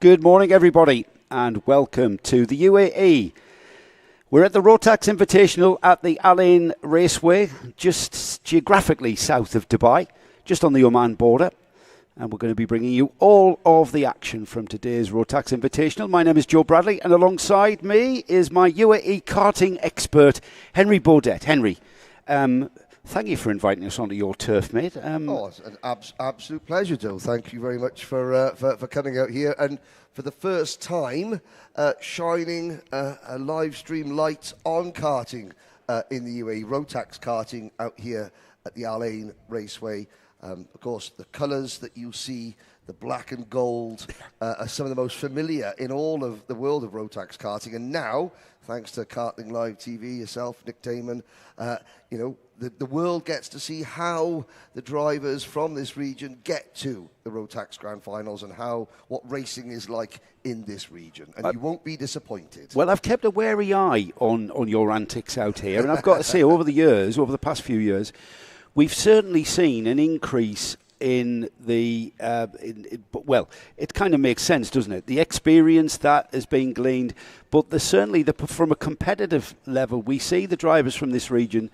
Good morning, everybody, and welcome to the UAE. We're at the Rotax Invitational at the Al Ain Raceway, just geographically south of Dubai, just on the Oman border. And we're going to be bringing you all of the action from today's Rotax Invitational. My name is Joe Bradley, and alongside me is my UAE karting expert, Henry Baudet. Henry, thank you for inviting us onto your turf, mate. It's an absolute pleasure, Joe. Thank you very much for coming out here and for the first time shining a live stream light on karting in the UAE. Rotax karting out here at the Al Ain Raceway. Of course, the colours that you see, the black and gold, are some of the most familiar in all of the world of Rotax karting. And now, thanks to Karting Live TV, yourself, Nick Damon, the world gets to see how the drivers from this region get to the Rotax Grand Finals and what racing is like in this region. And you won't be disappointed. Well, I've kept a wary eye on your antics out here. And I've got to say, over the past few years, we've certainly seen an increase in the, it kind of makes sense, doesn't it? The experience that is being gleaned, but from a competitive level, we see the drivers from this region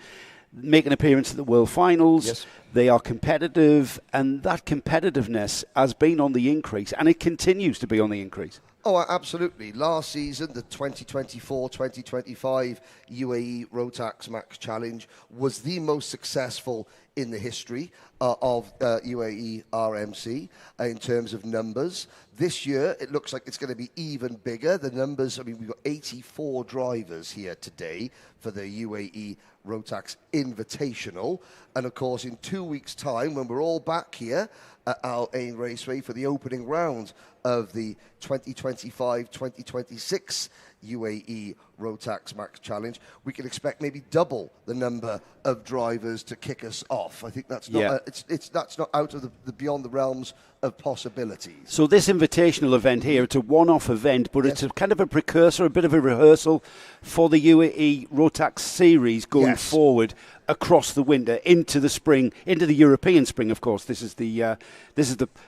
make an appearance at the World Finals. Yes. They are competitive, and that competitiveness has been on the increase, and it continues to be on the increase. Oh, absolutely. Last season, the 2024-2025 UAE Rotax Max Challenge was the most successful in the history of UAE RMC in terms of numbers. This year, it looks like it's going to be even bigger. The numbers, we've got 84 drivers here today for the UAE Rotax Invitational. And of course, in 2 weeks' time, when we're all back here at Al Ain Raceway for the opening round of the 2025-2026 UAE Rotax Max Challenge, we can expect maybe double the number of drivers to kick us off. I think that's not that's not out of the beyond the realms of possibilities. So this invitational event here, it's a one-off event, but it's a kind of a precursor, a bit of a rehearsal for the UAE Rotax series going forward across the winter into the spring, into the European spring. Of course, this is the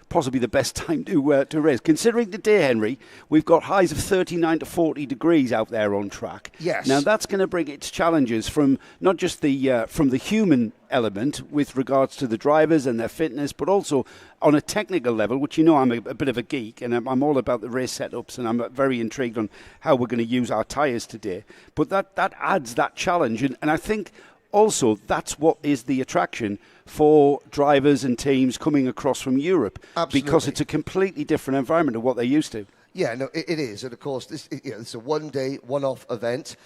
possibly the best time to race. Considering today, Henry, we've got highs of 39 to 40 degrees out there on track. Yes. Now that's going to bring its challenges from not just from the human element with regards to the drivers and their fitness, but also on a technical level, which I'm a bit of a geek, and I'm all about the race setups, and I'm very intrigued on how we're going to use our tyres today. But that adds that challenge, and I think also that's what is the attraction for drivers and teams coming across from Europe. Absolutely. Because it's a completely different environment to what they're used to. Yeah, no, it is. And of course, this is a one-day, one-off event.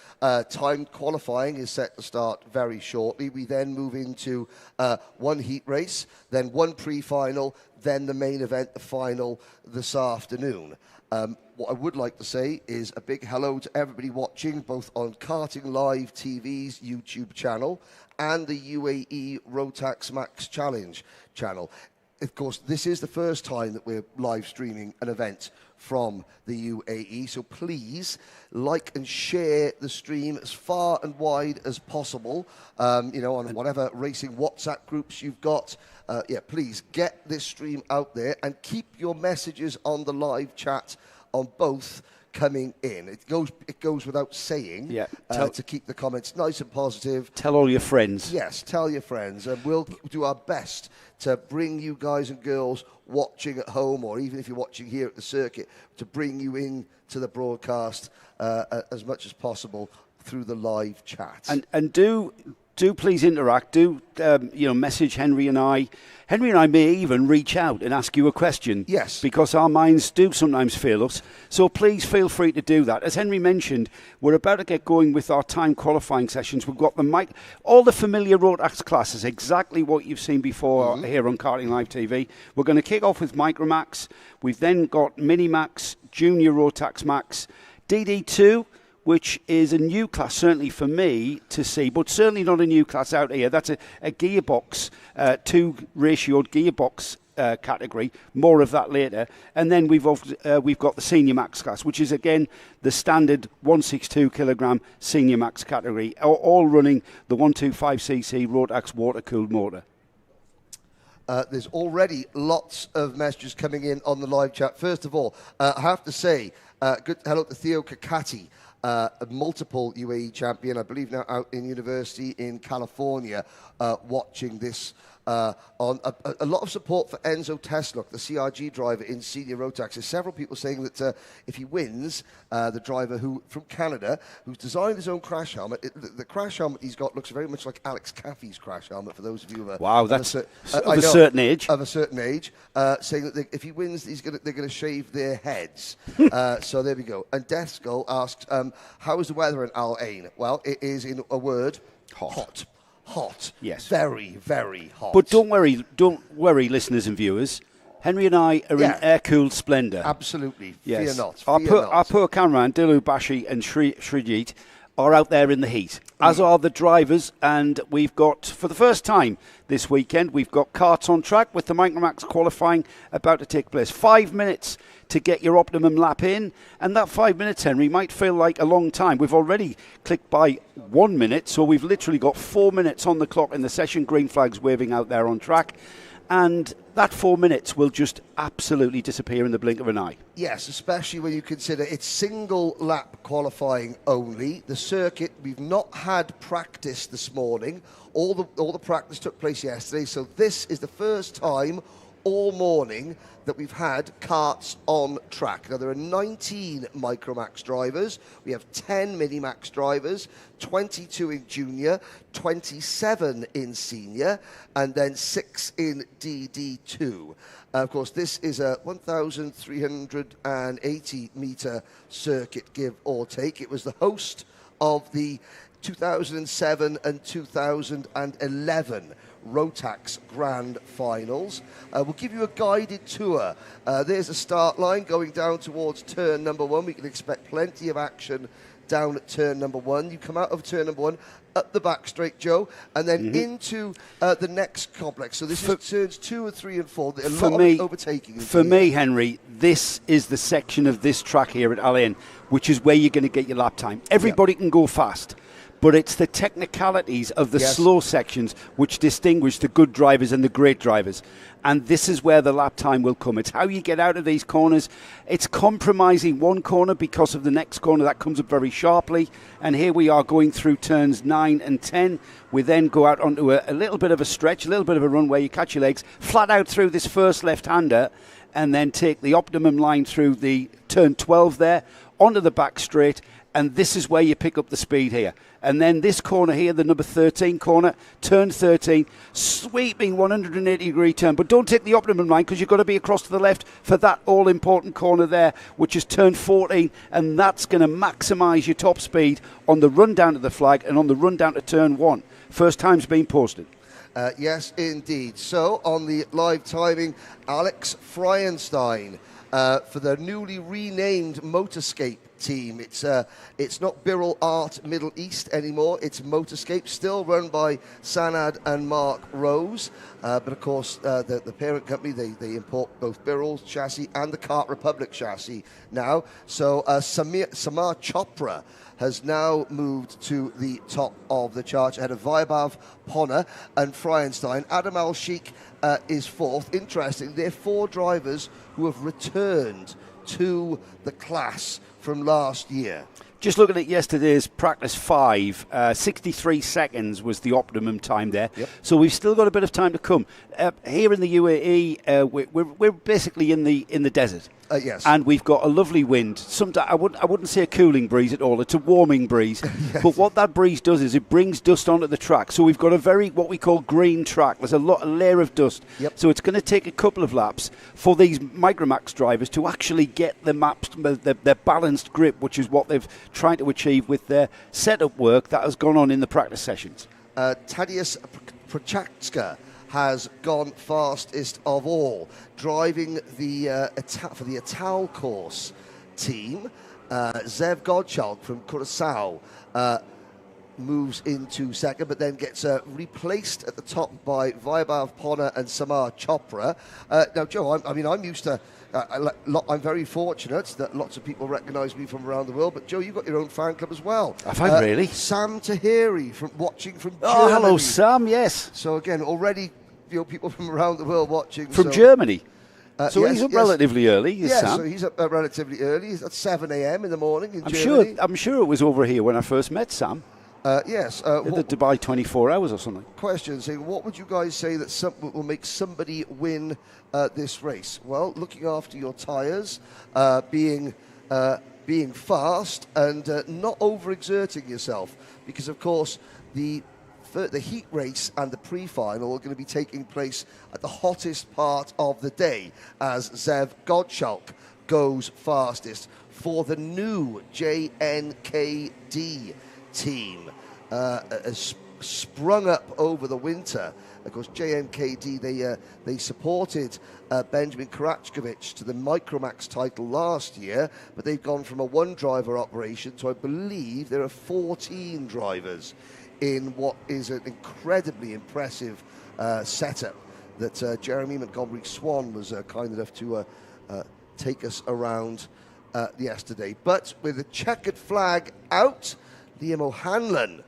Time qualifying is set to start very shortly. We then move into one heat race, then one pre-final, then the main event, the final, this afternoon. What I would like to say is a big hello to everybody watching, both on Karting Live TV's YouTube channel and the UAE Rotax Max Challenge channel. Of course, this is the first time that we're live streaming an event from the UAE, so please like and share the stream as far and wide as possible, on whatever racing WhatsApp groups you've got. Please get this stream out there and keep your messages on the live chat on both coming in. It goes without saying to keep the comments nice and positive. Tell all your friends. Yes, tell your friends, and we'll do our best to bring you guys and girls watching at home, or even if you're watching here at the circuit, to bring you in to the broadcast as much as possible through the live chat. And do please interact. Do message Henry and I. Henry and I may even reach out and ask you a question. Yes. Because our minds do sometimes fail us. So please feel free to do that. As Henry mentioned, we're about to get going with our time qualifying sessions. We've got all the familiar Rotax classes, exactly what you've seen before here on Karting Live TV. We're going to kick off with Microax. We've then got Miniax, Junior Rotax Max, DD2, which is a new class, certainly for me to see, but certainly not a new class out here. That's a gearbox, two-ratioed gearbox category. More of that later. And then we've got the Senior Max class, which is, again, the standard 162 kilogram Senior Max category, all running the 125cc Rotax water-cooled motor. There's already lots of messages coming in on the live chat. First of all, I have to say, good hello to Theo Kakati, a multiple UAE champion, I believe now out in university in California, watching this. On a lot of support for Enzo Tesluk, the CRG driver in senior Rotax. There's several people saying that if he wins, the driver from Canada, who's designed his own crash helmet, the crash helmet he's got looks very much like Alex Caffey's crash helmet. For those of you who are that's of a certain age, saying that if he wins, they're going to shave their heads. So there we go. And Death Skull asks, how is the weather in Al Ain? Well, it is, in a word, hot. Hot. Yes. Very, very hot. But don't worry, listeners and viewers. Henry and I are in air-cooled splendour. Absolutely. Yes. Fear not. Our poor cameraman, Dilu Bashi and Srijit, are out there in the heat, as are the drivers. And we've got, for the first time this weekend, we've got karts on track with the Microax qualifying about to take place. 5 minutes to get your optimum lap in, and that 5 minutes, Henry, might feel like a long time. We've already clicked by 1 minute, so we've literally got 4 minutes on the clock in the session. Green flags waving out there on track, and that 4 minutes will just absolutely disappear in the blink of an eye. Yes, especially when you consider it's single lap qualifying only. The circuit, we've not had practice this morning. All the practice took place yesterday, so this is the first time all morning that we've had karts on track. Now, there are 19 Microax drivers. We have 10 Miniax drivers, 22 in junior, 27 in senior, and then 6 in DD2. Of course, this is a 1,380-metre circuit, give or take. It was the host of the 2007 and 2011 Rotax Grand Finals. We'll give you a guided tour. There's a start line going down towards turn number 1. We can expect plenty of action down at turn number 1. You come out of turn number 1, up the back straight, Joe, and then into the next complex. So this is turns 2 and 3 and 4. A lot of overtaking. For me, Henry, this is the section of this track here at Al Ain, which is where you're going to get your lap time. Everybody can go fast, but it's the technicalities of the slow sections which distinguish the good drivers and the great drivers. And this is where the lap time will come. It's how you get out of these corners. It's compromising one corner because of the next corner that comes up very sharply. And here we are going through turns 9 and 10. We then go out onto a little bit of a stretch, a little bit of a run where you catch your legs, flat out through this first left-hander, and then take the optimum line through the turn 12 there, onto the back straight. And this is where you pick up the speed here. And then this corner here, the number 13 corner, turn 13, sweeping 180-degree turn. But don't take the optimum line because you've got to be across to the left for that all-important corner there, which is turn 14. And that's going to maximise your top speed on the run down to the flag and on the run down to turn 1. First time's been posted. Yes, indeed. So, on the live timing, Alex Fryenstein for the newly renamed Motorscape team. It's not Birrell Art Middle East anymore. It's Motorscape, still run by Sanad and Mark Rose. But of course, the parent company, they import both Birrell's chassis and the Kart Republic chassis now. So Samar Chopra has now moved to the top of the chart ahead of Vaibhav Ponna and Fryenstein. Adam Al-Sheikh is fourth. Interesting, they're 4 drivers who have returned to the class from last year. Just looking at yesterday's practice 5, 63 seconds was the optimum time there. Yep. So we've still got a bit of time to come. Here in the UAE, we're basically in the desert. Yes. And we've got a lovely wind. I wouldn't say a cooling breeze at all. It's a warming breeze. Yes. But what that breeze does is it brings dust onto the track. So we've got a very, what we call green track. There's a layer of dust. Yep. So it's going to take a couple of laps for these Microax drivers to actually get the maps, their balanced grip, which is what they've tried to achieve with their setup work that has gone on in the practice sessions. Tadeusz Prochazka has gone fastest of all, driving for the Atal course team. Zev Godchalk from Curaçao moves into second, but then gets replaced at the top by Vaibhav Ponna and Samar Chopra. Now, Joe, I'm used to. I'm very fortunate that lots of people recognise me from around the world, but Joe, you've got your own fan club as well. Have I really? Sam Tahiri watching from Germany. Oh, hello, Sam. Yes. So again, already people from around the world watching. From Germany. So yes, he's up relatively early. Yes, Sam. so he's up relatively early. He's at 7 a.m. in the morning in Germany. I'm sure it was over here when I first met Sam. Yes. The Dubai 24 hours or something. Question, saying, what would you guys say that will make somebody win this race? Well, looking after your tyres, being fast, and not overexerting yourself. Because, of course, the heat race and the pre-final are going to be taking place at the hottest part of the day as Zev Godchalk goes fastest for the new JNKD team. Has sprung up over the winter. Of course, JNKD, they supported Benjamin Karachkovich to the Microax title last year, but they've gone from a one-driver operation to, I believe, there are 14 drivers in what is an incredibly impressive setup that Jeremy Montgomery-Swan was kind enough to take us around yesterday. But with the checkered flag out, Liam O'Hanlon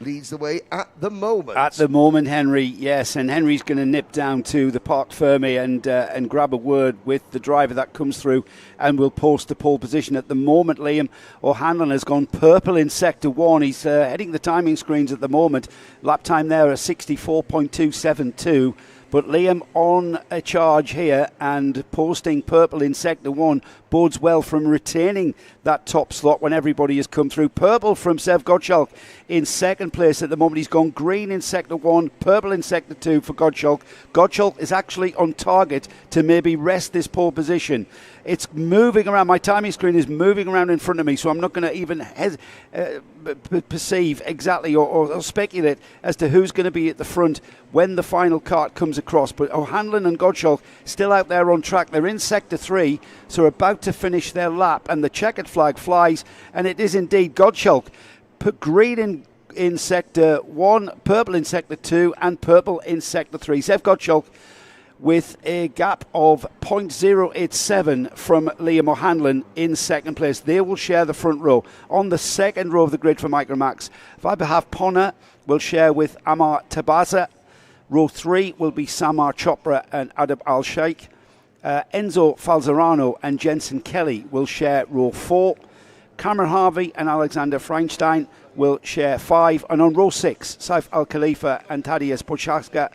leads the way at the moment. At the moment, Henry, yes, and Henry's going to nip down to the Parc Ferme and grab a word with the driver that comes through and will post the pole position. At the moment, Liam O'Hanlon has gone purple in Sector 1. He's heading the timing screens at the moment. Lap time there at 64.272. But Liam on a charge here and posting purple in Sector 1 bodes well from retaining that top slot when everybody has come through. Purple from Zev Godchalk in second place at the moment. He's gone green in Sector 1, purple in Sector 2 for Godchalk. Godchalk is actually on target to maybe wrest this pole position. It's moving around. My timing screen is moving around in front of me, so I'm not going to even perceive exactly or speculate as to who's going to be at the front when the final cart comes across. But O'Hanlon and Godchalk still out there on track. They're in Sector 3, so about to finish their lap, and the checkered flag flies, and it is indeed Godchalk. Put green in Sector 1, purple in Sector 2, and purple in Sector 3. Zev Godchalk with a gap of 0.087 from Liam O'Hanlon in second place. They will share the front row. On the second row of the grid for Microax, Vaibhav Ponna will share with Amar Tabaza. Row 3 will be Samar Chopra and Adab Al-Sheikh. Enzo Falzerano and Jensen Kelly will share row 4. Cameron Harvey and Alexander Feinstein will share 5. And on row 6, Saif Al-Khalifa and Tadeusz Pochaska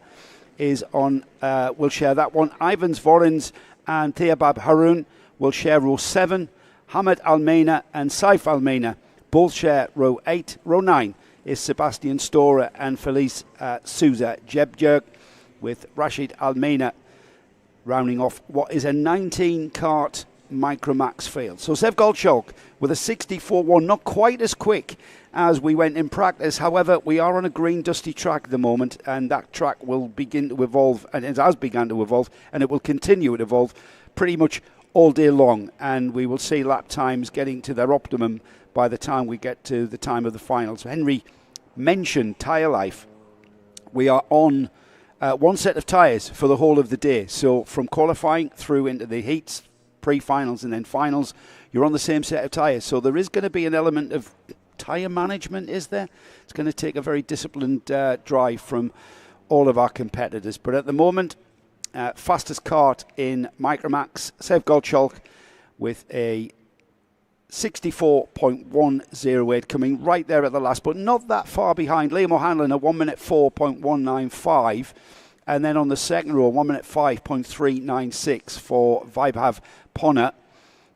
will share that one. Ivans Vorins and Theabab Haroun will share row 7. Hamad Almeina and Saif Almeina both share row 8. Row 9 is Sebastian Storer and Felice Souza Jebjerg, with Rashid Almeina rounding off what is a 19-cart Microax field. So Zev Godchalk with a 64.1, not quite as quick as we went in practice. However, we are on a green dusty track at the moment, and that track will begin to evolve, and it has begun to evolve, and it will continue to evolve pretty much all day long, and we will see lap times getting to their optimum by the time we get to the time of the final. So Henry mentioned tyre life. We are on one set of tyres for the whole of the day, so from qualifying through into the heats, pre-finals and then finals, you're on the same set of tyres. So there is going to be an element of tyre management, is there? It's going to take a very disciplined drive from all of our competitors. But at the moment, fastest kart in Microax, Zev Godchalk with a 64.108, coming right there at the last, but not that far behind. Liam O'Hanlon at 1 minute 4.195. And then on the second row, 1 minute 5.396 for Vaibhav Ponna.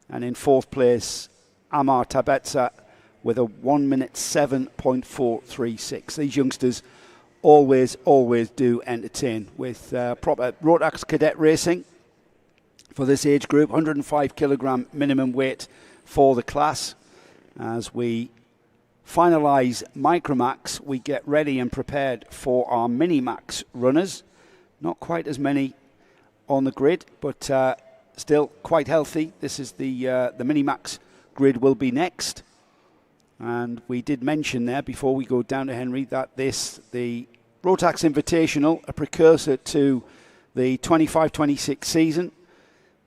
And in fourth place, Amar Tabetza with a 1 minute 7.436. These youngsters always do entertain with proper Rotax cadet racing for this age group. 105 kilogram minimum weight for the class. As we finalise Microax, we get ready and prepared for our Miniax runners. Not quite as many on the grid, but still quite healthy. This is the Miniax grid will be next. And we did mention there before we go down to Henry that the Rotax Invitational, a precursor to the 25-26 season.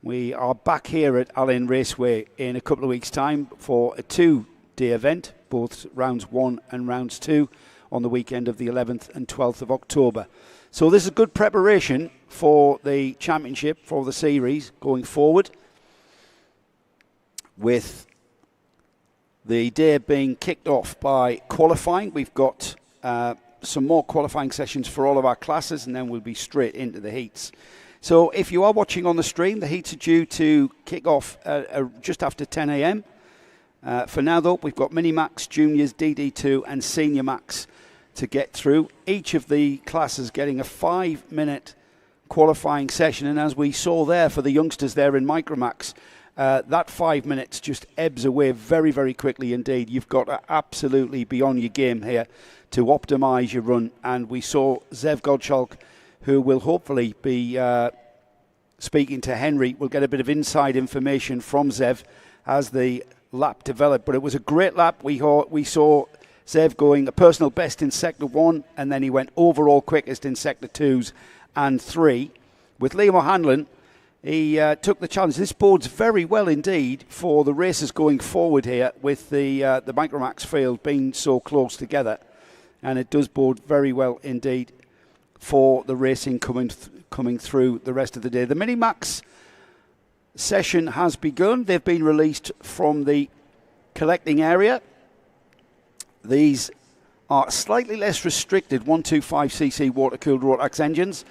We are back here at Allen Raceway in a couple of weeks' time for a 2-day event, both rounds 1 and rounds 2, on the weekend of the 11th and 12th of October. So this is good preparation for the championship, for the series going forward, with the day being kicked off by qualifying. We've got some more qualifying sessions for all of our classes, and then we'll be straight into the heats. So if you are watching on the stream, the heats are due to kick off just after 10 a.m. For now, though, we've got Minimax, Juniors, DD2 and Senior Max to get through. Each of the classes getting a 5-minute qualifying session, and as we saw there for the youngsters there in Microax, that 5 minutes just ebbs away very, very quickly indeed. You've got to absolutely be on your game here to optimise your run, and we saw Zev Godchalk, who will hopefully be speaking to Henry. We'll get a bit of inside information from Zev as the lap developed, but it was a great lap. We saw Zev going a personal best in Sector 1, and then he went overall quickest in Sector 2s and 3. With Liam O'Hanlon, he took the challenge. This bodes very well indeed for the races going forward here, with the Microax field being so close together, and it does bode very well indeed for the racing coming through the rest of the day. The Minimax session has begun. They've been released from the collecting area. These are slightly less restricted 125cc water-cooled Rotax engines,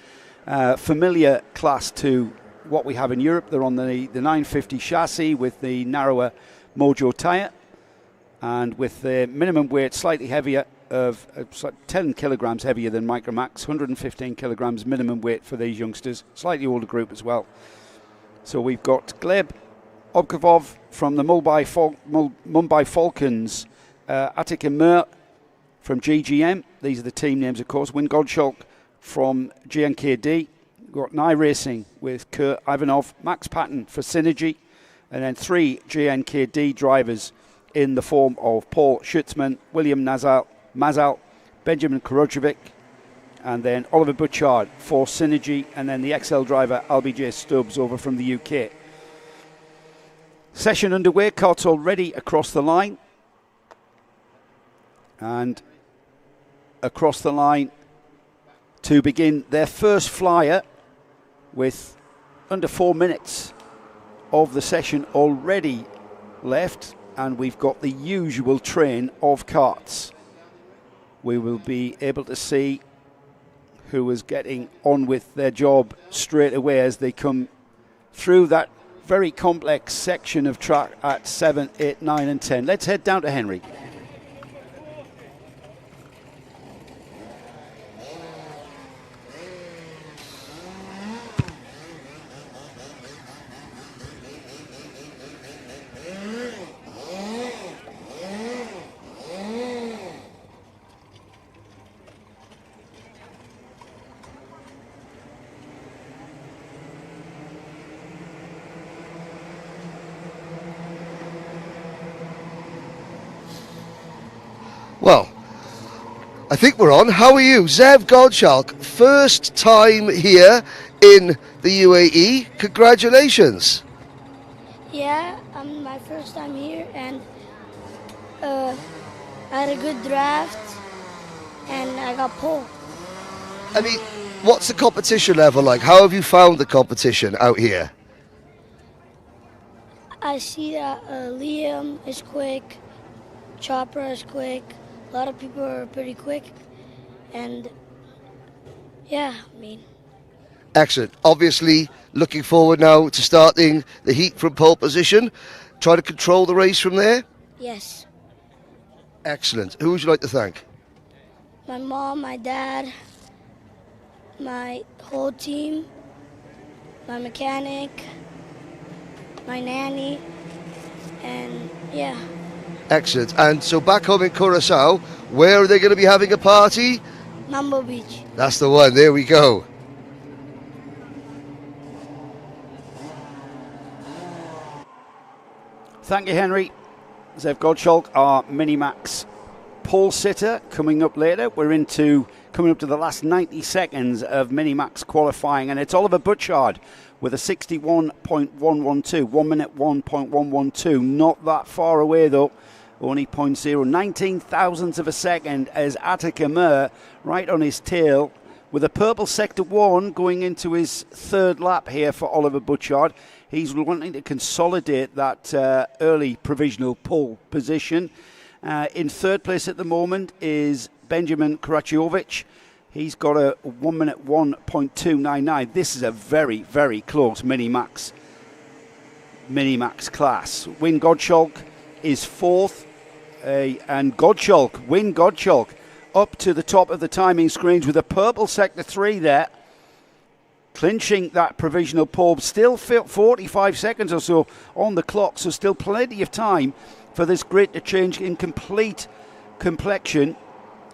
familiar class to what we have in Europe. They're on the 950 chassis with the narrower Mojo tyre, and with the minimum weight slightly heavier of 10 kilograms heavier than Microax, 115 kilograms minimum weight for these youngsters, slightly older group as well. So we've got Gleb Obkavov from the Mumbai Falcons, Atik Emir from GGM. These are the team names, of course. Win Godchalk from GNKD. We've got Nye Racing with Kurt Ivanov, Max Patton for Synergy, and then 3 GNKD drivers in the form of Paul Schutzman, William Mazal, Benjamin Korojevic, and then Oliver Butchard for Synergy, and then the XL driver LBJ Stubbs over from the UK. Session underway, carts already across the line. And across the line to begin their first flyer with under 4 minutes of the session already left, and we've got the usual train of carts. We will be able to see who is getting on with their job straight away as they come through that very complex section of track at 7, 8, 9 and 10. Let's head down to Henry. Well, I think we're on. How are you? Zev Godchalk, first time here in the UAE. Congratulations. Yeah, my first time here, and I had a good draft, and I got pole. I mean, what's the competition level like? How have you found the competition out here? I see that Liam is quick, Chopper is quick, a lot of people are pretty quick, and yeah, I mean. Excellent. Obviously, looking forward now to starting the heat from pole position. Try to control the race from there? Yes. Excellent. Who would you like to thank? My mom, my dad, my whole team, my mechanic, my nanny, and yeah. Excellent. And so back home in Curacao, where are they going to be having a party? Mambo Beach. That's the one. There we go. Thank you, Henry. Zev Godchalk, our Minimax pole sitter, coming up later. We're coming up to the last 90 seconds of Minimax qualifying, and it's Oliver Butchard with a 61.112, 1 minute 1.112. Not that far away though, only 0.0, 19 thousandths of a second as Atik Emir right on his tail with a purple sector 1 going into his third lap here for Oliver Butchard. He's wanting to consolidate that early provisional pole position. In third place at the moment is Benjamin Karaciovic. He's got a 1 minute 1.299. This is a very, very close Minimax class. Win Gottschalk is fourth, and Win Gottschalk, up to the top of the timing screens with a purple sector 3 there, clinching that provisional pole. Still 45 seconds or so on the clock, so still plenty of time for this grid to change in complete complexion.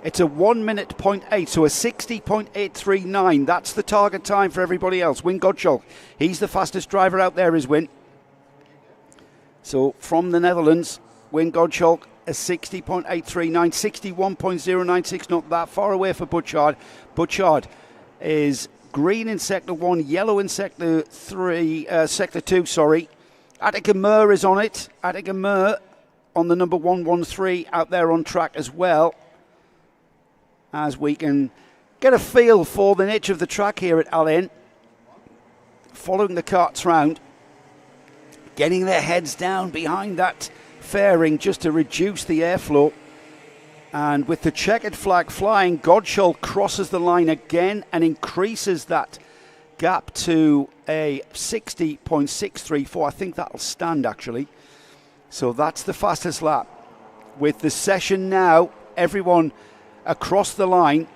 It's a 1 minute 0.8, so a 60.839. That's the target time for everybody else. Win Gottschalk, he's the fastest driver out there, is Win. So from the Netherlands, Win Gottschalk, a 60.839, 61.096, not that far away for Butchard. Butchard is green in sector 1, yellow in sector 2, sorry. Attica Mur is on it. Attica Mur on the number 113 out there on track as well, as we can get a feel for the nature of the track here at Al Ain. Following the carts round, getting their heads down behind that fairing just to reduce the airflow. And with the checkered flag flying, Gottschalk crosses the line again and increases that gap to a 60.634. I think that'll stand, actually. So that's the fastest lap. With the session now, everyone across the line,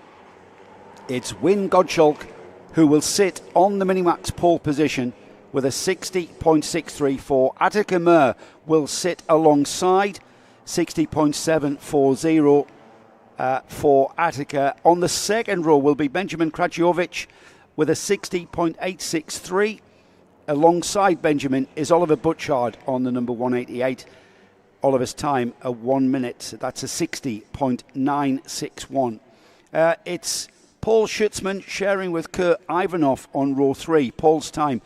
it's Win Gottschalk who will sit on the Minimax pole position with a 60.634. Attica Mur will sit alongside, 60.740 for Attica. On the second row will be Benjamin Krajiovic with a 60.863. Alongside Benjamin is Oliver Butchard on the number 188. Oliver's time, a 1 minute. That's a 60.961. It's Paul Schutzman sharing with Kurt Ivanov on row 3. Paul's time,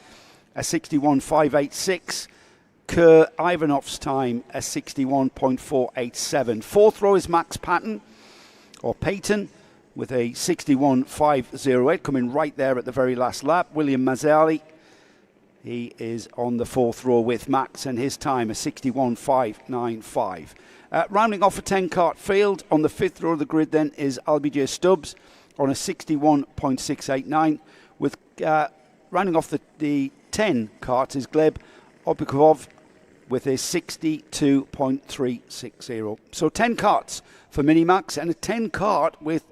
a 61.586. Kurt Ivanov's time, a 61.487. Fourth row is Max Patton, or Payton, with a 61.508, coming right there at the very last lap. William Mazzali, he is on the fourth row with Max, and his time, a 61.595. Rounding off a 10-cart field, on the fifth row of the grid then is Albijay Stubbs on a 61.689, with rounding off the 10 carts is Gleb Obikov with a 62.360. So 10 carts for Minimax, and a 10 cart with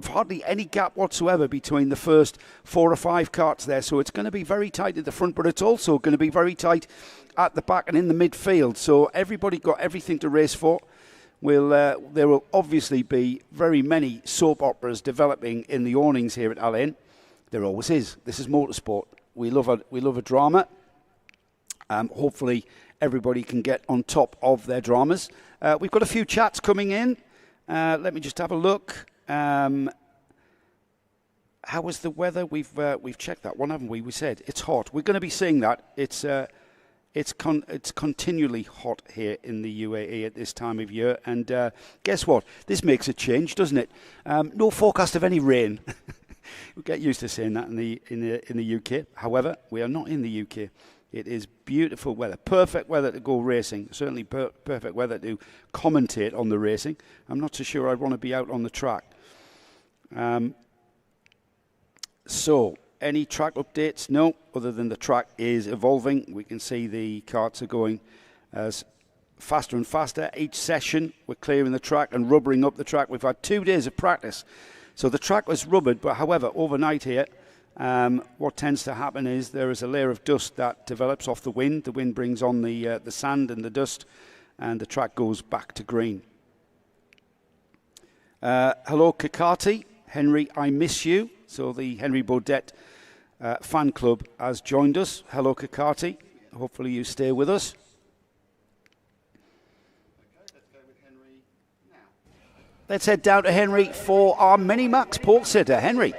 hardly any gap whatsoever between the first 4 or 5 carts there. So it's going to be very tight at the front, but it's also going to be very tight at the back and in the midfield. So everybody got everything to race for. There will obviously be very many soap operas developing in the awnings here at Al Ain. There always is. This is motorsport. We love a drama. Hopefully everybody can get on top of their dramas. We've got a few chats coming in. Let me just have a look. How was the weather? We've checked that one, haven't we? We said it's hot. We're going to be seeing that. It's continually hot here in the UAE at this time of year. And guess what? This makes a change, doesn't it? No forecast of any rain. We get used to saying that in the UK. However, we are not in the UK. It is beautiful weather, perfect weather to go racing, certainly perfect weather to commentate on the racing. I'm not so sure I'd want to be out on the track. So, any track updates? No, other than the track is evolving. We can see the carts are going as faster and faster. Each session, we're clearing the track and rubbering up the track. We've had 2 days of practice. So the track was rubbered, but however, overnight here, what tends to happen is there is a layer of dust that develops off the wind. The wind brings on the sand and the dust, and the track goes back to green. Hello, Kakati. Henry, I miss you. So the Henry Baudet fan club has joined us. Hello, Kakati. Hopefully you stay with us. Let's head down to Henry for our Minimax pole sitter. Henry.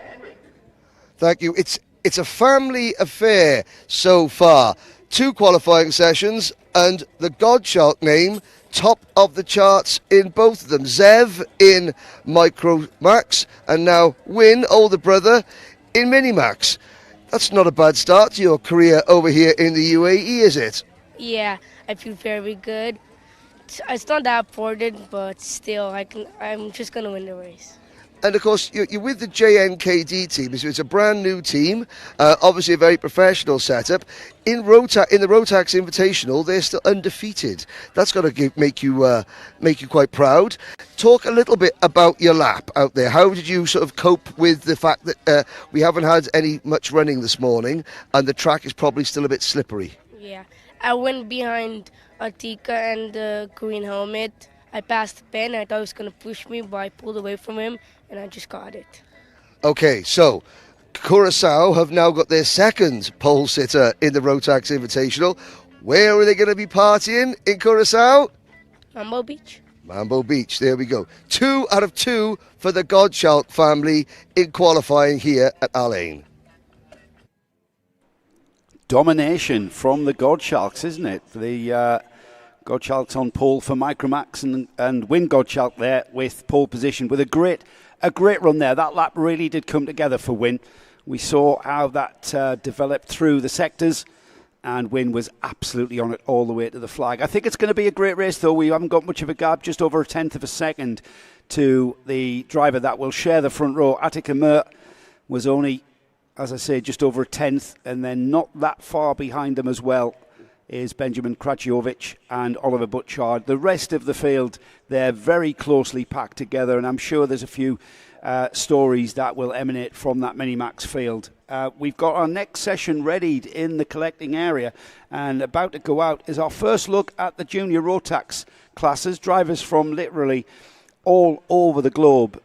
Thank you. It's a family affair so far. 2 qualifying sessions, and the Gottschalk name top of the charts in both of them. Zev in Microax, and now Win, older brother, in Miniax. That's not a bad start to your career over here in the UAE, is it? Yeah, I feel very good. It's not that important, but still, I'm just gonna win the race. And of course, you're with the JNKD team, so it's a brand new team, obviously a very professional setup. In the Rotax Invitational, they're still undefeated. That's got to make you quite proud. Talk a little bit about your lap out there. How did you sort of cope with the fact that we haven't had much running this morning, and the track is probably still a bit slippery? Yeah, I went behind Atika and the green helmet. I passed the pen. I thought he was going to push me, but I pulled away from him, and I just got it. Okay, so Curacao have now got their second pole sitter in the Rotax Invitational. Where are they going to be partying in Curacao? Mambo Beach. Mambo Beach, there we go. 2 out of 2 for the Gottschalk family in qualifying here at Al Ain. Domination from the Gottschalks, isn't it? The Gottschalk's on pole for Microax and Win Gottschalk there with pole position with a great run there. That lap really did come together for Win. We saw how that developed through the sectors, and Win was absolutely on it all the way to the flag. I think it's going to be a great race, though. We haven't got much of a gap, just over 1/10 of a second to the driver that will share the front row. Atika Mir was only, as I say, just over 1/10, and then not that far behind them as well is Benjamin Krajiovic and Oliver Butchard. The rest of the field, they're very closely packed together, and I'm sure there's a few stories that will emanate from that Minimax field. We've got our next session readied in the collecting area, and about to go out is our first look at the junior Rotax classes. Drivers from literally all over the globe,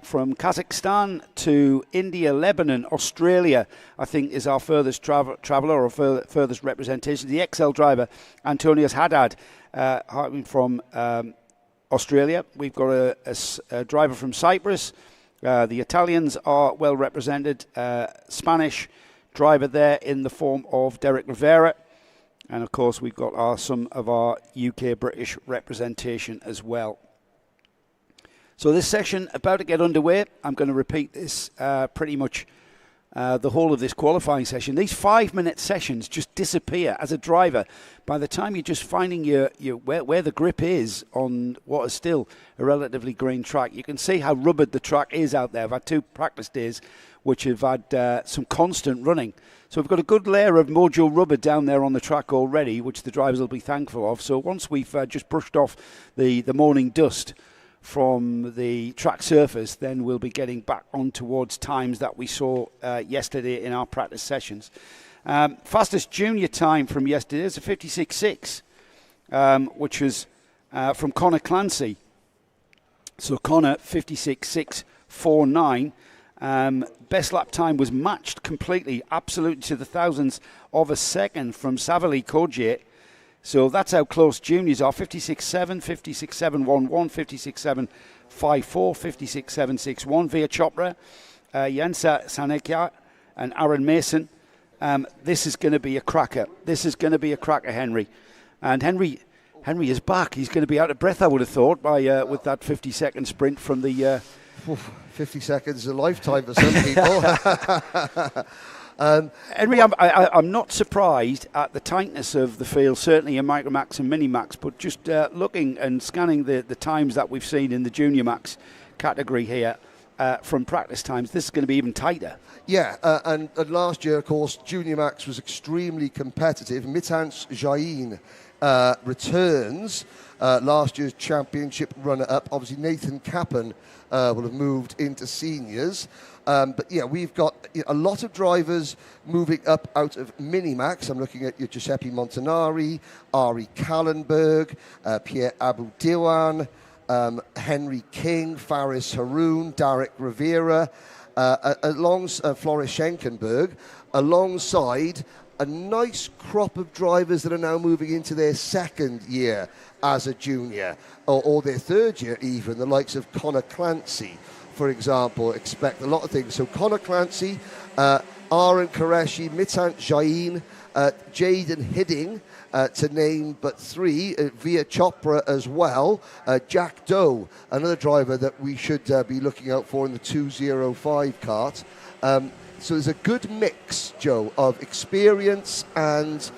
from Kazakhstan to India, Lebanon, Australia, I think is our furthest traveller or furthest representation. The XL driver, Antonius Haddad, from Australia. We've got a driver from Cyprus. The Italians are well represented. Spanish driver there in the form of Derek Rivera. And of course, we've got some of our UK-British representation as well. So this session about to get underway. I'm going to repeat this pretty much the whole of this qualifying session. These 5-minute sessions just disappear as a driver. By the time you're just finding where the grip is on what is still a relatively green track, you can see how rubbered the track is out there. I've had 2 practice days which have had some constant running. So we've got a good layer of Mojo rubber down there on the track already, which the drivers will be thankful of. So once we've just brushed off the morning dust from the track surface, then we'll be getting back on towards times that we saw yesterday in our practice sessions. Fastest junior time from yesterday is a 56.6, which was from Connor Clancy. So Connor, 56.649. Best lap time was matched completely, absolutely to the thousandths of a second from Savali Kodje. So that's how close juniors are. 56.7, 56.711, 56.754, 56.761 via Chopra, Yensa Sanekia and Aaron Mason. This is going to be a cracker. This is going to be a cracker, Henry. And Henry is back. He's going to be out of breath, I would have thought, with that 50-second sprint from the... 50 seconds is a lifetime for some people. Henry, I'm not surprised at the tightness of the field, certainly in Micromax and Minimax, but just looking and scanning the times that we've seen in the Junior Max category here from practice times, this is going to be even tighter. Yeah, and last year, of course, Junior Max was extremely competitive. Mitans Jain returns, last year's championship runner-up. Obviously, Nathan Kappen will have moved into seniors. But yeah, we've got a lot of drivers moving up out of Minimax. I'm looking at your Giuseppe Montanari, Ari Kallenberg, Pierre Abu Diwan, Henry King, Faris Haroun, Derek Rivera, Floris Schenkenberg, alongside a nice crop of drivers that are now moving into their second year as a junior, or their third year even, the likes of Connor Clancy, for example. Expect a lot of things. So Connor Clancy, Aaron Qureshi, Mitant Jain, Jaden Hidding, to name but 3, via Chopra as well. Jack Doe, another driver that we should be looking out for in the 205 kart. So there's a good mix, Joe, of experience and,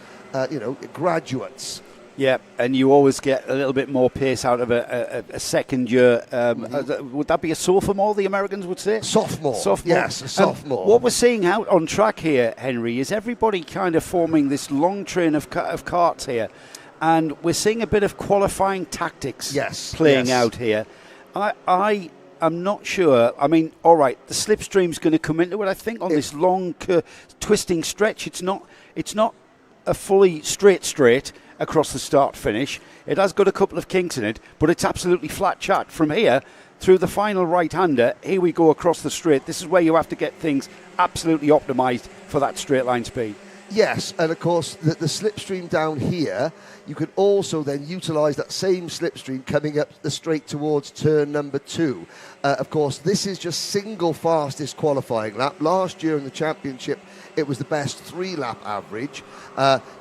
graduates. Yeah, and you always get a little bit more pace out of a second year. Would that be a sophomore, the Americans would say? Sophomore. Yes, a sophomore. What we're seeing out on track here, Henry, is everybody kind of forming this long train of karts here. And we're seeing a bit of qualifying tactics playing out here. I'm not sure. I mean, all right, the slipstream's going to come into it, I think, on this long twisting stretch. It's not a fully straight across the start-finish. It has got a couple of kinks in it, but it's absolutely flat chat. From here, through the final right-hander, here we go across the straight. This is where you have to get things absolutely optimised for that straight-line speed. Yes, and of course, the slipstream down here, you could also then utilise that same slipstream coming up the straight towards turn number 2. Of course, this is just single fastest qualifying lap. Last year in the championship, it was the best 3-lap average.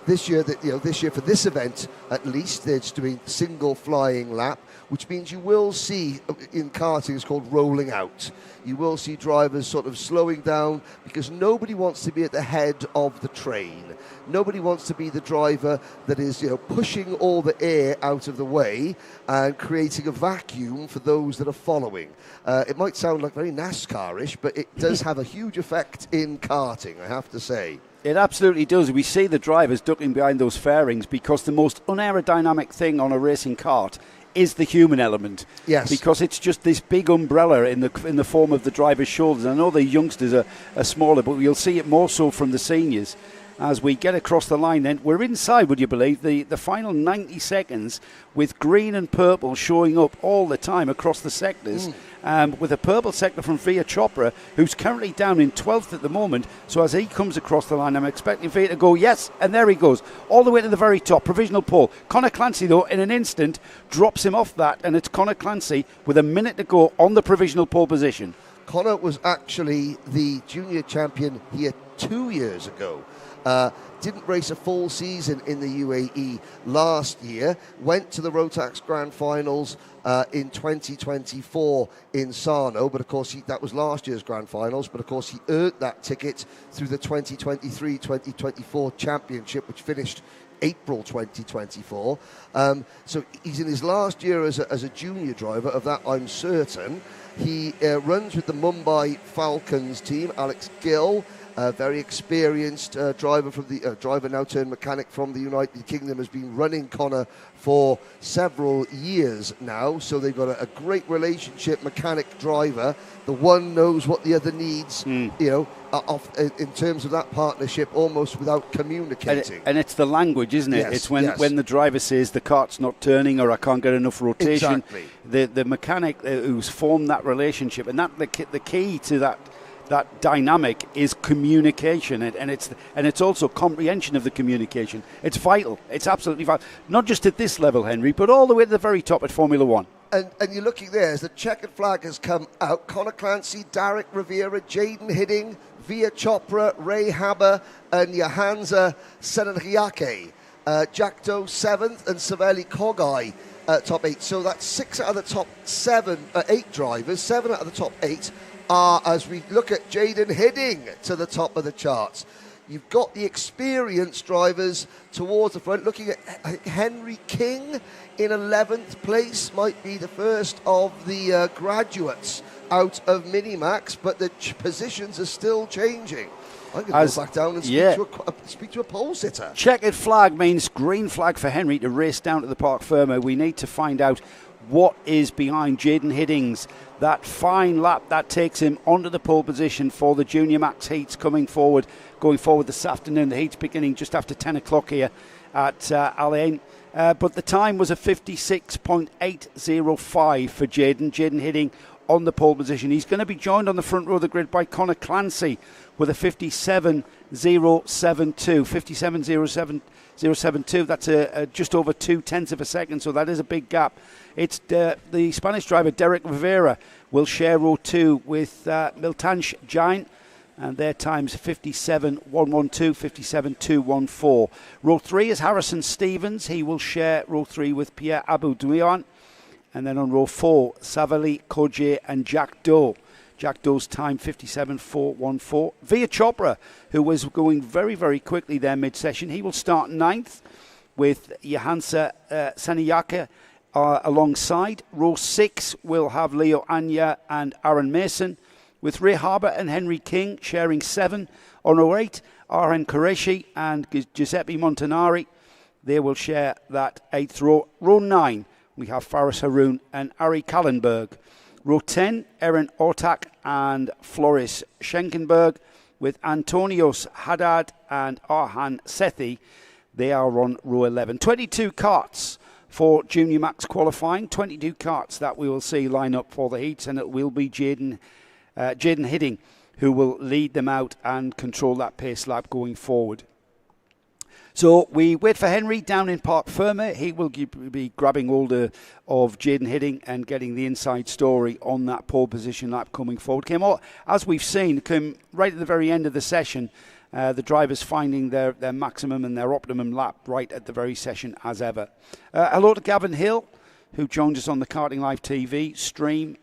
This year, for this event at least, they're just doing single flying lap, which means you will see in karting, it's called rolling out. You will see drivers sort of slowing down because nobody wants to be at the head of the train. Nobody wants to be the driver that is, pushing all the air out of the way and creating a vacuum for those that are following. It might sound like very NASCAR-ish, but it does have a huge effect in karting, I have to say. It absolutely does. We see the drivers ducking behind those fairings because the most unaerodynamic thing on a racing kart is the human element. Yes. Because it's just this big umbrella in the form of the driver's shoulders. I know the youngsters are smaller, but you'll see it more so from the seniors. As we get across the line then, we're inside, would you believe, the final 90 seconds with green and purple showing up all the time across the sectors, with a purple sector from Via Chopra, who's currently down in 12th at the moment. So as he comes across the line, I'm expecting Via to go, yes, and there he goes, all the way to the very top, provisional pole. Connor Clancy, though, in an instant, drops him off that, and it's Connor Clancy with a minute to go on the provisional pole position. Connor was actually the junior champion here 2 years ago. Didn't race a full season in the UAE last year, went to the Rotax Grand Finals in 2024 in Sarno, but of course that was last year's Grand Finals, but of course he earned that ticket through the 2023-2024 Championship, which finished April 2024. So he's in his last year as a junior driver, of that I'm certain. He runs with the Mumbai Falcons team, Alex Gill, very experienced driver from the driver now turned mechanic from the United Kingdom, has been running Connor for several years now, so they've got a great relationship, mechanic driver. The one knows what the other needs, in terms of that partnership, almost without communicating. And it's the language, isn't it? Yes, it's when the driver says the cart's not turning or I can't get enough rotation. Exactly. The mechanic who's formed that relationship, and that the key to that dynamic is communication, and it's also comprehension of the communication. It's vital. It's absolutely vital. Not just at this level, Henry, but all the way to the very top at Formula One. And you're looking there as the checkered flag has come out. Connor Clancy, Derek Rivera, Jaden Hidding, Via Chopra, Ray Haber, and Johansa Senanriake. Jack Doe 7th and Saveli Kogai top 8. So that's 6 out of the top 8 drivers. 7 out of the top 8 are, as we look at Jaden Hidding, to the top of the charts. You've got the experienced drivers towards the front. Looking at Henry King in 11th place, might be the first of the graduates out of Miniax, but the positions are still changing. I'm going to go back down and speak to a pole sitter. Checkered flag means green flag for Henry to race down to the Parc Fermé. We need to find out what is behind Jaden Hiddings. That fine lap that takes him onto the pole position for the Junior Max heats going forward this afternoon. The heats beginning just after 10 o'clock here at Al Ain. But the time was a 56.805 for Jaden Hidding on the pole position. He's going to be joined on the front row of the grid by Connor Clancy with a 57.072. 57.072. That's just over 0.2 of a second, so that is a big gap. It's the Spanish driver Derek Rivera will share row 2 with Miltanch Jain. and their times 57.112, 57.214. Row 3 is Harrison Stevens. He will share row 3 with Pierre Abou-Douan. And then on row 4, Savali, Koje and Jack Doe. Jack Doe's time 57.414. Via Chopra, who was going very, very quickly there mid-session. He will start 9th with Johansa Saniyaka alongside. Row 6 will have Leo Anya and Aaron Mason, with Ray Harbour and Henry King sharing 7. On row 8, Arhen Qureshi and Giuseppe Montanari. They will share that 8th row. Row 9, we have Faris Haroun and Ari Kallenberg. Row 10, Erin Ortak and Floris Schenkenberg, with Antonios Haddad and Arhan Sethi. They are on row 11. 22 carts for Junior Max qualifying. 22 carts that we will see line up for the heats, and it will be Jaden Hidding who will lead them out and control that pace lap going forward. So we wait for Henry down in Parc Ferme. He will be grabbing hold of Jaden Hidding and getting the inside story on that pole position lap coming forward. As we've seen, came right at the very end of the session, the drivers finding their maximum and their optimum lap right at the very session as ever. Hello to Gavin Hill, who joined us on the Karting Live TV stream.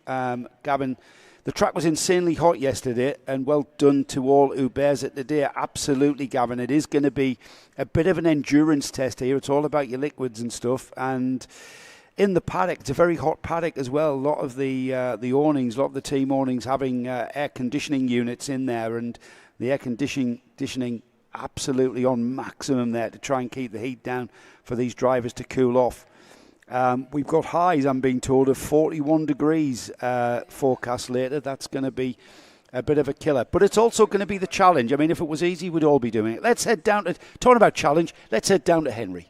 Gavin, the track was insanely hot yesterday, and well done to all who bears it today. Absolutely, Gavin. It is going to be a bit of an endurance test here. It's all about your liquids and stuff. And in the paddock, it's a very hot paddock as well. A lot of the awnings, a lot of the team awnings having air conditioning units in there, and the air conditioning absolutely on maximum there to try and keep the heat down for these drivers to cool off. We've got highs, I'm being told, of 41 degrees forecast later. That's going to be a bit of a killer. But it's also going to be the challenge. I mean, if it was easy, we'd all be doing it. Let's head down to, talking about challenge, let's head down to Henry.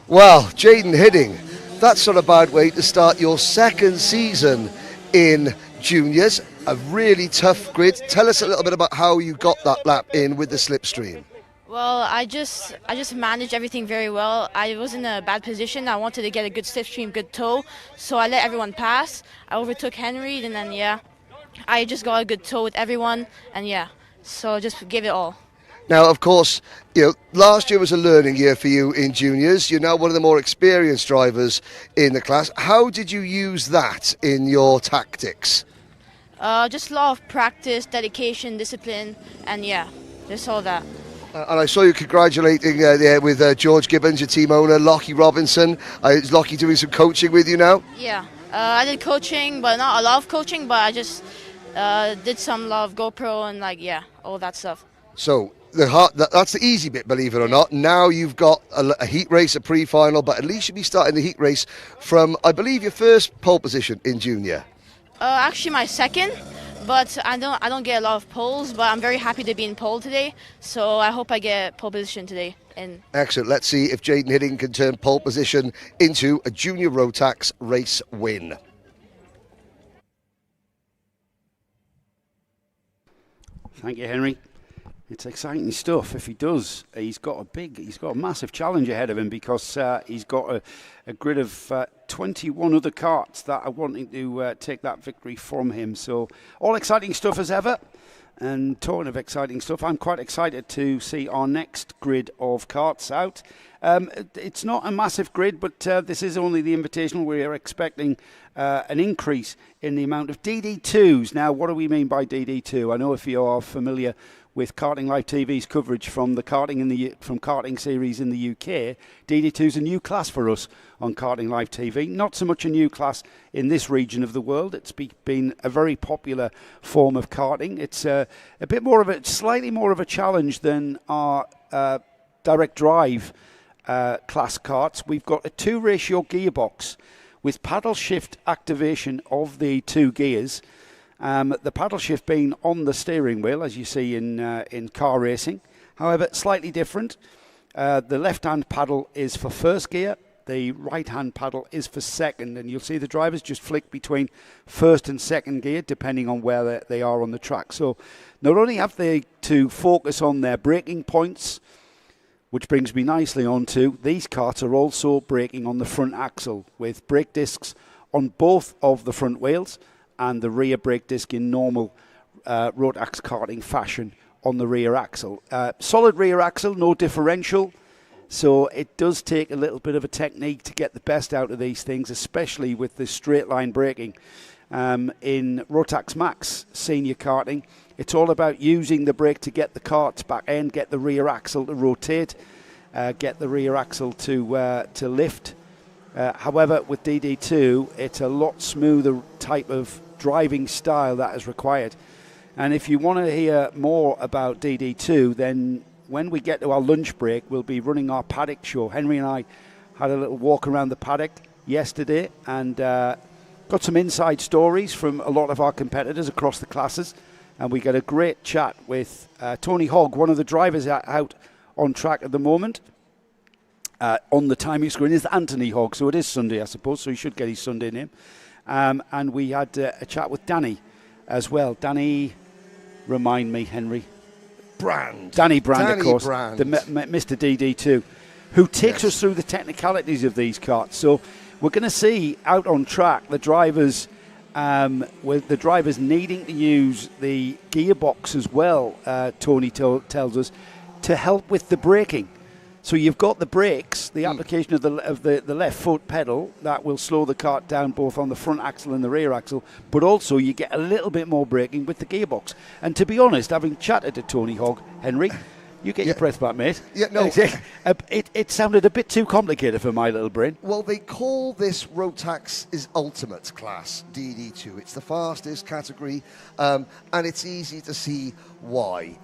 Well, Jaden Hidding, that's not a bad way to start your second season in juniors. A really tough grid. Tell us a little bit about how you got that lap in with the slipstream. Well, I just managed everything very well. I was in a bad position. I wanted to get a good slipstream, good tow, so I let everyone pass. I overtook Henry, and then, I just got a good tow with everyone, and so just gave it all. Now, of course, last year was a learning year for you in juniors. You're now one of the more experienced drivers in the class. How did you use that in your tactics? Just a lot of practice, dedication, discipline, and just all that. And I saw you congratulating there with George Gibbons, your team owner, Lockie Robinson. Is Lockie doing some coaching with you now? Yeah, I did coaching, but not a lot of coaching, but I just did some lot of GoPro and all that stuff. So that's the easy bit, believe it or not. Now you've got a heat race, a pre-final, but at least you'll be starting the heat race from, I believe, your first pole position in junior. Actually, my second. But I don't get a lot of poles, but I'm very happy to be in pole today. So I hope I get pole position today. Excellent. Let's see if Jaden Hidding can turn pole position into a junior Rotax race win. Thank you, Henry. It's exciting stuff. If he does, he's got a massive challenge ahead of him, because he's got a grid of 21 other karts that are wanting to take that victory from him. So all exciting stuff as ever. And talking of exciting stuff, I'm quite excited to see our next grid of karts out. It's not a massive grid, but this is only the Invitational. We are expecting an increase in the amount of DD2s. Now, what do we mean by DD2? I know if you are familiar with Karting Live TV's coverage from the karting series in the UK, DD2 is a new class for us on Karting Live TV. Not so much a new class in this region of the world. It's been a very popular form of karting. It's slightly more of a challenge than our direct drive class karts. We've got a 2-ratio gearbox with paddle shift activation of the 2 gears. The paddle shift being on the steering wheel, as you see in car racing. However, slightly different. The left-hand paddle is for first gear. The right-hand paddle is for second. And you'll see the drivers just flick between first and second gear, depending on where they are on the track. So not only have they to focus on their braking points, which brings me nicely on to these karts are also braking on the front axle with brake discs on both of the front wheels, and the rear brake disc in normal Rotax karting fashion on the rear axle. Solid rear axle, no differential. So it does take a little bit of a technique to get the best out of these things, especially with the straight line braking. In Rotax Max senior karting, it's all about using the brake to get the kart's back end, get the rear axle to rotate, get the rear axle to lift. However, with DD2, it's a lot smoother type of driving style that is required. And if you want to hear more about DD2, then when we get to our lunch break, we'll be running our paddock show. Henry and I had a little walk around the paddock yesterday and got some inside stories from a lot of our competitors across the classes. And we got a great chat with Tony Hogg, one of the drivers out on track at the moment. On the timing screen is Anthony Hogg, so it is Sunday, I suppose, so he should get his Sunday name. And we had a chat with Danny as well. Danny, remind me, Henry. Danny Brand, of course, the Mr. DD2, who takes us through the technicalities of these karts. So we're going to see out on track the drivers, with the drivers needing to use the gearbox as well. Tony tells us to help with the braking. So you've got the brakes, the application of the left foot pedal that will slow the kart down both on the front axle and the rear axle, but also you get a little bit more braking with the gearbox. And to be honest, having chatted to Tony Hogg, Henry, you get your breath back, mate. Yeah, no. It sounded a bit too complicated for my little brain. Well, they call this Rotax's Ultimate class, DD2. It's the fastest category, and it's easy to see why.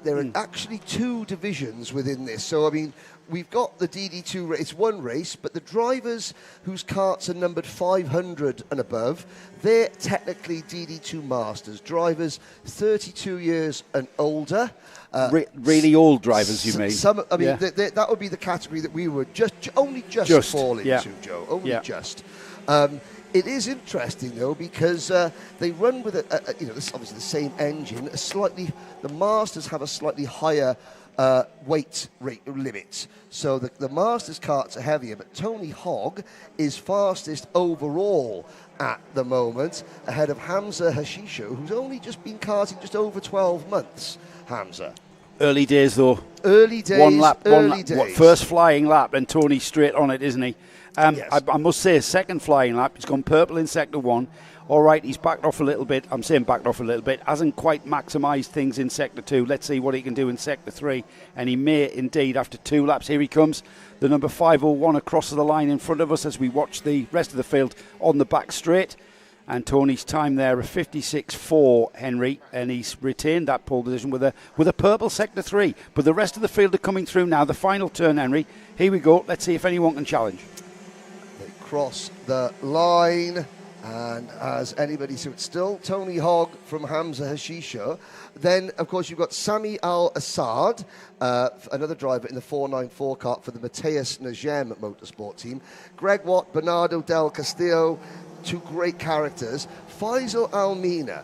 There are actually two divisions within this. So, I mean, we've got the DD2, it's one race, but the drivers whose karts are numbered 500 and above, they're technically DD2 Masters. Drivers 32 years and older. Really old drivers, you mean? That would be the category that we were only just fall into, Joe. Only just. It is interesting though because they run with this obviously the same engine. The Masters have a slightly higher weight rate limit, so the Masters karts are heavier. But Tony Hogg is fastest overall at the moment, ahead of Hamza Hashisho, who's only just been karting just over 12 months. Hamza. Early days though. Early days. One lap. Days. First flying lap, and Tony's straight on it, isn't he? Yes. I must say, second flying lap, he's gone purple in Sector 1. All right, he's backed off a little bit. I'm saying backed off a little bit. Hasn't quite maximised things in Sector 2. Let's see what he can do in Sector 3. And he may indeed, after 2 laps, here he comes. The number 501 across the line in front of us as we watch the rest of the field on the back straight. And Tony's time there, a 56.4, Henry, and he's retained that pole position with a purple Sector 3. But the rest of the field are coming through now. The final turn, Henry. Here we go. Let's see if anyone can challenge. Across the line, and as anybody, so it's still Tony Hogg from Hamza Hashisho. Then, of course, you've got Sami Al-Assad, another driver in the 494 kart for the Mateus Najem Motorsport team. Greg Watt, Bernardo Del Castillo, two great characters. Faisal Almina.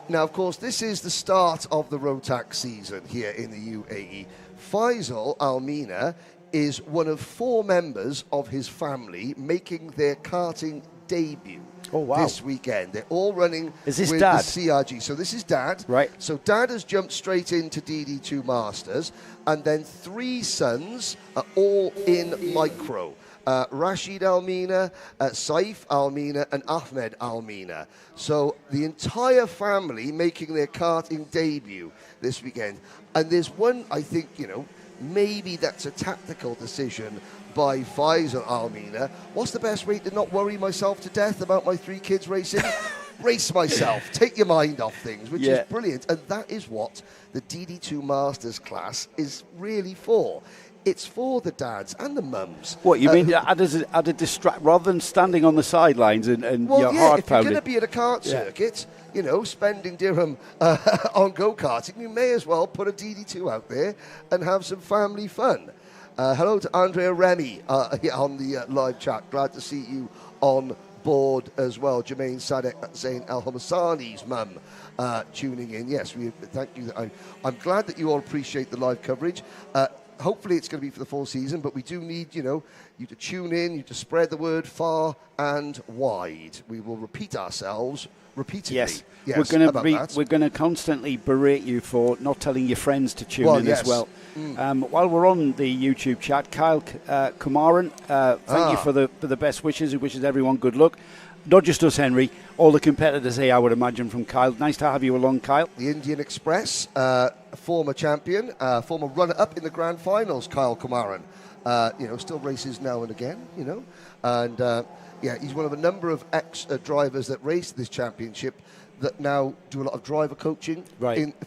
Now, of course, this is the start of the Rotax season here in the UAE. Faisal Almina is one of 4 members of his family making their karting debut this weekend. They're all running with the CRG. So this is Dad. Right. So Dad has jumped straight into DD2 Masters, and then 3 sons are all in Micro. Rashid Almina, Saif Almina, and Ahmed Almina. So the entire family making their karting debut this weekend. And there's one, I think, maybe that's a tactical decision by Faisal Almina. What's the best way to not worry myself to death about my 3 kids racing? Race myself. Take your mind off things, which is brilliant. And that is what the DD2 Masters class is really for. It's for the dads and the mums. What, you mean add a distract rather than standing on the sidelines and hard if pounding? You're going to be at a kart circuit, spending dirham on go-karting, you may as well put a DD2 out there and have some family fun. Hello to Andrea Remy on the live chat. Glad to see you on board as well. Jermaine Sadek Zain Al Hamasani's mum tuning in. Yes, we thank you. I'm glad that you all appreciate the live coverage. Hopefully it's going to be for the full season, but we do need, you to tune in, you to spread the word far and wide. We will repeat ourselves repeatedly. Yes, Yes, we're going to constantly berate you for not telling your friends to tune in as well. While we're on the YouTube chat, Kyle Kumaran, thank you for the best wishes. He wishes everyone good luck. Not just us, Henry, all the competitors here, I would imagine, from Kyle. Nice to have you along, Kyle. The Indian Express, former champion, former runner-up in the grand finals, Kyle Kumaran. Still races now and again, and he's one of a number of ex-drivers that race this championship that now do a lot of driver coaching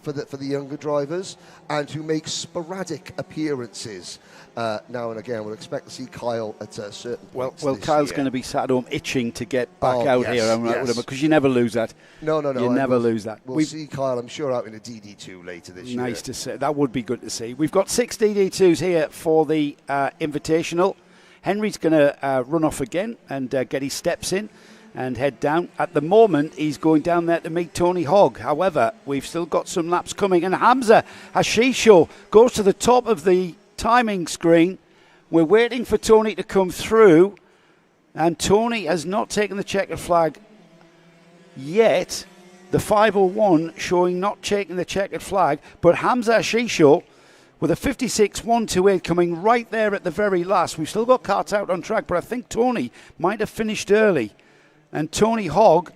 for the younger drivers, and who make sporadic appearances now and again. We'll expect to see Kyle at certain points Well, Kyle's going to be sat home itching to get back out here, because you never lose that. No. You never lose that. We'll see Kyle, I'm sure, out in a DD2 later this year. Nice to see. That would be good to see. We've got 6 DD2s here for the Invitational. Henry's going to run off again and get his steps in and head down. At the moment, he's going down there to meet Tony Hogg. However, we've still got some laps coming. And Hamza Hashisho goes to the top of the timing screen. We're waiting for Tony to come through. And Tony has not taken the checkered flag yet. The 501 showing not taking the checkered flag. But Hamza Hashisho with a 56.128 coming right there at the very last. We've still got carts out on track, but I think Tony might have finished early. And Tony Hogg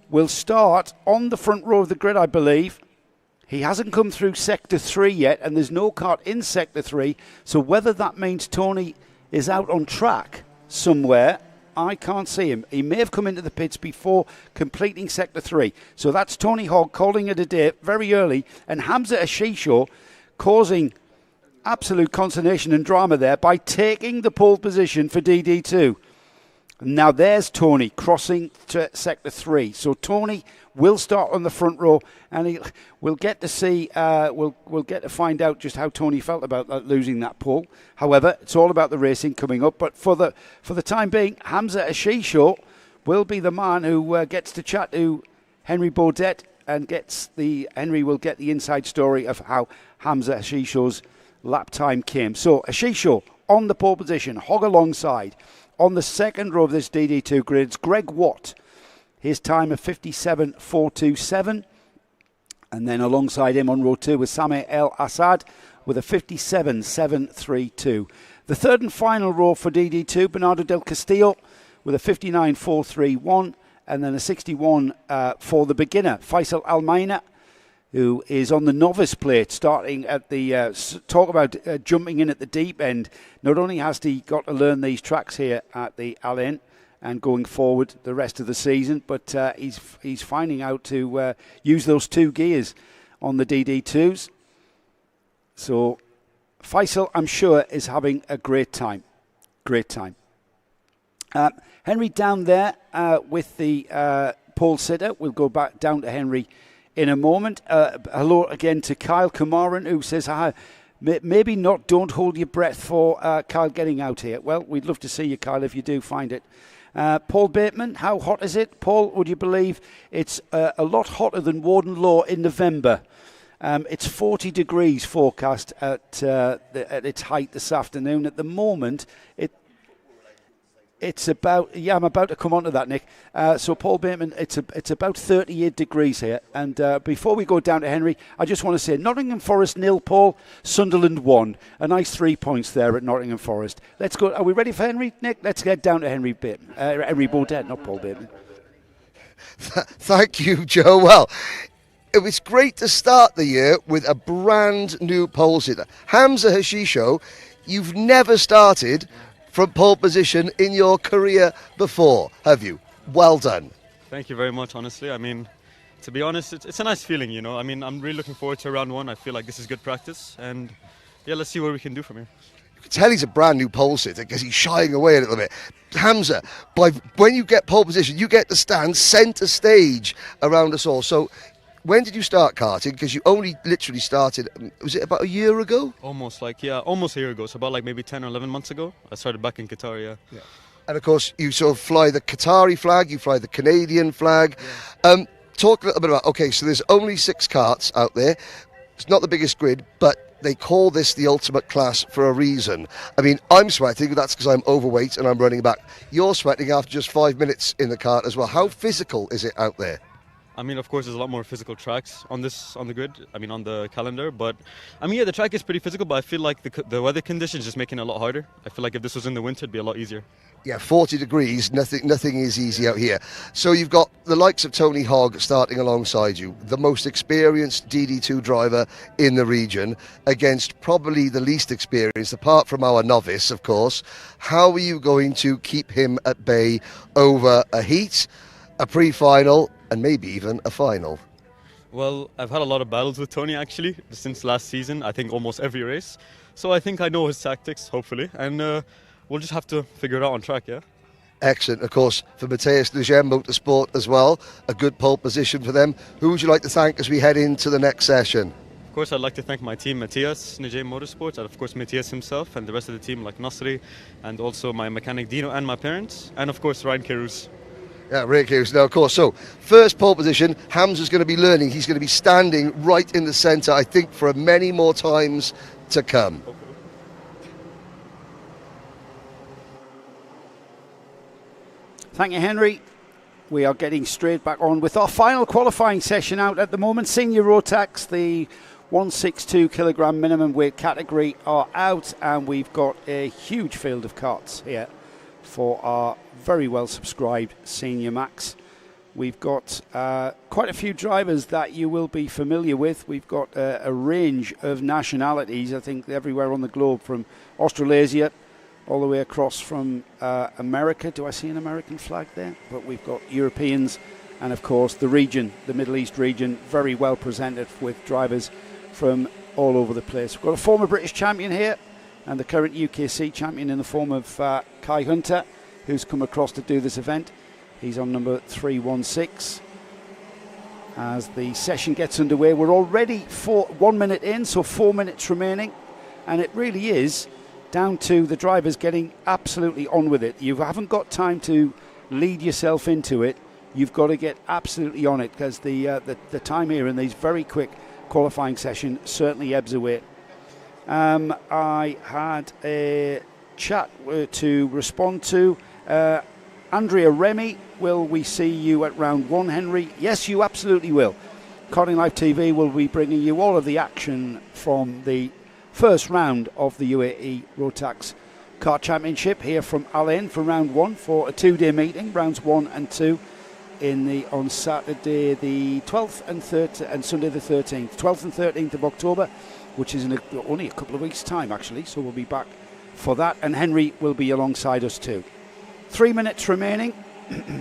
will start on the front row of the grid, I believe. He hasn't come through Sector 3 yet, and there's no cart in Sector 3. So whether that means Tony is out on track somewhere, I can't see him. He may have come into the pits before completing Sector 3. So that's Tony Hogg calling it a day very early. And Hamza Hashisho causing absolute consternation and drama there by taking the pole position for DD2. Now there's Tony crossing to Sector 3. So Tony will start on the front row, and we'll get to see, we'll get to find out just how Tony felt about losing that pole. However, it's all about the racing coming up. But for the time being, Hamza Hashisho will be the man who gets to chat to Henry Baudet and Henry will get the inside story of how Hamza Hashisho's lap time came. So Hashisho on the pole position, Hogg alongside. On the second row of this DD2 grid, it's Greg Watt. His time of 57.427. And then alongside him on row 2 was Sameh El Assad with a 57.732. The third and final row for DD2, Bernardo del Castillo with a 59.431. And then a 61 for the beginner, Faisal Almaina, who is on the novice plate, starting at the talk about jumping in at the deep end. Not only has he got to learn these tracks here at the Allen and going forward the rest of the season, but he's finding out to use those 2 gears on the DD2s. So Faisal, I'm sure, is having a great time. Great time. Henry down there with the pole sitter. We'll go back down to Henry in a moment. Hello again to Kyle Kumaran, who says, maybe not, don't hold your breath for Kyle getting out here. Well, we'd love to see you, Kyle, if you do find it. Paul Bateman, how hot is it? Paul, would you believe it's a lot hotter than Warden Law in November? It's 40 degrees forecast at its height this afternoon. At the moment, it's about, I'm about to come on to that, Nick. So Paul Bateman, it's about 38 degrees here. And before we go down to Henry, I just want to say Nottingham Forest 0, Paul, Sunderland 1. A nice 3 points there at Nottingham Forest. Let's go. Are we ready for Henry, Nick? Let's get down to Henry Bateman. Henry Baudet, not Paul Bateman. Thank you, Joe. Well, it was great to start the year with a brand new pole sitter. Hamza Hashisho, you've never started from pole position in your career before, have you? Well done. Thank you very much, honestly. I mean, to be honest, it's a nice feeling, you know. I mean, I'm really looking forward to round 1. I feel like this is good practice. And, yeah, let's see what we can do from here. You can tell he's a brand new pole sitter because he's shying away a little bit. Hamza, when you get pole position, you get to stand centre stage around us all. So when did you start karting? Because you only literally started, was it about a year ago? Almost a year ago. So about like maybe 10 or 11 months ago. I started back in Qatar, yeah. And of course, you sort of fly the Qatari flag, you fly the Canadian flag. Talk a little bit about, okay, so there's only 6 karts out there. It's not the biggest grid, but they call this the ultimate class for a reason. I mean, I'm sweating, that's because I'm overweight and I'm running back. You're sweating after just 5 minutes in the cart as well. How physical is it out there? I mean, of course, there's a lot more physical tracks on the grid. I mean, on the calendar. But I mean, yeah, the track is pretty physical. But I feel like the weather conditions just making it a lot harder. I feel like if this was in the winter, it'd be a lot easier. Yeah, 40 degrees. Nothing is easy out here. So you've got the likes of Tony Hogg starting alongside you, the most experienced DD2 driver in the region, against probably the least experienced, apart from our novice, of course. How are you going to keep him at bay over a heat, a pre-final, and maybe even a final? Well, I've had a lot of battles with Tony actually since last season. I think almost every race. So I think I know his tactics, hopefully, and we'll just have to figure it out on track, yeah? Excellent, of course, for Matthias Lejeune Motorsport as well. A good pole position for them. Who would you like to thank as we head into the next session? Of course, I'd like to thank my team, Matthias Lejeune Motorsport, and of course Matthias himself, and the rest of the team like Nasri, and also my mechanic Dino and my parents, and of course Ryan Carouse. Yeah, Ray Carouse now, of course. So, first pole position, Hamza's going to be learning. He's going to be standing right in the centre, I think, for many more times to come. Okay. Thank you, Henry. We are getting straight back on with our final qualifying session out at the moment. Senior Rotax, the 162 kilogram minimum weight category are out, and we've got a huge field of carts here for our very well subscribed Senior Max. We've got quite a few drivers that you will be familiar with. We've got a range of nationalities, I think everywhere on the globe, from Australasia all the way across from America. Do I see an American flag there? But we've got Europeans and, of course, the region, the Middle East region, very well presented with drivers from all over the place. We've got a former British champion here and the current UKC champion in the form of Kai Hunter, who's come across to do this event. He's on number 316. As the session gets underway, we're already 1 minute in, so 4 minutes remaining, and it really is down to the drivers getting absolutely on with it. You haven't got time to lead yourself into it. You've got to get absolutely on it, because the time here in these very quick qualifying session certainly ebbs away. I had a chat to respond to. Andrea Remy, will we see you at round one, Henry? Yes, you absolutely will. Karting Live TV will be bringing you all of the action from the first round of the UAE Rotax Kart Championship here from Al Ain for round one, for a 2-day meeting, rounds 1 and 2 on Saturday the 12th and Sunday the 13th, 12th and 13th of October, which is in only a couple of weeks' time actually, so we'll be back for that, and Henry will be alongside us too. 3 minutes remaining,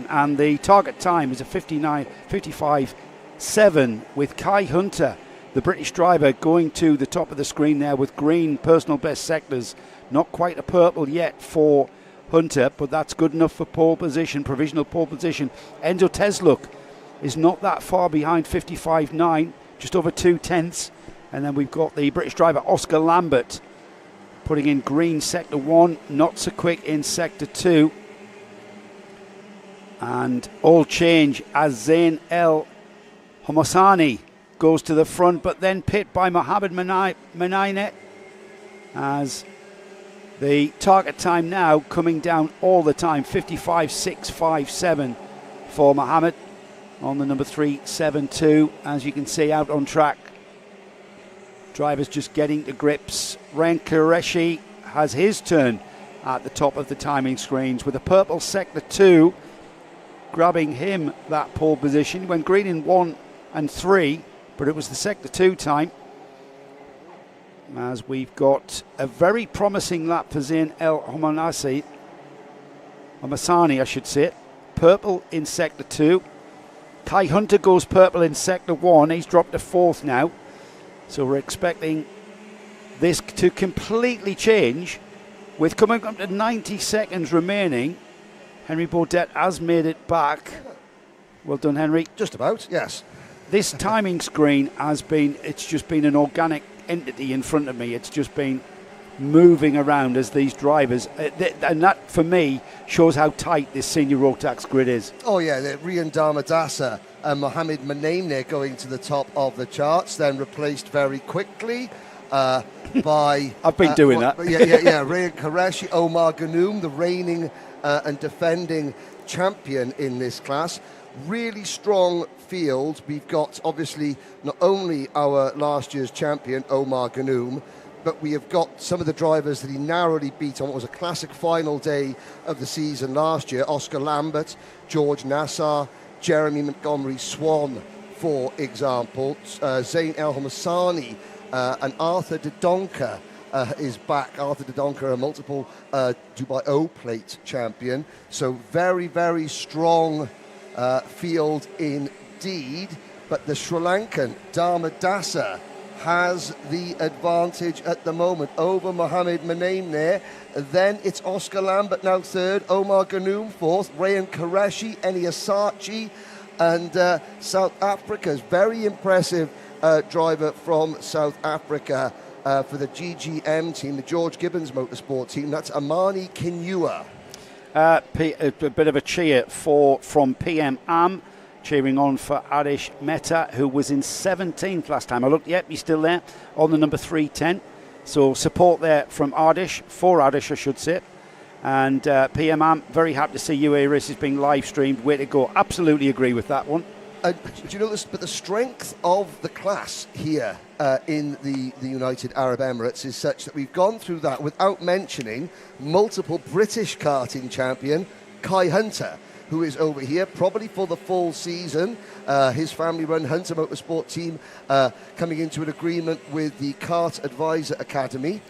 and the target time is a 55.7 with Kai Hunter, the British driver, going to the top of the screen there with green personal best sectors. Not quite a purple yet for Hunter, but that's good enough for pole position, provisional pole position. Enzo Tesluk is not that far behind, 55.9, just over 2/10. And then we've got the British driver Oscar Lambert putting in green sector 1, not so quick in sector 2. And all change as Zain El Homosani goes to the front, but then pit by Mohamed Menaine, as the target time now coming down all the time, 55.657 for Mohamed on the number 372, as you can see out on track. Drivers just getting to grips. Ryan Qureshi has his turn at the top of the timing screens with a purple sector 2 grabbing him that pole position. Went green in 1 and 3, but it was the sector 2 time, as we've got a very promising lap for Zain El Homosani, I should say. Purple in sector 2. Kai Hunter goes purple in sector 1. He's dropped to 4th now, so we're expecting this to completely change with coming up to 90 seconds remaining. Henry Baudet has made it back. Well done, Henry. Just about, yes. This timing screen it's just been an organic entity in front of me. It's just been moving around as these drivers, and that for me shows how tight this Senior Rotax grid is. Oh yeah, Rian Dharmadasa and Mohamed Menaine going to the top of the charts, then replaced very quickly by... I've been doing that. Yeah. Rayan Qureshi, Omar Ghannoum, the reigning and defending champion in this class. Really strong field. We've got, obviously, not only our last year's champion, Omar Ghannoum, but we have got some of the drivers that he narrowly beat on what was a classic final day of the season last year. Oscar Lambert, George Nassar, Jeremy Montgomery Swan, for example. Zain El Homassani and Arthur Dodonka is back. Arthur Dodonka, a multiple Dubai O-Plate champion. So very, very strong field indeed. But the Sri Lankan Dharmadasa has the advantage at the moment over Mohamed Manaim there. Then it's Oscar Lambert now third, Omar Ghannoum fourth, Rayan Qureshi, Eniasachi, and South Africa's very impressive driver from South Africa for the GGM team, the George Gibbons Motorsport team. That's Amani Kinyua. A bit of a cheer from PM Am, cheering on for Arish Mehta, who was in 17th last time I looked. Yep, he's still there on the number 310. So support there from Ardish, for Ardish I should say. And PM Am, very happy to see UAE races being live streamed. Way to go. Absolutely agree with that one. Do you know this? But the strength of the class here in the United Arab Emirates is such that we've gone through that without mentioning multiple British karting champion Kai Hunter, who is over here probably for the full season. His family-run Hunter Motorsport team coming into an agreement with the Kart Advisor Academy.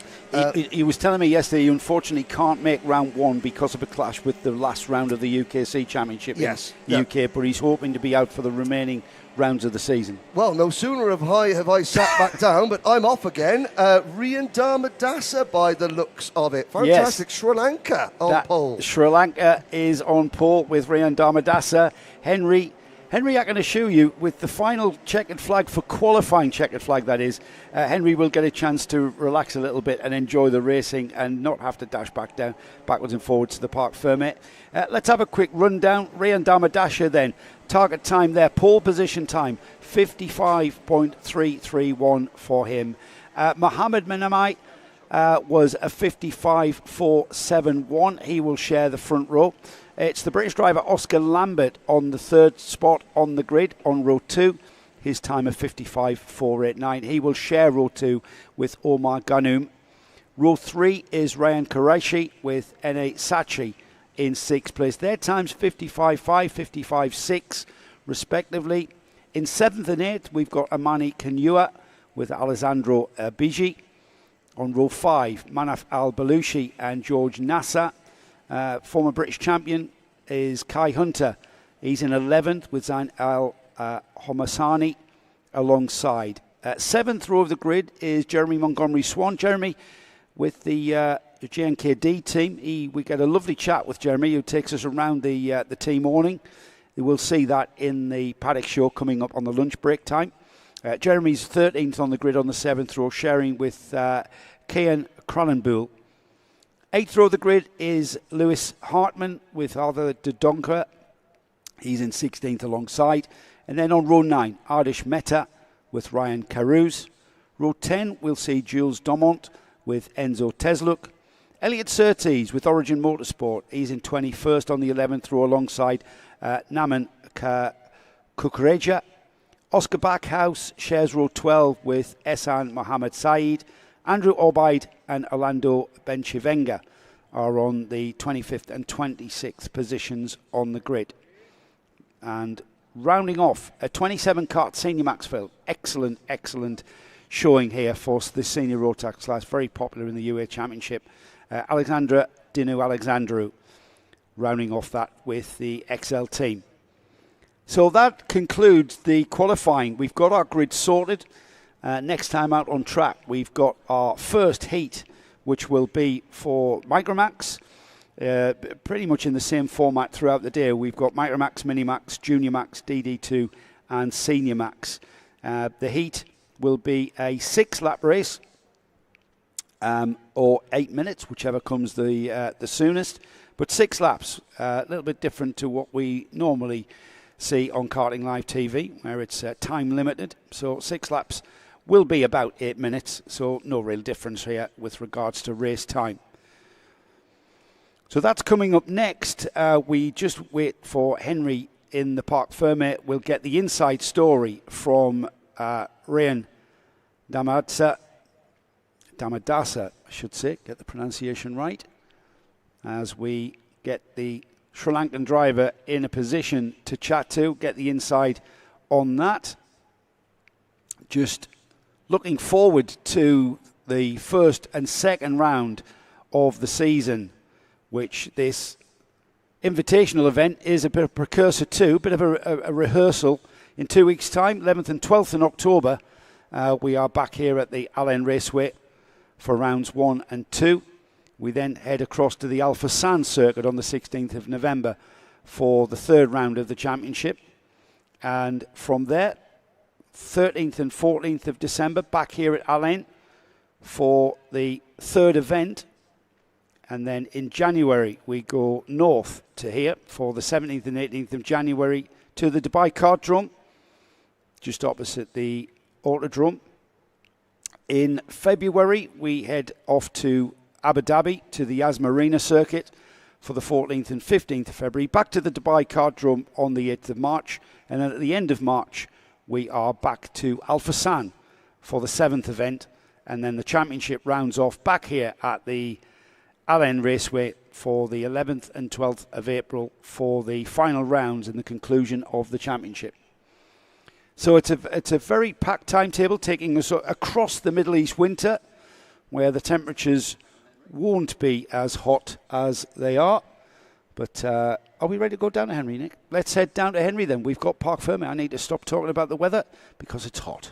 He was telling me yesterday he unfortunately can't make round one because of a clash with the last round of the UKC Championship in the UK, but he's hoping to be out for the remaining rounds of the season. Well, no sooner have I sat back down, but I'm off again. Rian Dharmadasa by the looks of it. Fantastic. Yes. Sri Lanka on pole. Sri Lanka is on pole with Rian Dharmadasa. Henry I can assure you, with the final checkered flag, for qualifying checkered flag that is, Henry will get a chance to relax a little bit and enjoy the racing and not have to dash backwards and forwards to the Parc Fermé. Let's have a quick rundown. Rian Dharmadasa then, target time there, pole position time, 55.331 for him. Mohamed Manaim was a 55.471. He will share the front row. It's the British driver Oscar Lambert on the third spot on the grid on row 2. His time of 55.489. He will share row 2 with Omar Ghannoum. Row 3 is Rayan Qureshi with Ene Sachi in 6th place. Their times 55.5, 55.6 respectively. In 7th and 8th we've got Amani Kinyua with Alessandro Bigi. On row 5, Manaf Al-Balushi and George Nassar. Former British champion is Kai Hunter. He's in 11th with Zain El Homassani alongside. 7th row of the grid is Jeremy Montgomery Swan. Jeremy with the JNKD team. We get a lovely chat with Jeremy, who takes us around the team morning. We'll see that in the paddock show coming up on the lunch break time. Jeremy's 13th on the grid on the 7th row, sharing with Kian Cronenbuhl. 8th row of the grid is Lewis Hartman with Arthur Dodonka. He's in 16th alongside. And then on row 9, Ardish Mehta with Ryan Carews. Row 10, we'll see Jules Domont with Enzo Tesluk. Elliot Surtees with Origin Motorsport. He's in 21st on the 11th row alongside Naman Kukureja. Oscar Backhouse shares row 12 with Ehsan Mohammed Saeed. Andrew Obaid and Orlando Benchivenga are on the 25th and 26th positions on the grid. And rounding off, a 27 kart senior max field. Excellent showing here for the senior Rotax class. Very popular in the UAE Championship. Alexandra Dinu Alexandru rounding off that with the XL team. So that concludes the qualifying. We've got our grid sorted. Next time out on track, we've got our first heat, which will be for Microax, pretty much in the same format throughout the day. We've got Microax, Miniax, Junior Max, DD2 and Senior Max. The heat will be a 6-lap race, or 8 minutes, whichever comes the soonest. But 6 laps, a little bit different to what we normally see on Karting Live TV, where it's time limited. So 6 laps will be about 8 minutes, so no real difference here with regards to race time. So that's coming up next. We just wait for Henry in the Parc Fermé. We'll get the inside story from Ryan Damadasa, I should say, get the pronunciation right, as we get the Sri Lankan driver in a position to chat to, get the inside on that. Just looking forward to the first and second round of the season, which this invitational event is a bit of a precursor to, a bit of a rehearsal. In 2 weeks' time, 11th and 12th in October, we are back here at the Al Ain Raceway for rounds 1 and 2. We then head across to the Alpha San circuit on the 16th of November for the third round of the championship. And from there, 13th and 14th of December, back here at Al Ain for the third event. And then in January, we go north to here for the 17th and 18th of January to the Dubai Kartdrome, just opposite the Autodrome. In February, we head off to Abu Dhabi to the Yas Marina circuit for the 14th and 15th of February, back to the Dubai Kartdrome on the 8th of March. And then at the end of March, we are back to Alpha San for the 7th event. And then the championship rounds off back here at the Al Ain Raceway for the 11th and 12th of April for the final rounds and the conclusion of the championship. So it's a very packed timetable, taking us across the Middle East winter, where the temperatures won't be as hot as they are. But are we ready to go down to Henry, Nick? Let's head down to Henry then. We've got Parc Fermé. I need to stop talking about the weather because it's hot.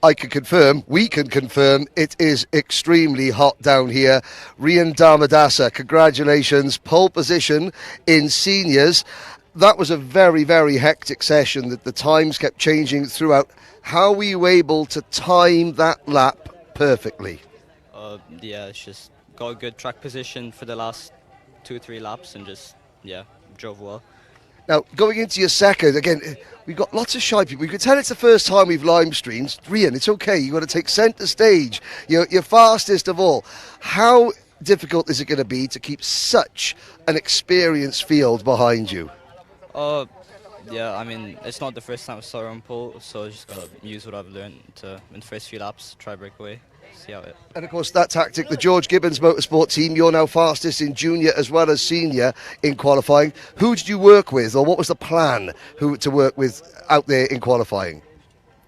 I can confirm, we can confirm, it is extremely hot down here. Rian Damadasa, congratulations, pole position in seniors. That was a very, very hectic session that the times kept changing throughout. How were you able to time that lap perfectly? Yeah, it's just got a good track position for the last 2-3 laps and just, drove well. Now, going into your second, again, we've got lots of shy people. You can tell it's the first time we've live streamed. Rian, it's okay. You've got to take centre stage. You're fastest of all. How difficult is it going to be to keep such an experienced field behind you? Yeah, I mean, it's not the first time I saw her on pole, so I just got to use what I've learned in the first few laps, try breakaway, see how it... And of course, that tactic, the George Gibbons Motorsport team, you're now fastest in junior as well as senior in qualifying. Who did you work with, or what was the plan to work with out there in qualifying?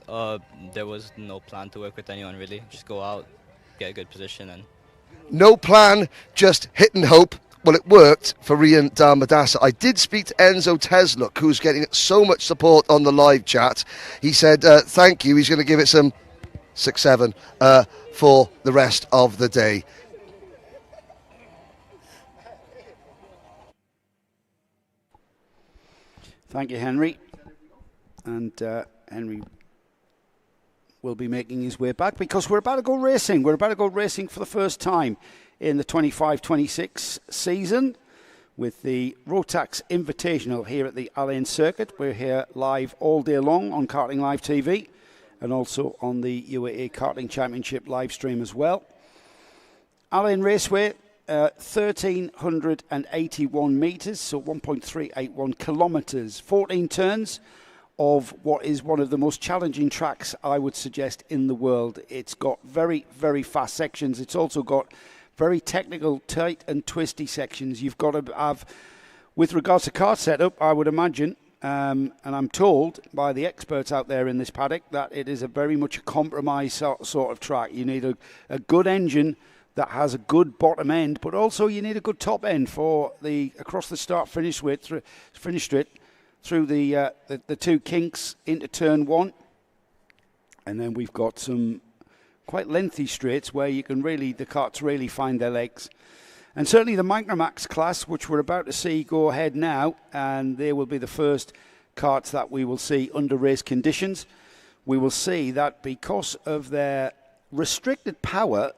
There was no plan to work with anyone, really. Just go out, get a good position and... No plan, just hit and hope. Well, it worked for Rian Damadasa. I did speak to Enzo Tesluk, who's getting so much support on the live chat. He said, thank you. He's going to give it some 6-7 for the rest of the day. Thank you, Henry. And Henry will be making his way back because we're about to go racing. We're about to go racing for the first time in the 25-26 season with the Rotax Invitational here at the Al Ain circuit. We're here live all day long on Karting Live TV and also on the UAE Karting Championship live stream as well. Al Ain Raceway, 1,381 metres, so 1.381 kilometres, 14 turns of what is one of the most challenging tracks, I would suggest, in the world. It's got very, very fast sections. It's also got very technical, tight and twisty sections. You've got to have, with regards to kart setup, I would imagine, and I'm told by the experts out there in this paddock, that it is a very much a compromise sort of track. You need a good engine that has a good bottom end, but also you need a good top end for the across the start-finish straight through the two kinks into turn one. And then we've got some quite lengthy straights where you can really, the karts really find their legs. And certainly the Microax class, which we're about to see go ahead now, and they will be the first karts that we will see under race conditions. We will see that because of their restricted power,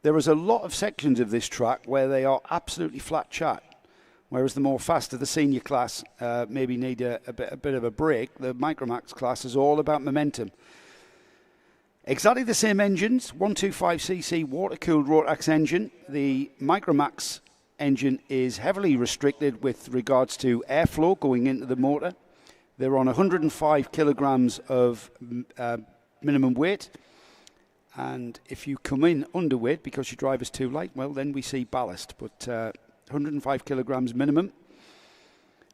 there is a lot of sections of this track where they are absolutely flat chat. Whereas the more faster the senior class maybe need a bit of a break, the Microax class is all about momentum. Exactly the same engines, 125cc water-cooled Rotax engine. The Microax engine is heavily restricted with regards to airflow going into the motor. They're on 105 kilograms of minimum weight. And if you come in underweight because your driver's too light, well, then we see ballast. But 105 kilograms minimum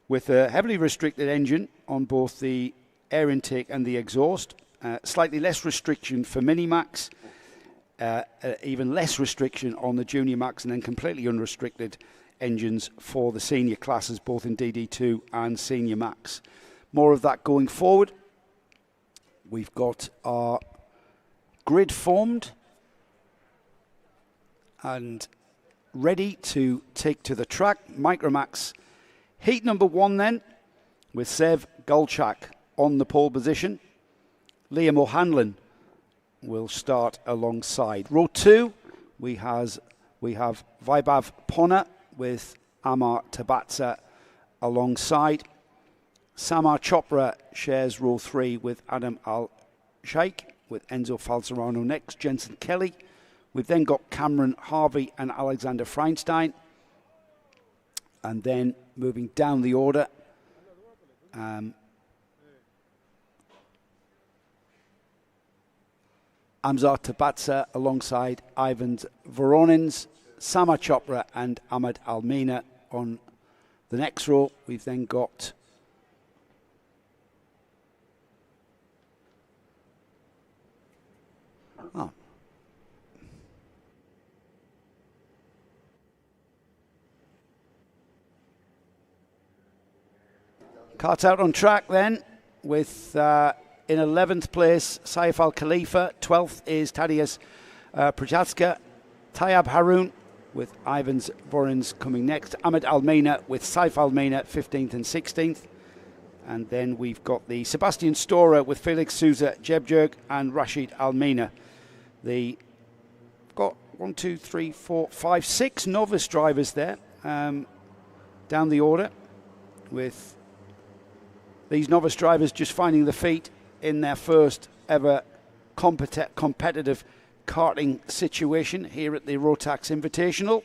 with a heavily restricted engine on both the air intake and the exhaust. Slightly less restriction for Miniax, even less restriction on the Junior Max, and then completely unrestricted engines for the senior classes, both in DD2 and Senior Max. More of that going forward. We've got our grid formed and ready to take to the track. Microax heat number 1 then, with Sev Golchak on the pole position. Liam O'Hanlon will start alongside. Row 2, we have Vaibhav Ponna with Amar Tabatsa alongside. Samar Chopra shares row 3 with Adam Al-Sheikh, with Enzo Falzerano next. Jensen Kelly. We've then got Cameron Harvey and Alexander Feinstein. And then moving down the order, Amzar Tabatsa alongside Ivans Voronins, Samar Chopra and Ahmad Almina on the next row. We've then got Carts out on track then with in 11th place Saif Al Khalifa, 12th is Tadias Prajatska, Tayyab Haroun with Ivans Vorins coming next, Ahmed Almeina with Saif Almeina 15th and 16th, and then we've got the Sebastian Storer with Felix Souza Jebjerg and Rashid Almeina. The got 1, 2, 3, 4, 5, 6 novice drivers there down the order, with these novice drivers just finding the feet in their first ever competitive karting situation here at the Rotax Invitational.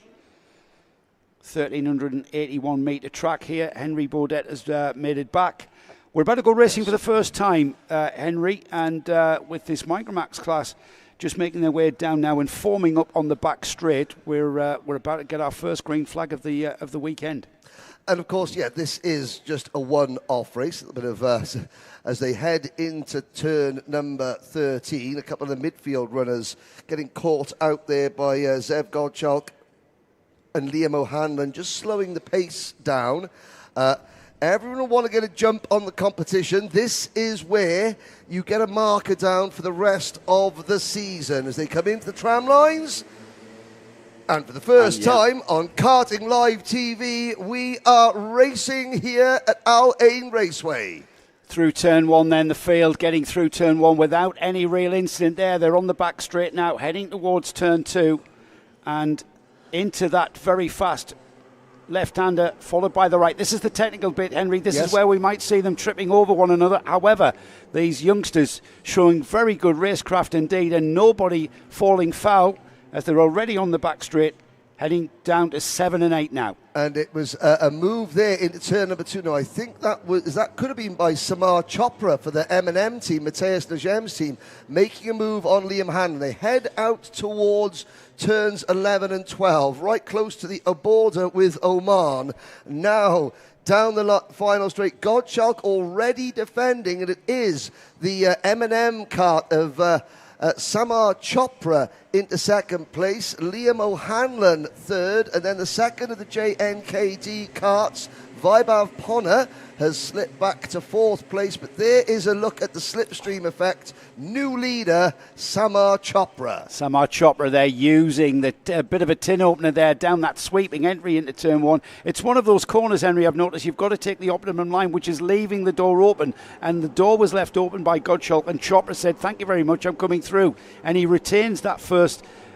1,381 metre track here. Henry Baudet has made it back. We're about to go racing for the first time, Henry, and with this Microax class just making their way down now and forming up on the back straight, we're about to get our first green flag of the weekend. And of course, yeah, this is just a one-off race. A bit of as they head into turn number 13, a couple of the midfield runners getting caught out there by Zev Godchalk and Liam O'Hanlon, just slowing the pace down. Everyone will want to get a jump on the competition. This is where you get a marker down for the rest of the season as they come into the tram lines. And for the first time on Karting Live TV, we are racing here at Al Ain Raceway. Through turn 1 then, the field getting through turn 1 without any real incident there. They're on the back straight now, heading towards turn 2 and into that very fast left-hander followed by the right. This is the technical bit, Henry. This is where we might see them tripping over one another. However, these youngsters showing very good racecraft indeed, and nobody falling foul as they're already on the back straight, heading down to 7 and 8 now. And it was a move there into turn number 2. Now, I think that could have been by Samar Chopra for the M&M team, Matthias Najem's team, making a move on Liam Hanlon. They head out towards turns 11 and 12, right close to the border with Oman. Now, down the final straight, Godchalk already defending, and it is the M&M kart of Samar Chopra into second place, Liam O'Hanlon third, and then the second of the JNKD karts, Vaibhav Ponna, has slipped back to fourth place. But there is a look at the slipstream effect. New leader, Samar Chopra. Samar Chopra there using the bit of a tin opener there down that sweeping entry into turn 1. It's one of those corners, Henry, I've noticed you've got to take the optimum line, which is leaving the door open. And the door was left open by Godchalk, and Chopra said, thank you very much, I'm coming through. And he retains that first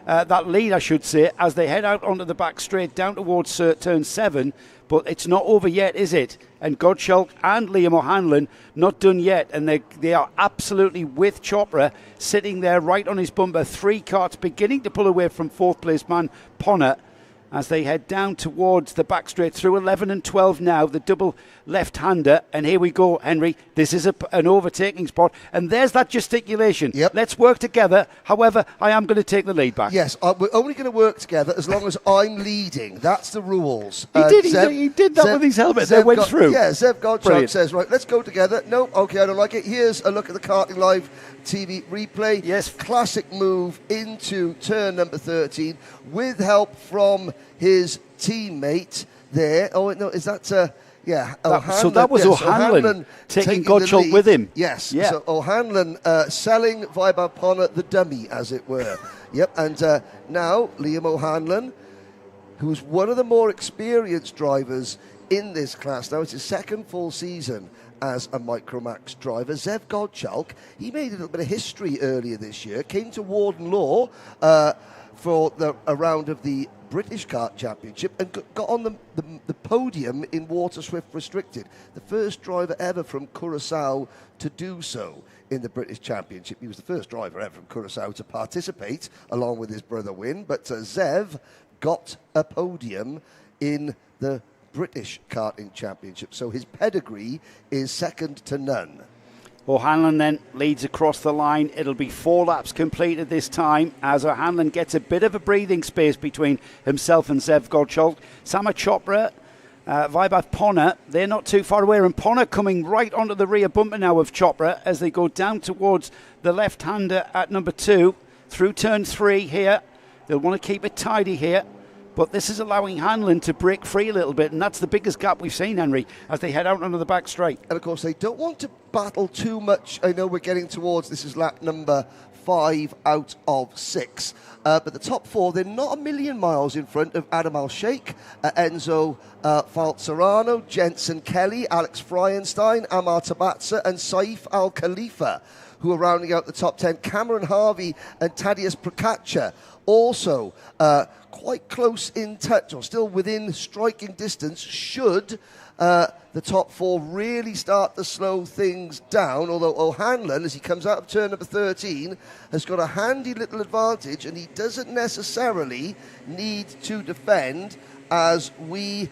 that lead, I should say, as they head out onto the back straight down towards turn 7. But it's not over yet, is it? And Gottschalk and Liam O'Hanlon not done yet, and they are absolutely with Chopra sitting there right on his bumper. 3 carts beginning to pull away from 4th place man Ponner as they head down towards the back straight through 11 and 12 now, the double left-hander. And here we go, Henry. This is an overtaking spot. And there's that gesticulation. Yep. Let's work together. However, I am going to take the lead back. Yes, we're only going to work together as long as I'm leading. That's the rules. He did that with his helmet. They went through. Yeah, Zev Gottschalk Brilliant. says, right, let's go together. No, okay, I don't like it. Here's a look at the Karting Live TV replay. Yes. Classic move into turn number 13 with help from his teammate there. Oh, no, is that... O'Hanlon. So that was O'Hanlon taking Gottschalk with him. Yes. Yeah. So O'Hanlon selling Vaibhav Ponner the dummy, as it were. Yep. And now Liam O'Hanlon, who's one of the more experienced drivers in this class. Now it's his 2nd full season as a Microax driver. Zev Gottschalk, he made a little bit of history earlier this year. Came to Warden Law for a round of the British Kart Championship and got on the podium in Water Swift Restricted. The first driver ever from Curaçao to do so in the British Championship. He was the first driver ever from Curaçao to participate, along with his brother Win. But Zev got a podium in the British Karting Championship. So his pedigree is second to none. O'Hanlon then leads across the line. It'll be 4 laps completed this time as O'Hanlon gets a bit of a breathing space between himself and Zev Gottschalk. Sama Chopra, Vaibhav Ponner, they're not too far away. And Ponner coming right onto the rear bumper now of Chopra as they go down towards the left-hander at number 2 through turn 3 here. They'll want to keep it tidy here. But this is allowing Hanlon to break free a little bit, and that's the biggest gap we've seen, Henry, as they head out onto the back straight. And of course, they don't want to battle too much. I know we're getting towards, this is lap number 5 out of 6. But the top 4, they're not a million miles in front of Adam Al-Sheikh, Enzo Falzarano, Jensen Kelly, Alex Fryenstein, Amar Tabatsa, and Saif Al-Khalifa, who are rounding out the top 10. Cameron Harvey and Tadeusz Prokacza also quite close in touch, or still within striking distance, should the top 4 really start to slow things down. Although O'Hanlon, as he comes out of turn number 13, has got a handy little advantage, and he doesn't necessarily need to defend as we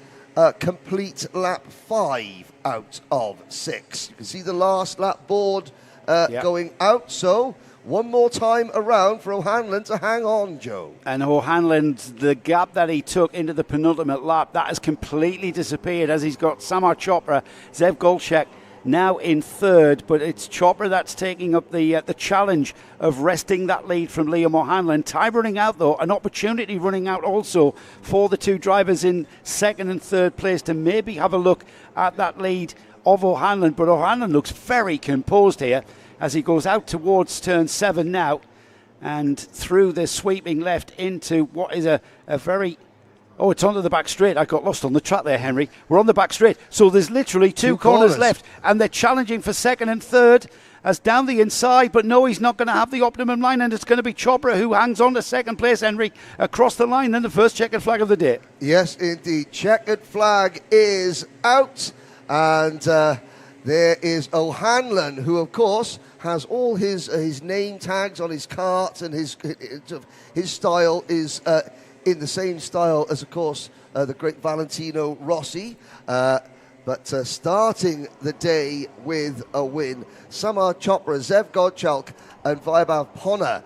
complete lap 5 out of 6. You can see the last lap board going out, so one more time around for O'Hanlon to hang on, Joe. And O'Hanlon's, the gap that he took into the penultimate lap, that has completely disappeared as he's got Samar Chopra, Zev Gottschalk now in 3rd, but it's Chopra that's taking up the challenge of wresting that lead from Liam O'Hanlon. Time running out, though, an opportunity running out also for the 2 drivers in 2nd and 3rd place to maybe have a look at that lead of O'Hanlon, but O'Hanlon looks very composed here as he goes out towards turn 7 now and through the sweeping left into what is a very... Oh, it's onto the back straight. I got lost on the track there, Henry. We're on the back straight. So there's literally two corners left, and they're challenging for 2nd and 3rd as down the inside, but no, he's not going to have the optimum line, and it's going to be Chopra who hangs on to 2nd place, Henry, across the line, then the first checkered flag of the day. Yes, indeed. Checkered flag is out, and there is O'Hanlon, who, of course, has all his name tags on his cart, and his style is in the same style as, of course, the great Valentino Rossi. But starting the day with a win, Samar Chopra, Zev Gottschalk, and Vaibhav Ponner,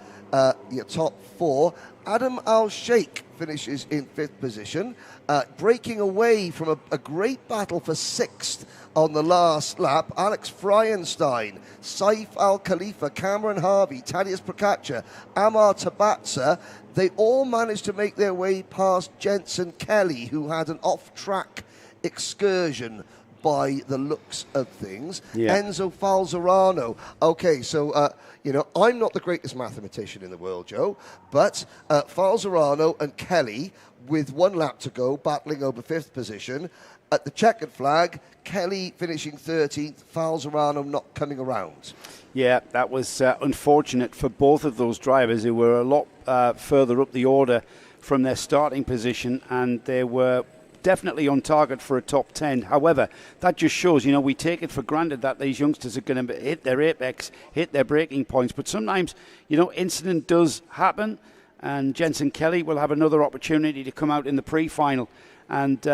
your top 4. Adam Al-Sheikh finishes in 5th position, breaking away from a great battle for 6th on the last lap. Alex Fryenstein, Saif Al-Khalifa, Cameron Harvey, Tadeusz Prokacza, Amar Tabatsa, they all managed to make their way past Jensen Kelly, who had an off-track excursion by the looks of things. Enzo Falzarano. Okay, so, I'm not the greatest mathematician in the world, Joe, but Falzarano and Kelly, with 1 lap to go, battling over 5th position. at the checkered flag, Kelly finishing 13th, Falzerano not coming around. Yeah, that was unfortunate for both of those drivers who were a lot further up the order from their starting position, and they were definitely on target for a top 10. However, that just shows, we take it for granted that these youngsters are going to hit their apex, hit their breaking points. But sometimes, incident does happen, and Jensen Kelly will have another opportunity to come out in the pre-final and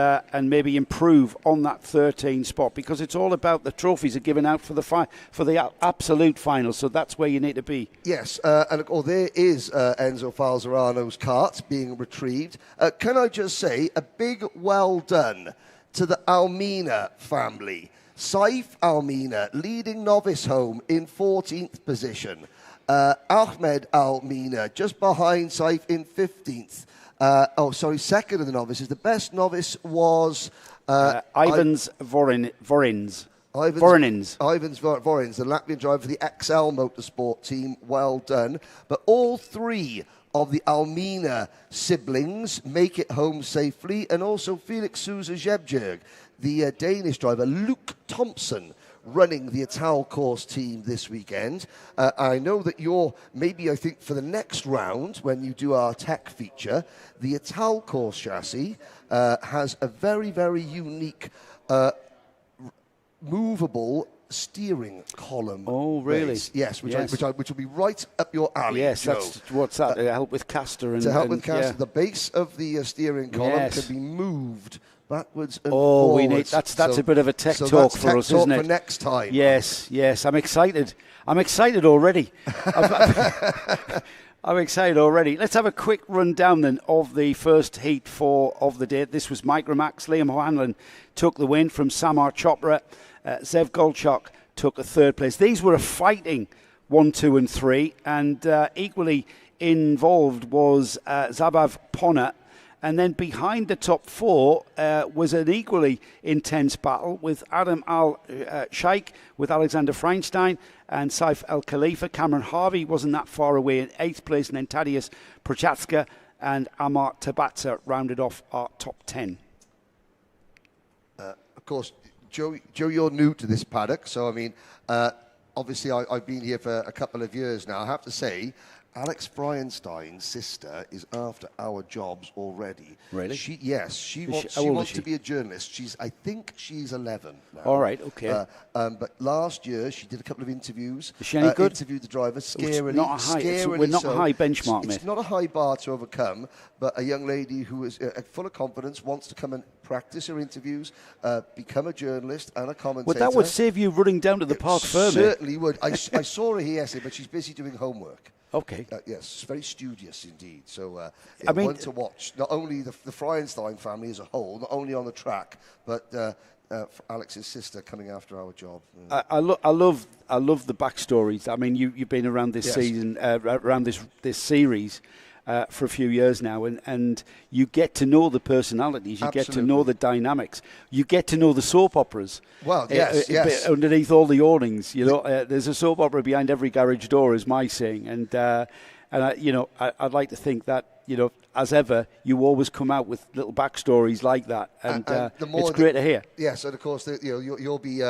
maybe improve on that 13 spot, because it's all about the trophies are given out for the absolute final. So that's where you need to be. Yes, and there is Enzo Falzerano's kart being retrieved. Can I just say a big well done to the Almina family. Saif Almina leading novice home in 14th position. Ahmed Almina just behind Saif in 15th. Second of the novices. The best novice was Ivans Vorins. Ivans Vorins, the Latvian driver for the XL Motorsport team. Well done. But all three of the Almina siblings make it home safely, and also Felix Sousa Zebjerg, the Danish driver, Luke Thompson, running the Ital course team this weekend. I know that I think for the next round, when you do our tech feature, the Ital course chassis has a very, very unique movable steering column. Oh, really? Base. Yes, which will be right up your alley. Yes, Joe. what's that? To help with caster. The base of the steering column can be moved backwards and forwards. That's a bit of a tech talk for us, isn't it? For next time. Yes. I'm excited already. I'm excited already. Let's have a quick rundown then of the first heat of the day. This was Microax. Liam O'Hanlon took the win from Samar Chopra. Zev Golchuk took a third place. These were a fighting 1, 2 and 3, and equally involved was Zabav Pona. And then behind the top four was an equally intense battle with Adam Al-Sheikh, with Alexander Feinstein and Saif El-Khalifa. Cameron Harvey wasn't that far away in 8th place, and then Tadeusz Prochatska and Amar Tabatsa rounded off our top 10. Of course, Joe, you're new to this paddock, so obviously I've been here for a couple of years now. I have to say, Alex Feinstein's sister is after our jobs already. Really? She wants to be a journalist. I think she's 11 now. All right, okay. But last year she did a couple of interviews. Is she any good? Interviewed the driver. We're not a high benchmark, mate. It's not a high bar to overcome, but a young lady who is full of confidence, wants to come and practice her interviews, become a journalist and a commentator. Well, that would save you running down to the park firm. Certainly would. I saw her here yesterday, but she's busy doing homework. Okay. Yes, very studious indeed. So, one to watch. Not only the Feinstein family as a whole, not only on the track, but Alex's sister coming after our job. I love the backstories. I mean, you've been around this season, around this series. For a few years now, and you get to know the personalities, you get to know the dynamics, you get to know the soap operas. Well, yes. Underneath all the awnings, there's a soap opera behind every garage door, is my saying, and I'd like to think that as ever, you always come out with little backstories like that, and it's great to hear. Yes, and of course, you'll be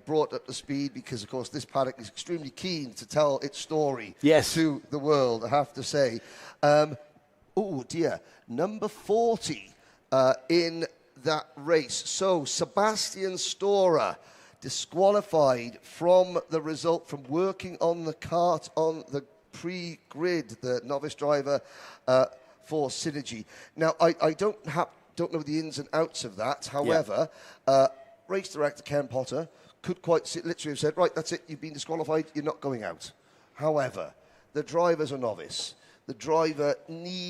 brought up to speed because, of course, this paddock is extremely keen to tell its story to the world, I have to say. Number 40 in that race. So, Sebastian Storer disqualified from the result from working on the kart on the pre-grid, the novice driver for Synergy. Now, I don't know the ins and outs of that. However, race director Ken Potter could literally have said, right, that's it, you've been disqualified, you're not going out. However, the driver's a novice. The driver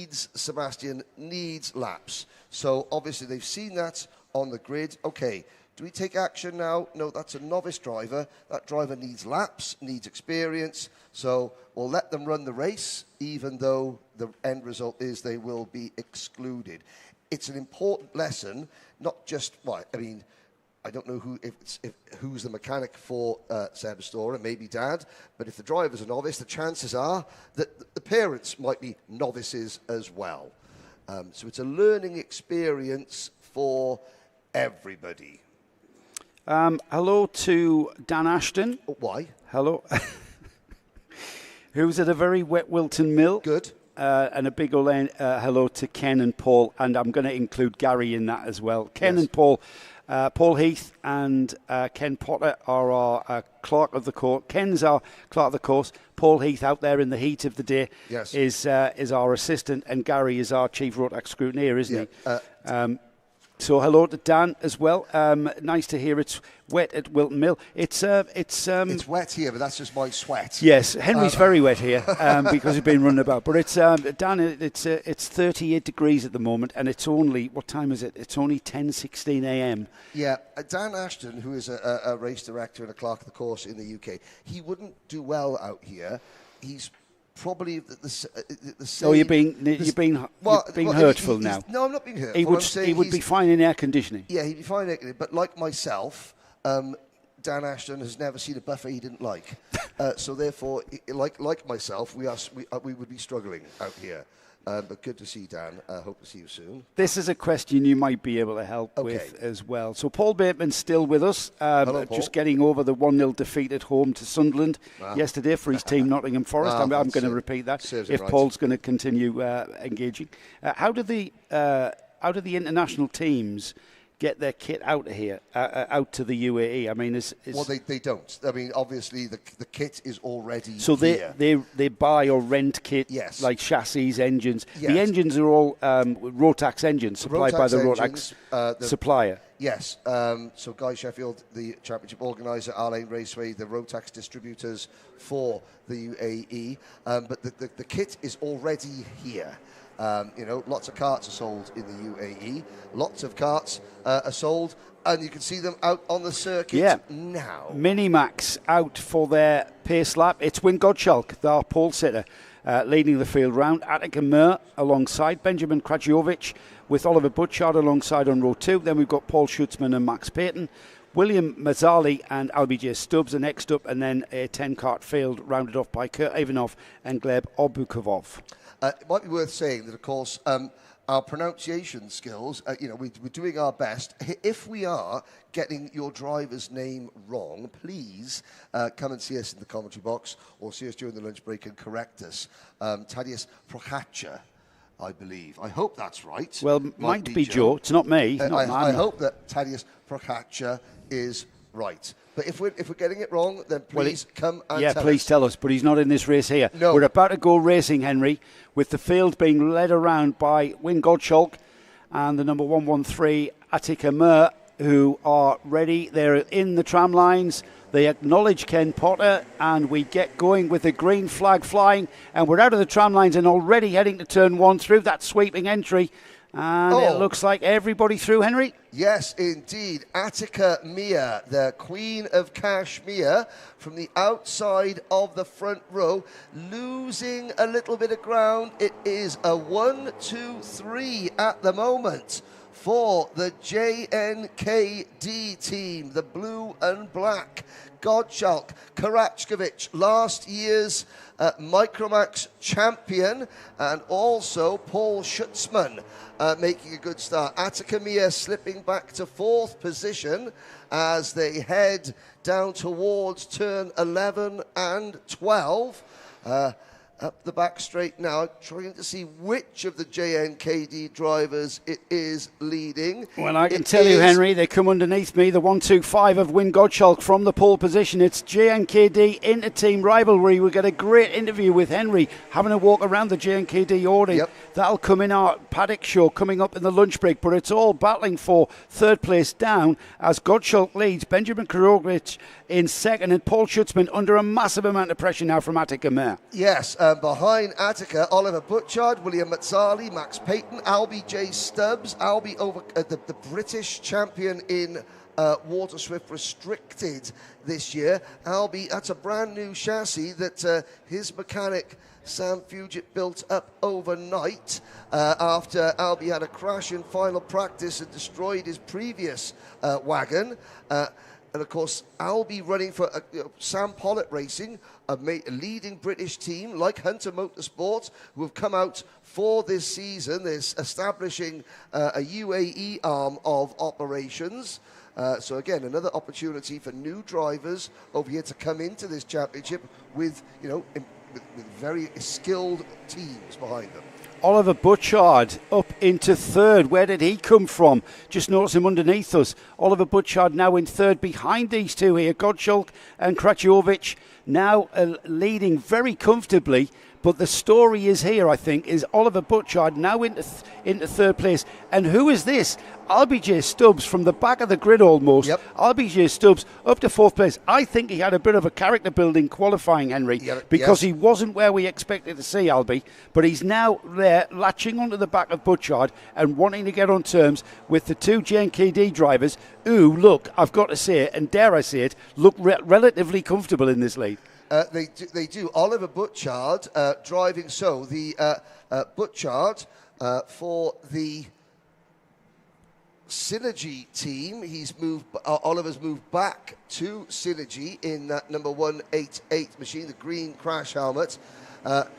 Sebastian needs laps. So obviously they've seen that on the grid. Okay, do we take action now? No, that's a novice driver. That driver needs laps, needs experience. So we'll let them run the race, even though the end result is they will be excluded. It's an important lesson, not just, I don't know who's the mechanic for Seb Storer, maybe Dad, but if the driver's a novice, the chances are that the parents might be novices as well. So it's a learning experience for everybody. Hello to Dan Ashton. Why? Hello. Who's at a very wet Wilton Mill. Good. And a big old hello to Ken and Paul, and I'm going to include Gary in that as well. Ken and Paul. Paul Heath and Ken Potter are our clerk of the course. Ken's our clerk of the course. Paul Heath, out there in the heat of the day, is our assistant, and Gary is our chief Rotax scrutineer, isn't he? So hello to Dan as well. Nice to hear it's wet at Wilton Mill. It's wet here, but that's just my sweat. Yes, Henry's very wet here because he's been running about. But it's Dan. It's 38 degrees at the moment, and it's only, what time is it? It's only 10:16 a.m. Yeah, Dan Ashton, who is a race director and a clerk of the course in the UK, he wouldn't do well out here. He's probably the same. Oh, you're being hurtful now. No, I'm not being hurtful. He would be fine in air conditioning. Yeah, he'd be fine in air conditioning. But like myself, Dan Ashton has never seen a buffet he didn't like. So therefore, like myself, we would be struggling out here. But good to see Dan. Hope to see you soon. This is a question you might be able to help with as well. So Paul Bateman's still with us. Hello, Paul. Just getting over the 1-0 defeat at home to Sunderland yesterday for his team, Nottingham Forest. I'm going to repeat that if Paul's going to continue engaging. How do the international teams get their kit out of here, out to the UAE? I mean, well, they don't. I mean, obviously the kit is already so here. they buy or rent kit, like chassis, engines. The engines are all Rotax engines supplied by the Rotax supplier. Yes. So Guy Sheffield, the championship organiser, Arlane Raceway, the Rotax distributors for the UAE. But the kit is already here. Lots of carts are sold in the UAE. Lots of carts are sold, and you can see them out on the circuit now. Miniax out for their pace lap. It's Wyn Gottschalk, our pole sitter, leading the field round. Attica Mir alongside Benjamin Krajiovic, with Oliver Butchard alongside on row 2. Then we've got Paul Schutzman and Max Payton. William Mazzali and LBJ Stubbs are next up, and then a 10-cart field rounded off by Kurt Ivanov and Gleb Obukovov. It might be worth saying that, of course, our pronunciation skills, we're doing our best. If we are getting your driver's name wrong, please come and see us in the commentary box or see us during the lunch break and correct us. Tadeusz Prochaska, I believe. I hope that's right. Well, might be Joe. It's not me. I hope that Tadeusz Prochaska is right. But if we're getting it wrong, then please come and tell us. Please tell us. But he's not in this race here. No. We're about to go racing, Henry, with the field being led around by Wyn Gottschalk and the number 113, Attica Mir, who are ready. They're in the tram lines. They acknowledge Ken Potter, and we get going with the green flag flying. And we're out of the tram lines and already heading to turn 1 through that sweeping entry. And it looks like everybody through, Henry. Yes, indeed. Attica Mir, the Queen of Kashmir, from the outside of the front row, losing a little bit of ground. It is a 1-2-3 at the moment for the JNKD team, the blue and black. Gottschalk, Karachkovic, last year's Microax champion, and also Paul Schutzman making a good start. Attica Mir slipping back to 4th position as they head down towards turn 11 and 12. Up the back straight now, trying to see which of the JNKD drivers it is leading. Well, I can tell you, Henry, they come underneath me. The 1-2-5 of Wyn Gottschalk from the pole position. It's JNKD inter-team rivalry. We get a great interview with Henry having a walk around the JNKD Audi. That'll come in our paddock show coming up in the lunch break. But it's all battling for 3rd place down as Gottschalk leads. Benjamin Krajiovic in 2nd, and Paul Schutzman under a massive amount of pressure now from Attica Mir. Yes. Behind Attica, Oliver Butchard, William Mazzali, Max Payton, Albie J. Stubbs, Albie over the British champion in Water Swift Restricted this year. Albie, that's a brand new chassis that his mechanic Sam Fugit built up overnight after Albie had a crash in final practice and destroyed his previous wagon. And of course, I'll be running for Sam Pollitt Racing, a leading British team like Hunter Motorsport, who have come out for this season. They're establishing a UAE arm of operations. So again, another opportunity for new drivers over here to come into this championship with, with very skilled teams behind them. Oliver Butchard up into third. Where did he come from? Just notice him underneath us. Oliver Butchard now in third behind these two here. Gottschalk and Kraciovic now leading very comfortably. But the story is here, I think, is Oliver Butchard now into third place. And who is this? RBJ Stubbs from the back of the grid almost. Yep. RBJ Stubbs up to fourth place. I think he had a bit of a character building qualifying, Henry, because he wasn't where we expected to see Albie. But he's now there latching onto the back of Butchard and wanting to get on terms with the two JNKD drivers who, look, I've got to say it, and dare I say it, look relatively comfortable in this lead. They do. Oliver Butchard driving. So the Butchard for the Synergy team. Oliver's moved back to Synergy in that number 188 machine, the green crash helmet.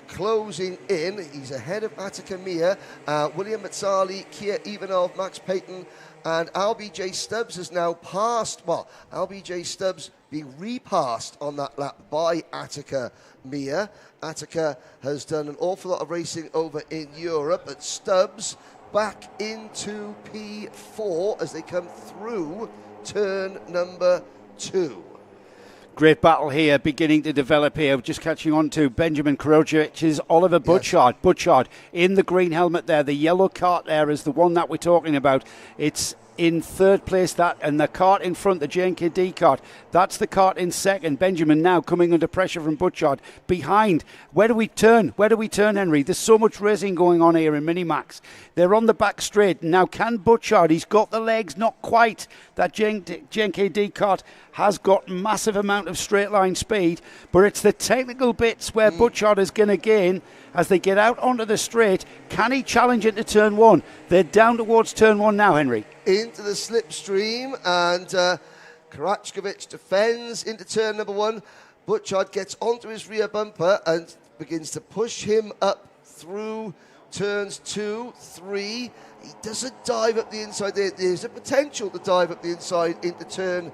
Closing in, he's ahead of Attica Mia, William Mazzali, Kia Ivanov, Max Payton, and LBJ Stubbs has now passed. Well, LBJ Stubbs being repassed on that lap by Attica Mia. Attica has done an awful lot of racing over in Europe, but Stubbs back into P4 as they come through turn number 2. Great battle here beginning to develop here. Just catching on to Benjamin Krojic's Oliver Butchard. Yes. Butchard in the green helmet there. The yellow cart there is the one that we're talking about. It's in third place, that, and the cart in front, the JNKD cart, that's the cart in second. Benjamin now coming under pressure from Butchard behind. Where do we turn, Henry? There's so much racing going on here in Minimax. They're on the back straight now. Can Butchard, he's got the legs, not quite. That JNKD cart has got massive amount of straight line speed, but it's the technical bits where Butchard is going to gain as they get out onto the straight. Can he challenge into turn 1? They're down towards turn 1 now, Henry. Into the slipstream, and Karachkovic defends into turn number 1. Butchard gets onto his rear bumper and begins to push him up through turns 2, 3. He doesn't dive up the inside. There's a potential to dive up the inside into turn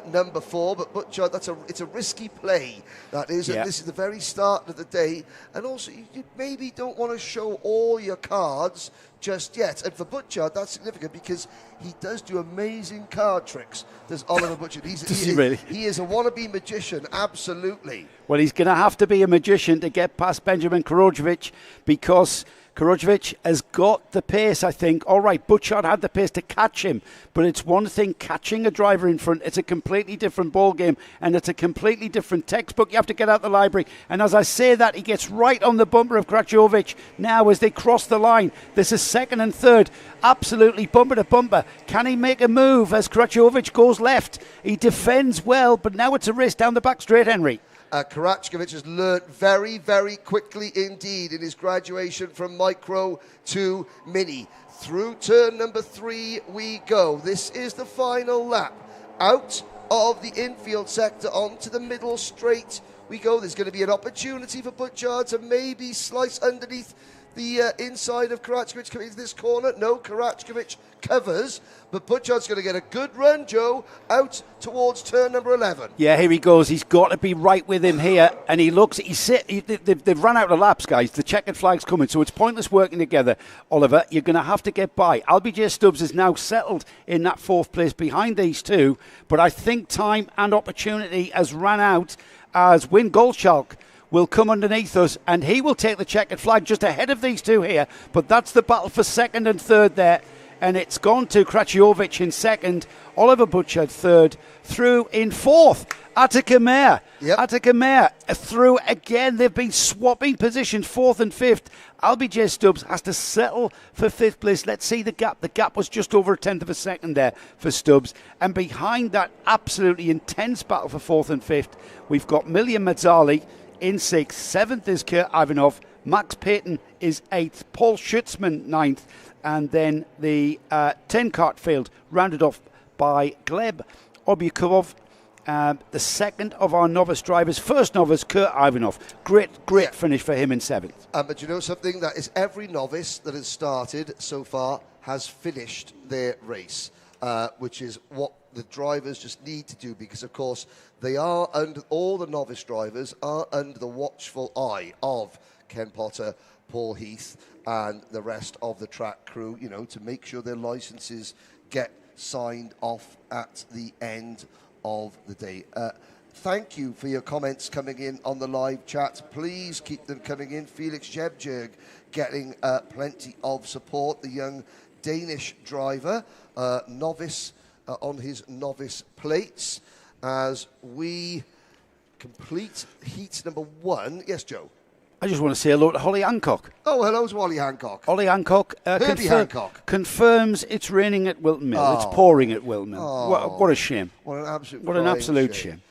number 4, but Butchard, it's a risky play, that is. Yeah. And this is the very start of the day, and also you maybe don't want to show all your cards just yet. And for Butchard, that's significant because he does do amazing card tricks. Does Oliver Butchard? He is a wannabe magician, absolutely. Well, he's going to have to be a magician to get past Benjamin Krojicic, because Krojicic has got the pace, I think. All right, Butchard had the pace to catch him, but it's one thing catching a driver in front. It's a completely different ball game, and it's a completely different textbook. You have to get out the library. And as I say that, he gets right on the bumper of Kraciovic now as they cross the line. This is second and third, absolutely bumper to bumper. Can he make a move as Kraciovic goes left? He defends well, but now it's a race down the back straight, Henry. Karachkovic has learnt very, very quickly indeed in his graduation from micro to mini. Through turn number 3 we go. This is the final lap. Out of the infield sector onto the middle straight we go. There's going to be an opportunity for Butchard to maybe slice underneath the inside of Karachkovic coming into this corner. No, Karachkovic covers, but Butchard's going to get a good run, Joe, out towards turn number 11. Yeah, here he goes. He's got to be right with him here, and he looks. They've run out of laps, guys. The checkered flag's coming, so it's pointless working together. Oliver, you're going to have to get by. LBJ Stubbs is now settled in that 4th place behind these two, but I think time and opportunity has run out as Win Goldschalk will come underneath us, and he will take the checkered flag just ahead of these two here. But that's the battle for second and third there, and it's gone to Kraciovic in second, Oliver Butchard third, through in 4th. Attica Mea. Yep. Attica Mea through again. They've been swapping positions, 4th and 5th. LBJ Stubbs has to settle for 5th place. Let's see the gap. The gap was just over a 10th of a second there for Stubbs. And behind that absolutely intense battle for 4th and 5th, we've got Miljan Mazzali in 6th. 7th is Kia Ivanov. Max Payton is 8th. Paul Schutzman 9th. And then the 10 cart field rounded off by Gleb Obyukov The second of our novice drivers, first novice, Kurt Ivanov. Great finish for him in 7th. But you know something? That is every novice that has started so far has finished their race, which is what the drivers just need to do, because, of course, they are all the novice drivers are under the watchful eye of Ken Potter, Paul Heath, and the rest of the track crew, you know, to make sure their licenses get signed off at the end of the day. Thank you for your comments coming in on the live chat. Please keep them coming in. Felix Jebjerg getting plenty of support. The young Danish driver, novice on his novice plates, as we complete heat number 1. Yes, Joe? I just want to say hello to Holly Hancock. Oh, hello to Wally Hancock. Holly Hancock, Hancock confirms it's raining at Wilton Mill. Oh. It's pouring at Wilton Mill. Oh. What a shame. What an absolute shame.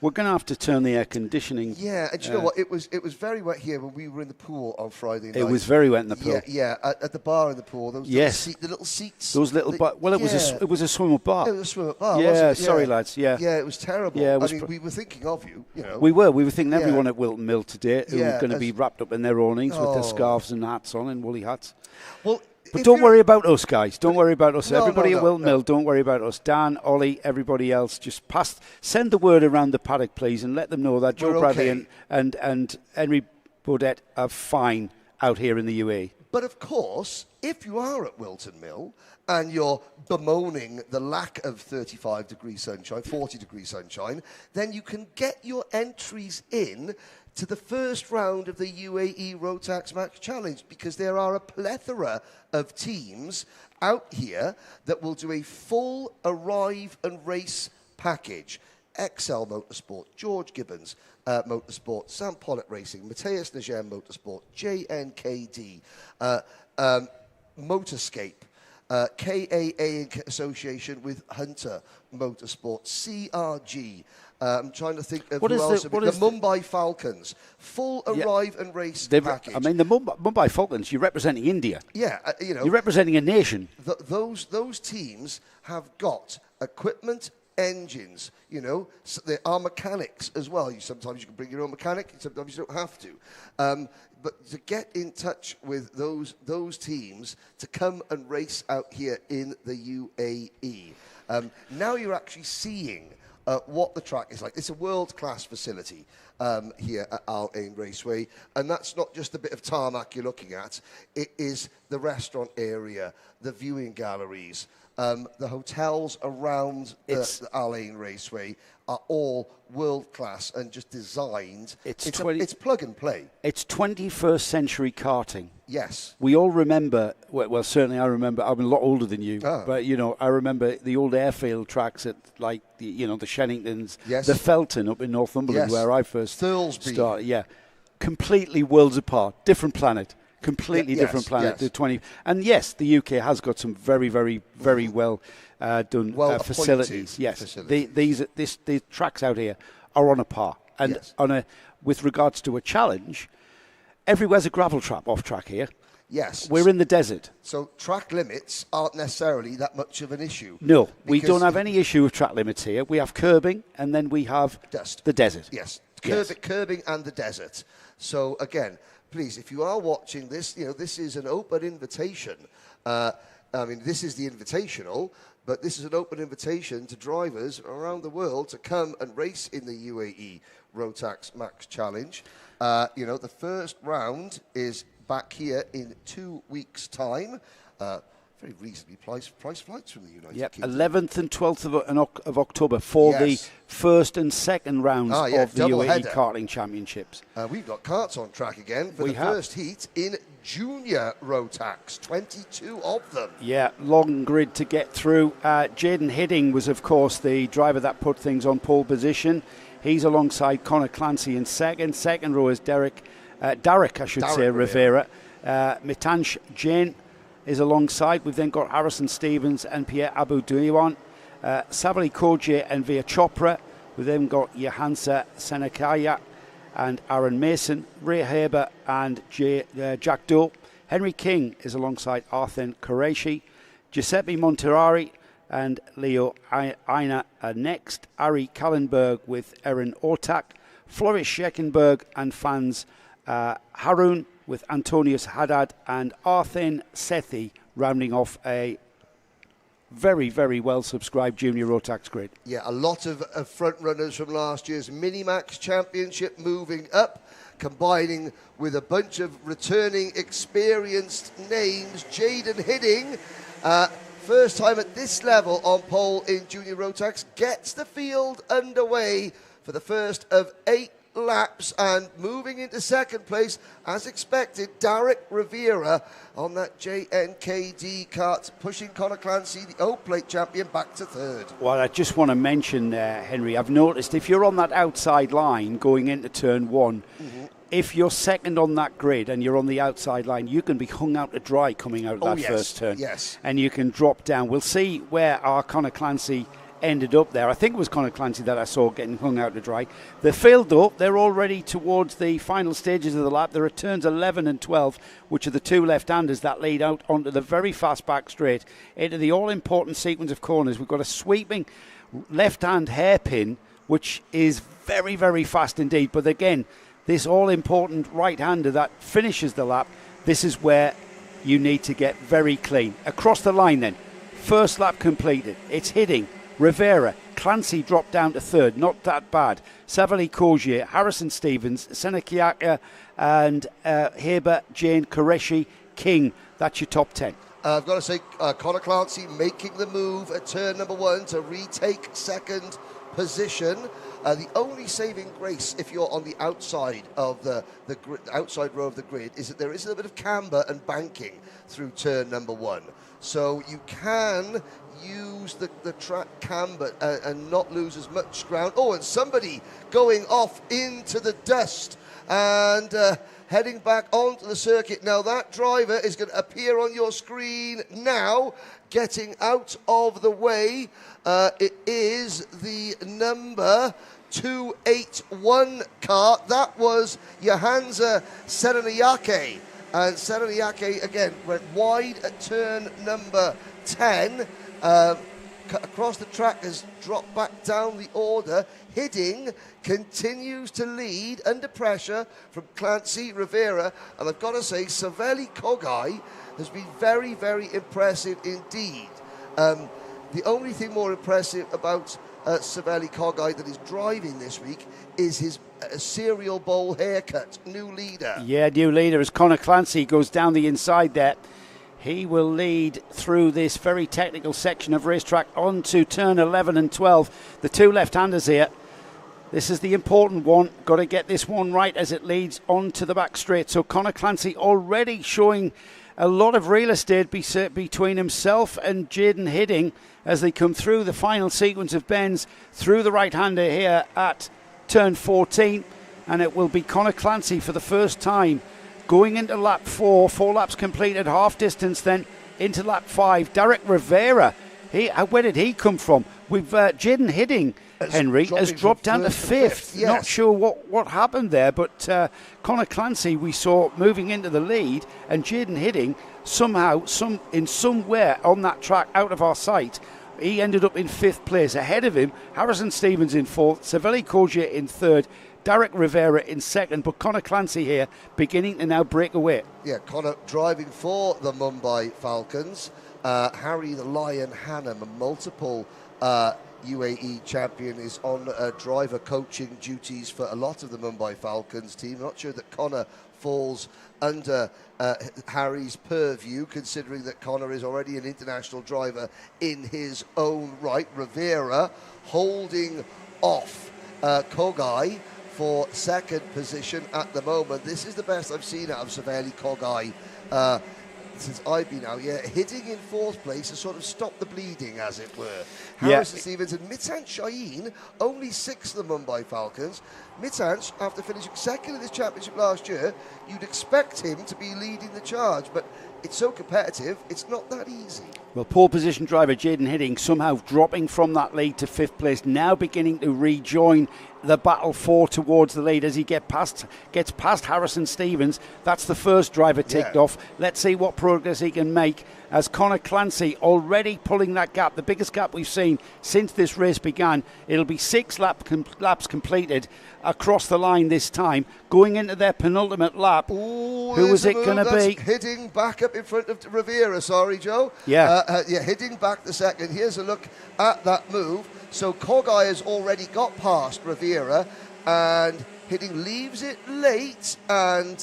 We're going to have to turn the air conditioning. Yeah, and you know what? It was very wet here when we were in the pool on Friday night. It was very wet in the pool. Yeah, at the bar in the pool. Those the little seats. Those little well, it was a swim-up bar. It was a swim-up bar. Yeah, wasn't it? sorry lads. Yeah, it was terrible. Yeah, we were thinking of you. You know, we were thinking everyone at Wilton Mill today who were going to be wrapped up in their awnings with their scarves and hats on and woolly hats. Well. But don't worry about us, guys. Don't worry about us. No, everybody at Wilton Mill, don't worry about us. Dan, Ollie, everybody else, just send the word around the paddock, please, and let them know that Joe Bradley and Henry Baudet are fine out here in the UAE. But of course, if you are at Wilton Mill and you're bemoaning the lack of 35-degree sunshine, 40-degree sunshine, then you can get your entries in to the first round of the UAE Rotax Max Challenge, because there are a plethora of teams out here that will do a full arrive and race package. XL Motorsport, George Gibbons Motorsport, Sam Pollock Racing, Matthias Najem Motorsport, JNKD, Motorscape, KAA in association with Hunter Motorsport, CRG. I'm trying to think of who else. The Mumbai Falcons, full arrive and race package. I mean, the Mumbai Falcons, you're representing India. Yeah, you know. You're representing a nation. Those teams have got equipment, engines, you know. So there are mechanics as well. Sometimes you can bring your own mechanic, sometimes you don't have to. But to get in touch with those teams to come and race out here in the UAE. Now you're actually seeing what the track is like. It's a world-class facility here at Al Ain Raceway, and that's not just a bit of tarmac you're looking at. It is the restaurant area, the viewing galleries, the hotels around the Al Ain Raceway are all world-class and just designed. It's plug and play. It's 21st century karting. Yes. We all remember, well, certainly I remember, I'm a lot older than you, but, you know, I remember the old airfield tracks at, like, the Shenningtons, the Felton up in Northumberland, where I first started. Yeah, completely worlds apart, different planet. Completely different planet. The 20, and yes, the UK has got some very, very, very well done facilities. Yes, these tracks out here are on a par, and with regards to a challenge, everywhere's a gravel trap off track here. Yes, we're in the desert, so track limits aren't necessarily that much of an issue. No, we don't have any issue with track limits here. We have curbing, and then we have the desert. Yes, curbing and the desert. So again, please, if you are watching this, you know, this is an open invitation. I mean, this is the invitational, but this is an open invitation to drivers around the world to come and race in the UAE Rotax Max Challenge. You know, the first round is back here in 2 weeks' time. Very reasonably priced flights from the United Kingdom. 11th and 12th of October for the first and second rounds of the UAE Karting Championships. We've got karts on track again for the first heat in Junior Rotax, 22 of them. Yeah, long grid to get through. Jaden Hidding was, of course, the driver that put things on pole position. He's alongside Connor Clancy in second. Second row is Derek Rivera. Mitansh Jain is alongside. We've then got Harrison Stevens and Pierre Abu Douiwan, Savali Koje and Via Chopra. We've then got Johansa Senakaya and Aaron Mason, Ray Haber and Jack Doe. Henry King is alongside Arthur Qureshi. Giuseppe Monterari and Leo Einer are next. Ari Kallenberg with Erin Ortak, Floris Scheckenberg and Fans Harun with Antonius Haddad, and Arthin Sethi rounding off a very, very well subscribed junior Rotax grid. Yeah, a lot of front runners from last year's Miniax Championship moving up, combining with a bunch of returning experienced names. Jaden Hidding, first time at this level on pole in junior Rotax, gets the field underway for the first of 8 laps, and moving into second place as expected, Derek Rivera on that JNKD kart, pushing Conor Clancy, the old plate champion, back to third. Well, I just want to mention, Henry, I've noticed if you're on that outside line going into turn 1, if you're second on that grid and you're on the outside line, you can be hung out to dry coming out of that first turn. Yes. And you can drop down. We'll see where our Conor Clancy ended up there. I think it was Conor Clancy that I saw getting hung out to dry. The field, though, they're already towards the final stages of the lap. There are turns 11 and 12, which are the 2 left-handers that lead out onto the very fast back straight into the all-important sequence of corners. We've got a sweeping left-hand hairpin, which is very, very fast indeed. But again, this all-important right-hander that finishes the lap, this is where you need to get very clean. Across the line then, first lap completed. It's Hidding, Rivera, Clancy dropped down to third, not that bad. Savali Cogier, Harrison Stevens, Senekiaka and Heber, Jane, Koreshi, King. That's your top 10. I've got to say, Conor Clancy making the move at turn number 1 to retake second position. The only saving grace, if you're on the outside of the outside row of the grid, is that there is a little bit of camber and banking through turn number 1. So you can use the track camber and not lose as much ground. Oh, and somebody going off into the dust and heading back onto the circuit. Now that driver is going to appear on your screen now, getting out of the way. It is the number 281 car. That was Johansa Serenayake. And Serenayake, again, went wide at turn number 10. Across the track, has dropped back down the order. Hidding continues to lead under pressure from Clancy, Rivera. And I've got to say, Saveli Kogai has been very, very impressive indeed. The only thing more impressive about Saveli Kogai that is driving this week is his cereal bowl haircut. New leader. Yeah, new leader as Conor Clancy goes down the inside there. He will lead through this very technical section of racetrack onto turn 11 and 12. The 2 left-handers here. This is the important one. Got to get this one right as it leads onto the back straight. So Conor Clancy already showing a lot of real estate between himself and Jaden Hidding as they come through the final sequence of bends through the right-hander here at turn 14. And it will be Conor Clancy for the first time going into lap 4 laps completed, half distance then into lap 5. Derek Rivera, where did he come from? We've Jaden Hidding, Henry, has dropped down to 5th. Yes. Not sure what happened there, but Conor Clancy we saw moving into the lead, and Jaden Hidding somehow, somewhere on that track out of our sight, he ended up in 5th place. Ahead of him, Harrison Stevens in 4th, Saveli Kogier in 3rd, Derek Rivera in 2nd, but Conor Clancy here beginning to now break away. Yeah, Conor driving for the Mumbai Falcons. Harry the Lion Hannam, a multiple UAE champion, is on driver coaching duties for a lot of the Mumbai Falcons team. Not sure that Conor falls under Harry's purview, considering that Conor is already an international driver in his own right. Rivera holding off Kogai for 2nd position at the moment. This is the best I've seen out of Saveli Kogai since I've been out. Yeah, Hidding in 4th place has sort of stopped the bleeding, as it were. Harrison Stevens and Mitan Shaheen, only 6th of the Mumbai Falcons. Mitan, after finishing 2nd in this championship last year, you'd expect him to be leading the charge, but it's so competitive, it's not that easy. Well, pole position driver Jaden Hidding somehow dropping from that lead to 5th place, now beginning to rejoin the battle towards the lead as he gets past Harrison Stevens. That's the first driver ticked off. Let's see what progress he can make as Connor Clancy already pulling that gap, the biggest gap we've seen since this race began. It'll be 6 laps completed across the line this time, going into their penultimate lap. Ooh, who is it going to be? Hidding back up in front of Rivera, sorry, Joe. Hidding back the second. Here's a look at that move. So Kogai has already got past Rivera, and Hidding leaves it late and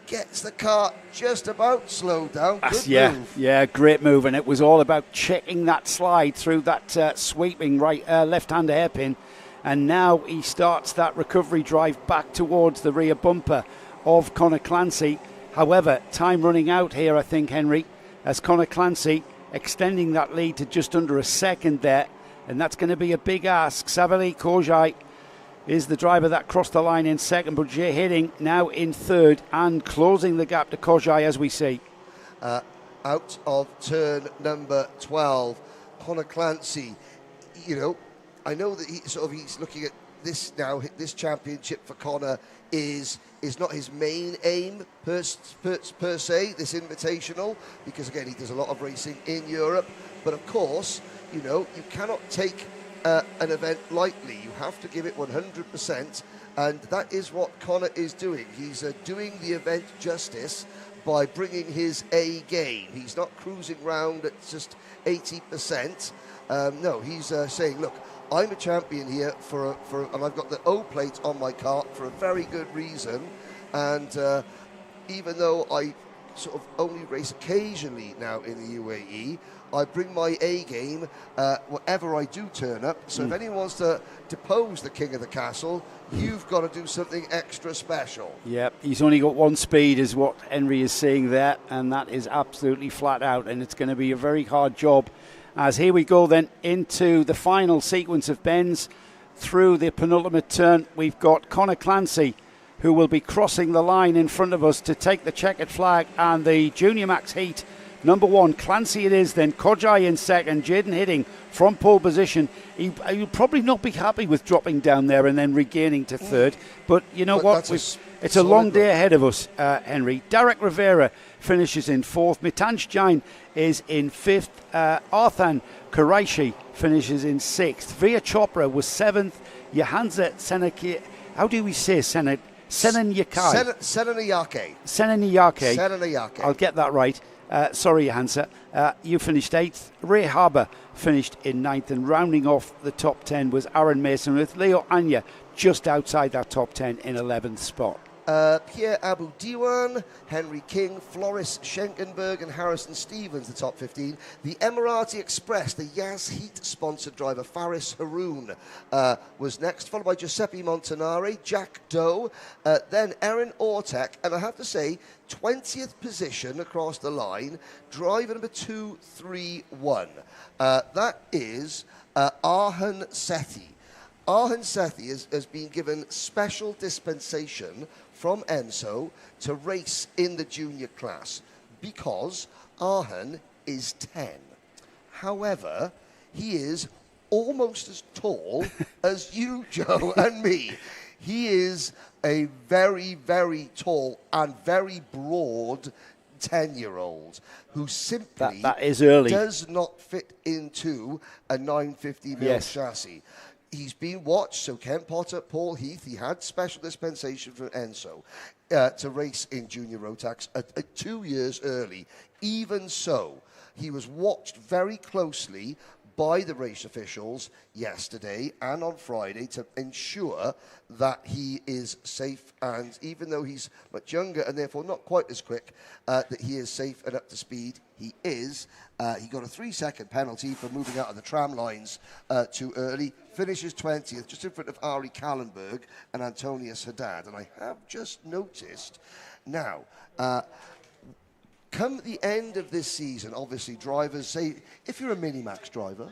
gets the car just about slowed down. Good move. Yeah, great move, and it was all about checking that slide through that sweeping left-hand hairpin, and now he starts that recovery drive back towards the rear bumper of Connor Clancy. However, time running out here, I think, Henry, as Connor Clancy extending that lead to just under a second there, and that's going to be a big ask. Savali Kojai is the driver that crossed the line in second, but Jay Hidding now in third and closing the gap to Kojai as we see. Out of turn number 12, Connor Clancy, I know that he's looking at this now. This championship for Connor is not his main aim per se, this invitational, because again he does a lot of racing in Europe. But of course, you cannot take an event lightly. You have to give it 100%, and that is what Connor is doing. He's doing the event justice by bringing his A game. He's not cruising round at just 80%. No, he's saying, look, I'm a champion here and I've got the O plate on my cart for a very good reason. And even though I sort of only race occasionally now in the UAE, I bring my A game wherever I do turn up. So if anyone wants to depose the king of the castle, you've got to do something extra special. Yeah, he's only got one speed is what Henry is saying there, and that is absolutely flat out, and it's going to be a very hard job. As here we go then into the final sequence of bends through the penultimate turn. We've got Connor Clancy, who will be crossing the line in front of us to take the checkered flag, and the Junior Max heat. Number 1, Clancy it is then, Kojai in second, Jaden Hidding from pole position. He'll probably not be happy with dropping down there and then regaining to third, but you know what? It's a long day ahead of us, Henry. Derek Rivera finishes in 4th, Mitanj Jain is in 5th, Arthan Karaishi finishes in 6th, Via Chopra was 7th, Johansa Senaki, how do we say Senanyakai? Senanayake. I'll get that right. Sorry, Johansa. You finished 8th. Ray Harbour finished in 9th, and rounding off the top 10 was Aaron Mason, with Leo Anya just outside that top 10 in 11th spot. Pierre Abu Diwan, Henry King, Floris Schenkenberg and Harrison Stevens, the top 15. The Emirati Express, the Yas Heat sponsored driver Faris Haroun was next, followed by Giuseppe Montanari, Jack Doe, then Erin Ortek, and I have to say 20th position across the line, driver number 231. That is Arhan Sethi. Arhan Sethi has been given special dispensation from ENSO to race in the junior class because Arhan is 10. However, he is almost as tall as you, Joe, and me. He is a very, very tall and very broad 10-year-old who simply that is early. Does not fit into a 950mm chassis. He's been watched, so Ken Potter, Paul Heath, he had special dispensation from ENSO to race in Junior Rotax 2 years early. Even so, he was watched very closely by the race officials yesterday and on Friday to ensure that he is safe, and even though he's much younger and therefore not quite as quick, that he is safe and up to speed. He is. He got a 3-second penalty for moving out of the tram lines too early. Finishes 20th, just in front of Ari Kallenberg and Antonius Haddad. And I have just noticed now, come the end of this season, obviously drivers say, if you're a Minimax driver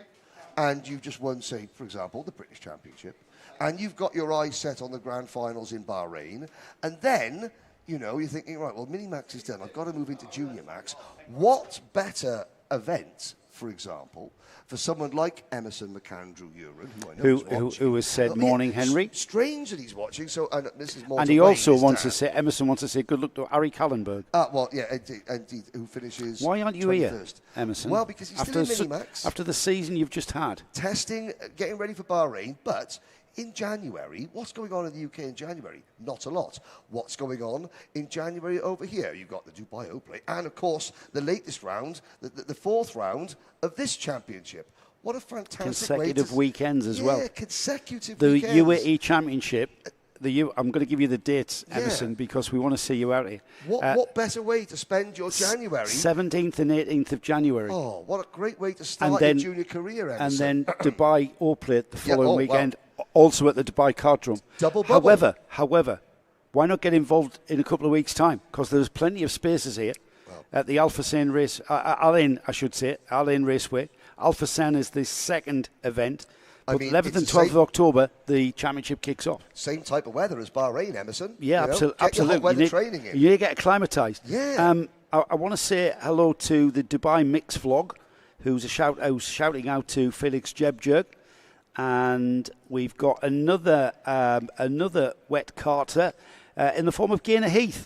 and you've just won, say, for example, the British Championship, and you've got your eyes set on the grand finals in Bahrain, and then You know, you're thinking, right, well, Minimax is done. I've got to move into Junior Max. What better event, for example, for someone like Emerson McAndrew Uren, who I know who has said morning, Henry. Strange that he's watching. So, and this is more. And he also wants to say, Emerson wants to say good luck to Harry Kallenberg. Well, yeah, indeed, who finishes. Why aren't you 21st. Here, Emerson? Well, because he's still in Minimax. After the season you've just had. Testing, getting ready for Bahrain, but in January, what's going on in the UK in January? Not a lot. What's going on in January over here? You've got the Dubai Open, and of course, the latest round, the fourth round of this championship. What a fantastic consecutive weekends as well. Yeah, consecutive the weekends. UAE Championship. I'm going to give you the dates, Emerson, because we want to see you out here. What better way to spend your January? 17th and 18th of January. Oh, what a great way to start your junior career, Emerson. And then Dubai Open the following weekend, also at the Dubai Kartdrum. Double bubble. However, why not get involved in a couple of weeks' time? Because there's plenty of spaces here at the Al Hussein Race, Al Ain Raceway. Al Hussein is the second event. But 11th and 12th of October, the championship kicks off. Same type of weather as Bahrain, Emerson. Yeah, absolutely. Get your hot weather training in. You need to get acclimatised. Yeah. I want to say hello to the Dubai Mix Vlog, who's shouting out to Felix Jebjerg. And we've got another wet carter in the form of Gaynor Heath,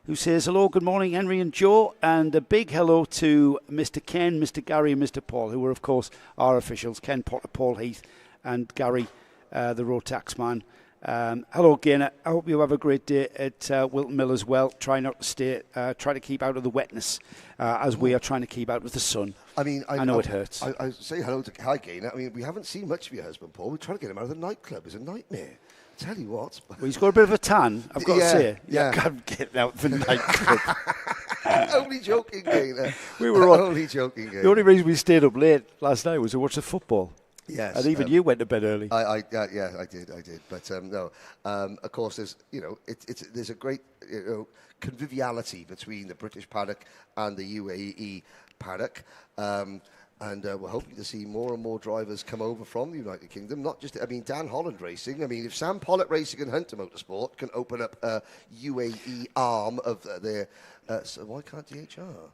who says, hello, good morning, Henry and Joe, and a big hello to Mr. Ken, Mr. Gary and Mr. Paul, who are, of course, our officials, Ken Potter, Paul Heath, and Gary, the Rotax man. Hello, Gaynor. I hope you have a great day at Wilton Mill as well. Try not to try to keep out of the wetness, as we are trying to keep out of the sun. I mean, I know it hurts. I say hi, Gaynor. I mean, we haven't seen much of your husband, Paul. We're trying to get him out of the nightclub. It's a nightmare. Tell you what. Well, he's got a bit of a tan, I've got to say. Yeah. Can't get out of the nightclub. Only joking, Gaynor. We were on. Only joking, Gaynor. The only reason we stayed up late last night was to watch the football. Yes. And even you went to bed early. I did. But no, of course, there's a great conviviality between the British paddock and the UAE paddock. And we're hoping to see more and more drivers come over from the United Kingdom. Not just, Dan Holland Racing. I mean, if Sam Pollock Racing and Hunter Motorsport can open up a UAE arm of their... so why can't DHR?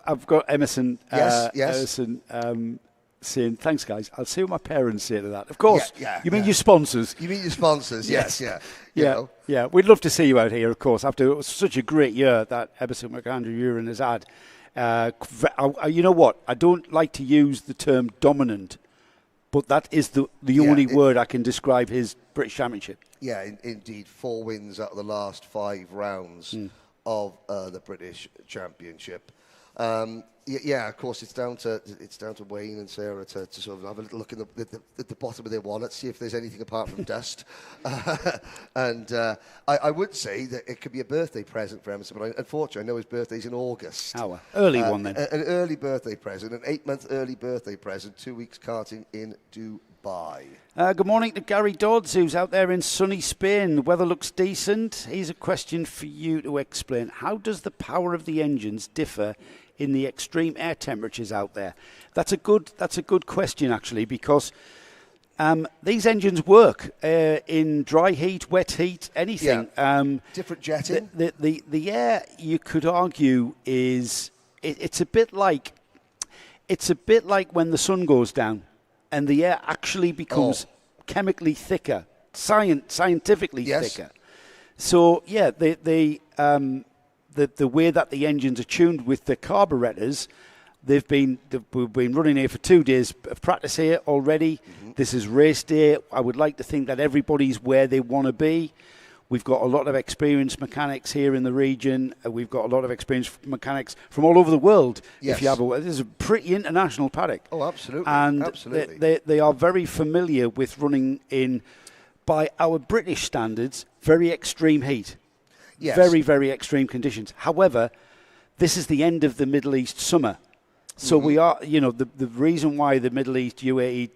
I've got Emerson. Yes. Emerson saying, thanks, guys. I'll see what my parents say to that. Of course. You mean your sponsors? You mean your sponsors, yes. Yeah. We'd love to see you out here, of course, after such a great year that Emerson McAndrew Uren has had. You know what? I don't like to use the term dominant, but that is the only word I can describe his British Championship. Yeah, indeed. 4 wins out of the last 5 rounds of the British Championship. Of course, it's down to Wayne and Sarah to sort of have a little look at the bottom of their wallet, see if there's anything apart from dust. And I would say that it could be a birthday present for Emerson, but unfortunately, I know his birthday's in August. Early one then. An early birthday present, an 8-month early birthday present, 2 weeks karting in Dubai. Good morning to Gary Dodds, who's out there in sunny Spain. The weather looks decent. Here's a question for you to explain. How does the power of the engines differ in the extreme air temperatures out there? That's a good question, actually, because these engines work in dry heat, wet heat, anything. Different jetting. The air, you could argue, is it's a bit like when the sun goes down and the air actually becomes chemically thicker, scientifically thicker. So the way that the engines are tuned with the carburetors, we've been running here for 2 days of practice here already. This is race day. I would like to think that everybody's where they want to be. We've got a lot of experienced mechanics here in the region. We've got a lot of experienced mechanics from all over the world. Yes. If you have this is a pretty international paddock. Oh, absolutely. And absolutely. They are very familiar with running in, by our British standards, very extreme heat. Yes. Very, very extreme conditions. However, this is the end of the Middle East summer. So we are, the reason why the Middle East, UAE,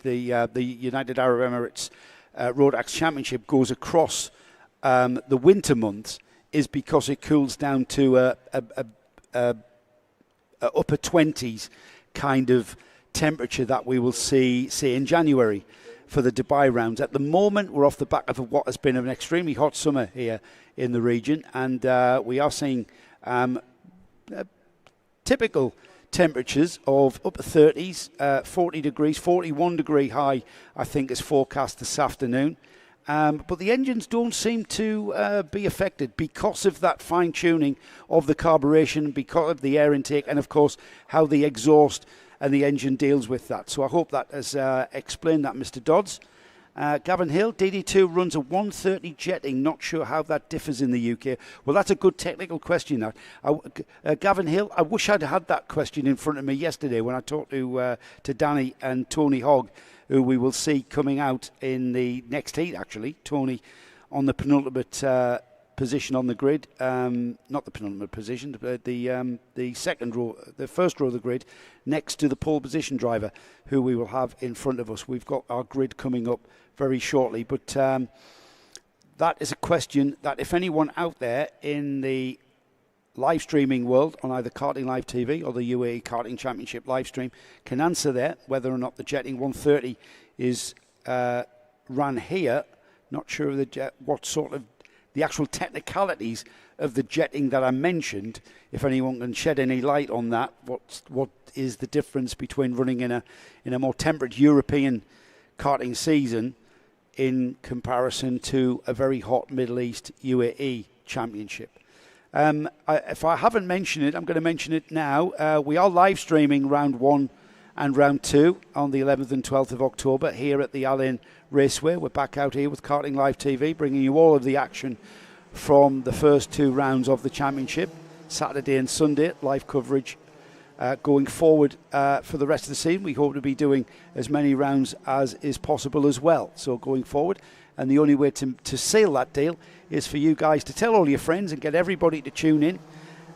the United Arab Emirates Rotax Championship goes across the winter months is because it cools down to a upper 20s kind of temperature that we will see, say, in January. for the Dubai rounds. At the moment, we're off the back of what has been an extremely hot summer here in the region, and we are seeing typical temperatures of upper 30s, 40 degrees, 41 degree high, I think, is forecast this afternoon. But the engines don't seem to be affected because of that fine-tuning of the carburation, because of the air intake, and, of course, how the exhaust and the engine deals with that. So I hope that has explained that, Mr. Dodds. Gavin Hill, DD2 runs a 130 jetting. Not sure how that differs in the UK. Well, that's a good technical question, that. Gavin Hill, I wish I'd had that question in front of me yesterday when I talked to Danny and Tony Hogg, who we will see coming out in the next heat, actually. Tony on the penultimate position on the grid. Not the penultimate position, the second row, the first row of the grid, next to the pole position driver, who we will have in front of us. We've got our grid coming up very shortly, but that is a question that if anyone out there in the live streaming world on either Karting Live TV or the UAE Karting Championship live stream can answer there, whether or not the jetting 130 is run here. Not sure of what sort of the actual technicalities of the jetting that I mentioned. If anyone can shed any light on that, what is the difference between running in a more temperate European karting season in comparison to a very hot Middle East UAE Championship? If I haven't mentioned it, I'm going to mention it now. We are live streaming round 1 and round 2 on the 11th and 12th of October here at the Al Ain Raceway. We're back out here with Karting Live TV, bringing you all of the action from the first 2 rounds of the championship, Saturday and Sunday, live coverage. Going forward for the rest of the season, we hope to be doing as many rounds as is possible as well. So going forward, and the only way to seal that deal is for you guys to tell all your friends and get everybody to tune in.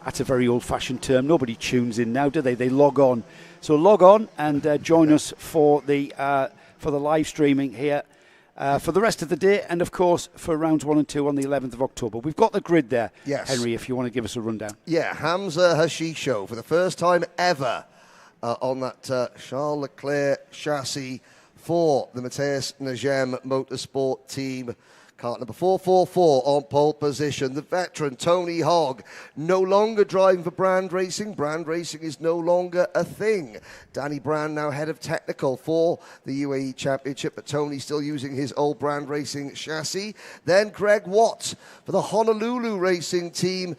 That's a very old-fashioned term. Nobody tunes in now, do they? They log on. So log on and join us for the live streaming here for the rest of the day, and of course for rounds 1 and 2 on the 11th of October. We've got the grid there, yes. Henry, if you want to give us a rundown. Yeah, Hamza Hashisho for the first time ever on that Charles Leclerc chassis for the Matthias Najem Motorsport team. Kart number 444 on pole position. The veteran Tony Hogg no longer driving for Brand Racing. Brand Racing is no longer a thing. Danny Brand now head of technical for the UAE Championship, but Tony still using his old Brand Racing chassis. Then Greg Watt for the Honolulu Racing team.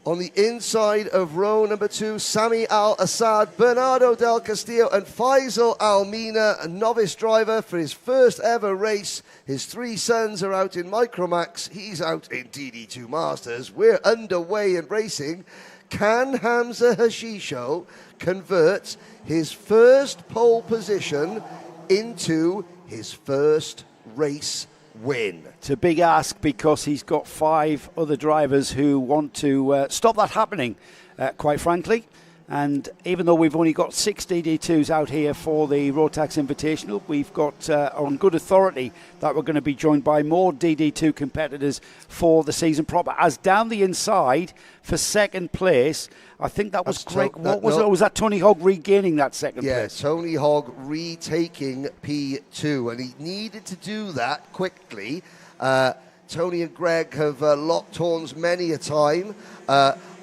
On the inside of row number 2, Sami Al-Assad, Bernardo Del Castillo and Faisal Almina, a novice driver for his first ever race. His 3 sons are out in Microax. He's out in DD2 Masters. We're underway in racing. Can Hamza Hashisho convert his first pole position into his first race win? It's a big ask because he's got 5 other drivers who want to stop that happening, quite frankly. And even though we've only got 6 DD2s out here for the Rotax Invitational, we've got on good authority that we're going to be joined by more DD2 competitors for the season proper. As down the inside for second place, I think that was Greg. What was it? Or was that Tony Hogg regaining that second place? Yeah, Tony Hogg retaking P2, and he needed to do that quickly. Tony and Greg have locked horns many a time.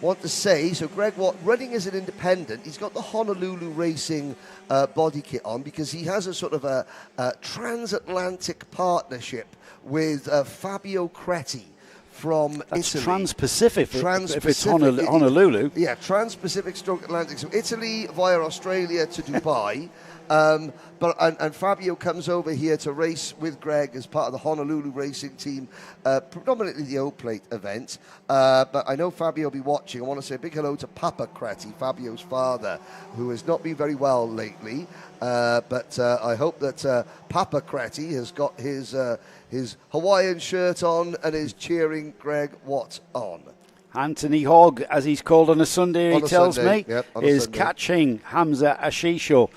Want to say, so Greg Watt, running as an independent, he's got the Honolulu Racing body kit on because he has a sort of a transatlantic partnership with Fabio Creti from Italy. Trans-Pacific, if it's Honolulu. Yeah, Trans-Pacific stroke Atlantic. So Italy via Australia to Dubai. And Fabio comes over here to race with Greg as part of the Honolulu Racing team, predominantly the O-Plate event. But I know Fabio will be watching. I want to say a big hello to Papa Creti, Fabio's father, who has not been very well lately. But I hope that Papa Creti has got his Hawaiian shirt on and is cheering Greg Watt on. Anthony Hogg, as he's called on a Sunday, he tells me, is catching Hamza Hashisho.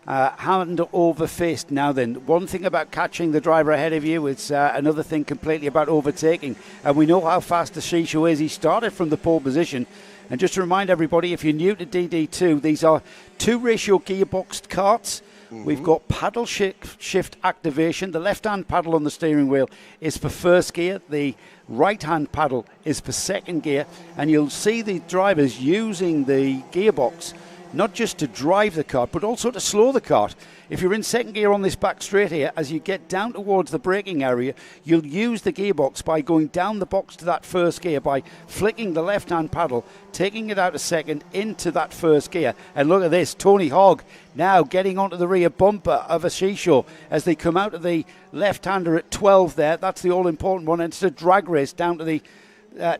Hand over fist. Now then, one thing about catching the driver ahead of you, it's another thing completely about overtaking. And we know how fast Hashisho is. He started from the pole position. And just to remind everybody, if you're new to DD2, these are 2-ratio gearboxed karts. We've got paddle shift activation. The left-hand paddle on the steering wheel is for first gear. The right-hand paddle is for second gear. And you'll see the drivers using the gearbox not just to drive the kart, but also to slow the kart. If you're in second gear on this back straight here, as you get down towards the braking area, you'll use the gearbox by going down the box to that first gear, by flicking the left-hand paddle, taking it out of second into that first gear. And look at this, Tony Hogg now getting onto the rear bumper of Ashisho as they come out of the left-hander at 12 there. That's the all-important one, and it's a drag race down to the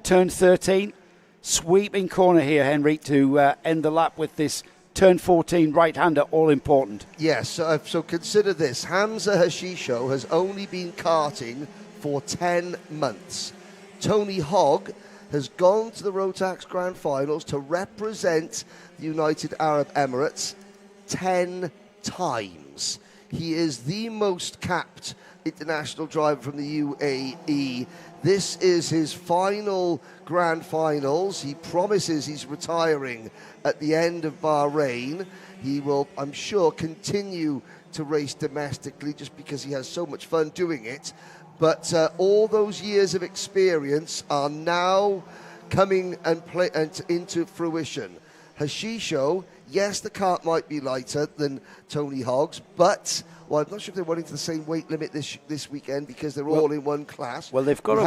turn 13. Sweeping corner here, Henry, to end the lap with this turn 14 right-hander, all important. Yes, so consider this. Hamza Hashisho has only been karting for 10 months. Tony Hogg has gone to the Rotax Grand Finals to represent the United Arab Emirates 10 times. He is the most capped international driver from the UAE. This is his final Grand Finals. He promises he's retiring at the end of Bahrain. He will, I'm sure, continue to race domestically just because he has so much fun doing it. But all those years of experience are now coming and into fruition. Hashisho, yes, the kart might be lighter than Tony Hogg's, but well, I'm not sure if they're running to the same weight limit this weekend because they're all in one class. Well, they've got. We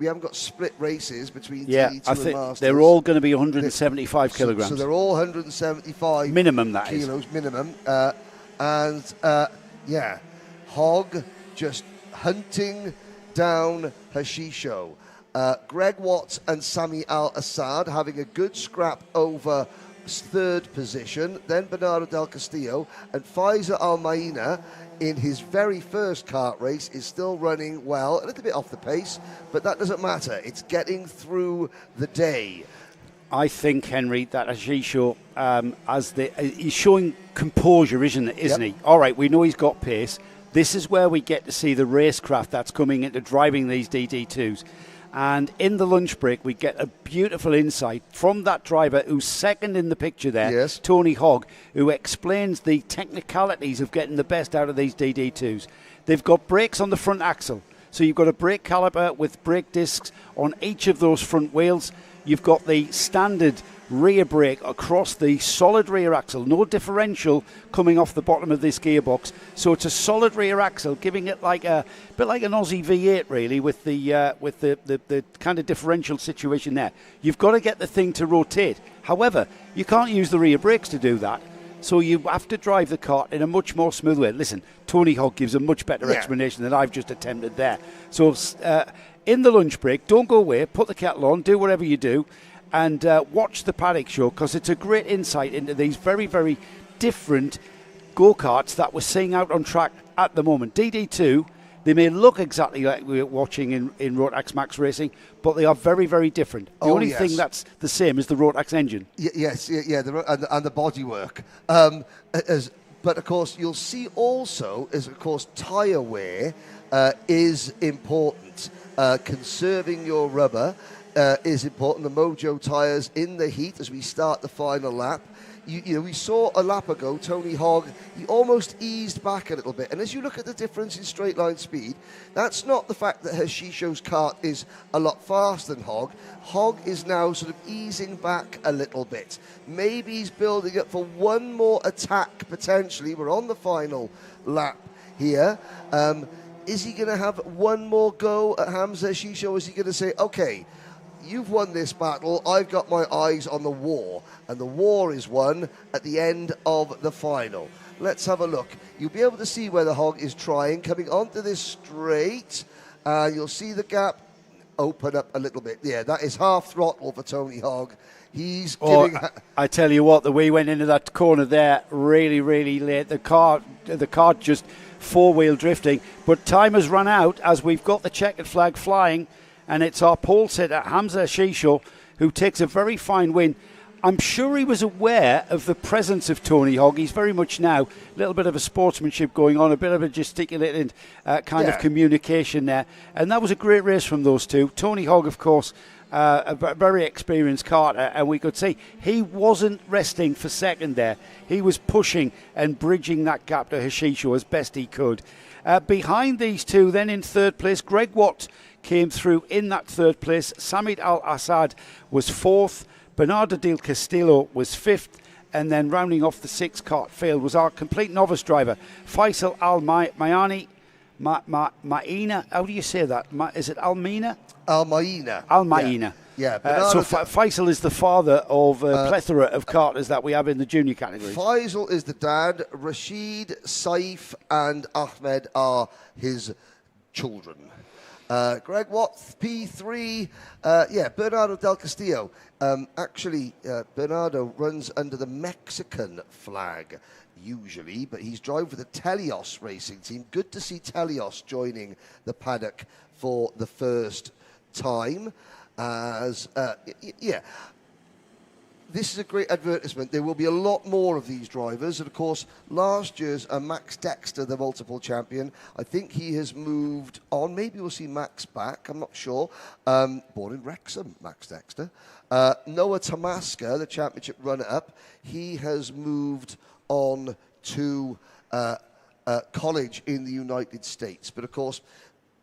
haven't got split races between T2 and Masters. They're all going to be 175 kilograms. So they're all 175 minimum. That kilos is minimum. Hogg just hunting down Hashisho. Greg Watts and Sami Al-Assad having a good scrap over third position, then Bernardo Del Castillo, and Faiza Al-Maina in his very first kart race is still running well, a little bit off the pace, but that doesn't matter. It's getting through the day. I think, Henry, that Hashisho, he's showing composure, isn't he? All right, we know he's got pace. This is where we get to see the racecraft that's coming into driving these DD2s. And in the lunch break, we get a beautiful insight from that driver who's second in the picture there, Tony Hogg, who explains the technicalities of getting the best out of these DD2s. They've got brakes on the front axle. So you've got a brake caliper with brake discs on each of those front wheels. You've got the standard rear brake across the solid rear axle, no differential coming off the bottom of this gearbox. So it's a solid rear axle, giving it like a bit like an Aussie V8 really, with the kind of differential situation there. You've got to get the thing to rotate. However, you can't use the rear brakes to do that. So you have to drive the kart in a much more smooth way. Listen, Tony Hogg gives a much better explanation than I've just attempted there. So in the lunch break, don't go away, put the kettle on, do whatever you do, and watch the paddock show, because it's a great insight into these very, very different go-karts that we're seeing out on track at the moment. DD2, they may look exactly like we're watching in Rotax Max Racing, but they are very, very different. The only thing that's the same is the Rotax engine. And the bodywork. But, of course, you'll see also, of course, tyre wear is important. Conserving your rubber is important. The Mojo tyres in the heat as we start the final lap. You know, we saw a lap ago, Tony Hogg, he almost eased back a little bit. And as you look at the difference in straight line speed, that's not the fact that Hashisho's kart is a lot faster than Hogg. Hogg is now sort of easing back a little bit. Maybe he's building up for one more attack, potentially. We're on the final lap here. Is he going to have one more go at Hamza Hashisho? Is he going to say, okay, you've won this battle, I've got my eyes on the war, and the war is won at the end of the final. Let's have a look. You'll be able to see where the Hogg is trying, coming onto this straight, and you'll see the gap open up a little bit. Yeah, that is half throttle for Tony Hogg. He's giving... I tell you what, the way he went into that corner there really, really late. The car just four-wheel drifting, but time has run out as we've got the checkered flag flying, and it's our pole sitter, Hamza Hashisho, who takes a very fine win. I'm sure he was aware of the presence of Tony Hogg. He's very much now a little bit of a sportsmanship going on, a bit of a gesticulated kind of communication there. And that was a great race from those two. Tony Hogg, of course, very experienced karter, and we could see he wasn't resting for second there. He was pushing and bridging that gap to Hashisho as best he could. Behind these two, then in third place, Greg Watt came through in that third place. Samit Al-Assad was fourth. Bernardo del Castillo was fifth. And then rounding off the sixth cart field was our complete novice driver, Faisal Al-Mayani. Ma'ina, how do you say that? Is it Almina? Al-Maina. Al-Maina. Yeah. So Faisal is the father of a plethora of karters that we have in the junior categories. Faisal is the dad. Rashid, Saif and Ahmed are his children. Greg Watts, P3. Bernardo del Castillo. Bernardo runs under the Mexican flag usually, but he's driving for the Telios racing team. Good to see Telios joining the paddock for the first time. This is a great advertisement. There will be a lot more of these drivers. And, of course, last year's Max Dexter, the multiple champion, I think he has moved on. Maybe we'll see Max back. I'm not sure. Born in Wrexham, Max Dexter. Noah Tamaska, the championship runner-up, he has moved on to college in the United States. But, of course,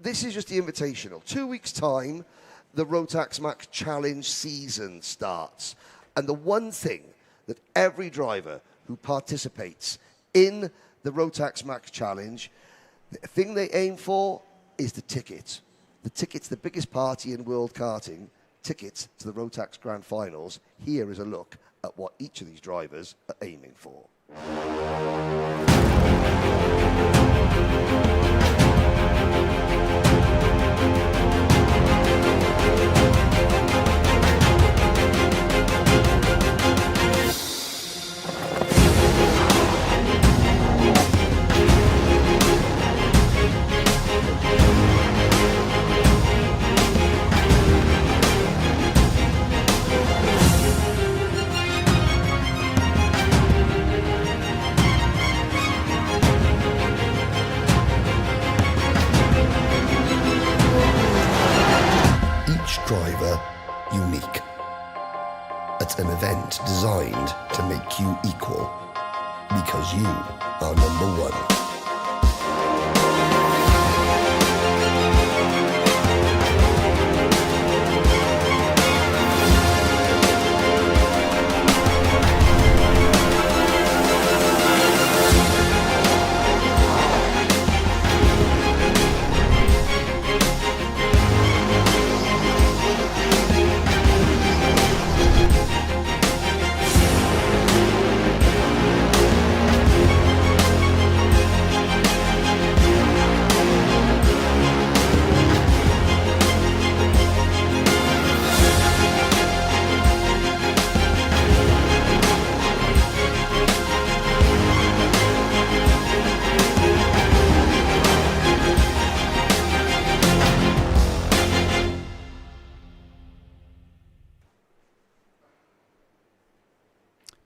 this is just the Invitational. 2 weeks' time, the Rotax Max Challenge season starts. And the one thing that every driver who participates in the Rotax Max Challenge, the thing they aim for is the ticket. The ticket's the biggest party in world karting. Tickets to the Rotax Grand Finals. Here is a look at what each of these drivers are aiming for. Driver unique. It's an event designed to make you equal, because you are number one.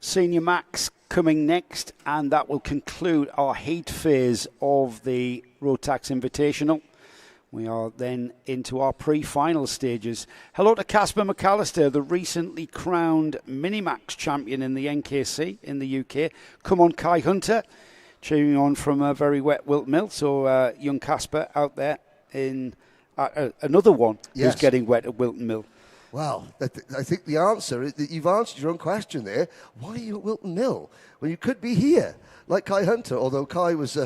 Senior Max coming next, and that will conclude our heat phase of the Rotax Invitational. We are then into our pre-final stages. Hello to Casper McAllister, the recently crowned Miniax champion in the NKC in the UK. Come on, Kai Hunter, cheering on from a very wet Wilton Mill. So young Casper out there in another one who's getting wet at Wilton Mill. Well, I think the answer is that you've answered your own question there. Why are you at Wilton Mill when you could be here, like Kai Hunter? Although Kai was,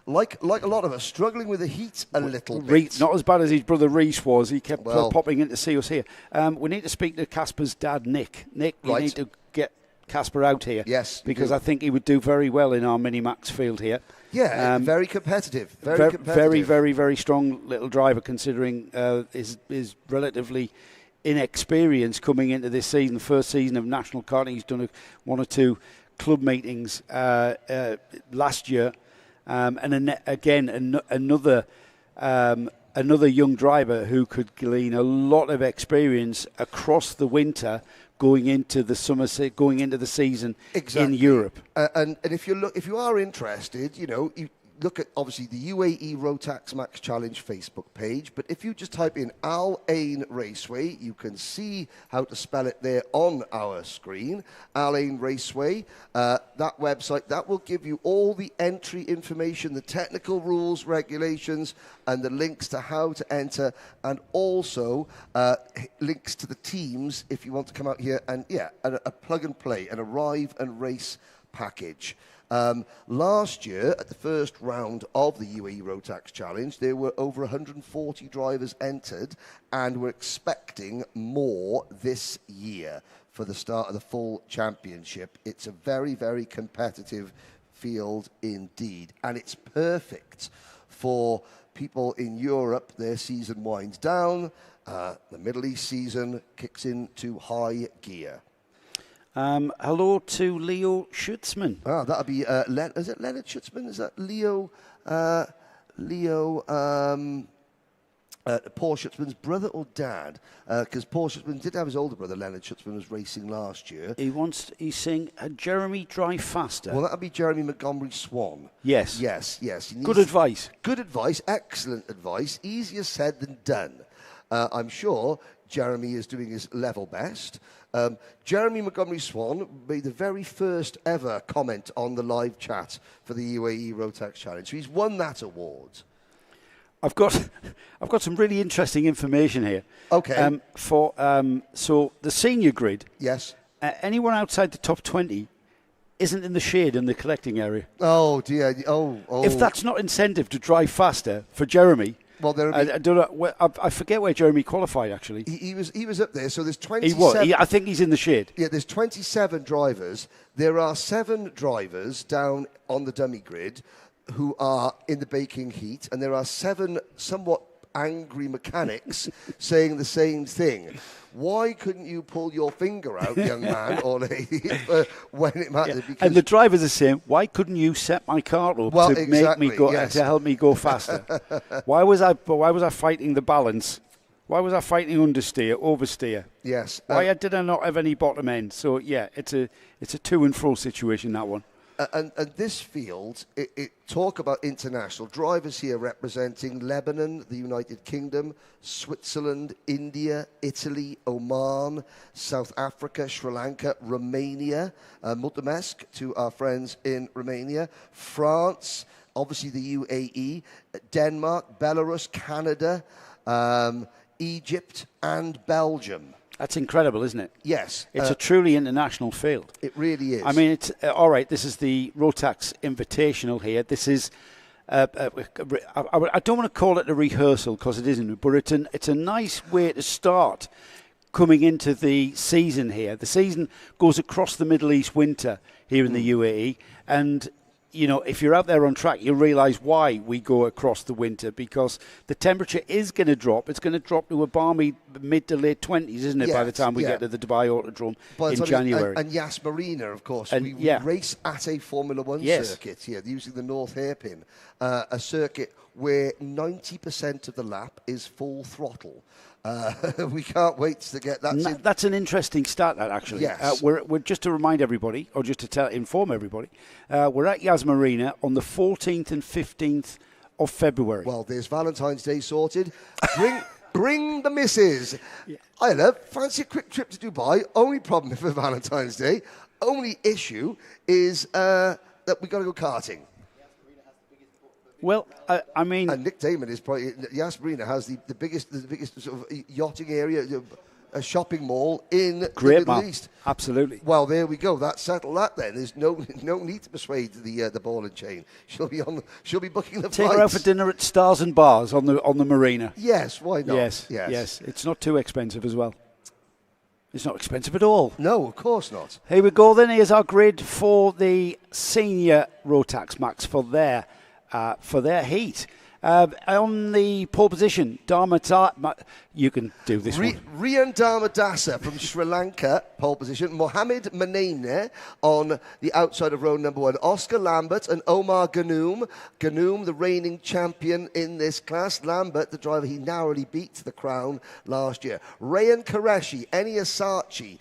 like a lot of us, struggling with the heat a little bit. Not as bad as his brother Reese was. He kept popping in to see us here. We need to speak to Casper's dad, Nick. Nick, you need to get Casper out here. Yes. Because I think he would do very well in our Minimax field here. Yeah, very competitive. Very, very, very strong little driver, considering his relatively inexperience coming into this season, the first season of national karting. He's done one or two club meetings last year, and another young driver who could glean a lot of experience across the winter going into the season in Europe. And if you are interested, look at, obviously, the UAE Rotax Max Challenge Facebook page. But if you just type in Al Ain Raceway, you can see how to spell it there on our screen. Al Ain Raceway, that website, that will give you all the entry information, the technical rules, regulations, and the links to how to enter, and also links to the teams if you want to come out here and, a plug and play, an arrive and race package. Last year, at the first round of the UAE Rotax Challenge, there were over 140 drivers entered, and we're expecting more this year for the start of the full championship. It's a very, very competitive field indeed, and it's perfect for people in Europe. Their season winds down, the Middle East season kicks into high gear. Hello to Leo Schutzman. That'll be, is it Leonard Schutzman? Is that Leo, Paul Schutzman's brother or dad? Because Paul Schutzman did have his older brother, Leonard Schutzman, was racing last year. He's saying, Jeremy drive faster. Well, that'll be Jeremy Montgomery Swan. Yes. Yes. Good advice. Good advice, excellent advice. Easier said than done. I'm sure Jeremy is doing his level best. Jeremy Montgomery Swan made the very first ever comment on the live chat for the UAE Rotax Challenge. So he's won that award. I've got some really interesting information here. Okay. So the senior grid. Yes. Anyone outside the top 20 isn't in the shade in the collecting area. Oh dear. Oh. If that's not incentive to drive faster for Jeremy. Well, I don't know. I forget where Jeremy qualified. Actually, he was up there. So there's 27. He was. I think he's in the shade. Yeah, there's 27 drivers. There are 7 drivers down on the dummy grid who are in the baking heat, and there are 7 somewhat angry mechanics saying the same thing. Why couldn't you pull your finger out, young man or lady, when it mattered? Yeah. And the drivers are saying, why couldn't you set my car up to make me go to help me go faster? Why was I fighting the balance? Why was I fighting understeer, oversteer? Yes. Why did I not have any bottom end? So yeah, it's a to and fro situation, that one. And this field, it talk about international drivers here representing Lebanon, the United Kingdom, Switzerland, India, Italy, Oman, South Africa, Sri Lanka, Romania, mulțumesc to our friends in Romania, France, obviously the UAE, Denmark, Belarus, Canada, Egypt, and Belgium. That's incredible, isn't it? Yes. It's a truly international field. It really is. I mean, it's all right, this is the Rotax Invitational here. This is, I don't want to call it a rehearsal because it isn't, but it's a nice way to start coming into the season here. The season goes across the Middle East winter here in the UAE, and you know, if you're out there on track, you'll realise why we go across the winter, because the temperature is going to drop. It's going to drop to a balmy mid to late 20s, isn't it, by the time we get to the Dubai Autodrome in January. And Yas Marina, of course. And, we race at a Formula One circuit here, using the North Hairpin, a circuit where 90% of the lap is full throttle. We can't wait to get that. That's an interesting stat, that actually. Yes. We're just to remind everybody, or just to inform everybody, we're at Yas Marina on the 14th and 15th of February. Well, there's Valentine's Day sorted. Bring the missus. Yeah. I love. Fancy a quick trip to Dubai. Only problem for Valentine's Day. Only issue is that we got to go karting. Well, I mean... And Nick Damon is probably... Yas Marina has the biggest sort of yachting area, a shopping mall in the Middle East. Absolutely. Well, there we go. That settled that then. There's no need to persuade the ball and chain. She'll be booking the flights. Take her out for dinner at Stars and Bars on the marina. Yes, why not? Yes. It's not too expensive as well. It's not expensive at all. No, of course not. Here we go then. Here's our grid for the senior Rotax Max for their heat. On the pole position, you can do this one. Rian Dharmadasa from Sri Lanka, pole position. Mohammed Manane on the outside of row number 1. Oscar Lambert and Omar Ganoum. Ganoum, the reigning champion in this class. Lambert, the driver he narrowly beat to the crown last year. Rayan Qureshi, Eni Asachi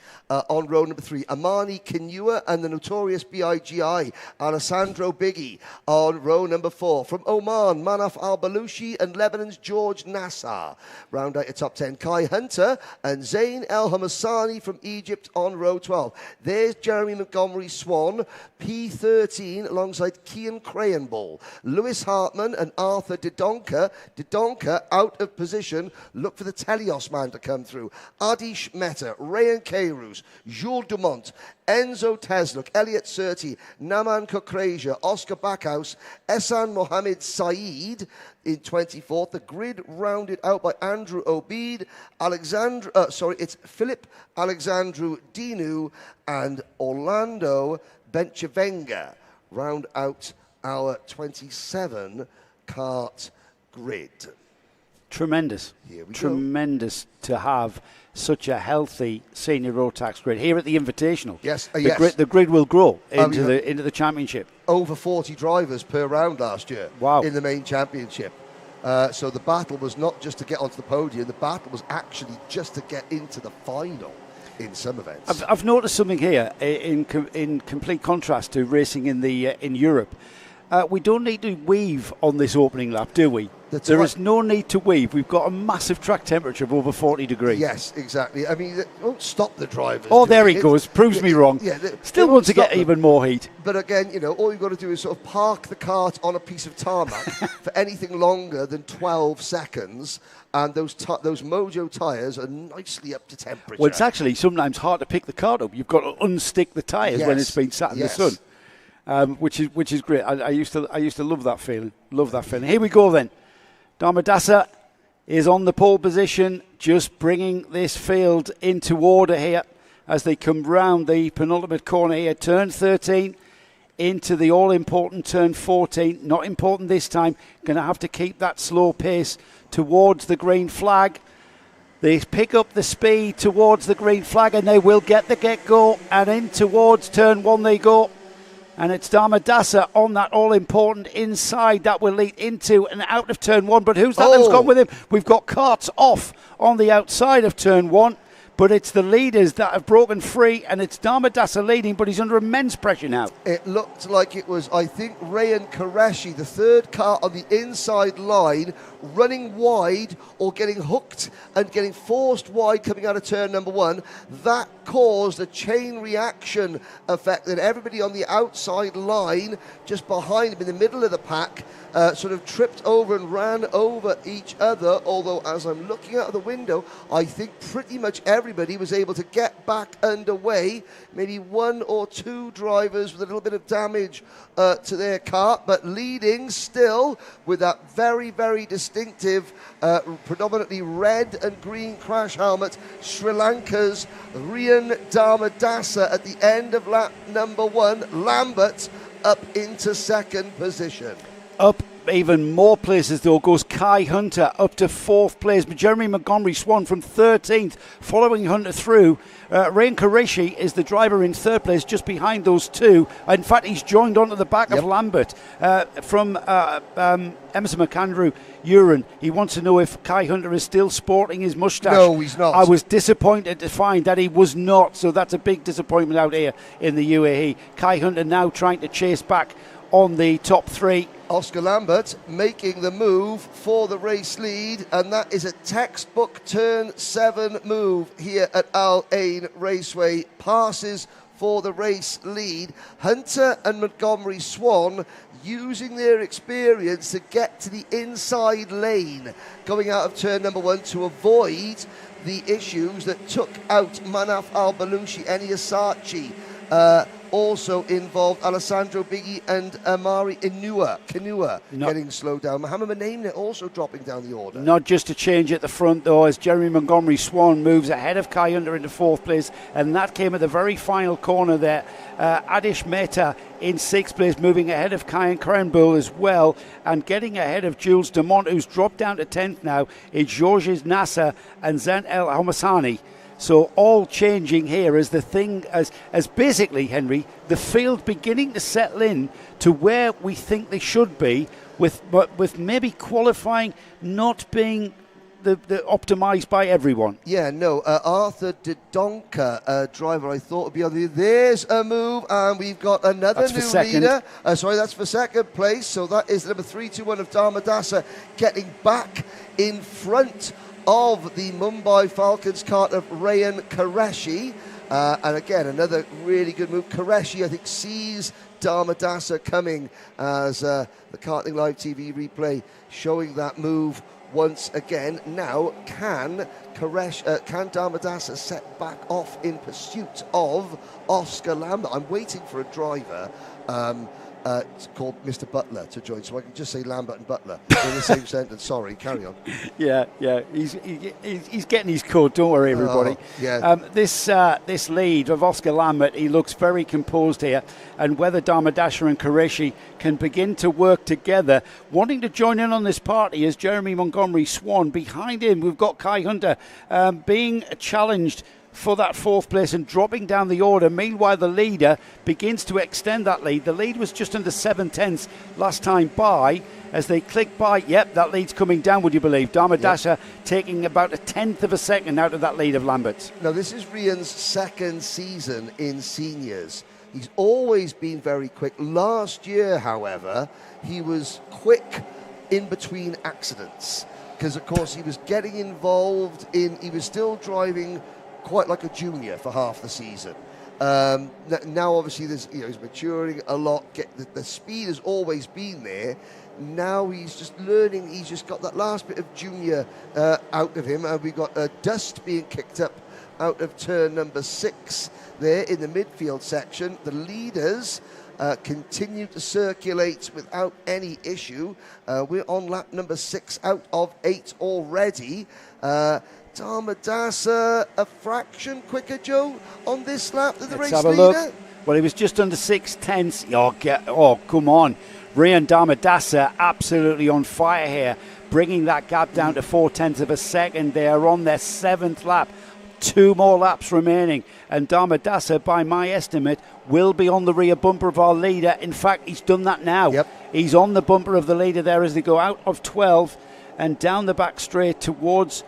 on row number 3. Amani Kinua and the notorious BIGI, Alessandro Biggie on row number 4. From Oman, Manaf Al-Balushi and Lebanon's George Nassar. Round out your top 10. Kai Hunter and Zain El Hamassani from Egypt on row 12. There's Jeremy Montgomery Swan, P13, alongside Kian Crayenball. Lewis Hartman and Arthur Didonka. Didonka out of position. Look for the Telios man to come through. Adish Mehta, Rayan Keirus, Jules Dumont, Enzo Tesluk, Elliot Surti, Naman Kokreja, Oscar Backhouse, Ehsan Mohammed Saeed in 24th. The grid rounded out by Andrew Obeid, it's Philip Alexandru Dinu and Orlando Benchavenga. Round out our 27 kart grid. Tremendous. Tremendous to have such a healthy senior Rotax grid here at the Invitational. Yes, the grid will grow into the championship. Over 40 drivers per round last year. Wow. In the main championship. So the battle was not just to get onto the podium, the battle was actually just to get into the final in some events. I've noticed something here in complete contrast to racing in Europe. We don't need to weave on this opening lap, do we? There is no need to weave. We've got a massive track temperature of over 40 degrees. Yes, exactly. I mean, it won't stop the drivers. Oh, there he goes. Proves me wrong. Yeah, Still wants to get even more heat. But again, all you've got to do is sort of park the kart on a piece of tarmac for anything longer than 12 seconds, and those Mojo tyres are nicely up to temperature. Well, it's actually sometimes hard to pick the kart up. You've got to unstick the tyres when it's been sat in the sun. Which is great. I used to love that feeling. Here we go then. Dharmadasa is on the pole position, just bringing this field into order here as they come round the penultimate corner here. Turn 13 into the all-important turn 14. Not important this time. Going to have to keep that slow pace towards the green flag. They pick up the speed towards the green flag and they will get the get-go, and in towards turn 1 they go. And it's Dharmadasa on that all-important inside that will lead into and out of turn 1. But who's that that's gone with him? We've got karts off on the outside of turn 1. But it's the leaders that have broken free, and it's Dharmadasa leading, but he's under immense pressure now. It looked like it was, I think, Rayan Qureshi, the third car on the inside line, running wide or getting hooked and getting forced wide coming out of turn number 1. That caused a chain reaction effect that everybody on the outside line, just behind him in the middle of the pack, sort of tripped over and ran over each other. Although, as I'm looking out of the window, I think pretty much everybody was able to get back underway. Maybe 1 or 2 drivers with a little bit of damage to their car, but leading still with that very, very distinctive, predominantly red and green crash helmet, Sri Lanka's Rian Dharmadasa at the end of lap number 1. Lambert up into second position. Up even more places though goes Kai Hunter up to 4th place. Jeremy Montgomery Swan from 13th, following Hunter through. Rayan Qureshi is the driver in 3rd place, just behind those two. In fact, he's joined onto the back of Lambert from Emerson McAndrew Uran. He wants to know if Kai Hunter is still sporting his moustache. No, he's not. I was disappointed to find that he was not, so that's a big disappointment out here in the UAE. Kai Hunter now trying to chase back on the top 3. Oscar Lambert making the move for the race lead, and that is a textbook turn 7 move here at Al Ain Raceway. Passes for the race lead. Hunter and Montgomery Swan using their experience to get to the inside lane going out of turn number 1 to avoid the issues that took out Manaf Al-Balushi, Eni Asachi, Also involved Alessandro Biggie and Amari Kanua getting slowed down. Mohamed Manane also dropping down the order. Not just a change at the front, though, as Jeremy Montgomery Swan moves ahead of Kai Hunter into 4th place, and that came at the very final corner there. Adish Mehta in 6th place, moving ahead of Kai and Krenbull as well, and getting ahead of Jules Demont, who's dropped down to 10th now, is Georges Nasser and Zan El Hamasani. So all changing here as the thing, as basically, Henry, the field beginning to settle in to where we think they should be, with maybe qualifying not being the optimised by everyone. Yeah, no. Arthur De Donker, driver, I thought would be on the. There's a move, and we've got another new leader. That's for 2nd place. So that is number 321 of Dharmadasa getting back in front of the Mumbai Falcons cart of Rayan Qureshi. And again, another really good move. Qureshi, I think, sees Dharmadasa coming as the Karting Live TV replay showing that move once again. Now, can Dharmadasa set back off in pursuit of Oscar Lambert? I'm waiting for a driver called Mr. Butler to join, so I can just say Lambert and Butler in the same sentence. Sorry, carry on. Yeah, he's getting his code. Don't worry, everybody. This lead of Oscar Lambert, he looks very composed here, and whether Dharmadasa and Qureshi can begin to work together, wanting to join in on this party is Jeremy Montgomery Swan. Behind him, we've got Kai Hunter being challenged for that 4th place and dropping down the order. Meanwhile, the leader begins to extend that lead. The lead was just under 7/10 last time by. As they click by, yep, that lead's coming down, would you believe? Dharmadasa taking about 1/10 of a second out of that lead of Lambert's. Now, this is Rian's 2nd season in seniors. He's always been very quick. Last year, however, he was quick in between accidents because, of course, he was getting involved he was still driving quite like a junior for half the season. Now, obviously, he's maturing a lot. The speed has always been there. Now he's just learning. He's just got that last bit of junior out of him. We've got dust being kicked up out of turn number 6 there in the midfield section. The leaders continue to circulate without any issue. We're on lap number 6 out of 8 already. Dharmadasa a fraction quicker, Joe, on this lap than the race leader. Look. Well, he was just under 6/10. Oh, come on. Rayan Dharmadasa absolutely on fire here, bringing that gap down to 4/10 of a second. They are on their 7th lap. 2 more laps remaining, and Dharmadasa, by my estimate, will be on the rear bumper of our leader. In fact, he's done that now. Yep. He's on the bumper of the leader there as they go out of 12 and down the back straight towards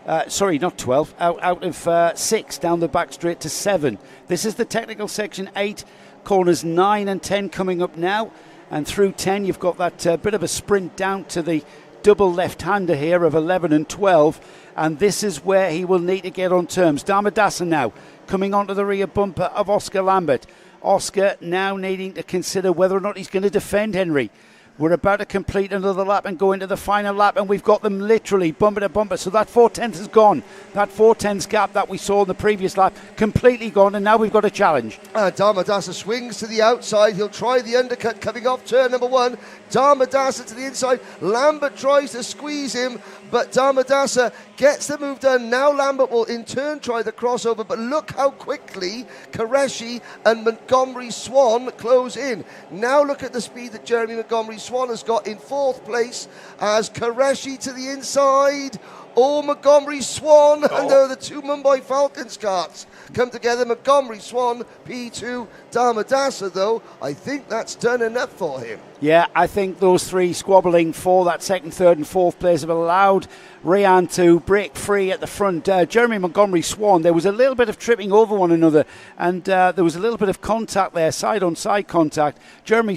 not 12, out of 6, down the back straight to 7. This is the technical section 8, corners 9 and 10 coming up now, and through 10 you've got that bit of a sprint down to the double left-hander here of 11 and 12, and this is where he will need to get on terms. Dharmadasa now coming onto the rear bumper of Oscar Lambert. Oscar now needing to consider whether or not he's going to defend Henry. We're about to complete another lap and go into the final lap, and we've got them literally bumper to bumper. So that 4/10 is gone. That 4/10 gap that we saw in the previous lap, completely gone, and now we've got a challenge. Dharmadasa swings to the outside. He'll try the undercut coming off turn number 1. Dharmadasa to the inside. Lambert tries to squeeze him, but Dharmadasa gets the move done. Now Lambert will in turn try the crossover, but look how quickly Qureshi and Montgomery Swan close in. Now look at the speed that Jeremy Montgomery Swan has got in 4th place as Qureshi to the inside. Montgomery Swan and the 2 Mumbai Falcons carts come together. Montgomery Swan, P2. Dharmadasa, though, I think that's done enough for him. Yeah, I think those 3 squabbling for that 2nd, 3rd and 4th place have allowed Rayan to break free at the front. Jeremy Montgomery Swan, there was a little bit of tripping over one another, and there was a little bit of contact there, side-on-side contact. Jeremy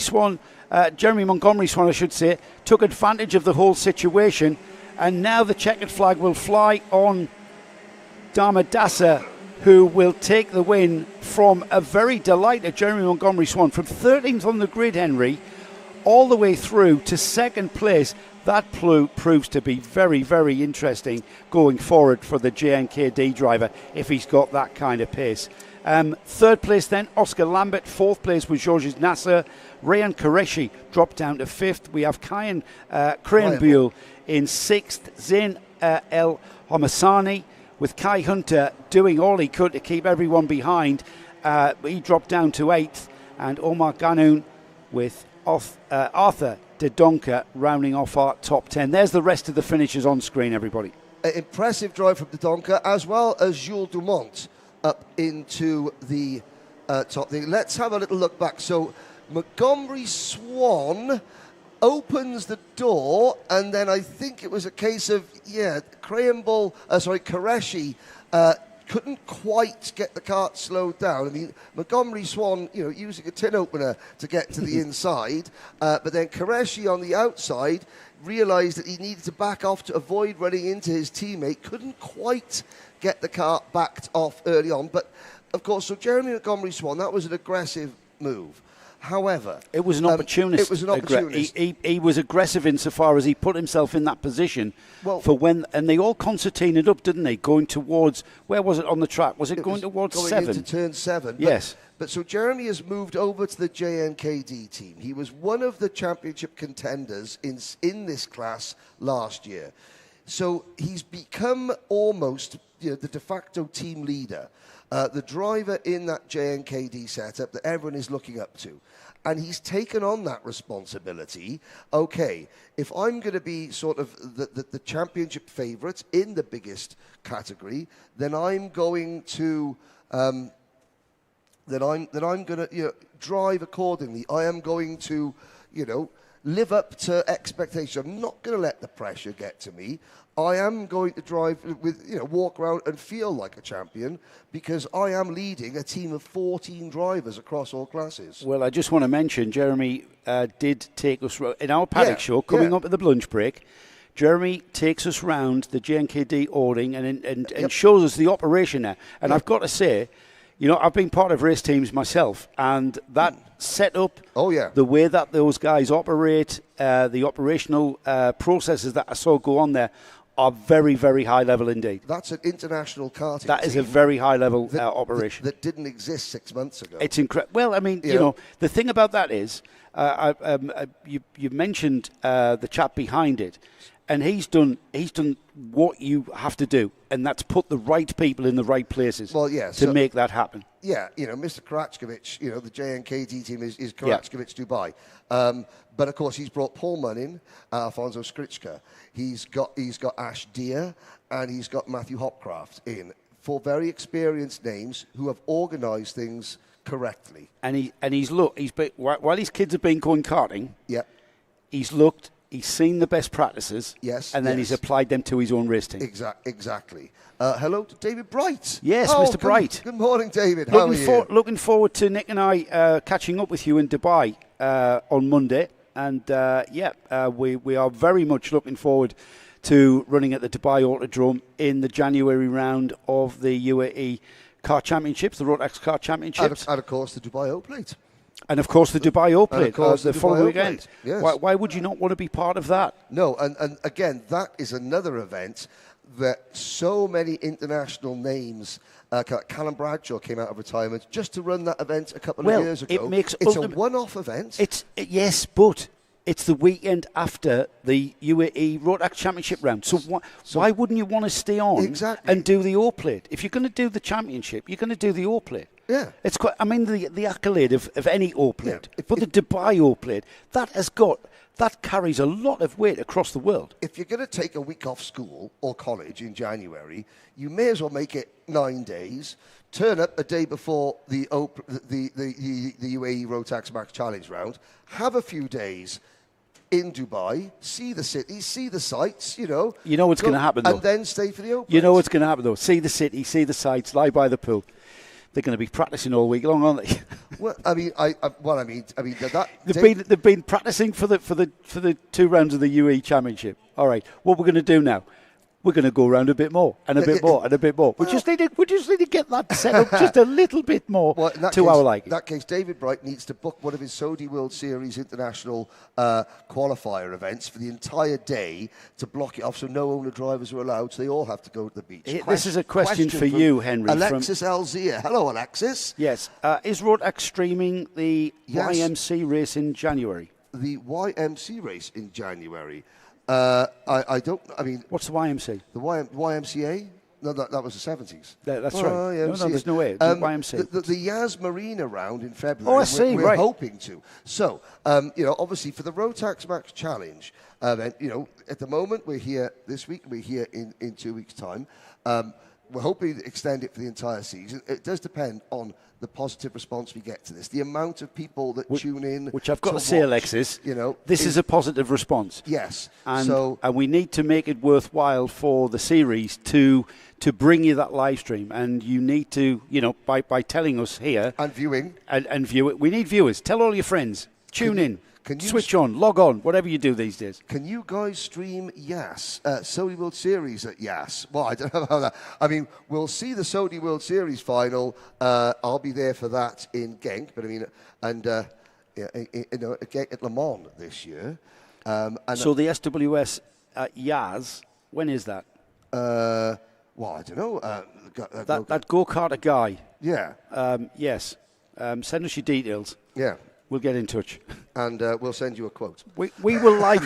Montgomery Swan, I should say, took advantage of the whole situation, and now the checkered flag will fly on Dharmadasa, who will take the win from a very delighted Jeremy Montgomery Swan. From 13th on the grid, Henry, all the way through to 2nd place. That proves to be very, very interesting going forward for the JNKD driver if he's got that kind of pace. Third place then, Oscar Lambert. Fourth place was Georges Nasser. Rayan Qureshi dropped down to fifth. We have Kayan Krahenbuhl in sixth. Zain El Homasani with Kai Hunter doing all he could to keep everyone behind. He dropped down to eighth. And Omar Ganoun with Arthur De Donker rounding off our top 10. There's the rest of the finishers on screen, everybody. Impressive drive from De Donker, as well as Jules Dumont up into the top thing. Let's have a little look back. So Montgomery Swan opens the door, and then I think it was a case of, Qureshi couldn't quite get the cart slowed down. I mean, Montgomery Swan, using a tin opener to get to the inside, but then Qureshi on the outside realised that he needed to back off to avoid running into his teammate, couldn't quite get the cart backed off early on. But, of course, so Jeremy Montgomery Swan, that was an aggressive move. However, it was an opportunist. It was an opportunist. He was aggressive insofar as he put himself in that position for when, and they all concertinaed up, didn't they? Going towards, where was it on the track? Was it going towards going 7? Into turn 7. Yes. But so Jeremy has moved over to the JNKD team. He was one of the championship contenders in this class last year. So he's become almost the de facto team leader. The driver in that JNKD setup that everyone is looking up to. And he's taken on that responsibility. Okay, if I'm going to be sort of the championship favourite in the biggest category, then I'm going to drive accordingly. I am going to, live up to expectation. I'm not going to let the pressure get to me. I am going to drive with, walk around and feel like a champion because I am leading a team of 14 drivers across all classes. Well, I just want to mention, Jeremy did take us in our paddock show coming up at the lunch break. Jeremy takes us round the JNKD Ording and shows us the operation there. And I've got to say, I've been part of race teams myself, and that setup, the way that those guys operate, the operational processes that I saw go on there, are very, very high level indeed. That's an international karting That is a very high level operation. That didn't exist 6 months ago. It's incredible. Well, I mean, the thing about that is, you mentioned the chap behind it, and he's done what you have to do, and that's put the right people in the right places to make that happen. Yeah, Mr. Karachkovich, the JNKD team is Karachkovich Dubai. But of course, he's brought Paul Munnin, Alfonso Skrichka. He's got Ash Deer, and he's got Matthew Hopcraft in. 4 very experienced names who have organised things correctly. And while his kids have been going karting, he's looked. He's seen the best practices, and then he's applied them to his own race team. Exactly. Hello to David Bright. Yes, Mr. Bright. Good morning, David. How are you? Looking forward to Nick and I catching up with you in Dubai on Monday. And, we are very much looking forward to running at the Dubai Autodrome in the January round of the UAE Car Championships, the Rotax Car Championships. And, of course, the Dubai O-Plate. And, of course, the Dubai O-Plate the following O-Plate. weekend. Yes. Why would you not want to be part of that? No, and again, that is another event that so many international names, Callum Bradshaw came out of retirement just to run that event a couple of years ago. It's a one-off event. Yes, but it's the weekend after the UAE Rotax Championship round. So why wouldn't you want to stay on and do the O-Plate? If you're going to do the championship, you're going to do the O-Plate. Yeah. It's quite, the accolade of any O-Plate. Yeah. But the Dubai O-Plate, that carries a lot of weight across the world. If you're going to take a week off school or college in January, you may as well make it 9 days, turn up a day before the UAE Rotax Max Challenge round, have a few days in Dubai, see the city, see the sights, You know what's going to happen, though. And then stay for the Open. You know what's going to happen, though. See the city, see the sights, lie by the pool. They're going to be practicing all week long, aren't they? Well, they've been practicing for the 2 rounds of the UAE Championship. All right, what we're going to do now? we're going to go around a bit more and a bit more and a bit more. We just need to get that set up just a little bit more to our liking. In that case, David Bright needs to book one of his Saudi World Series International qualifier events for the entire day to block it off, so no owner drivers are allowed. So they all have to go to the beach. This is a question for you, Henry. Alexis Alzia. Hello, Alexis. Yes. Is Rotax streaming the YMC race in January? The YMC race in January. I don't. I mean, what's the YMC? The YMCA? No, that was the 70s. That's right. No, there's no way. The YMC. The Yas Marina round in February. Oh, I see. We're hoping to. So, obviously for the Rotax Max Challenge event, at the moment we're here this week. We're here in 2 weeks' time. We're hoping to extend it for the entire season. It does depend on the positive response we get to this, the amount of people that tune in. Which I've got to say, Alexis, this is a positive response. Yes. And we need to make it worthwhile for the series to bring you that live stream. And you need to, by telling us here. And viewing. And view it. We need viewers. Tell all your friends. Tune in. Switch on, log on, whatever you do these days. Can you guys stream Yas, Saudi World Series at Yas? Well, I don't know how that. I mean, we'll see the Saudi World Series final. I'll be there for that in Genk, but I mean, at Le Mans this year. So the SWS at Yas, when is that? Well, I don't know. That go-karter guy. Yeah. Yes. Send us your details. Yeah. We'll get in touch, and we'll send you a quote. We will live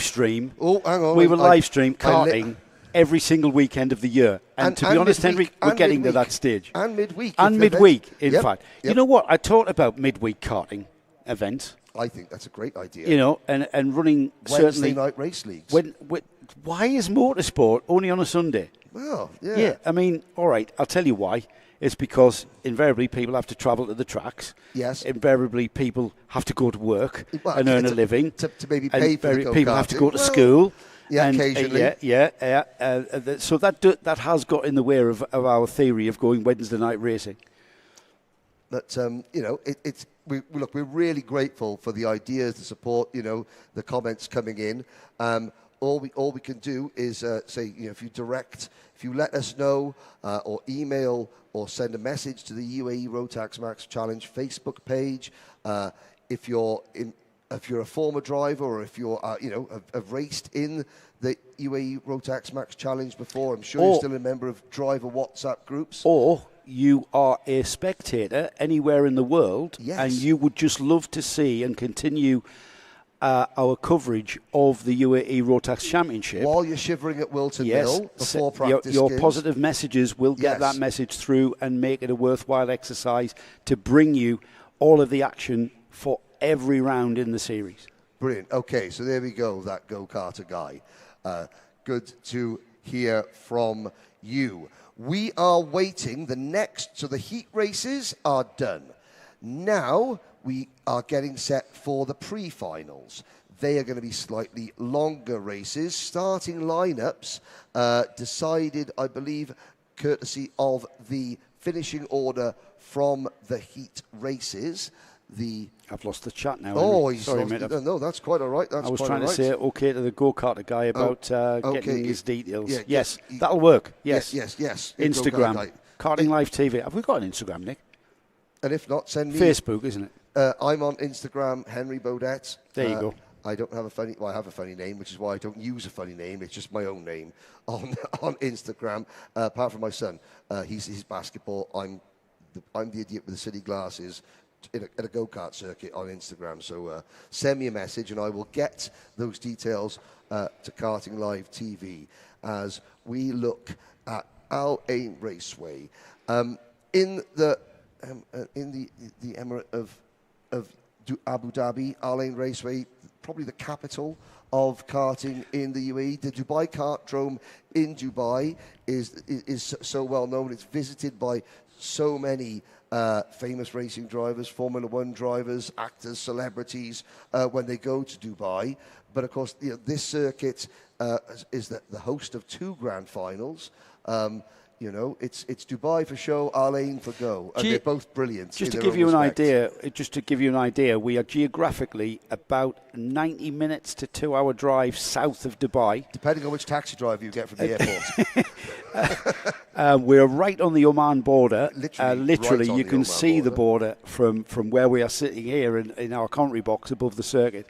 stream. Oh, hang on. We will live stream karting every single weekend of the year. And to be honest, Henry, we're getting to that stage. And midweek. And midweek, in fact. Yep. You know what? I talked about midweek karting events. I think that's a great idea. And running Wednesday night race leagues. Why is motorsport only on a Sunday? Well, yeah. Yeah, I mean, all right, I'll tell you why. It's because invariably people have to travel to the tracks. Yes. Invariably people have to go to work and earn a living. To maybe pay for the go-karting. People have to go to school. Yeah, occasionally. So that has got in the way of our theory of going Wednesday night racing. But, we're really grateful for the ideas, the support, the comments coming in. All we can do is say, if you let us know or email or send a message to the UAE Rotax Max Challenge Facebook page. If you're a former driver or if you're have raced in the UAE Rotax Max Challenge before, I'm sure you're still a member of driver WhatsApp groups. Or you are a spectator anywhere in the world, and you would just love to see and continue our coverage of the UAE Rotax Championship. While you're shivering at Wilton Mill before practice. Your positive messages will get that message through and make it a worthwhile exercise to bring you all of the action for every round in the series. Brilliant. Okay, so there we go, that go-karter guy. Good to hear from you. We are waiting. So the heat races are done. Now we are getting set for the pre-finals. They are going to be slightly longer races. Starting lineups decided, I believe, courtesy of the finishing order from the heat races. I've lost the chat now. Oh, sorry, mate. No, that's quite all right. I was trying to say okay to the go-karter guy about getting his details. Yes, that'll work. Yes. Instagram, Karting Live TV. Have we got an Instagram, Nick? And if not, send me... Facebook, isn't it? I'm on Instagram, Henry Baudette. There you go. I don't have I have a funny name, which is why I don't use a funny name. It's just my own name on Instagram. Apart from my son, he's basketball. I'm the idiot with the city glasses at a go-kart circuit on Instagram. So send me a message and I will get those details to Karting Live TV as we look at Al Ain Raceway in the Emirate of Abu Dhabi. Al Ain Raceway, probably the capital of karting in the UAE. The Dubai Kartdrome in Dubai is so well known. It's visited by so many famous racing drivers, Formula One drivers, actors, celebrities when they go to Dubai. But of course, this circuit is the host of two grand finals. You know, it's Dubai for show, Al Ain for go, and they're both brilliant. Just to give you an idea, we are geographically about 90 minutes to 2 hour drive south of Dubai. Depending on which taxi driver you get from the airport. We're right on the Oman border. Literally you can see the border from where we are sitting here in our commentary box above the circuit.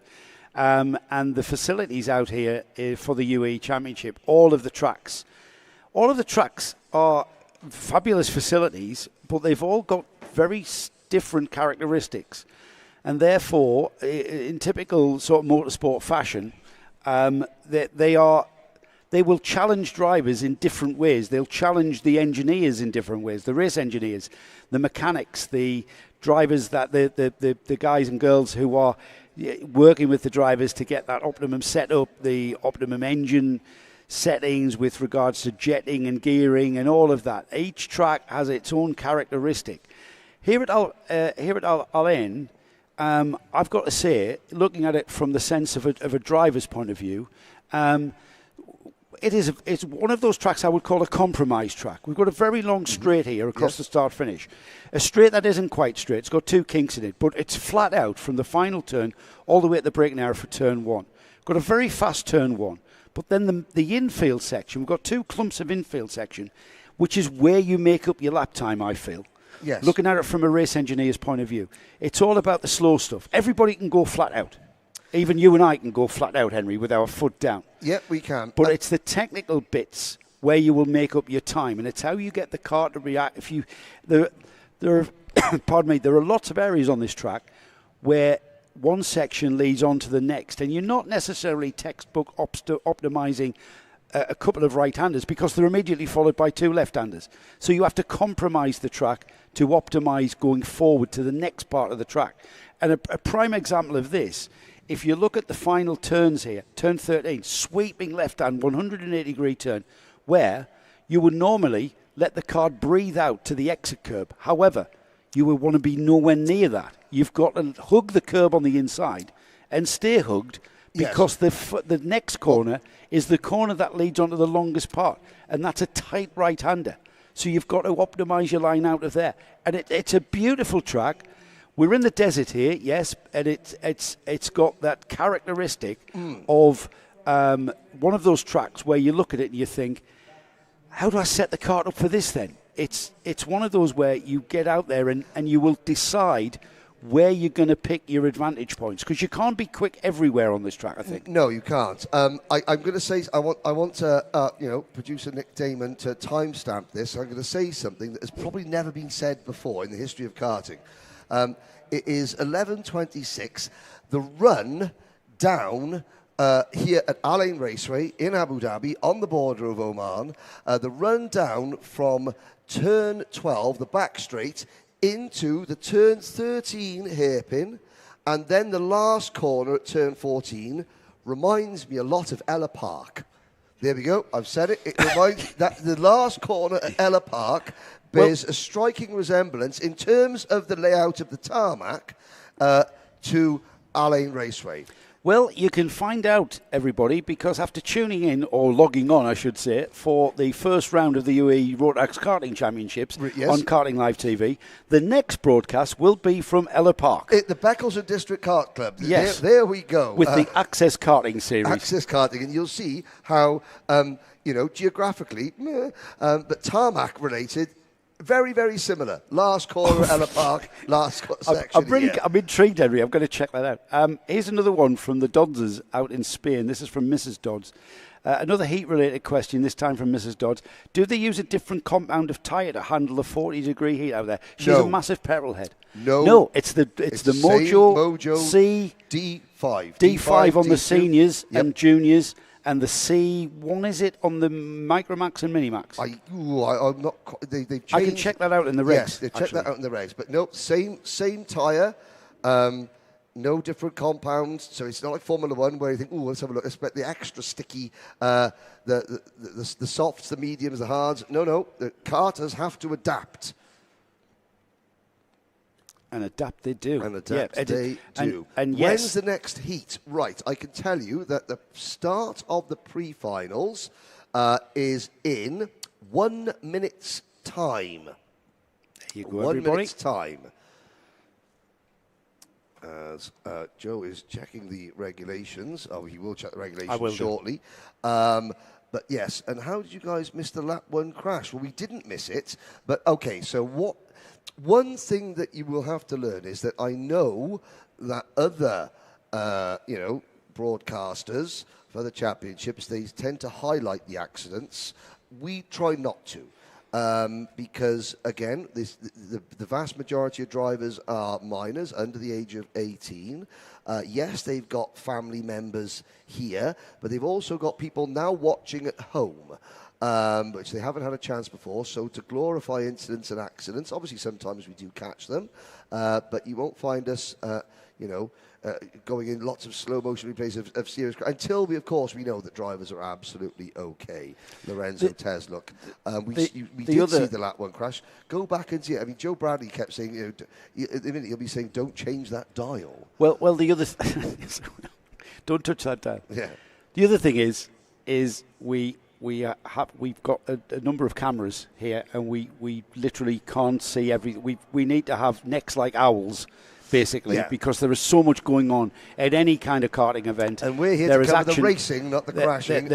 And the facilities out here for the UAE Championship, all of the tracks are fabulous facilities, but they've all got very different characteristics. And therefore, in typical sort of motorsport fashion, they will challenge drivers in different ways. They'll challenge the engineers in different ways, the race engineers, the mechanics, the drivers, that the guys and girls who are working with the drivers to get that optimum setup, the optimum engine settings with regards to jetting and gearing and all of that. Each track has its own characteristic. Here at Al Ain, I've got to say, looking at it from the sense of a driver's point of view, it's one of those tracks I would call a compromise track. We've got a very long straight here across the start-finish. A straight that isn't quite straight. It's got 2 kinks in it, but it's flat out from the final turn all the way at the braking area for turn 1. Got a very fast turn 1. But then the infield section, we've got 2 clumps of infield section, which is where you make up your lap time, I feel. Yes. Looking at it from a race engineer's point of view. It's all about the slow stuff. Everybody can go flat out. Even you and I can go flat out, Henry, with our foot down. Yep, we can. But it's the technical bits where you will make up your time, and it's how you get the car to react. There are there are lots of areas on this track where one section leads on to the next, and you're not necessarily textbook optimizing a couple of right-handers because they're immediately followed by 2 left-handers. So you have to compromise the track to optimize going forward to the next part of the track. And a prime example of this, if you look at the final turns here, turn 13, sweeping left-hand 180-degree turn, where you would normally let the car breathe out to the exit curb. However, you would want to be nowhere near that. You've got to hug the curb on the inside and stay hugged because the next corner is the corner that leads onto the longest part, and that's a tight right-hander. So you've got to optimise your line out of there. And it's a beautiful track. We're in the desert here, yes, and it's got that characteristic of one of those tracks where you look at it and you think, how do I set the car up for this then? It's one of those where you get out there and you will decide where you're going to pick your advantage points, because you can't be quick everywhere on this track, I think. No, you can't. I'm going to say, I want producer Nick Damon to timestamp this. I'm going to say something that has probably never been said before in the history of karting. It is 11:26. The run down here at Al Ain Raceway in Abu Dhabi on the border of Oman, the run down from turn 12, the back straight, into the turn 13 hairpin, and then the last corner at turn 14 reminds me a lot of Ella Park. There we go, I've said it. It reminds that the last corner at Ella Park bears a striking resemblance in terms of the layout of the tarmac to Al Ain Raceway. Well, you can find out, everybody, because after tuning in, or logging on, I should say, for the first round of the UAE Rotax Karting Championships on Karting Live TV, the next broadcast will be from Ella Park. The Beccleston District Kart Club. Yes. There we go. With the Access Karting series. Access Karting, and you'll see how, geographically, but tarmac-related, very, very similar. Last corner, Ella Park, last section. I'm intrigued, Henry. I'm going to check that out. Here's another one from the Dodds out in Spain. This is from Mrs. Dodds. Another heat-related question, this time from Mrs. Dodds. Do they use a different compound of tyre to handle the 40-degree heat out there? She's a massive petrol head. No, it's the Mojo C D5. D5 on the seniors and juniors. And the C1, is it, on the Microax and Miniax? I'm not. They've changed. I can check that out in the regs. Yes, they check that out in the regs. But no, same tyre, no different compounds. So it's not like Formula One where you think, let's have a look. Let's bet the extra sticky, the softs, the mediums, the hards. No, the karters have to adapt. And adapt they do. They do. And yes. When's the next heat? Right, I can tell you that the start of the pre-finals is in 1 minute's time. There you go, 1 everybody. minute's time. As Joe is checking the regulations. Oh, he will check the regulations shortly. But yes, and how did you guys miss the lap 1 crash? Well, we didn't miss it. But okay, so one thing that you will have to learn is that I know that other, broadcasters for the championships, they tend to highlight the accidents. We try not to. Because, again, the vast majority of drivers are minors under the age of 18. Yes, they've got family members here, but they've also got people now watching at home, which they haven't had a chance before. So to glorify incidents and accidents, obviously sometimes we do catch them, but you won't find us, going in lots of slow motion replays of serious until we know that drivers are absolutely okay. Lorenzo Teslock. We did see the lap 1 crash. Go back and see it. I mean, Joe Bradley kept saying, at the minute he'll be saying, don't change that dial. Well, the other don't touch that dial. Yeah. The other thing is we've got a number of cameras here, and we literally can't see we need to have necks like owls, basically, because there is so much going on at any kind of karting event. And we're here to cover the racing, not the crashing.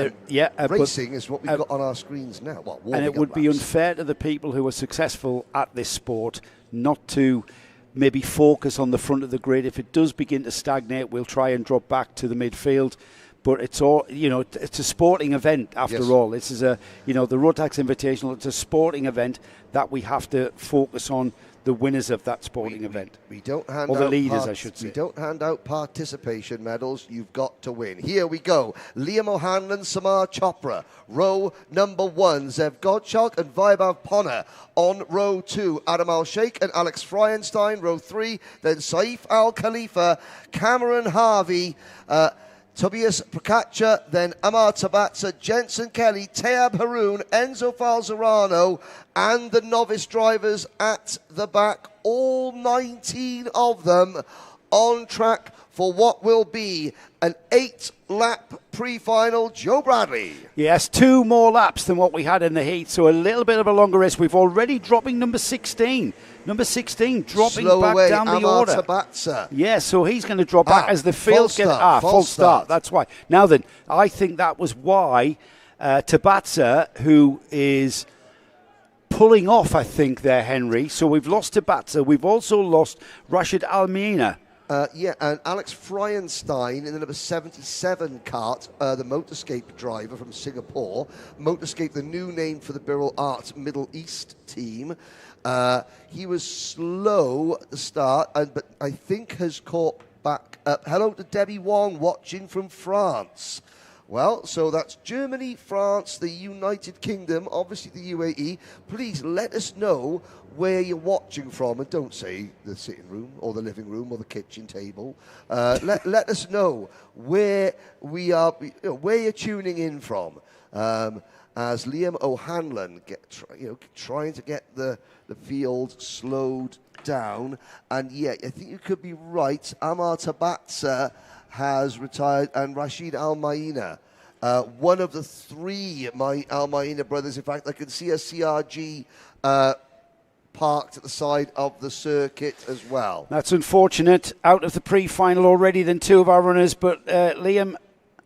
Racing is what we've got on our screens now. And it would be unfair to the people who are successful at this sport not to maybe focus on the front of the grid. If it does begin to stagnate, we'll try and drop back to the midfield. But it's all, it's a sporting event after all. This is the Rotax Invitational. It's a sporting event that we have to focus on the winners of that sporting event. We don't hand or out the leaders, I should say. We don't hand out participation medals. You've got to win. Here we go. Liam O'Hanlon, Samar Chopra. Row number 1, Zev Godchalk and Vaibhav Ponna. On row 2, Adam Al-Sheikh and Alex Fryenstein. Row 3, then Saif Al-Khalifa, Cameron Harvey, Tobias Prakacha, then Amar Tabatsa, Jensen Kelly, Teab Haroon, Enzo Falzerano, and the novice drivers at the back, all 19 of them on track for what will be an 8-lap pre-final. Joe Bradley. Yes, 2 more laps than what we had in the heat, so a little bit of a longer race. We've already dropping number 16. Number 16 dropping back down the order. Tabatsa. Yeah, so he's going to drop back as the field gets full start. That's why. Now then, I think that was why Tabatsa, who is pulling off, I think, there, Henry. So we've lost Tabatsa. We've also lost Rashid Almeida. And Alex Fryenstein in the number 77 kart, the Motorscape driver from Singapore. Motorscape, the new name for the Birrell Art Middle East team. He was slow at the start, but I think has caught back up. Hello to Debbie Wong watching from France. Well, so that's Germany, France, the United Kingdom, obviously the UAE. Please let us know where you're watching from, and don't say the sitting room or the living room or the kitchen table. Let us know where we are, where you're tuning in from. As Liam O'Hanlon trying to get the field slowed down, and I think you could be right. Amar Tabatsa has retired, and Rashid Al-Maina, one of the 3 Al-Maina brothers. In fact, I can see a CRG parked at the side of the circuit as well. That's unfortunate. Out of the pre-final already, then 2 of our runners, but Liam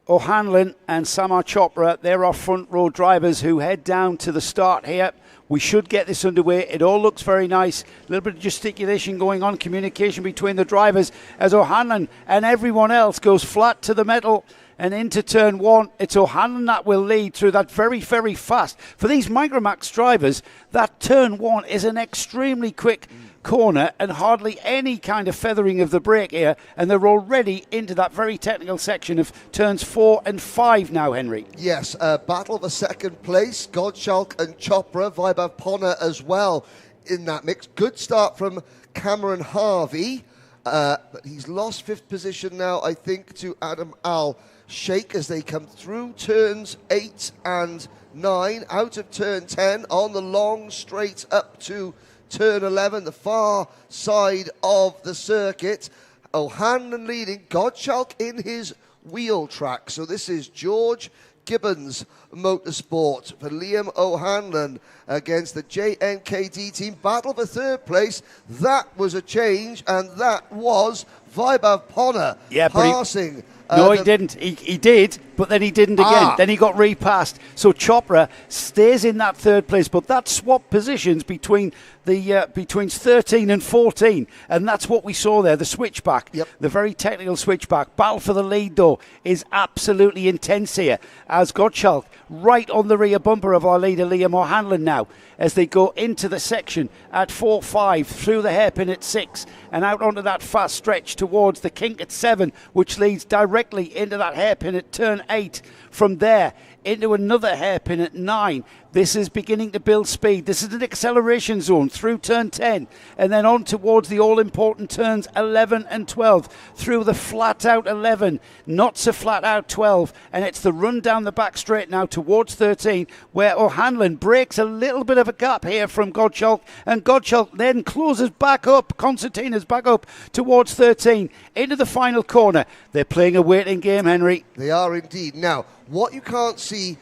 O'Hanlon and Samar Chopra, they're our front row drivers who head down to the start here. We should get this underway. It all looks very nice. A little bit of gesticulation going on, communication between the drivers as O'Hanlon and everyone else goes flat to the metal and into turn 1. It's O'Hanlon that will lead through that very, very fast. For these Microax drivers, that turn 1 is an extremely quick corner and hardly any kind of feathering of the brake here, and they're already into that very technical section of turns 4 and 5 now, Henry. Yes, battle for second place. Godchalk and Chopra, Vaibhav Ponna as well in that mix. Good start from Cameron Harvey, but he's lost 5th position now, I think, to Adam Al-Sheikh as they come through turns 8 and 9, out of turn 10 on the long straight up to turn 11, the far side of the circuit. O'Hanlon leading, Godchalk in his wheel track. So this is George Gibbons Motorsport for Liam O'Hanlon against the JNKD team. Battle for third place. That was a change, and that was Vaibhav Ponna passing. No, he didn't. He did, but then he didn't again. Then he got repassed. So Chopra stays in that third place, but that swapped positions between 13 and 14, and that's what we saw there, the switchback, the very technical switchback. Battle for the lead, though, is absolutely intense here, as Gottschalk right on the rear bumper of our leader, Liam O'Hanlon now, as they go into the section at 4.5, through the hairpin at 6, and out onto that fast stretch towards the kink at 7, which leads directly into that hairpin at turn 8. From there, into another hairpin at 9. This is beginning to build speed. This is an acceleration zone through turn 10 and then on towards the all-important turns 11 and 12, through the flat-out 11, not so flat-out 12, and it's the run down the back straight now towards 13, where O'Hanlon breaks a little bit of a gap here from Gottschalk, and Gottschalk then closes back up, Constantina's back up towards 13, into the final corner. They're playing a waiting game, Henry. They are indeed. Now, what you can't see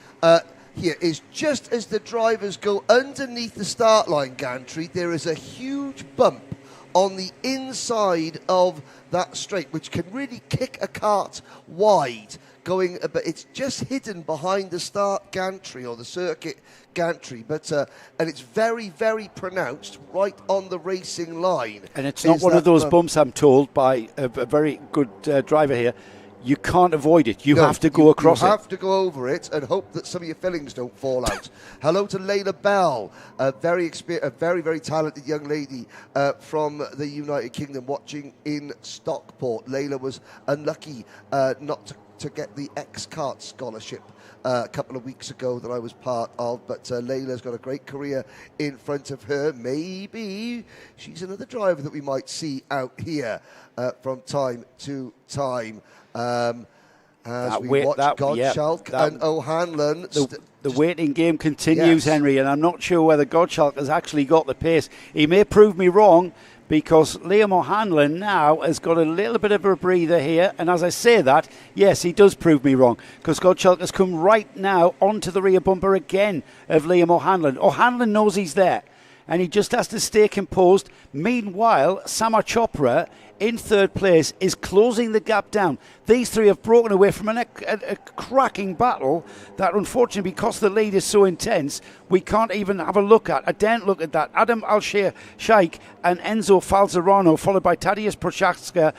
here is just as the drivers go underneath the start line gantry, there is a huge bump on the inside of that straight, which can really kick a kart wide going, but it's just hidden behind the start gantry or the circuit gantry, but and it's very, very pronounced right on the racing line. And it's not one of those bumps, I'm told by a very good driver here. You can't avoid it. You have to go across it. You have to go over it and hope that some of your fillings don't fall out. Hello to Layla Bell, a very, very talented young lady from the United Kingdom watching in Stockport. Layla was unlucky not to get the X-Kart scholarship a couple of weeks ago that I was part of, but Layla's got a great career in front of her. Maybe she's another driver that we might see out here from time to time. As we watch Gottschalk and O'Hanlon. The waiting game continues, yes. Henry, and I'm not sure whether Gottschalk has actually got the pace. He may prove me wrong, because Liam O'Hanlon now has got a little bit of a breather here, and as I say that, yes, he does prove me wrong, because Gottschalk has come right now onto the rear bumper again of Liam O'Hanlon. O'Hanlon knows he's there, and he just has to stay composed. Meanwhile, Samar Chopra in third place is closing the gap down. These three have broken away from a cracking battle that, unfortunately, because the lead is so intense, we can't even have a look at. I daren't look at that. Adam Al-Sheikh and Enzo Falzerano, followed by Tadeusz Prochaska,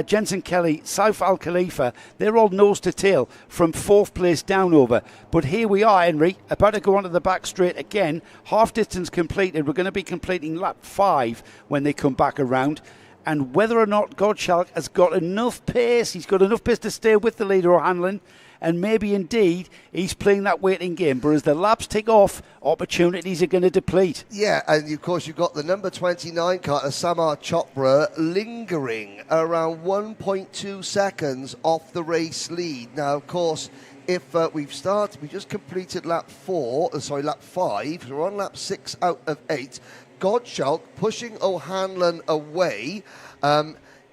Jensen Kelly, Saif Al-Khalifa. They're all nose to tail from fourth place down over. But here we are, Henry, about to go onto the back straight again. Half distance completed. We're going to be completing lap 5 when they come back around. And whether or not Gottschalk has got enough pace, he's got enough pace to stay with the leader O'Hanlon, and maybe indeed he's playing that waiting game. But as the laps tick off, opportunities are going to deplete. Yeah, and of course you've got the number 29 car, Samar Chopra, lingering around 1.2 seconds off the race lead. Now, of course, if we just completed lap 5, so we're on lap 6 out of 8. Gottschalk pushing O'Hanlon away,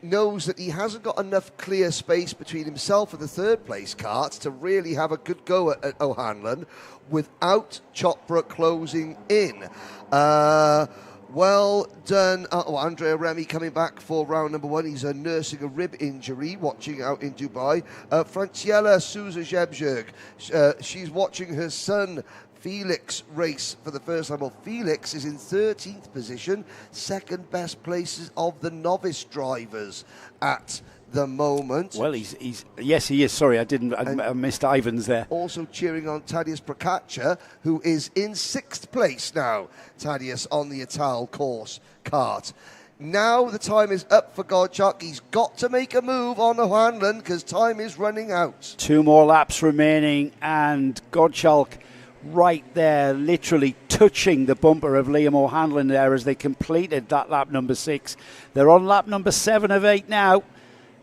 knows that he hasn't got enough clear space between himself and the third place kart to really have a good go at O'Hanlon without Chopra closing in. Well done. Andrea Remy coming back for round number 1. He's nursing a rib injury, watching out in Dubai. Franciella Souza Jebjerg, she's watching her son Felix race for the first time. Well, Felix is in 13th position, second best places of the novice drivers at the moment. Well, yes, he is. Sorry, I missed Ivans there. Also cheering on Tadeusz Prochaska, who is in 6th place now. Tadeusz on the Ital course kart. Now the time is up for Gottschalk. He's got to make a move on O'Hanlon because time is running out. 2 more laps remaining, and Gottschalk right there, literally touching the bumper of Liam O'Hanlon there as they completed that lap number 6. They're on lap number 7 of 8 now,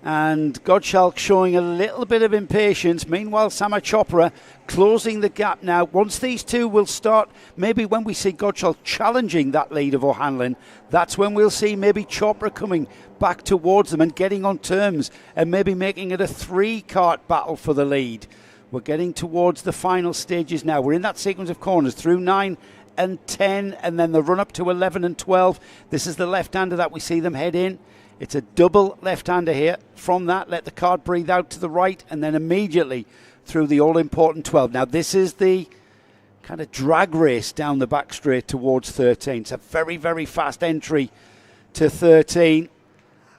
and Gottschalk showing a little bit of impatience. Meanwhile, Samar Chopra closing the gap now. Once these two will start, maybe when we see Gottschalk challenging that lead of O'Hanlon, that's when we'll see maybe Chopra coming back towards them and getting on terms and maybe making it a 3-kart battle for the lead. We're getting towards the final stages now. We're in that sequence of corners through 9 and 10, and then the run up to 11 and 12. This is the left-hander that we see them head in. It's a double left-hander here. From that, let the card breathe out to the right, and then immediately through the all-important 12. Now, this is the kind of drag race down the back straight towards 13. It's a very, very fast entry to 13.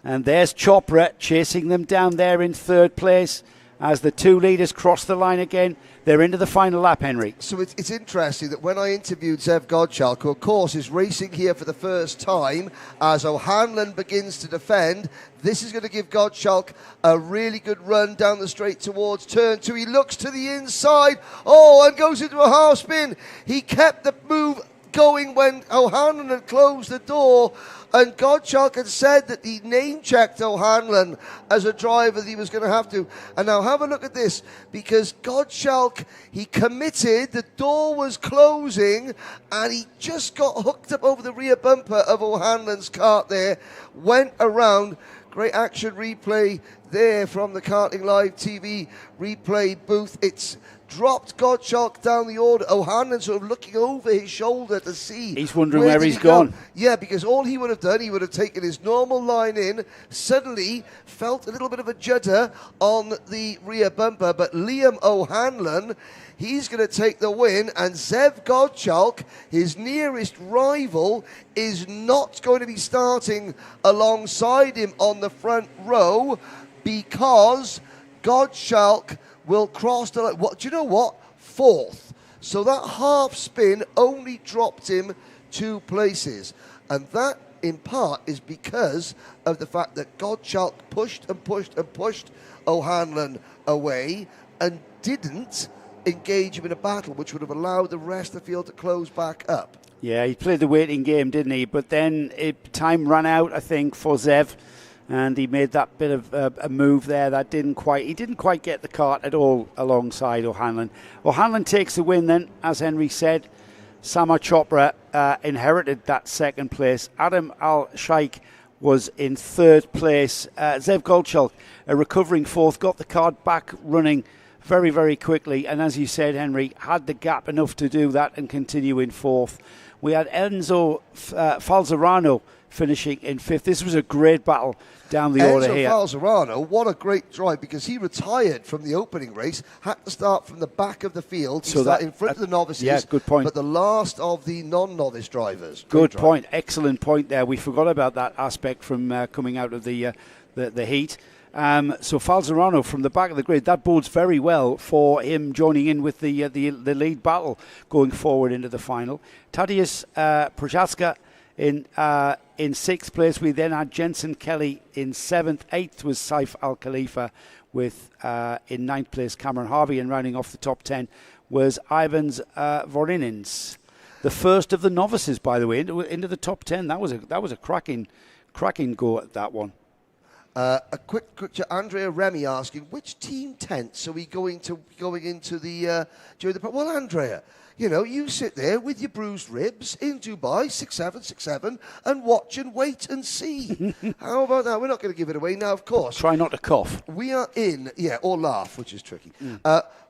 And there's Chopra chasing them down there in third place. As the two leaders cross the line again, they're into the final lap, Henry. So it's interesting that when I interviewed Zev Godchalk, who of course is racing here for the first time, as O'Hanlon begins to defend, this is going to give Godchalk a really good run down the straight towards turn 2. He looks to the inside, and goes into a half spin. He kept the move going when O'Hanlon had closed the door, and Godchalk had said that he name-checked O'Hanlon as a driver that he was going to have to. And now have a look at this, because Godchalk, he committed, the door was closing, and he just got hooked up over the rear bumper of O'Hanlon's kart there, went around. Great action replay there from the Karting Live TV replay booth. It's dropped Godchalk down the order. O'Hanlon sort of looking over his shoulder to see. He's wondering where he's gone. Yeah, because all he would have done, he would have taken his normal line in, suddenly felt a little bit of a judder on the rear bumper, but Liam O'Hanlon, he's going to take the win, and Zev Godchalk, his nearest rival, is not going to be starting alongside him on the front row, because Godchalk will cross the line. Do you know what? 4th. So that half spin only dropped him 2 places. And that, in part, is because of the fact that Godchalk pushed and pushed and pushed O'Hanlon away and didn't engage him in a battle, which would have allowed the rest of the field to close back up. Yeah, he played the waiting game, didn't he? But then time ran out, I think, for Zev. And he made that bit of a move there that he didn't quite get the cart at all alongside O'Hanlon. O'Hanlon takes the win then, as Henry said. Sama Chopra inherited that second place. Adam Al-Shaikh was in third place. Zev Godchalk, a recovering 4th, got the cart back running very, very quickly. And as you said, Henry, had the gap enough to do that and continue in 4th. We had Enzo Falzarano finishing in 5th. This was a great battle down the order here. Enzo Falzarano, what a great drive, because he retired from the opening race, had to start from the back of the field. He started in front of the novices. Yeah, good point. But the last of the non-novice drivers. Good point. Excellent point there. We forgot about that aspect from coming out of the heat. So Falzarano from the back of the grid, that bodes very well for him joining in with the lead battle going forward into the final. Tadeusz Prochaska in 6th place. We then had Jensen Kelly in 7th. 8th was Saif Al Khalifa, with in 9th place Cameron Harvey, and rounding off the top 10 was Ivans Vorinins, the first of the novices, by the way, into the top 10. That was a cracking go at that one. A quick Andrea Remy asking, which team tents are we going into the during the? Well, Andrea, you sit there with your bruised ribs in Dubai, 6-7, and watch and wait and see. How about that? We're not going to give it away now, of course. Try not to cough. We are in, or laugh, which is tricky.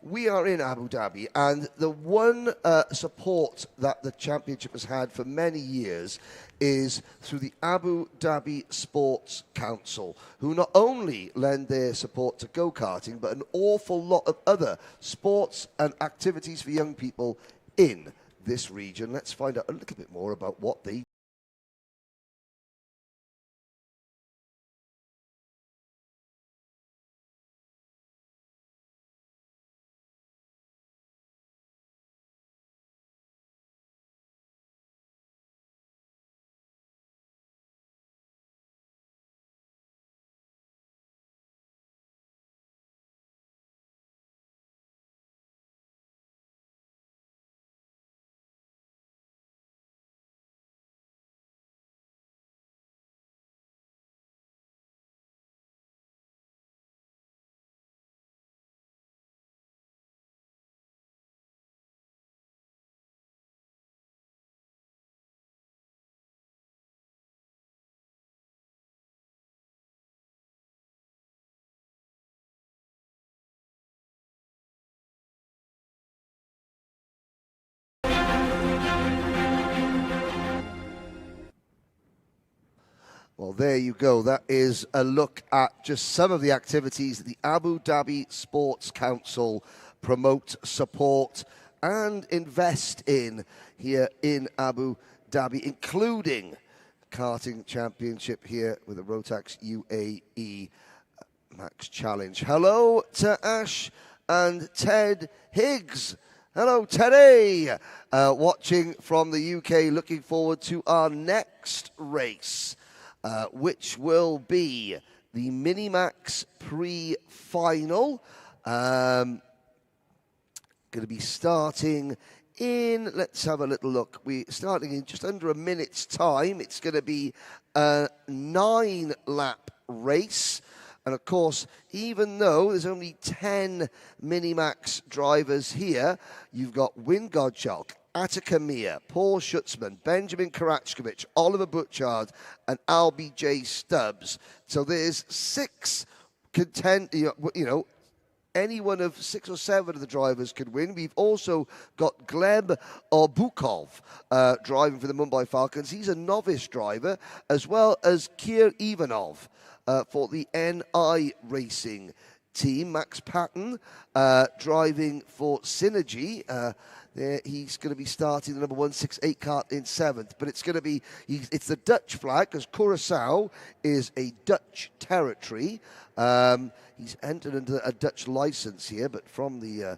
We are in Abu Dhabi, and the one support that the championship has had for many years is through the Abu Dhabi Sports Council, who not only lend their support to go-karting, but an awful lot of other sports and activities for young people in this region. Let's find out a little bit more about what they Well, there you go. That is a look at just some of the activities that the Abu Dhabi Sports Council promote, support, and invest in here in Abu Dhabi, including karting championship here with the Rotax UAE Max Challenge. Hello to Ash and Ted Higgs. Hello, Teddy. Watching from the UK, looking forward to our next race, which will be the Miniax pre-final. Going to be starting in, let's have a little look. We're starting in just under a minute's time. It's going to be a 9-lap race. And of course, even though there's only 10 Minimax drivers here, you've got Win Godchalk, Attica Mir, Paul Schutzman, Benjamin Karachkovich, Oliver Butchard, and Albie J. Stubbs. So there's 6 any one of 6 or 7 of the drivers could win. We've also got Gleb Orbukov driving for the Mumbai Falcons. He's a novice driver, as well as Kier Ivanov for the NI Racing team. Max Patton driving for Synergy. He's going to be starting the number 168 kart in 7th, but it's going to be it's the Dutch flag because Curaçao is a Dutch territory. He's entered into a Dutch license here, but from the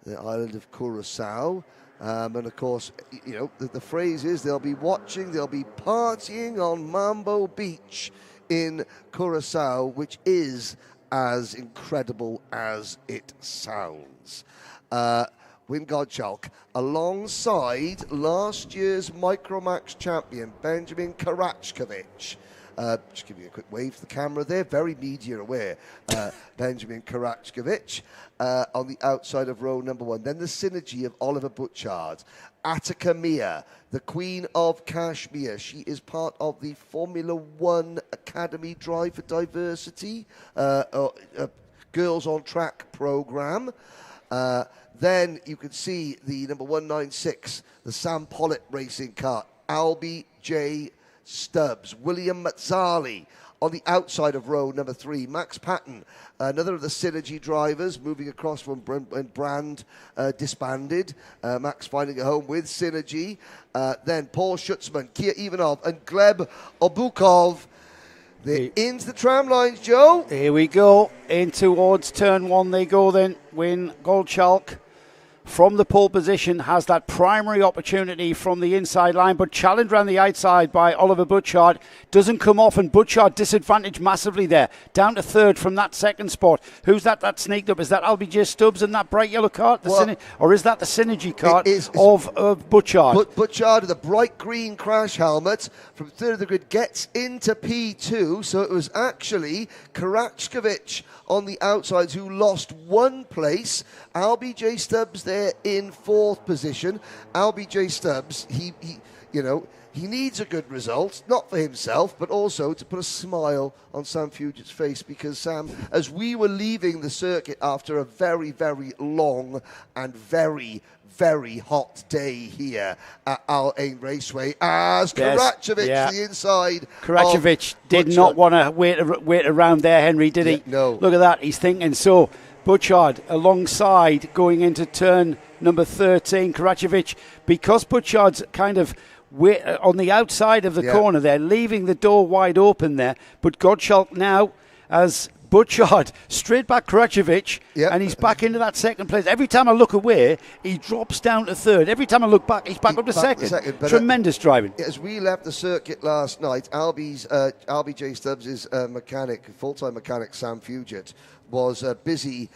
island of Curaçao. And of course, the phrase is they'll be watching, they'll be partying on Mambo Beach in Curaçao, which is as incredible as it sounds. Win Godchalk, alongside last year's Microax champion, Benjamin Karachkovich. Just give you a quick wave to the camera there, very media aware, Benjamin Karachkovich on the outside of row number 1. Then the synergy of Oliver Butchard, Attica Mir, the Queen of Kashmir. She is part of the Formula One Academy Drive for Diversity Girls on Track program. Then you can see the number 196, the Sam Pollitt racing car, Albie J. Stubbs, William Mazzali on the outside of row number 3, Max Patton, another of the Synergy drivers moving across from when Brand disbanded. Max finding a home with Synergy. Then Paul Schutzman, Kier Ivanov, and Gleb Obukov. They're into the tram lines, Joe. Here we go. In towards turn 1 they go then. Win Goldchalk from the pole position has that primary opportunity from the inside line, but challenged around the outside by Oliver Butchard. Doesn't come off, and Butchard disadvantaged massively there. Down to 3rd from that 2nd spot. Who's that sneaked up? Is that Albie J. Stubbs in that bright yellow cart? Or is that the Synergy cart of Butchard? Butchard with a bright green crash helmet from 3rd of the grid gets into P2, so it was actually Karachkovich on the outsides who lost 1 place. Albie J. Stubbs there in 4th position. Albie J. Stubbs, he needs a good result, not for himself, but also to put a smile on Sam Fugit's face, because Sam, as we were leaving the circuit after a very, very long and very, very hot day here at Al Ain Raceway, as Karachkovich, the inside. Karachkovich did not want to wait around there, Henry, did he? No. Look at that, he's thinking so. Butchard alongside going into turn number 13. Karachkovich, because Butchard's kind of on the outside of the corner there, leaving the door wide open there. But Godchalk now as Butchard straight back Karachkovich, and he's back into that 2nd place. Every time I look away, he drops down to 3rd. Every time I look back, he's back up to 2nd. Tremendous driving. As we left the circuit last night, Albie J. Stubbs' full-time mechanic, Sam Fugit, was busy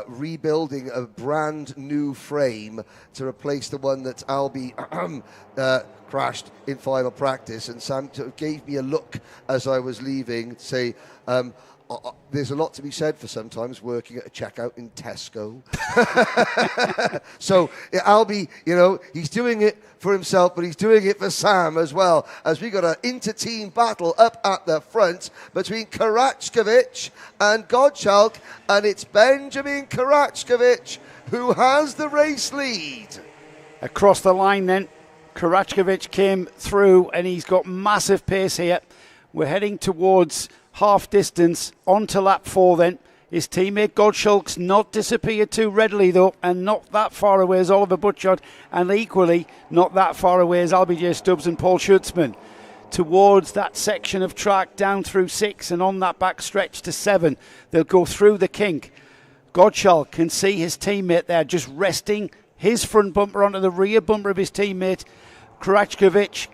rebuilding a brand new frame to replace the one that Albie crashed in final practice. And Sam gave me a look as I was leaving to say, there's a lot to be said for sometimes working at a checkout in Tesco. So Albie, he's doing it for himself, but he's doing it for Sam as well, as we got an inter-team battle up at the front between Karachkovich and Godchalk, and it's Benjamin Karachkovich who has the race lead. Across the line then, Karachkovich came through, and he's got massive pace here. We're heading towards half distance, on to lap 4 then. His teammate Gottschalk's not disappeared too readily though, and not that far away as Oliver Butchard, and equally not that far away as LBJ Stubbs and Paul Schutzman. Towards that section of track down through 6 and on that back stretch to 7. They'll go through the kink. Gottschalk can see his teammate there just resting his front bumper onto the rear bumper of his teammate Krajkovic,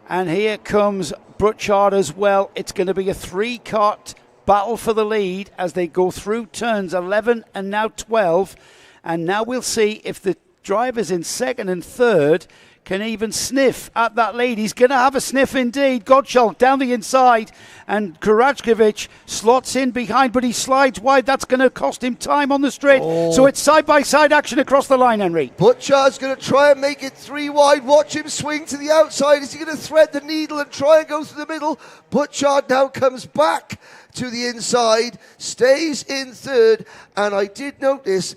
and here comes Butchard as well. It's going to be a 3-cart battle for the lead as they go through turns 11 and now 12, and now we'll see if the drivers in second and third can even sniff at that lead. He's going to have a sniff indeed. Gottschalk down the inside, and Krajkovic slots in behind, but he slides wide. That's going to cost him time on the straight. So it's side-by-side action across the line, Henry. Butchard's going to try and make it 3 wide. Watch him swing to the outside. Is he going to thread the needle and try and go through the middle? Butchard now comes back to the inside, stays in third, and I did notice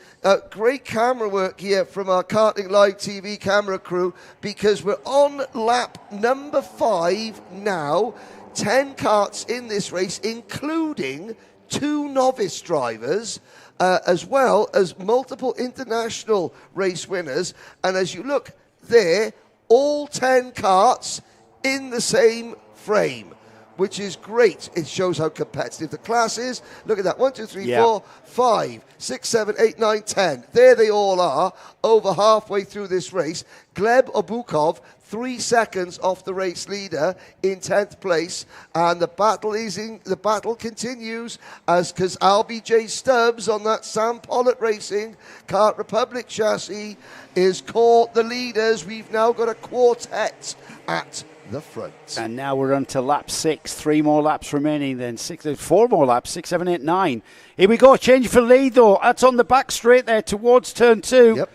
great camera work here from our Karting Live TV camera crew, because we're on lap number 5 now. 10 karts in this race, including 2 novice drivers, as well as multiple international race winners. And as you look there, all 10 karts in the same frame, which is great. It shows how competitive the class is. Look at that. 1, 2, 3, 4, 5, 6, 7, 8, 9, 10. There they all are, over halfway through this race. Gleb Obukov, 3 seconds off the race leader in 10th place, and the battle continues because LBJ Stubbs on that Sam Pollitt Racing Kart Republic chassis is caught the leaders. We've now got a quartet at the front. And now we're on to lap 6. 3 more laps remaining then. 4 more laps. 6, 7, 8, 9. Here we go. Change for lead though. That's on the back straight there towards turn 2. Yep.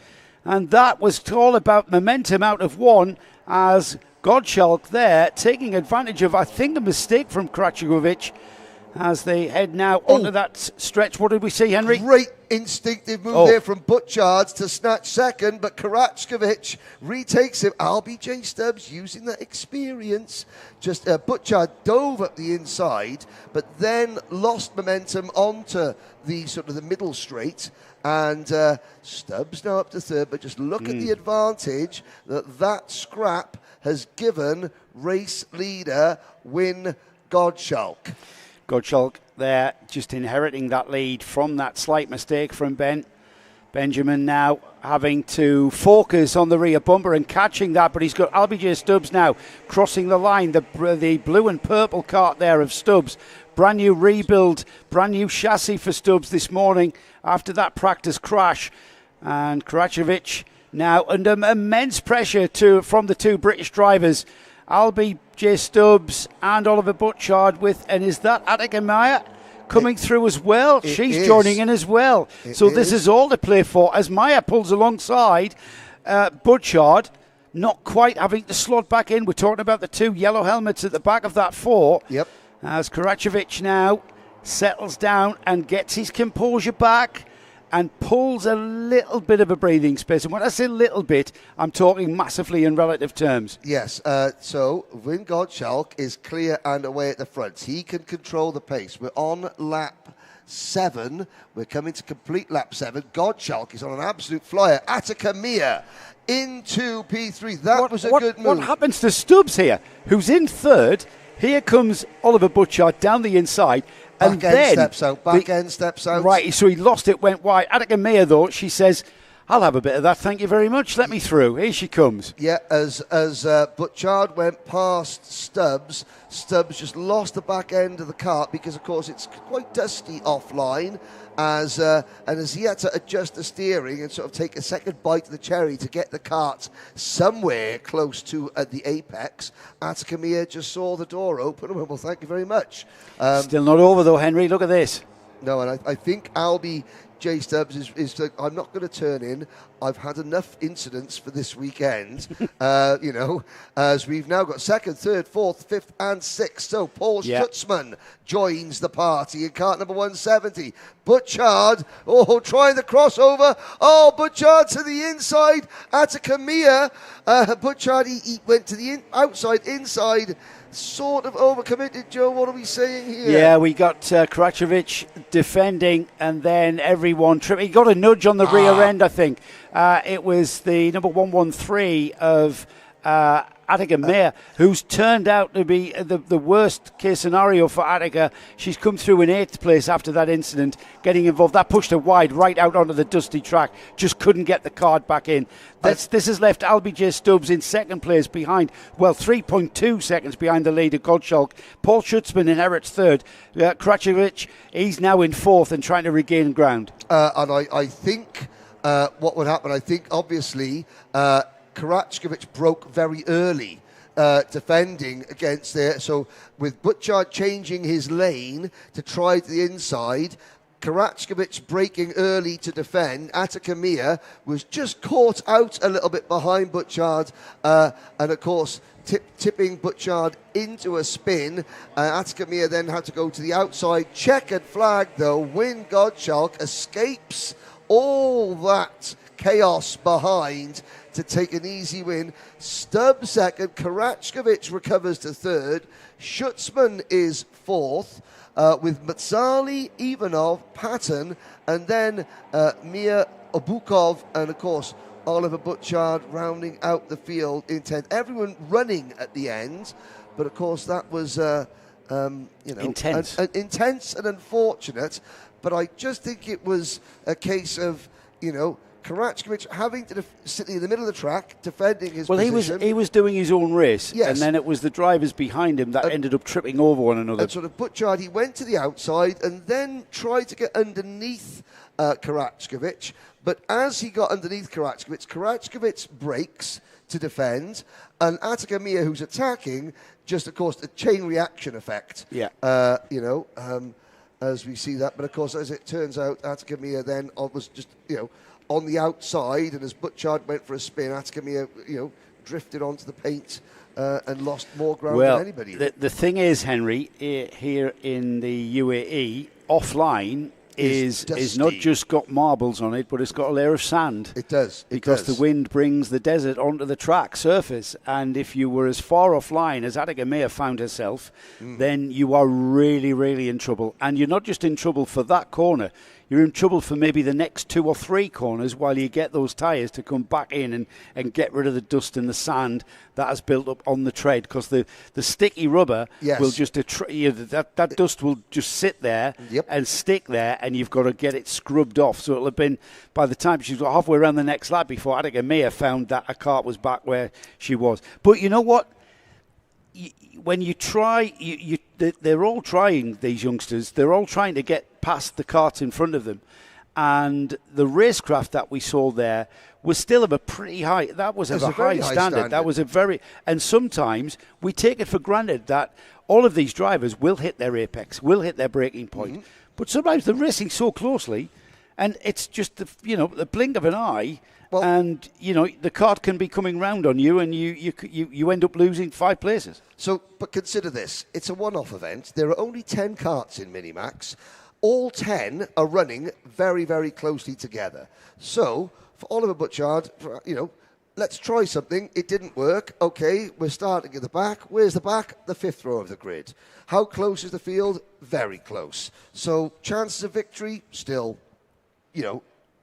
And that was all about momentum out of 1 as Gottschalk there taking advantage of, I think, a mistake from Krajkovic as they head now onto that stretch. What did we see, Henry? Great instinctive move there from Butchard to snatch second, but Krajkovic retakes him. LBJ Stubbs using that experience. Just Butchard dove up the inside, but then lost momentum onto the sort of the middle straight. And Stubbs now up to third, but just look at the advantage that scrap has given race leader Win Gottschalk. Gottschalk there just inheriting that lead from that slight mistake from Benjamin now having to focus on the rear bumper and catching that, but he's got LBJ Stubbs now crossing the line, the blue and purple kart there of Stubbs. Brand new rebuild, brand new chassis for Stubbs this morning after that practice crash. And Krajkovic now under immense pressure from the 2 British drivers, LBJ Stubbs and Oliver Butchard and is that Attica Meyer coming through as well? She's joining in as well. So this is all to play for as Meyer pulls alongside Butchard, not quite having to slot back in. We're talking about the 2 yellow helmets at the back of that 4. Yep. As Krajkovic now settles down and gets his composure back and pulls a little bit of a breathing space. And when I say little bit, I'm talking massively in relative terms. Yes, so Win Gottschalk is clear and away at the front. He can control the pace. We're on lap 7. We're coming to complete lap 7. Gottschalk is on an absolute flyer. Attica Meyer into P3. That was a good move. What happens to Stubbs here, who's in third? Here comes Oliver Butchard down the inside. And Back end steps out. Right, so he lost it, went wide. Attica Meyer, though, she says, I'll have a bit of that, thank you very much. Let me through. Here she comes. Yeah, as Butchard went past Stubbs, Stubbs just lost the back end of the kart because, of course, it's quite dusty offline. As he had to adjust the steering and sort of take a second bite of the cherry to get the kart somewhere close to the apex, Attica Meyer just saw the door open and went, well, thank you very much. Still not over though, Henry. Look at this. No, and I think Albie J Stubbs is like, I'm not going to turn in. I've had enough incidents for this weekend, as we've now got 2nd, 3rd, 4th, 5th, and 6th. So Paul Schutzman joins the party in cart number 170. Butchard, trying the crossover. Butchard to the inside. Atakamia. Butchard, he went to the outside, inside. Sort of overcommitted, Joe. What are we saying here? Yeah, we got Karacevic defending, and then everyone tripping. He got a nudge on the rear end, I think. It was the number 113 of Attica Meir, who's turned out to be the worst case scenario for Attica. She's come through in 8th place after that incident, getting involved. That pushed her wide right out onto the dusty track. Just couldn't get the card back in. This has left Albie J. Stubbs in 2nd place behind, 3.2 seconds behind the leader, Gottschalk. Paul Schutzman inherits 3rd. Karacevic, he's now in 4th and trying to regain ground. And I think what would happen, obviously, Karacevic broke very early defending against there. So with Butchard changing his lane to try to the inside, Karacevic breaking early to defend. Atakamia was just caught out a little bit behind Butchard, and of course tipping Butchard into a spin. Atakamia then had to go to the outside. Checkered flag though. Win Gottschalk escapes all that chaos behind to take an easy win. Stubbs 2nd. Karacevic recovers to 3rd. Schutzman is 4th. With Matsali, Ivanov, Patton, and then Mia Obukov, and of course Oliver Butchard rounding out the field in 10th. Everyone running at the end, but of course that was intense. Intense and unfortunate. But I just think it was a case of Karacevic having to sit in the middle of the track, defending his position. He was doing his own race, yes. And then it was the drivers behind him that ended up tripping over one another. And sort of Butchard, he went to the outside and then tried to get underneath Karacevic. But as he got underneath Karacevic breaks to defend, and Atakamia, who's attacking, just of course the chain reaction effect. Yeah. As we see that, but of course, as it turns out, Atakamia then was just on the outside, and as Butchard went for a spin, Atakamia drifted onto the paint and lost more ground than anybody. The thing is, Henry, here in the UAE, offline is not just got marbles on it, but it's got a layer of sand. It does. Because the wind brings the desert onto the track surface. And if you were as far offline as Attica Meir found herself, then you are really, really in trouble. And you're not just in trouble for that corner. You're in trouble for maybe the next 2 or 3 corners while you get those tyres to come back in and get rid of the dust and the sand that has built up on the tread, because the sticky rubber will just that dust will just sit there and stick there, and you've got to get it scrubbed off. So it'll have been by the time she's halfway around the next lap before Attica Meir found that her cart was back where she was. But you know what? When you try, they're all trying, these youngsters, they're all trying to get past the carts in front of them. And the racecraft that we saw there was still of a pretty high, that was of a high standard. That was a very, and sometimes we take it for granted that all of these drivers will hit their apex, will hit their breaking point. But sometimes they're racing so closely, and it's just, the blink of an eye. And the cart can be coming round on you, and you end up losing 5 places. So, but consider this: it's a one-off event. There are only 10 carts in Minimax. All 10 are running very, very closely together. So, for Oliver Butchard, let's try something. It didn't work. Okay, we're starting at the back. Where's the back? The 5th row of the grid. How close is the field? Very close. So, chances of victory still,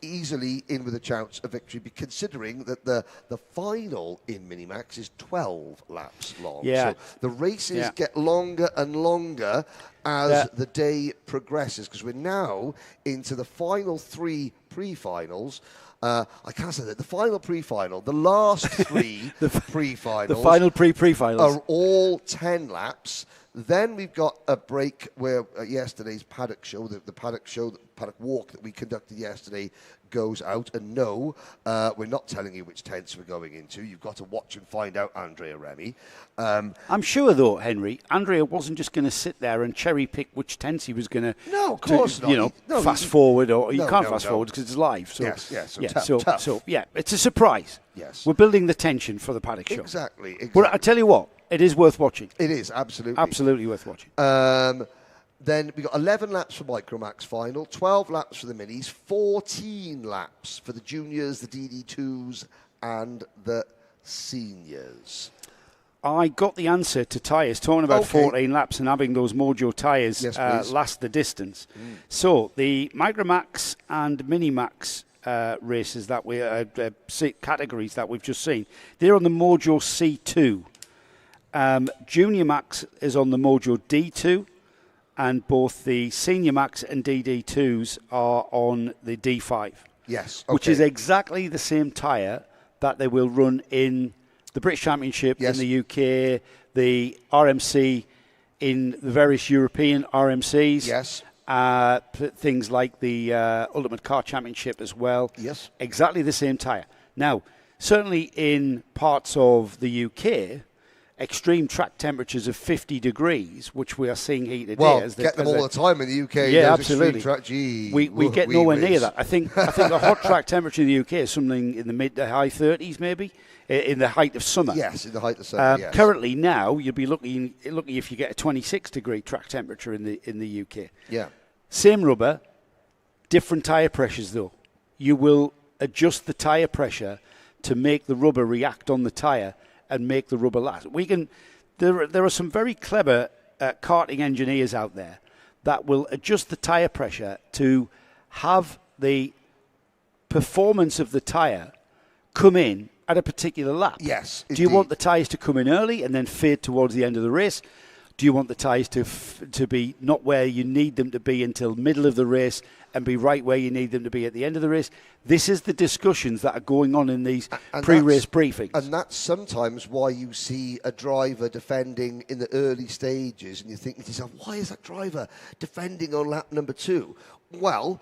easily in with a chance of victory, considering that the final in Minimax is 12 laps long. Yeah. So the races get longer and longer as the day progresses, because we're now into the final 3 pre-finals. I can't say that. The final pre-final, the last 3 pre-finals. The final pre-finals are all 10 laps. Then we've got a break where yesterday's paddock show, the paddock walk that we conducted yesterday goes out. And no, we're not telling you which tents we're going into. You've got to watch and find out, Andrea Remy. I'm sure, though, Henry, Andrea wasn't just going to sit there and cherry pick which tents he was going to. No, of course not. Fast forward, or you can't fast forward because it's live. So, tough. So it's a surprise. Yes, we're building the tension for the paddock show. Exactly. But I tell you what, it is worth watching. It is absolutely worth watching. Then we got 11 laps for Microax final, 12 laps for the minis, 14 laps for the juniors, the DD2s, and the seniors. I got the answer to tyres, talking about 14 laps and having those Mojo tyres last the distance. So the Microax and Miniax races that we categories that we've just seen, they're on the Mojo C2. Junior Max is on the Mojo D2, and both the Senior Max and DD2s are on the D5. Yes, which is exactly the same tyre that they will run in the British Championship in the UK, the RMC in the various European RMCs. Yes. Things like the Ultimate Car Championship as well. Yes. Exactly the same tyre. Now, certainly in parts of the UK, extreme track temperatures of 50 degrees, which we are seeing here today. Well, get them all the time in the UK. Yeah, absolutely. We get nowhere near that. I think a hot track temperature in the UK is something in the mid to high 30s, maybe, in the height of summer. Yes, in the height of summer. Yes. Currently, now you'll be looking if you get a 26-degree track temperature in the UK. Yeah. Same rubber, different tyre pressures though. You will adjust the tyre pressure to make the rubber react on the tyre and make the rubber last. There are some very clever karting engineers out there that will adjust the tyre pressure to have the performance of the tyre come in at a particular lap. Yes, Do you want the tyres to come in early and then fade towards the end of the race? Do you want the tyres to be not where you need them to be until middle of the race and be right where you need them to be at the end of the race? This is the discussions that are going on in these pre-race briefings. And that's sometimes why you see a driver defending in the early stages and you think to yourself, why is that driver defending on lap number 2? Well,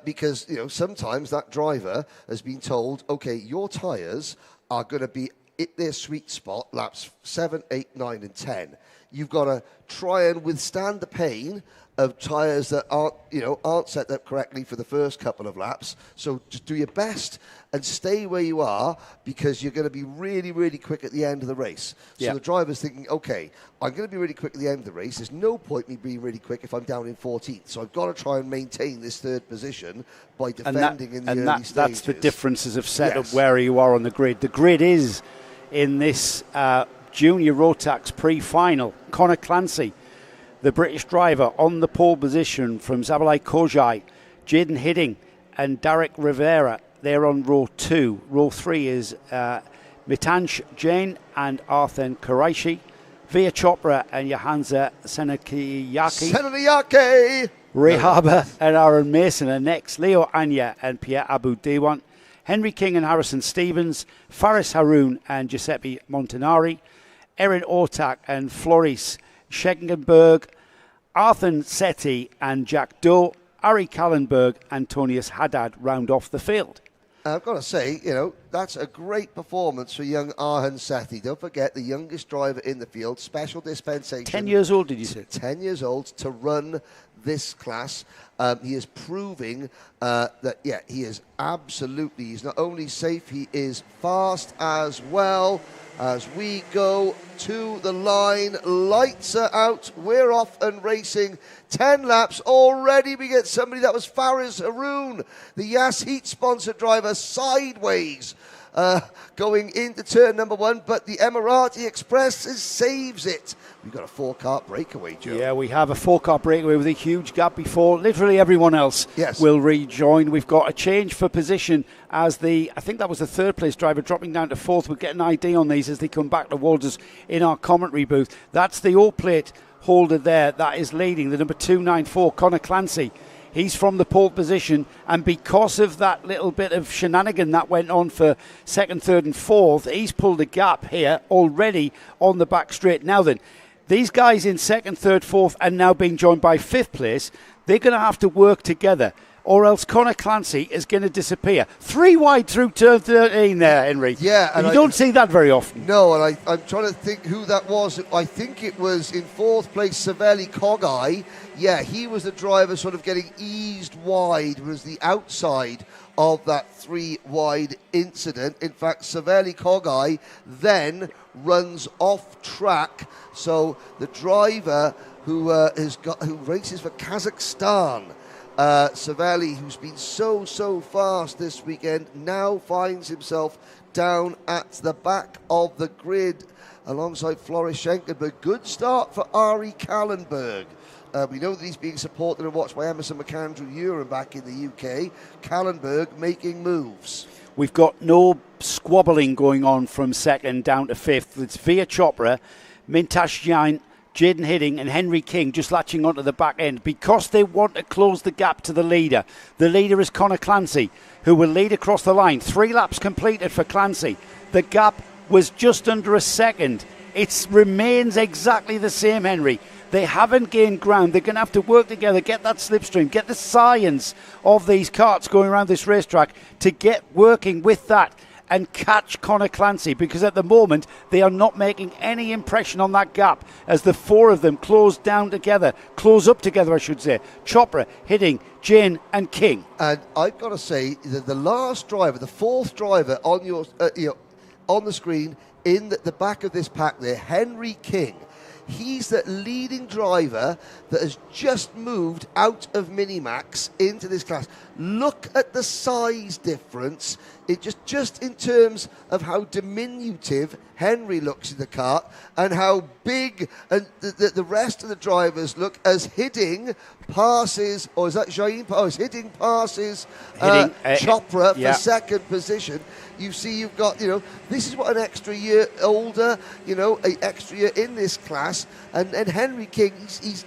because sometimes that driver has been told, okay, your tyres are going to be at their sweet spot, laps 7, 8, 9 and 10. You've got to try and withstand the pain of tyres that aren't set up correctly for the first couple of laps. So just do your best and stay where you are because you're going to be really, really quick at the end of the race. So the driver's thinking, okay, I'm going to be really quick at the end of the race. There's no point me being really quick if I'm down in 14th. So I've got to try and maintain this third position by defending in the early stages. That's the differences of setup where you are on the grid. The grid is in this Junior Rotax pre-final. Conor Clancy, the British driver, on the pole position from Zabalai Kojai, Jaden Hidding and Derek Rivera. They're on row 2. Row 3 is Mitansh Jain and Arthen Karaishi. Via Chopra and Johansa Senanayake. Ray Harbour and Aaron Mason are next. Leo Anya and Pierre Abu Dewan. Henry King and Harrison Stevens. Faris Haroun and Giuseppe Montanari. Erin Ortak and Floris Schegenberg, Arthur Setti and Jack Doe, Ari Kallenberg and Tonius Haddad round off the field. I've got to say, that's a great performance for young Arhan Sethi. Don't forget, the youngest driver in the field, special dispensation. 10 years old, did you say? 10 years old to run this class. He is proving that, he is absolutely, he's not only safe, he is fast as well. As we go to the line, lights are out, we're off and racing. 10 laps already. We get somebody that was Faris Haroun, the Yas Heat sponsored driver, sideways going into turn number 1, but the Emirati Express saves it. We've got a 4-car breakaway, Joe. Yeah, we have a 4-car breakaway with a huge gap before literally everyone else will rejoin. We've got a change for position as I think that was the 3rd place driver dropping down to 4th. We'll get an ID on these as they come back towards us in our commentary booth. That's the O-plate holder there that is leading, the number 294, Conor Clancy. He's from the pole position, and because of that little bit of shenanigan that went on for 2nd, 3rd and 4th, he's pulled a gap here already on the back straight. Now then, These guys in second, third, fourth, and now being joined by fifth place, they're going to have to work together, or else Conor Clancy is going to disappear. 3 wide through turn 13 there, Henry. Yeah. And you don't see that very often. No, and I'm trying to think who that was. I think it was in fourth place, Savelli Kogai. Yeah, he was the driver sort of getting eased wide, was the outside of that 3 wide incident. In fact, Savelli Kogai then runs off track. So the driver who races for Kazakhstan, Savelli, who's been so fast this weekend, now finds himself down at the back of the grid alongside Floris Schenkenberg. Good start for Ari Kallenberg. We know that he's being supported and watched by Emerson McAndrew-Uren back in the UK. Kallenberg making moves. We've got no squabbling going on from second down to fifth. It's Via Chopra, Mintash Jain, Jaden Hidding and Henry King just latching onto the back end because they want to close the gap to the leader. The leader is Conor Clancy, who will lead across the line. 3 laps completed for Clancy. The gap was just under a second. It remains exactly the same, Henry. They haven't gained ground. They're going to have to work together, get that slipstream, get the science of these karts going around this racetrack to get working with that and catch Conor Clancy, because at the moment they are not making any impression on that gap as the 4 of them close up together, I should say. Chopra, Hidding, Jane and King. And I've got to say that the last driver, the 4th driver on your on the screen in the back of this pack there, Henry King. He's the leading driver that has just moved out of Minimax into this class. Look at the size difference. It just in terms of how diminutive Henry looks in the kart and how big and the rest of the drivers look as Hidding passes, or is that Jain? Oh, it's Hidding passes Chopra for second position. You see, you've got, this is what an extra year older, an extra year in this class. And Henry King, he's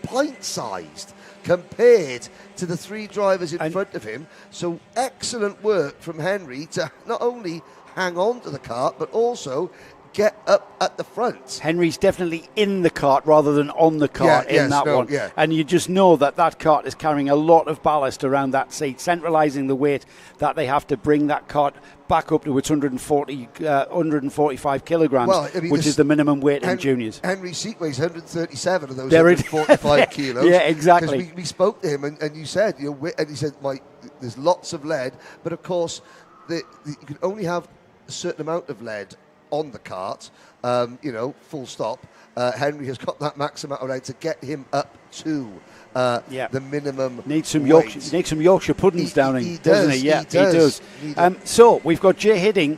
pint-sized compared to the 3 drivers in front of him. So excellent work from Henry to not only hang on to the kart, but also get up at the front. Henry's definitely in the cart rather than on the cart one. Yeah. And you just know that cart is carrying a lot of ballast around that seat, centralising the weight that they have to bring that cart back up to its 145 kilograms, which is the minimum weight in juniors. Henry's seat weighs 137 of those 145 kilos. Yeah, exactly. Because we spoke to him and you said, and he said, there's lots of lead, but of course, you can only have a certain amount of lead on the kart, full stop. Henry has got that maximum amount to get him up to the minimum. Needs some Yorkshire puddings down he doesn't does, he? Yeah, he does. So we've got Jay Hidding,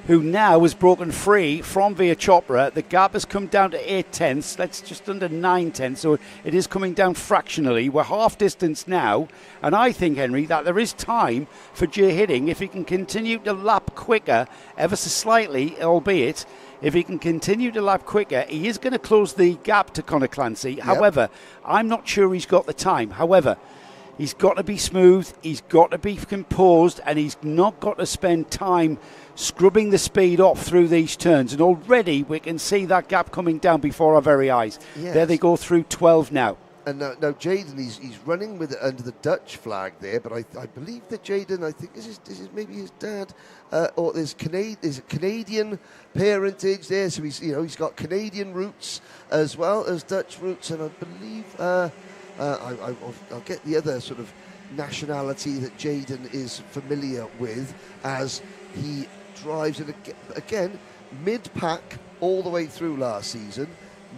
who now has broken free from Via Chopra. The gap has come down to 8/10. That's just under 9/10. So it is coming down fractionally. We're half distance now. And I think, Henry, that there is time for Jay Hidding, if he can continue to lap quicker, ever so slightly, albeit, if he can continue to lap quicker, he is going to close the gap to Conor Clancy. Yep. However, I'm not sure he's got the time. However, he's got to be smooth, he's got to be composed, and he's not got to spend time scrubbing the speed off through these turns. And already we can see that gap coming down before our very eyes. Yes. There they go through 12 now. And now Jaden, he's running with it under the Dutch flag there, but I believe that Jaden, I think this is maybe his dad, or there's Canadian parentage there, so he's got Canadian roots as well as Dutch roots, and I believe I'll get the other sort of nationality that Jaden is familiar with as he drives it again mid-pack all the way through last season.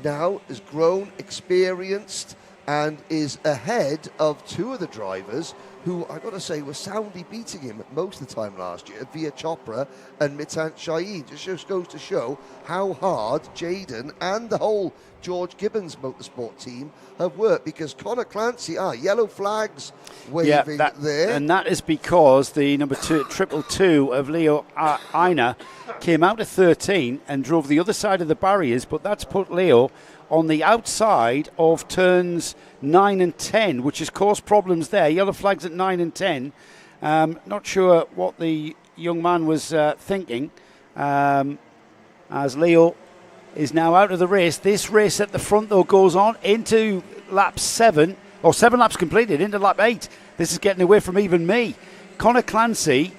Now has grown, experienced, and is ahead of 2 of the drivers who, I've got to say, were soundly beating him most of the time last year, Via Chopra and Mitant Shahin. Just goes to show how hard Jaden and the whole George Gibbons Motorsport team have worked, because Conor Clancy, yellow flags waving there. And that is because the number 2 of Leo Aina came out of 13 and drove the other side of the barriers, but that's put Leo on the outside of turns 9 and 10, which has caused problems there. Yellow flags at 9 and 10. Not sure what the young man was thinking, as Leo is now out of the race. This race at the front, though, goes on into lap 7, or 7 laps completed, into lap 8. This is getting away from even me. Connor Clancy,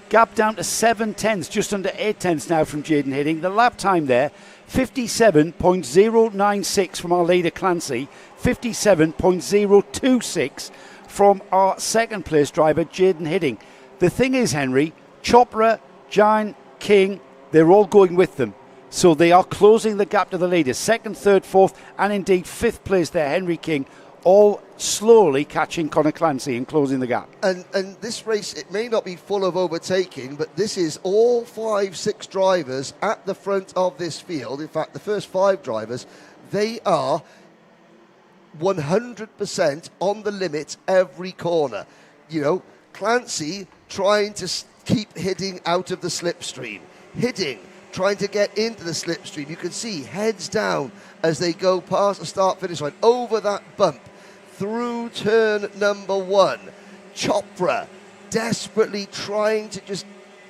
gap down to 7 tenths, just under 8 tenths now from Jaden Hidding. The lap time there, 57.096 from our leader Clancy, 57.026 from our second place driver Jaden Hidding. The thing is, Henry, Chopra, Giant, King, they're all going with them. So they are closing the gap to the leaders. Second, third, fourth, and indeed fifth place there, Henry King, all slowly catching Connor Clancy and closing the gap. And this race, it may not be full of overtaking, but this is all 5, 6 drivers at the front of this field. In fact, the first 5 drivers, they are 100% on the limit every corner. You know, Clancy trying to keep Hidding out of the slipstream. Hidding trying to get into the slipstream. You can see heads down as they go past the start-finish line, over that bump, through turn number 1. Chopra desperately trying to just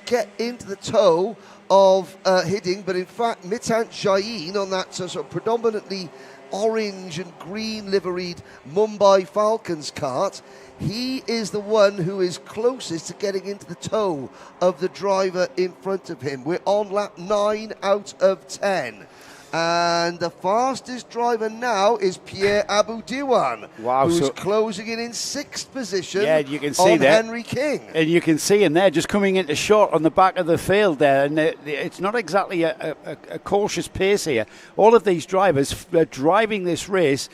get into the toe of Hidding, but in fact, Mitant Jain on that sort of predominantly orange and green liveried Mumbai Falcons kart, he is the one who is closest to getting into the toe of the driver in front of him. We're on lap 9 out of 10. And the fastest driver now is Pierre Aboudiwan, who's closing in 6th position you can see on Henry King. And you can see him there just coming into short on the back of the field there. And it's not exactly a cautious pace here. All of these drivers are driving this race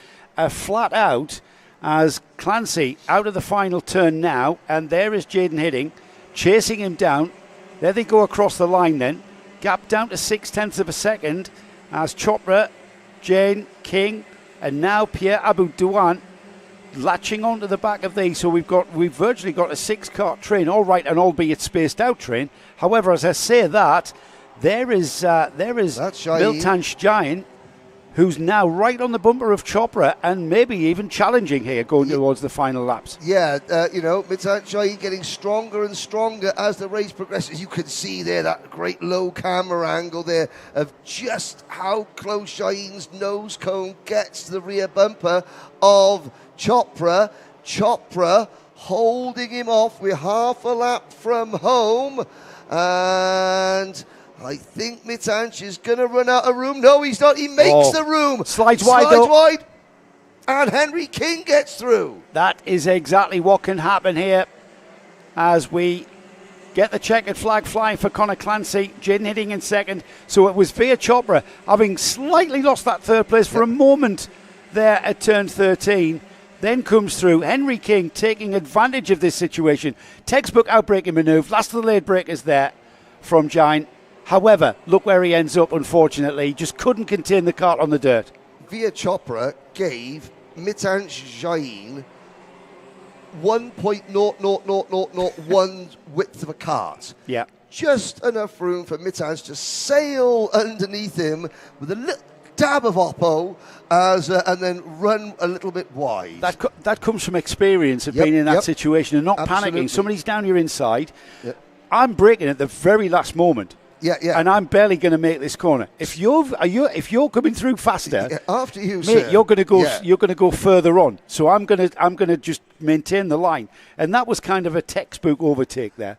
flat out, as Clancy out of the final turn now. And there is Jaden Hidding chasing him down. There they go across the line then. Gap down to 6/10 of a second, as Chopra, Jane, King, and now Pierre Aboudiwan latching onto the back of these. So we've virtually got a 6-kart train, all right, and albeit spaced out train. However, as I say that, there is Miltansh Giant, who's now right on the bumper of Chopra and maybe even challenging here going towards the final laps. Yeah, Mitant Jain getting stronger and stronger as the race progresses. You can see there that great low camera angle there of just how close Jain's nose cone gets to the rear bumper of Chopra. Chopra holding him off. We're half a lap from home, and I think Mitanch is going to run out of room. No, he's not. He makes the room. Slides wide. And Henry King gets through. That is exactly what can happen here as we get the checkered flag flying for Connor Clancy. Jaden Hidding in second. So it was Veer Chopra having slightly lost that third place for a moment there at turn 13. Then comes through Henry King taking advantage of this situation. Textbook outbreaking manoeuvre. Last of the late breakers there from Giant. However, look where he ends up, unfortunately. Just couldn't contain the kart on the dirt. Veer Chopra gave Mitansh Jain 1.00001 width of a kart. Yeah. Just enough room for Mitansh to sail underneath him with a little dab of Oppo and then run a little bit wide. That comes from experience of being in that situation and not panicking. Somebody's down your inside. Yep. I'm braking at the very last moment. Yeah. And I'm barely going to make this corner. If you're coming through faster, after you, mate, sir, you're going to go. Yeah. You're going to go further on. So I'm going to just maintain the line. And that was kind of a textbook overtake there,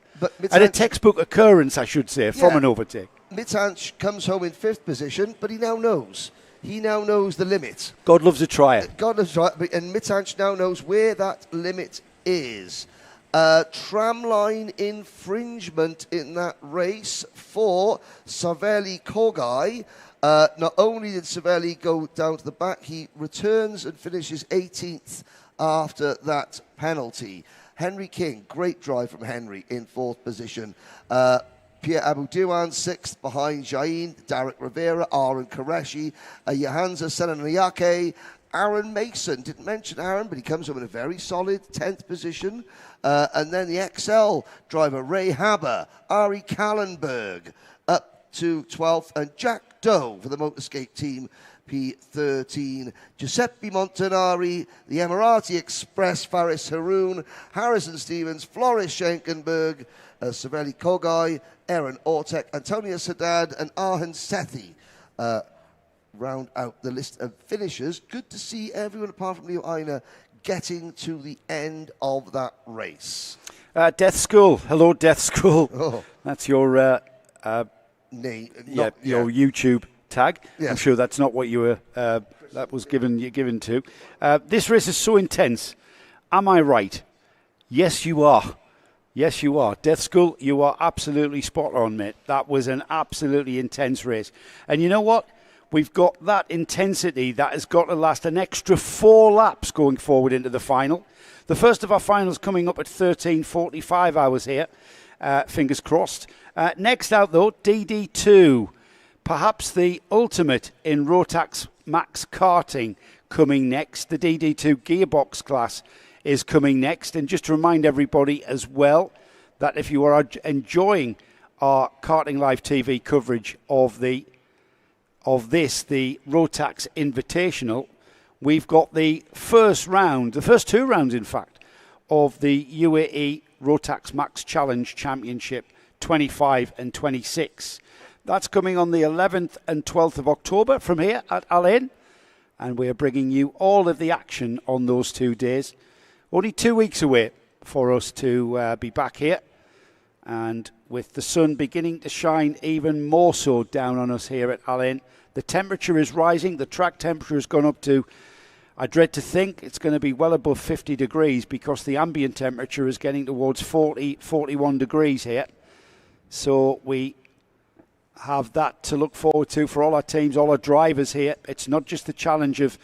and a textbook occurrence, I should say, from an overtake. Mitanch comes home in 5th position, but he now knows. He now knows the limit. God loves a trier. God loves a trier, and Mitanch now knows where that limit is. Tramline infringement in that race for Saveli Kogai. Not only did Saveli go down to the back, he returns and finishes 18th after that penalty. Henry King, great drive from Henry in 4th position. Pierre Aboudiwan 6th behind Jain, Derek Rivera, Aaron Qureshi, Johansa Senanayake, Aaron Mason. Didn't mention Aaron, but he comes home in a very solid 10th position. And then the XL driver, Ray Haber, Ari Kallenberg, up to 12th, and Jack Doe for the Motorscape team, P13. Giuseppe Montanari, the Emirati Express, Faris Haroon, Harrison Stevens, Floris Schenkenberg, Saveli Kogai, Aaron Ortek, Antonia Sadad, and Arhan Sethi round out the list of finishers. Good to see everyone apart from Leo Aina getting to the end of that race. Death School. Hello, Death School. Oh. That's your your YouTube tag. Yes. I'm sure that's not what you were that was given to. This race is so intense. Am I right? Yes, you are. Yes, you are. Death School, you are absolutely spot on, mate. That was an absolutely intense race. And you know what? We've got that intensity that has got to last an extra 4 laps going forward into the final. The first of our finals coming up at 13:45 hours here. Fingers crossed. Next out, though, DD2. Perhaps the ultimate in Rotax Max karting coming next. The DD2 gearbox class is coming next. And just to remind everybody as well that if you are enjoying our Karting Live TV coverage of the Rotax Invitational, we've got the first 2 rounds in fact, of the UAE Rotax Max Challenge Championship 25 and 26. That's coming on the 11th and 12th of October from here at Al Ain, and we are bringing you all of the action on those 2 days. Only 2 weeks away for us to be back here, and with the sun beginning to shine even more so down on us here at Al Ain. The temperature is rising. The track temperature has gone up to, I dread to think, it's going to be well above 50 degrees because the ambient temperature is getting towards 40, 41 degrees here. So we have that to look forward to for all our teams, all our drivers here. It's not just the challenge of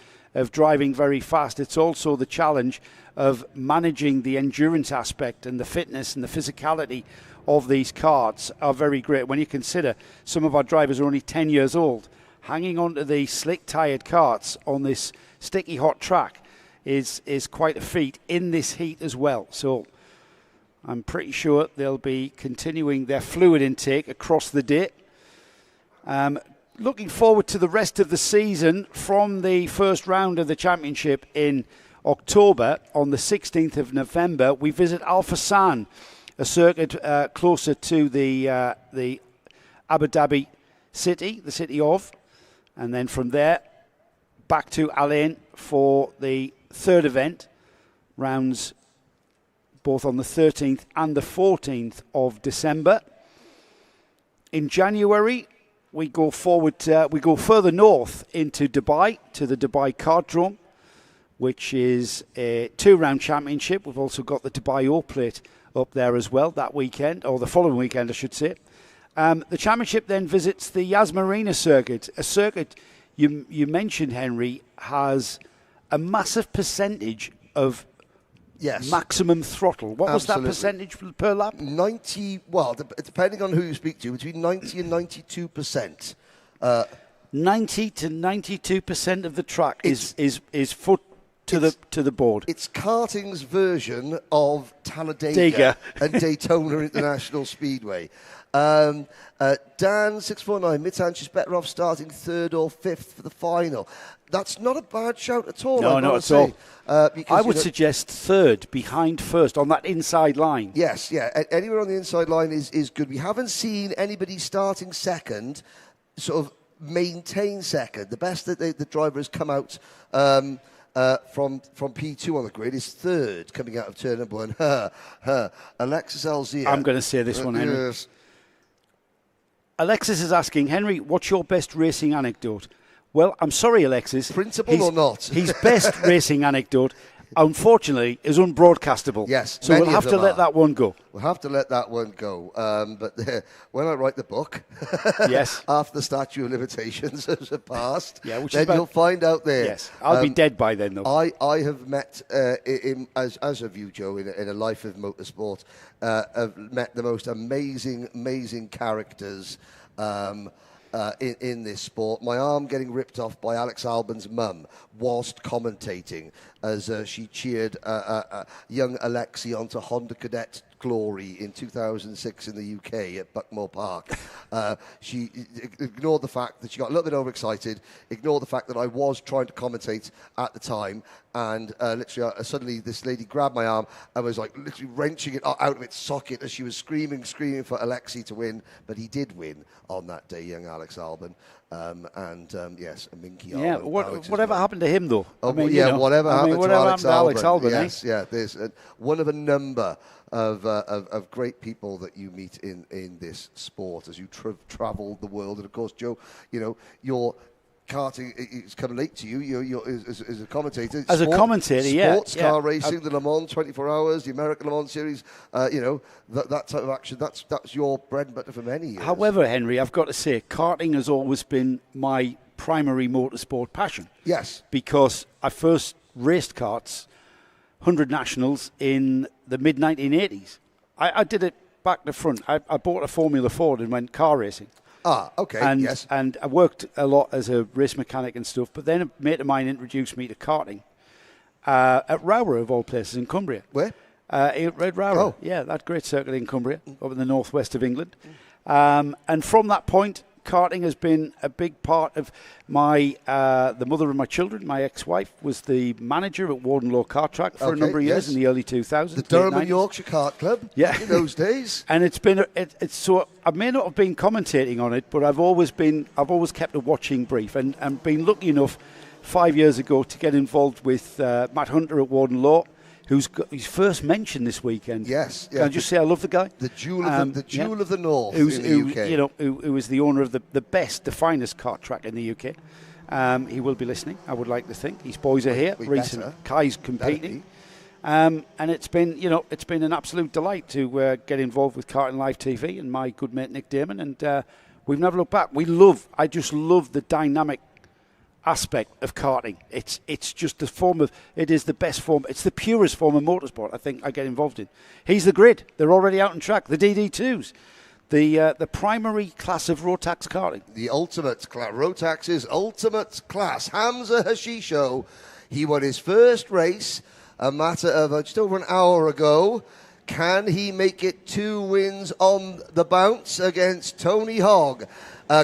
driving very fast. It's also the challenge of managing the endurance aspect, and the fitness and the physicality of these karts are very great. When you consider some of our drivers are only 10 years old, hanging onto the slick-tired karts on this sticky hot track is quite a feat in this heat as well. So I'm pretty sure they'll be continuing their fluid intake across the day. Looking forward to the rest of the season. From the first round of the championship in October, on the 16th of November, we visit Al Fassan, a circuit closer to the Abu Dhabi city, the city of, and then from there back to Al Ain for the 3rd event, rounds both on the 13th and the 14th of December. In January, we go further north into Dubai, to the Dubai Kartdrome, which is a 2-round championship. We've also got the Dubai O-Plate up there as well that weekend, or the following weekend, I should say. The championship then visits the Yas Marina circuit, a circuit you mentioned, Henry, has a massive percentage of maximum throttle. What was that percentage per lap? 90, well, depending on who you speak to, between 90 and 92%. 90 to 92% of the track is foot to the board. It's karting's version of Talladega and Daytona International Speedway. Dan 649, Mittanch is better off starting 3rd or 5th for the final. That's not a bad shout at all. No, not at all. I would suggest 3rd, behind 1st, on that inside line. Yes, yeah. Anywhere on the inside line is good. We haven't seen anybody starting 2nd sort of maintain 2nd. The best that the driver has come out from P2 on the grid is 3rd, coming out of turn number 1. Alexis Alzia. I'm going to say this one, Henry. Yes. Alexis is asking, Henry, what's your best racing anecdote? Well, I'm sorry, Alexis. Principle or not? His best racing anecdote, unfortunately, is unbroadcastable. Yes. So we'll have to let that one go. We'll have to let that one go. But when I write the book, yes, after the statute of limitations has passed, then you'll find out there. Yes, I'll be dead by then, though. I have met, as have you, Joe, in a life of motorsport, have met the most amazing characters in this sport. My arm getting ripped off by Alex Albon's mum whilst commentating as she cheered young Alexi onto Honda Cadet glory in 2006 in the UK at Buckmore Park. She ignored the fact that she got a little bit overexcited, ignored the fact that I was trying to commentate at the time, and literally suddenly this lady grabbed my arm and was like literally wrenching it out of its socket as she was screaming for Alexei to win, but he did win on that day, young Alex Albon. Yes, Minky Albon. Yeah, whatever happened to him though? Oh, whatever happened to Alex Albon. Yes, eh? yeah, there's one of a number of great people that you meet in this sport as you travel the world. And of course, Joe, your karting is coming late to you. You're as a commentator. As a commentator, sports car racing, the Le Mans 24 Hours, the American Le Mans Series. That type of action. That's your bread and butter for many years. However, Henry, I've got to say, karting has always been my primary motorsport passion. Yes, because I first raced karts, 100 nationals in the mid 1980s. I did it back to front. I bought a Formula Ford and went car racing. Ah, okay, yes. And I worked a lot as a race mechanic and stuff, but then a mate of mine introduced me to karting at Rowra, of all places, in Cumbria. Where? At Rowra. Oh. Yeah, that great circuit in Cumbria, up in the northwest of England. And from that point, karting has been a big part of the mother of my children. My ex-wife was the manager at Wardenlaw Kart Track for a number of years in the early 2000s. The Durham and Yorkshire Kart Club. Yeah. In those days. And it's been so I may not have been commentating on it, but I've always kept a watching brief and been lucky enough 5 years ago to get involved with Matt Hunter at Wardenlaw, who's got his first mention this weekend. Yes. Can I just say I love the guy? The jewel of the North in the UK. Who is the owner of the finest kart track in the UK. He will be listening, I would like to think. His boys are here. Reese and Kai's competing. And it's been an absolute delight to get involved with Karting Live TV and my good mate Nick Damon. And we've never looked back. I just love the dynamic aspect of karting. It's just it is the best form. It's the purest form of motorsport I think I get involved in. He's the grid. They're already out on track. The DD2s. The primary class of Rotax karting. The ultimate class. Rotax's ultimate class. Hamza Hashisho. He won his first race a matter of just over an hour ago. Can he make it 2 wins on the bounce against Tony Hogg?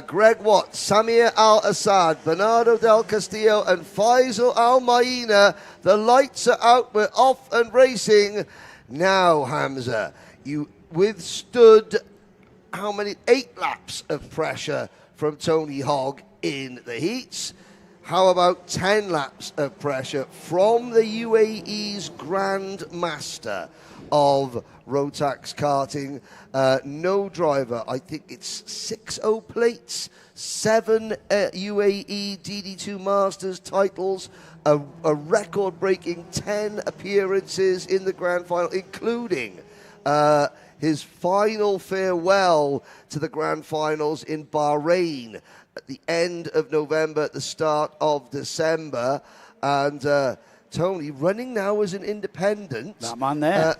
Greg Watt, Samir Al-Assad, Bernardo Del Castillo and Faisal Al-Maina. The lights are out, we're off and racing. Now, Hamza, you withstood how many? 8 laps of pressure from Tony Hogg in the heats. How about 10 laps of pressure from the UAE's Grand Master of Rotax karting? No driver. I think it's 6-0 plates, 7 UAE DD2 Masters titles, a record-breaking 10 appearances in the grand final, including his final farewell to the grand finals in Bahrain at the end of November, at the start of December. And Tony running now as an independent. That man there.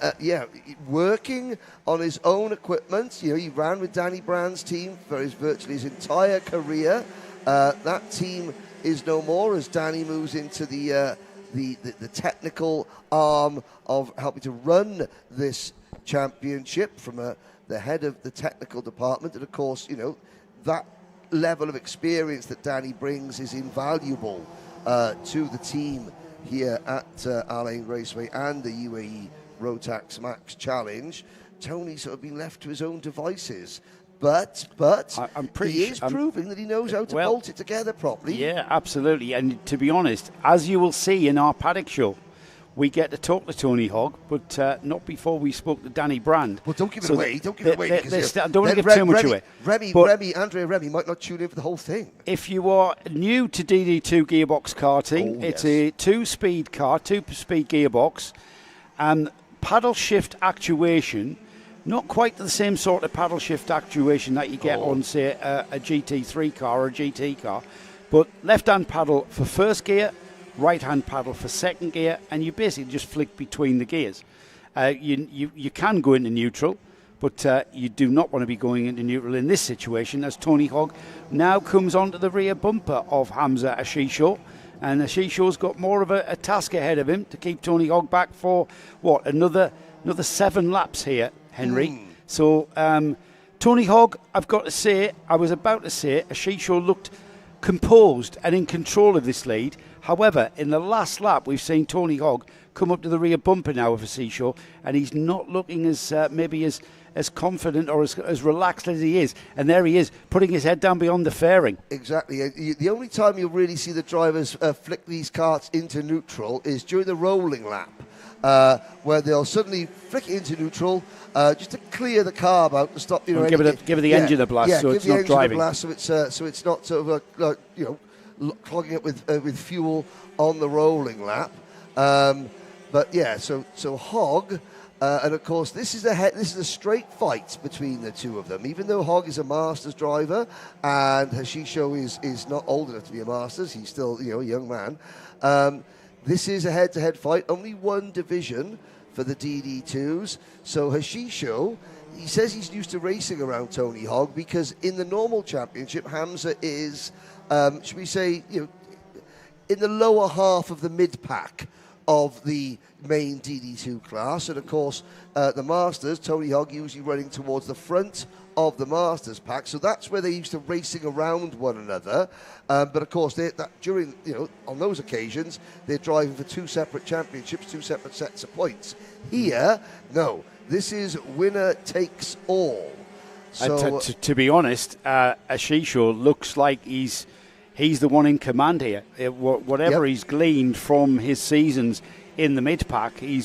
Working on his own equipment. He ran with Danny Brand's team for virtually his entire career. That team is no more as Danny moves into the technical arm of helping to run this championship from the head of the technical department. And of course, that level of experience that Danny brings is invaluable to the team here at Al Ain Raceway and the UAE Rotax Max Challenge. Tony's sort of been left to his own devices, but he is proving that he knows how to bolt it together properly. Yeah, absolutely. And to be honest, as you will see in our paddock show, we get to talk to Tony Hogg, but not before we spoke to Danny Brand. Well, don't give it away. Don't give it away. I don't want to give too much away. Andrea Remy might not tune in for the whole thing. If you are new to DD2 gearbox karting, it's a 2-speed car, 2-speed gearbox, and paddle shift actuation. Not quite the same sort of paddle shift actuation that you get on, say, a GT3 car or a GT car, but left-hand paddle for first gear, right-hand paddle for second gear, and you basically just flick between the gears. You can go into neutral, but you do not want to be going into neutral in this situation, as Tony Hogg now comes onto the rear bumper of Hamza Hashisho, and Hashisho's got more of a task ahead of him to keep Tony Hogg back for, another 7 laps here, Henry. So Tony Hogg, I've got to say, Hashisho looked composed and in control of this lead. However, in the last lap, we've seen Tony Hogg come up to the rear bumper now of a Seashore, and he's not looking as maybe as confident or as relaxed as he is. And there he is, putting his head down beyond the fairing. Exactly. The only time you'll really see the drivers flick these karts into neutral is during the rolling lap, where they'll suddenly flick it into neutral just to clear the carb out to stop. You know, give it the engine a blast, so it's not driving. Blast, so it's not sort of clogging it with fuel on the rolling lap. But yeah, so Hogg. And of course, this is a straight fight between the two of them. Even though Hogg is a Masters driver and Hashisho is not old enough to be a Masters, he's still a young man. This is a head-to-head fight. Only one division for the DD2s. So Hashisho, he says he's used to racing around Tony Hogg because in the normal championship, Hamza is, should we say, in the lower half of the mid-pack of the main DD2 class. And of course, the Masters, Tony Hogg usually running towards the front of the Masters pack. So that's where they used to racing around one another. But of course, during on those occasions, they're driving for two separate championships, two separate sets of points. Here, no, this is winner takes all. So to be honest, Ashisho looks like he's the one in command here. Whatever he's gleaned from his seasons in the mid-pack, he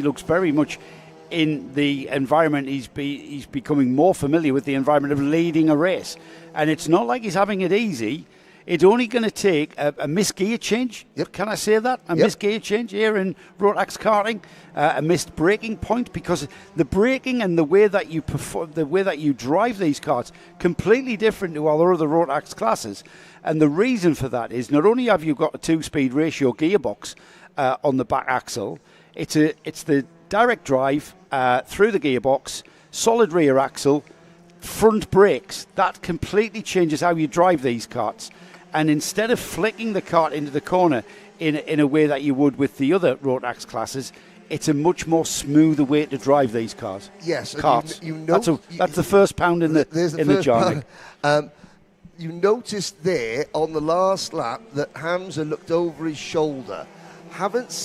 looks very much in the environment. He's becoming more familiar with the environment of leading a race. And it's not like he's having it easy. It's only going to take a missed gear change. Yep. Can I say that? Missed gear change here in Rotax karting, a missed braking point, because the braking and the way that you perform, the way that you drive these karts, completely different to all other Rotax classes. And the reason for that is not only have you got a 2-speed ratio gearbox on the back axle, it's the direct drive through the gearbox, solid rear axle, front brakes. That completely changes how you drive these karts. And instead of flicking the kart into the corner in a way that you would with the other Rotax classes, it's a much more smoother way to drive these cars. Yes, karts. That's the first pound in the Jarnick. You noticed there on the last lap that Hamza looked over his shoulder.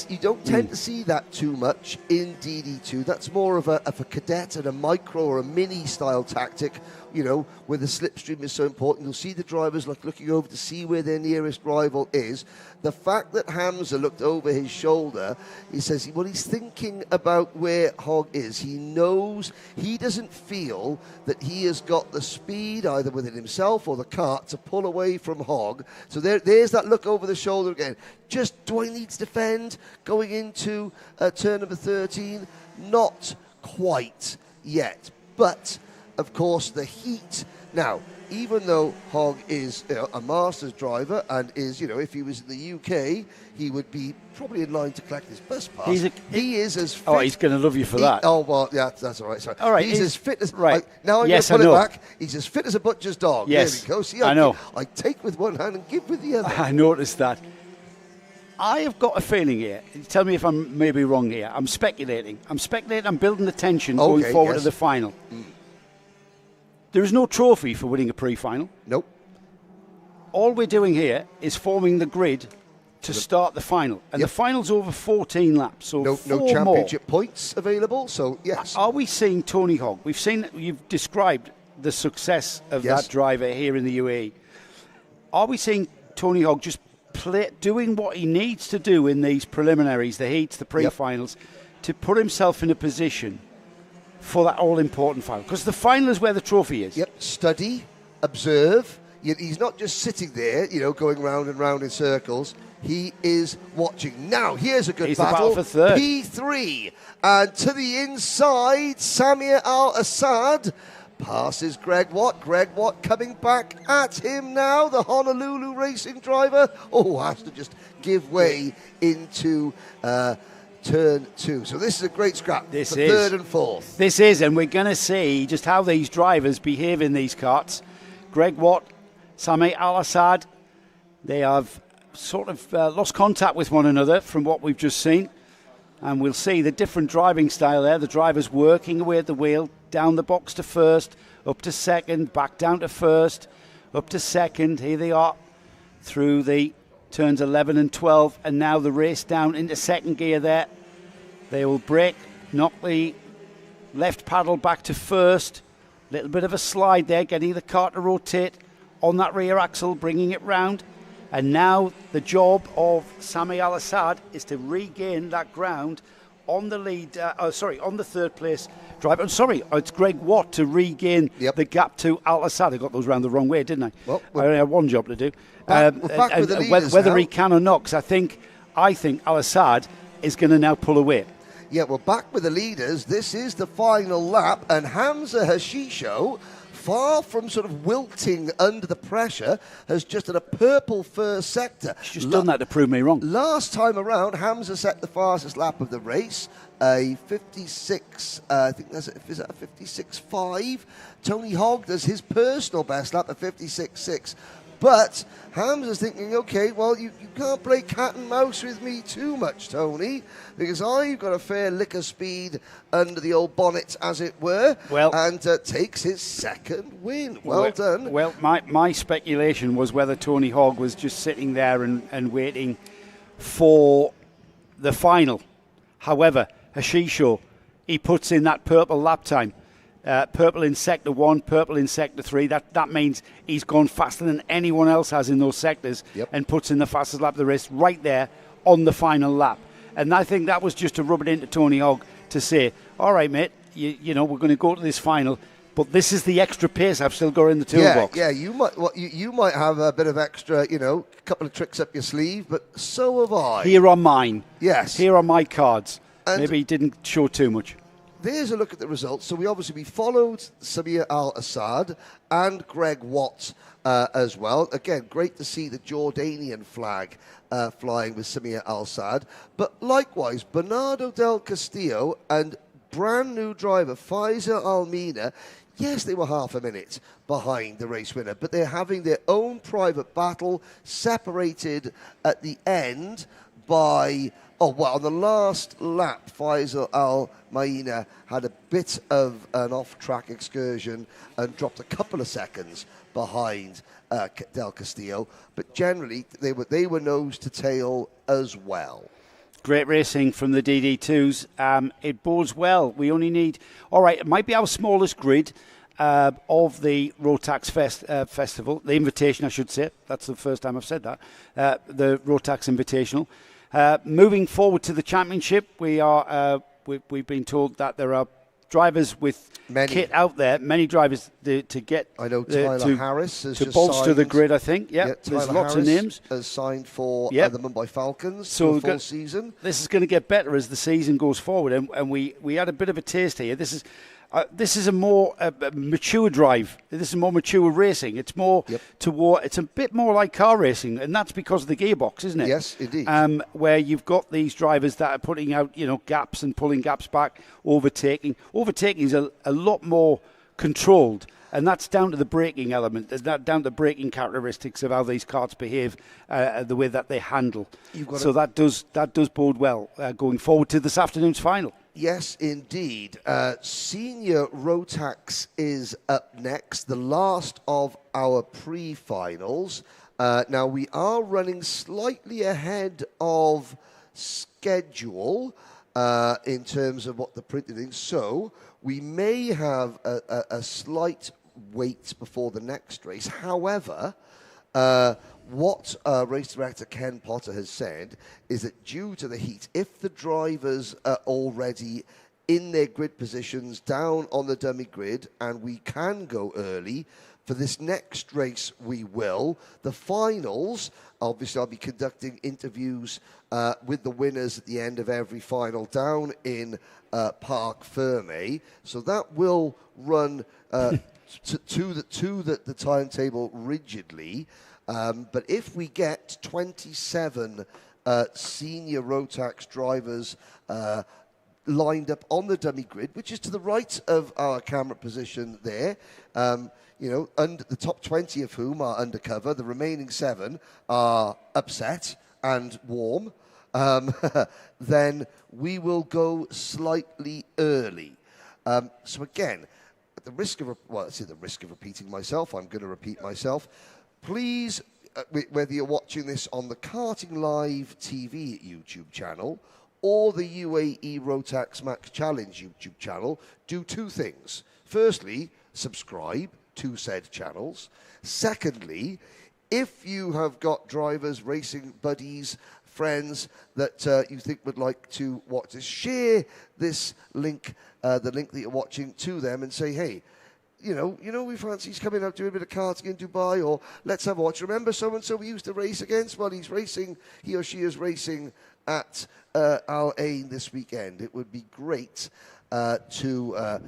You don't tend to see that too much in DD2. That's more of a cadet and a micro or a mini style tactic, where the slipstream is so important. You'll see the drivers looking over to see where their nearest rival is. The fact that Hamza looked over his shoulder, he says, he's thinking about where Hogg is. He knows, he doesn't feel that he has got the speed either within himself or the kart to pull away from Hogg. So there's that look over the shoulder again. Do I need to defend going into turn number 13? Not quite yet. But, of course, the heat. Now, even though Hogg is a Masters driver and is, if he was in the UK, he would be probably in line to collect his bus pass. He is as fit. Oh, he's going to love you for that. Oh, well, yeah, that's all right. Sorry. All right. He's as fit as... Right. Now I'm going to put it back. He's as fit as a butcher's dog. Yes. There we go. See, I know. I take with one hand and give with the other. I noticed that. I have got a feeling here. Tell me if I'm maybe wrong here. I'm speculating. I'm building the tension going forward to the final. There is no trophy for winning a pre-final. Nope. All we're doing here is forming the grid to start the final. And the final's over 14 laps. So no championship points available. So, yes. Are we seeing Tony Hogg? You've described the success of that driver here in the UAE. Are we seeing Tony Hogg just doing what he needs to do in these preliminaries, the heats, the pre-finals, to put himself in a position for that all-important final? Because the final is where the trophy is. Yep, study, observe. He's not just sitting there, going round and round in circles. He is watching. Now, here's a good battle. The battle for third. P3. And to the inside, Samir Al-Assad passes Greg Watt. Greg Watt coming back at him now. The Honolulu racing driver. Has to just give way into... turn 2. So this is a great scrap for third and fourth. This is, and we're going to see just how these drivers behave in these karts. Greg Watt, Sami Al-Assad, they have sort of lost contact with one another from what we've just seen. And we'll see the different driving style there. The drivers working away at the wheel, down the box to first, up to second, back down to first, up to second. Here they are through the turns 11 and 12, and now the race down into second gear there. They will brake, knock the left paddle back to first. Little bit of a slide there, getting the car to rotate on that rear axle, bringing it round. And now the job of Sami Al-Assad is to regain that ground on the lead, on the third place driver. I'm sorry, it's Greg Watt to regain the gap to Al-Assad. I got those round the wrong way, didn't I? Well, I only had one job to do. We're back with the leaders whether now. he can or not, because I think Al-Assad is going to now pull away. Yeah, we're back with the leaders. This is the final lap, and Hamza Hashisho, far from sort of wilting under the pressure, has just done a purple first sector. He's just done that to prove me wrong. Last time around, Hamza set the fastest lap of the race, a 56, I think is that a 56.5? Tony Hogg does his personal best lap at 56.6. But Hamza's thinking, okay, well, you can't play cat and mouse with me too much, Tony, because I've got a fair lick of speed under the old bonnet, as it were, and takes his second win. Well done. Well, my speculation was whether Tony Hogg was just sitting there and waiting for the final. However, Hashisho, he puts in that purple lap time. Purple in Sector 1, purple in Sector 3. That means he's gone faster than anyone else has in those sectors and puts in the fastest lap of the race right there on the final lap. And I think that was just to rub it into Tony Hogg to say, all right, mate, you know, we're going to go to this final, but this is the extra pace I've still got in the toolbox. Yeah, you might have a bit of extra, you know, a couple of tricks up your sleeve, but so have I. Here are mine. Yes. Here are my cards. And maybe he didn't show too much. There's a look at the results. So we followed Samir Al-Assad and Greg Watt as well. Again, great to see the Jordanian flag flying with Samir Al-Assad. But likewise, Bernardo Del Castillo and brand new driver Faisal Almina, yes, they were half a minute behind the race winner, but they're having their own private battle, separated at the end by... on the last lap, Faisal Al-Maina had a bit of an off-track excursion and dropped a couple of seconds behind Del Castillo. But generally, they were nose to tail as well. Great racing from the DD2s. It bodes well. We only need... All right, it might be our smallest grid of the Rotax Festival. The invitation, I should say. That's the first time I've said that. The Rotax Invitational. Moving forward to the championship, we've been told that there are drivers with kit out there, many drivers to get. I know Tyler Harris has to just bolster signed, the grid. I think, there's Tyler lots Harris of names. Has signed for the Mumbai Falcons for the full season. This is going to get better as the season goes forward, and we had a bit of a taste here. This is a more mature drive. This is more mature racing. It's more it's a bit more like car racing, and that's because of the gearbox, isn't it? Yes, indeed. Where you've got these drivers that are putting out, gaps and pulling gaps back, overtaking. Overtaking is a lot more controlled, and that's down to the braking element. That's down to the braking characteristics of how these cars behave, the way that they handle. That does bode well going forward to this afternoon's final. Yes, indeed. Senior Rotax is up next, the last of our pre-finals. Now, we are running slightly ahead of schedule in terms of what the printed is. So we may have a slight wait before the next race. However, what race director Ken Potter has said is that due to the heat, if the drivers are already in their grid positions down on the dummy grid and we can go early, for this next race we will. The finals, obviously I'll be conducting interviews with the winners at the end of every final down in Parc Ferme. So that will run to the timetable rigidly. But if we get 27 senior Rotax drivers lined up on the dummy grid, which is to the right of our camera position there, and the top 20 of whom are undercover, the remaining 7 are upset and warm, then we will go slightly early. So again, at the risk of repeating myself, I'm going to repeat myself. Please whether you're watching this on the Karting Live TV YouTube channel or the UAE Rotax Max Challenge YouTube channel, do two things. Firstly, subscribe to said channels. Secondly, if you have got drivers, racing buddies, friends that you think would like to watch this, share this link, the link that you're watching, to them and say, hey, you know, we fancy he's coming out doing a bit of karting in Dubai, or let's have a watch. Remember so-and-so we used to race against? Well, he or she is racing at Al Ain this weekend. It would be great to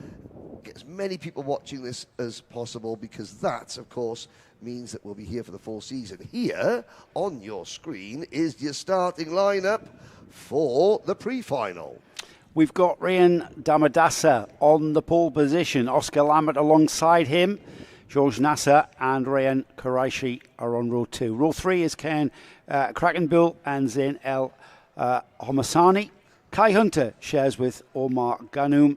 get as many people watching this as possible, because that, of course, means that we'll be here for the full season. Here on your screen is your starting lineup for the pre-final. We've got Ryan Damadasa on the pole position. Oscar Lambert alongside him. George Nasser and Ryan Qureshi are on row 2. Row 3 is Ken Krakenbull and Zain El Homasani. Kai Hunter shares with Omar Ghannoum,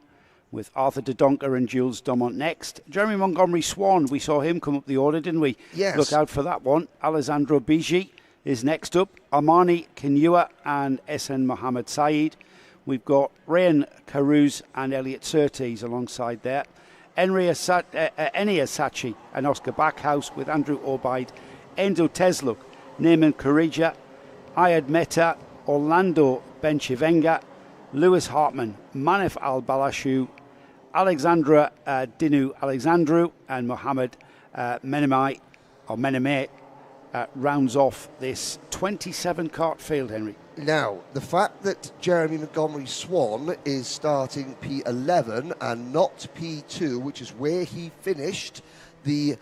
with Arthur De Donker and Jules Dumont next. Jeremy Montgomery Swan, we saw him come up the order, didn't we? Yes. Look out for that one. Alessandro Bigi is next up. Armani Kinyua and Esen Mohammed Saeed. We've got Ryan Carouse and Elliot Surtees alongside there. Enia Sachi and Oscar Backhouse, with Andrew Obaid, Endo Tesluk, Neyman Karija, Ayad Mehta, Orlando Benchivenga, Lewis Hartman, Manef Al-Balashu, Alexandra Dinu Alexandru, and Mohammed Menemai rounds off this 27-kart field, Henry. Now, the fact that Jeremy Montgomery Swan is starting P11 and not P2, which is where he finished the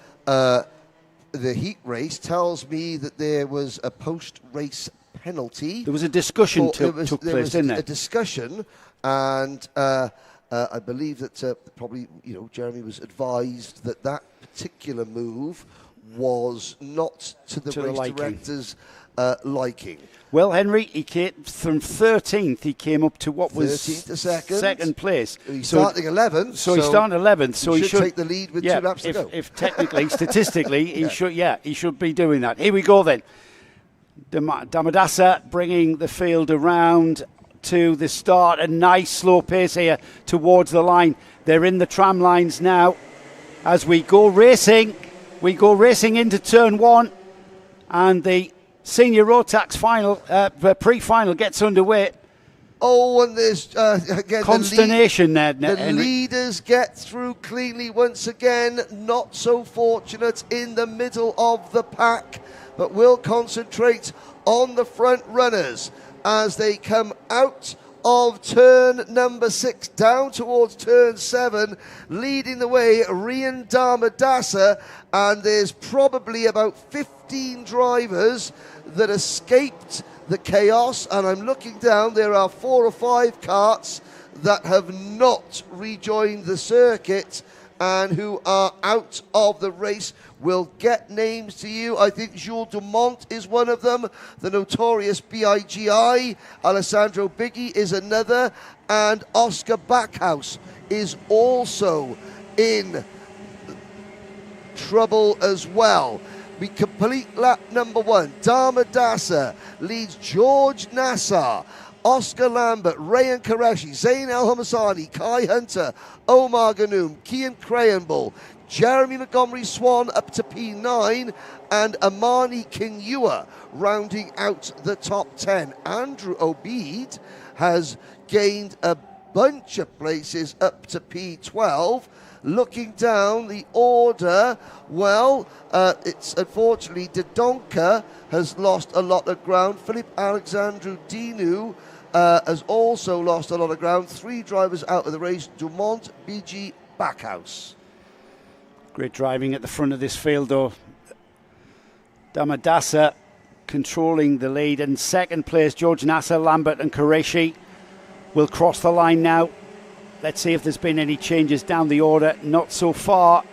heat race, tells me that there was a post-race penalty. There was a discussion took place, didn't there? A discussion, and I believe that probably, Jeremy was advised that that particular move was not to the race director's liking. Well, Henry, he came from 13th. He came up to what was 13th to second. Second place. He's starting 11th. So he's starting 11th. So he should take the lead with 2 laps to go. If technically, statistically, he should be doing that. Here we go then. Damadasa bringing the field around to the start. A nice slow pace here towards the line. They're in the tram lines now. As we go racing into turn 1, and the Senior Rotax final, pre-final gets underway. Oh, and there's again consternation there. The leaders get through cleanly once again. Not so fortunate in the middle of the pack, but we'll concentrate on the front runners as they come out of turn number 6 down towards turn 7, leading the way, Ryan Damadasa, and there's probably about 15 drivers that escaped the chaos, and I'm looking down, there are 4 or 5 karts that have not rejoined the circuit and who are out of the race. We'll get names to you. I think Jules Dumont is one of them, the notorious BIGI. Alessandro Bigi is another, and Oscar Backhouse is also in trouble as well. We complete lap number 1. Damadasa leads George Nassar, Oscar Lambert, Ryan Qureshi, Zain El Homasani, Kai Hunter, Omar Ghannoum, Kian Krahenbull, Jeremy Montgomery Swan up to P9, and Amani Kinyua rounding out the top 10. Andrew Obeid has gained a bunch of places up to P12. Looking down the order, well, it's unfortunately De Donker has lost a lot of ground. Philippe Alexandru Dinu has also lost a lot of ground. 3 drivers out of the race, Dumont, Bigi, Backhouse. Great driving at the front of this field, though. Damadasa controlling the lead. In second place, George Nasser, Lambert and Qureshi will cross the line now. Let's see if there's been any changes down the order. Not so far.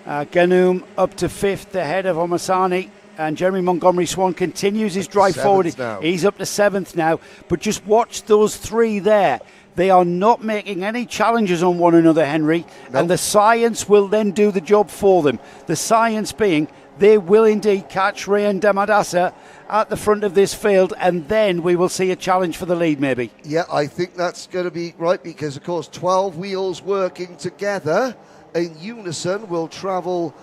Ghannoum up to 5th ahead of Omasani. And Jeremy Montgomery Swan continues his drive forward. Now. He's up to 7th now. But just watch those 3 there. They are not making any challenges on one another, Henry. Nope. And the science will then do the job for them. The science being they will indeed catch Rayan Damadasa at the front of this field, and then we will see a challenge for the lead maybe. Yeah, I think that's going to be right, because of course 12 wheels working together in unison will travel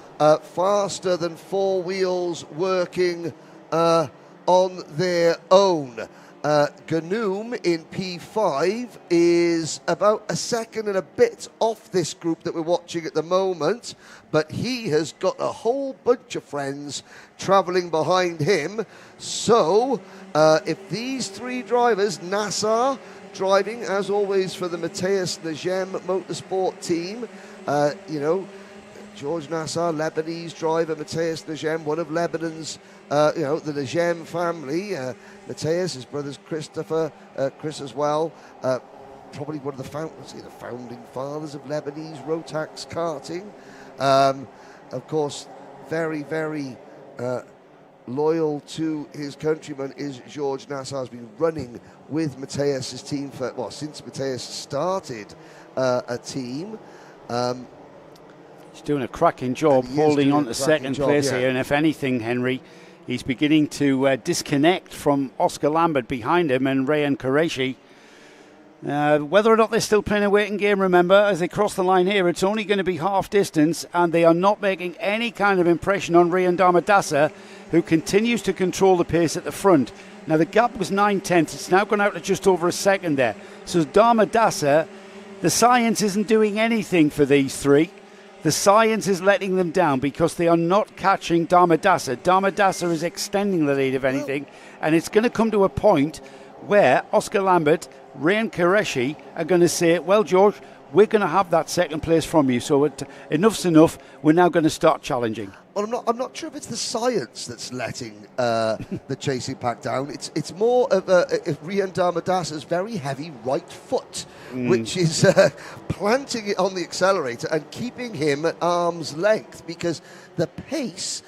faster than 4 wheels working on their own. Ganoom in P5 is about a second and a bit off this group that we're watching at the moment, but he has got a whole bunch of friends travelling behind him. So if these 3 drivers, Nassar driving as always for the Matthias Najem Motorsport team, George Nassar, Lebanese driver, Matthias Najem, one of Lebanon's, the Najem family. Matthias, his brothers Christopher, Chris as well. Probably one of the founding fathers of Lebanese Rotax karting. Of course, very, very loyal to his countrymen is George Nassar. Has been running with Matthias' team since Matthias started a team. He's doing a cracking job holding on to second place here, and if anything, Henry, he's beginning to disconnect from Oscar Lambert behind him and Rayan Qureshi. Whether or not they're still playing a waiting game, remember, as they cross the line here, it's only going to be half distance, and they are not making any kind of impression on Rayan Damadasa, who continues to control the pace at the front. Now, the gap was 9/10. It's now gone out to just over a second there. So Damadasa, the science isn't doing anything for these 3. The science is letting them down because they are not catching Damadasa. Damadasa is extending the lead, if anything, and it's going to come to a point where Oscar Lambert, Rayan Qureshi are going to say, well, George, we're going to have that second place from you, so enough's enough. We're now going to start challenging. Well, I'm not sure if it's the science that's letting the chasing pack down. It's more of Rayan Damadasa's very heavy right foot, which is planting it on the accelerator and keeping him at arm's length, because the pace,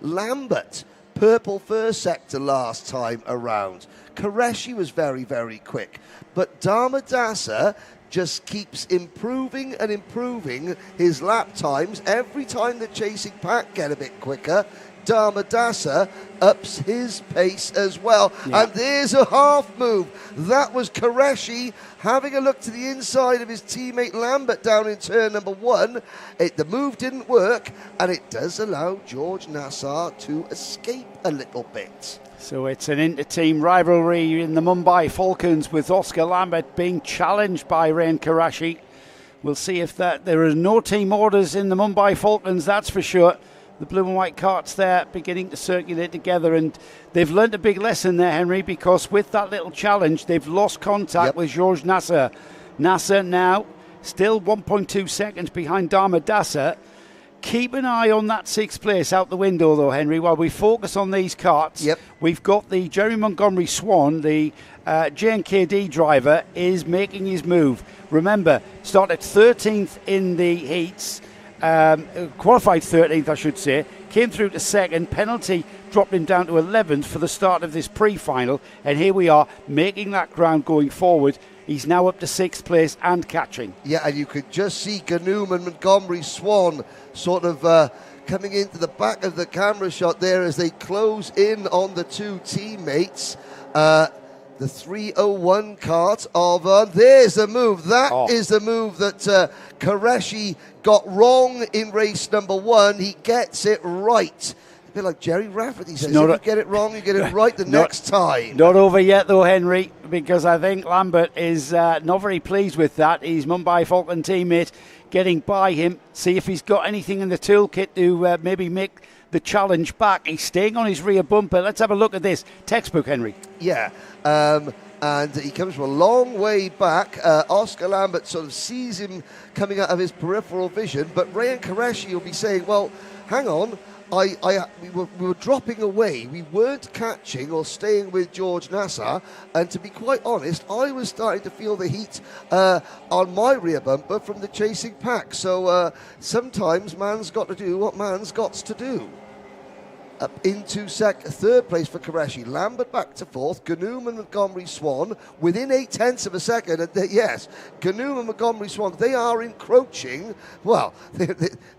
Lambert, purple first sector last time around. Qureshi was very, very quick. But Damadasa just keeps improving and improving his lap times. Every time the chasing pack get a bit quicker, Damadasa ups his pace as well. Yeah. And there's a half move. That was Qureshi having a look to the inside of his teammate Lambert down in turn number 1. The move didn't work, and it does allow George Nassar to escape a little bit. So it's an inter-team rivalry in the Mumbai Falcons, with Oscar Lambert being challenged by Rayan Qureshi. We'll see if there are no team orders in the Mumbai Falcons, that's for sure. The blue and white carts there beginning to circulate together, and they've learnt a big lesson there, Henry, because with that little challenge, they've lost contact with George Nassar. Nassar now still 1.2 seconds behind Damadasa. Keep an eye on that 6th place out the window, though, Henry, while we focus on these carts. We've got the Jerry Montgomery Swan, the JNKD driver, is making his move. Remember, started 13th in the heats, qualified 13th, I should say, came through to 2nd, penalty dropped him down to 11th for the start of this pre-final, and here we are, making that ground going forward. He's now up to 6th place and catching. Yeah, and you could just see Ganoom and Montgomery Swan sort of coming into the back of the camera shot there as they close in on the 2 teammates. The 301 kart of there's the move. That is the move that Qureshi got wrong in race number 1. He gets it right. A bit like Jerry Rafferty says, if you get it wrong, you get it right the next time. Not over yet, though, Henry, because I think Lambert is not very pleased with that. His Mumbai Falcon teammate getting by him. See if he's got anything in the toolkit to maybe make the challenge back. He's staying on his rear bumper. Let's have a look at this. Textbook, Henry. Yeah. And he comes from a long way back. Oscar Lambert sort of sees him coming out of his peripheral vision, but Rayan Qureshi will be saying, well, hang on, we were dropping away. We weren't catching or staying with George Nassar. And to be quite honest, I was starting to feel the heat on my rear bumper from the chasing pack. So sometimes man's got to do what man's got to do. Up into third place for Qureshi. Lambert back to fourth. Ganoom and Montgomery Swan within 0.8 of a second. And yes, Ganoom and Montgomery Swan, they are encroaching. Well,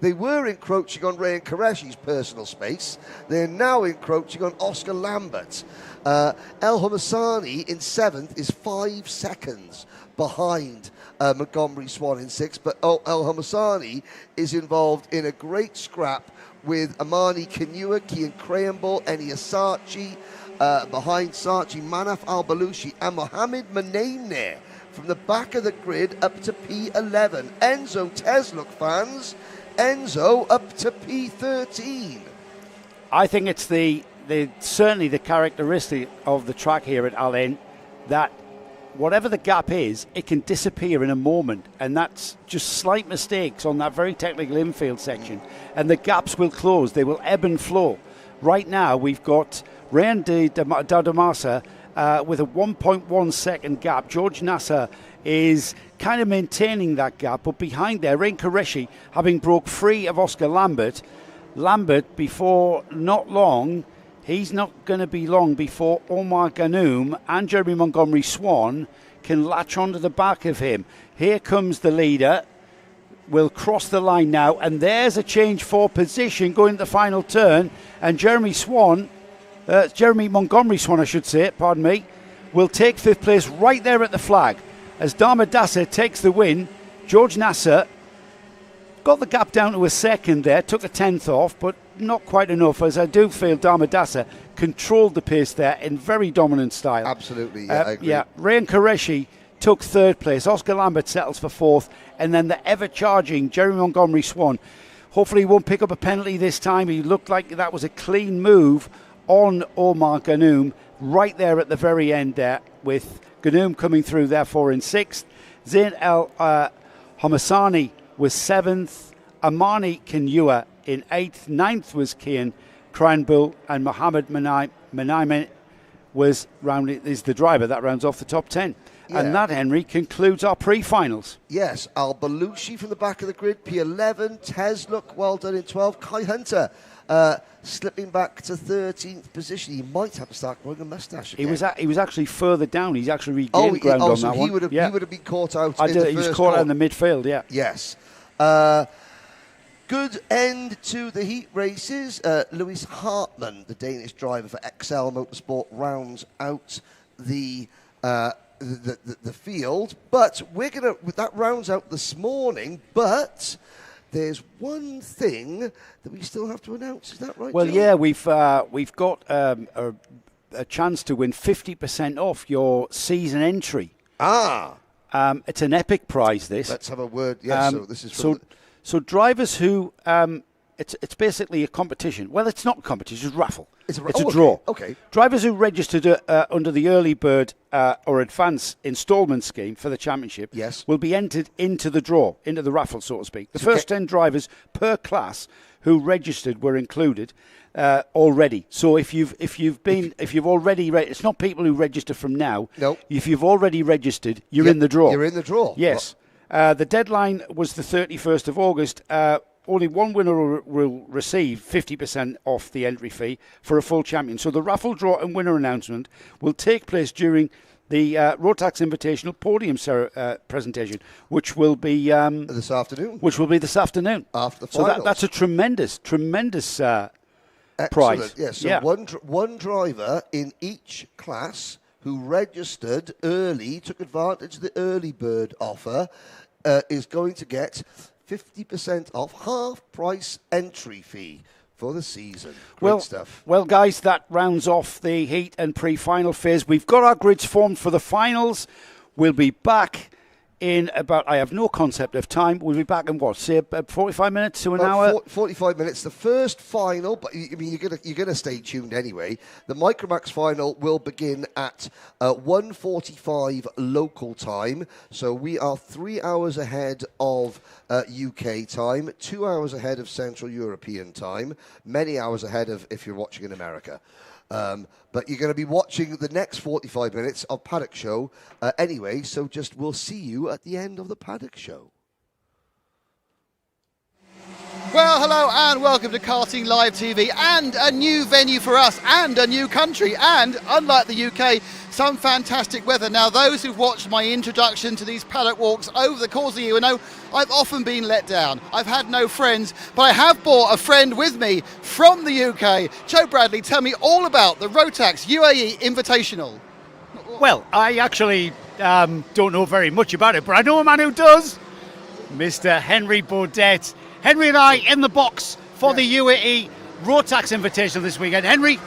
they were encroaching on Ray and Qureshi's personal space. They're now encroaching on Oscar Lambert. El Homasani in 7th is 5 seconds behind Montgomery Swan in 6th. But El Homasani is involved in a great scrap with Amani Kinua, Kian Crayonball, Eni Asachi, behind Sachi, Manaf Al-Balushi, and Mohamed Manaimne from the back of the grid up to P11. Enzo Tesluk fans, Enzo up to P13. I think it's certainly the characteristic of the track here at Al Ain that whatever the gap is, it can disappear in a moment, and that's just slight mistakes on that very technical infield section, and the gaps will close. They will ebb and flow. Right now, we've got Rayan Dadamasa with a 1.1 second gap. George Nasser is kind of maintaining that gap, but behind there, Rayan Qureshi, having broke free of Oscar Lambert, before not long, he's not going to be long before Omar Ganoom and Jeremy Montgomery Swan can latch onto the back of him. Here comes the leader. Will cross the line now, and there's a change for position going to the final turn. And Jeremy Montgomery Swan, I should say, pardon me, will take 5th place right there at the flag. As Damadasa takes the win, George Nasser got the gap down to a second there, took a 10th off, but not quite enough, as I do feel Damadasa controlled the pace there in very dominant style. Absolutely, yeah, I agree. Yeah, Rayan Qureshi took 3rd place. Oscar Lambert settles for 4th, and then the ever-charging Jeremy Montgomery Swan. Hopefully he won't pick up a penalty this time. He looked like that was a clean move on Omar Ganoom right there at the very end there, with Ganoom coming through therefore in 6th. Zain El Homasani was 7th. Amani Kinua in 8th. 9th was Kian Crayonball, and Mohamed Manaimne is the driver. That rounds off the top 10. Yeah. And that, Henry, concludes our pre-finals. Yes, Al-Balushi from the back of the grid, P11. Tesluk, well done in 12. Kai Hunter slipping back to 13th position. He might have to start growing a moustache again. He was actually further down. He's actually regained ground on that one. He would have been caught out He was caught out in the midfield, yeah. Yes. Good end to the heat races. Louis Hartmann, the Danish driver for XL Motorsport, rounds out the field. But that rounds out this morning. But there's one thing that we still have to announce. Is that right? Well, John? yeah, we've got a chance to win 50% off your season entry. It's an epic prize. This. Let's have a word. Yes. So this is so drivers who it's basically a competition. Well, it's not a competition; it's a raffle. It's a draw. Okay. Drivers who registered under the early bird or advance instalment scheme for the championship will be entered into the draw, into the raffle, so to speak. The first 10 drivers per class who registered were included already. So if you've already it's not people who register from now. No. If you've already registered, you're in the draw. You're in the draw. Yes. The deadline was the 31st of August. Only one winner will receive 50% off the entry fee for a full champion. So the raffle draw and winner announcement will take place during the Rotax Invitational Podium presentation, which will be this afternoon. Which will be this afternoon after the finals. So that's a tremendous prize. Yes. So one driver in each class who registered early, took advantage of the early bird offer, is going to get 50% off, half price entry fee for the season. Great stuff. Well, guys, that rounds off the heat and pre-final phase. We've got our grids formed for the finals. We'll be back in about, I have no concept of time. We'll be back in what, say about 45 minutes to an hour? 45 minutes. The first final, but I mean, you're gonna stay tuned anyway. The Microax final will begin at 1:45 local time. So we are 3 hours ahead of UK time, 2 hours ahead of Central European time, many hours ahead of if you're watching in America. But you're going to be watching the next 45 minutes of Paddock Show anyway, so we'll see you at the end of the Paddock Show. Well, hello and welcome to Karting Live TV, and a new venue for us and a new country, and unlike the UK, some fantastic weather. Now, those who've watched my introduction to these paddock walks over the course of the year know I've often been let down. I've had no friends, but I have brought a friend with me from the UK. Joe Bradley, tell me all about the Rotax UAE Invitational. Well, I actually don't know very much about it, but I know a man who does. Mr. Henry Baudet. Henry and I in the box for the UAE Rotax Invitational this weekend. Henry,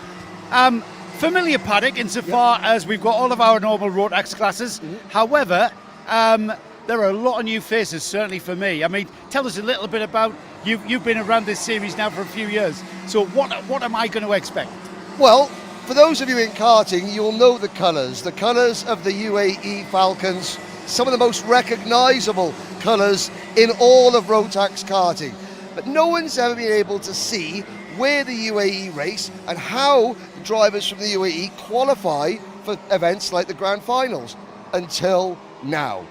familiar paddock insofar as we've got all of our normal Rotax classes. However, there are a lot of new faces, certainly for me. I mean, tell us a little bit about, you've been around this series now for a few years, so what am I going to expect? Well, for those of you in karting, you'll know the colours of the UAE Falcons, some of the most recognisable colours in all of Rotax karting. But no one's ever been able to see where the UAE race and how drivers from the UAE qualify for events like the Grand Finals until now.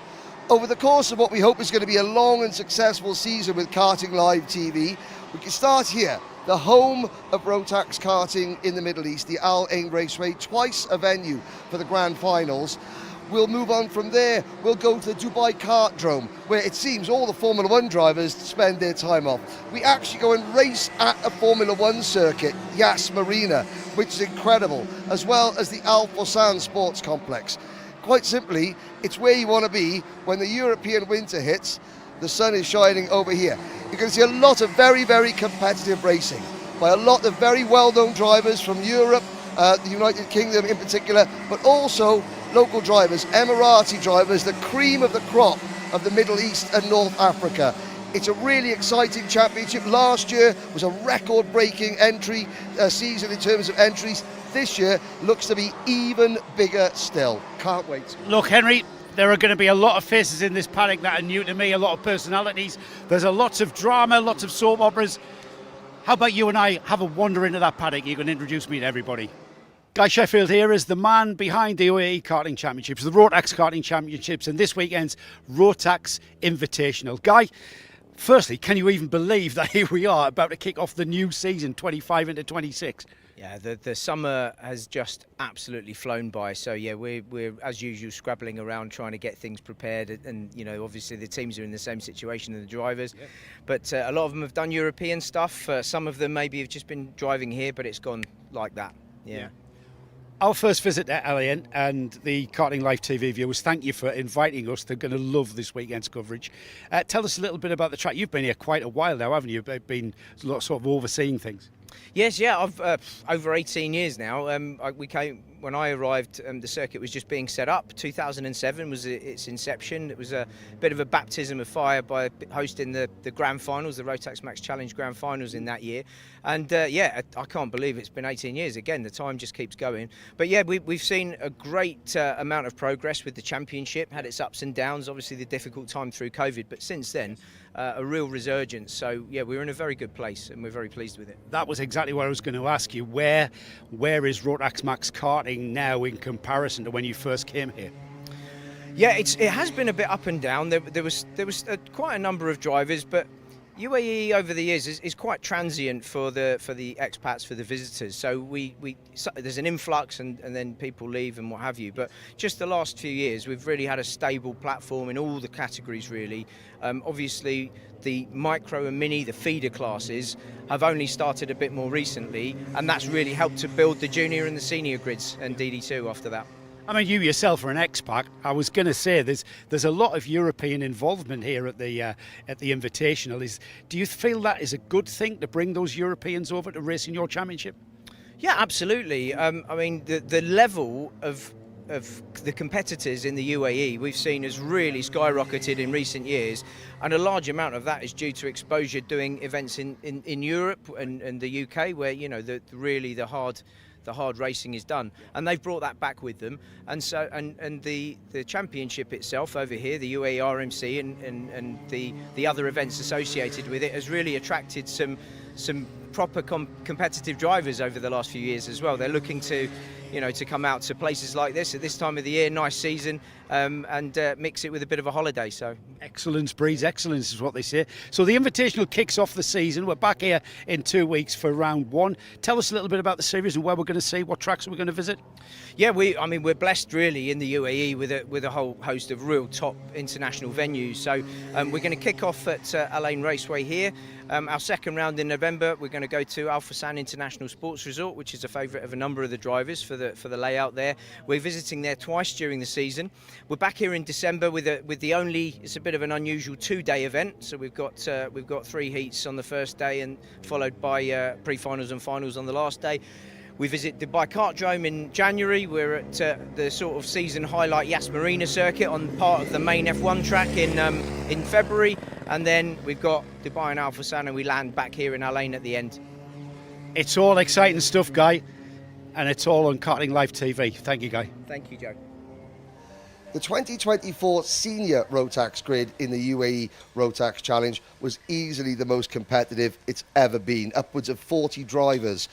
Over the course of what we hope is going to be a long and successful season with Karting Live TV, we can start here, the home of Rotax karting in the Middle East, the Al Ain Raceway, twice a venue for the Grand Finals. We'll move on from there. We'll go to the Dubai Kartdrome, where it seems all the Formula One drivers spend their time off. We actually go and race at a Formula One circuit, Yas Marina, which is incredible, as well as the Al Fossan Sports Complex. Quite simply, it's where you want to be when the European winter hits. The sun is shining over here. You're going to see a lot of very, very competitive racing by a lot of very well-known drivers from Europe, the United Kingdom in particular, but also local drivers, Emirati drivers, the cream of the crop of the Middle East and North Africa. It's a really exciting championship. Last year was a record-breaking entry season in terms of entries. This year looks to be even bigger still. Can't wait. Look, Henry, there are going to be a lot of faces in this paddock that are new to me, a lot of personalities. There's lots of drama, lots of soap operas. How about you and I have a wander into that paddock? You can introduce me to everybody. Guy Sheffield here is the man behind the UAE Karting Championships, the Rotax Karting Championships, and this weekend's Rotax Invitational. Guy, firstly, can you even believe that here we are about to kick off the new season, 25 into 26? Yeah, the summer has just absolutely flown by. So yeah, we're as usual scrabbling around trying to get things prepared, and you know, obviously the teams are in the same situation as the drivers. Yep. But a lot of them have done European stuff. Some of them maybe have just been driving here, but it's gone like that. Yeah. Our first visit to Alien and the Karting Live TV viewers, thank you for inviting us. They're going to love this weekend's coverage. Tell us a little bit about the track. You've been here quite a while now, haven't you? You've been sort of overseeing things. Yes, yeah, I've over 18 years now. When I arrived, the circuit was just being set up. 2007 was its inception. It was a bit of a baptism of fire by hosting the Grand Finals, the Rotax Max Challenge Grand Finals in that year. And yeah, I can't believe it's been 18 years. Again, the time just keeps going. But yeah, we've seen a great amount of progress with the championship. Had its ups and downs, obviously the difficult time through COVID, but since then, a real resurgence. So yeah, we're in a very good place and we're very pleased with it. That was exactly what I was going to ask you. Where is Rotax Max karting now in comparison to when you first came here? Yeah, it has been a bit up and down. There was quite a number of drivers, but UAE over the years is quite transient for the expats, for the visitors. So there's an influx and then people leave and what have you. But just the last few years, we've really had a stable platform in all the categories really. Obviously, the micro and mini, the feeder classes, have only started a bit more recently, and that's really helped to build the junior and the senior grids and DD2 after that. I mean, you yourself are an expat. I was going to say there's a lot of European involvement here at the Invitational. Do you feel that is a good thing to bring those Europeans over to race in your championship? Yeah, absolutely. I mean, the level of the competitors in the UAE we've seen has really skyrocketed in recent years, and a large amount of that is due to exposure doing events in Europe and the UK, where you know the hard racing is done, and they've brought that back with them. And so and the championship itself over here, the UAE RMC and the other events associated with it, has really attracted some proper competitive drivers over the last few years as well. They're looking to to come out to places like this at this time of the year, nice season, and mix it with a bit of a holiday. So excellence breeds excellence is what they say. So the Invitational kicks off the season. We're back here in 2 weeks for round one. Tell us a little bit about the series and where we're going to see, what tracks we're going to visit. Yeah, we're blessed really in the UAE with a whole host of real top international venues. So we're going to kick off at Al Ain Raceway here. Our second round in November, we're going to go to Al Fassan International Sports Resort, which is a favourite of a number of the drivers for the layout there. We're visiting there twice during the season. We're back here in December with the only, it's a bit of an unusual 2-day event. So we've got 3 heats on the first day and followed by pre-finals and finals on the last day. We visit Dubai Kartdrome in January. We're at the sort of season highlight Yas Marina circuit on part of the main F1 track in February. And then we've got Dubai and Al Fassan, and we land back here in Al Ain at the end. It's all exciting stuff, Guy, and it's all on Karting Live TV. Thank you, Guy. Thank you, Joe. The 2024 Senior Rotax Grid in the UAE Rotax Challenge was easily the most competitive it's ever been. Upwards of 40 drivers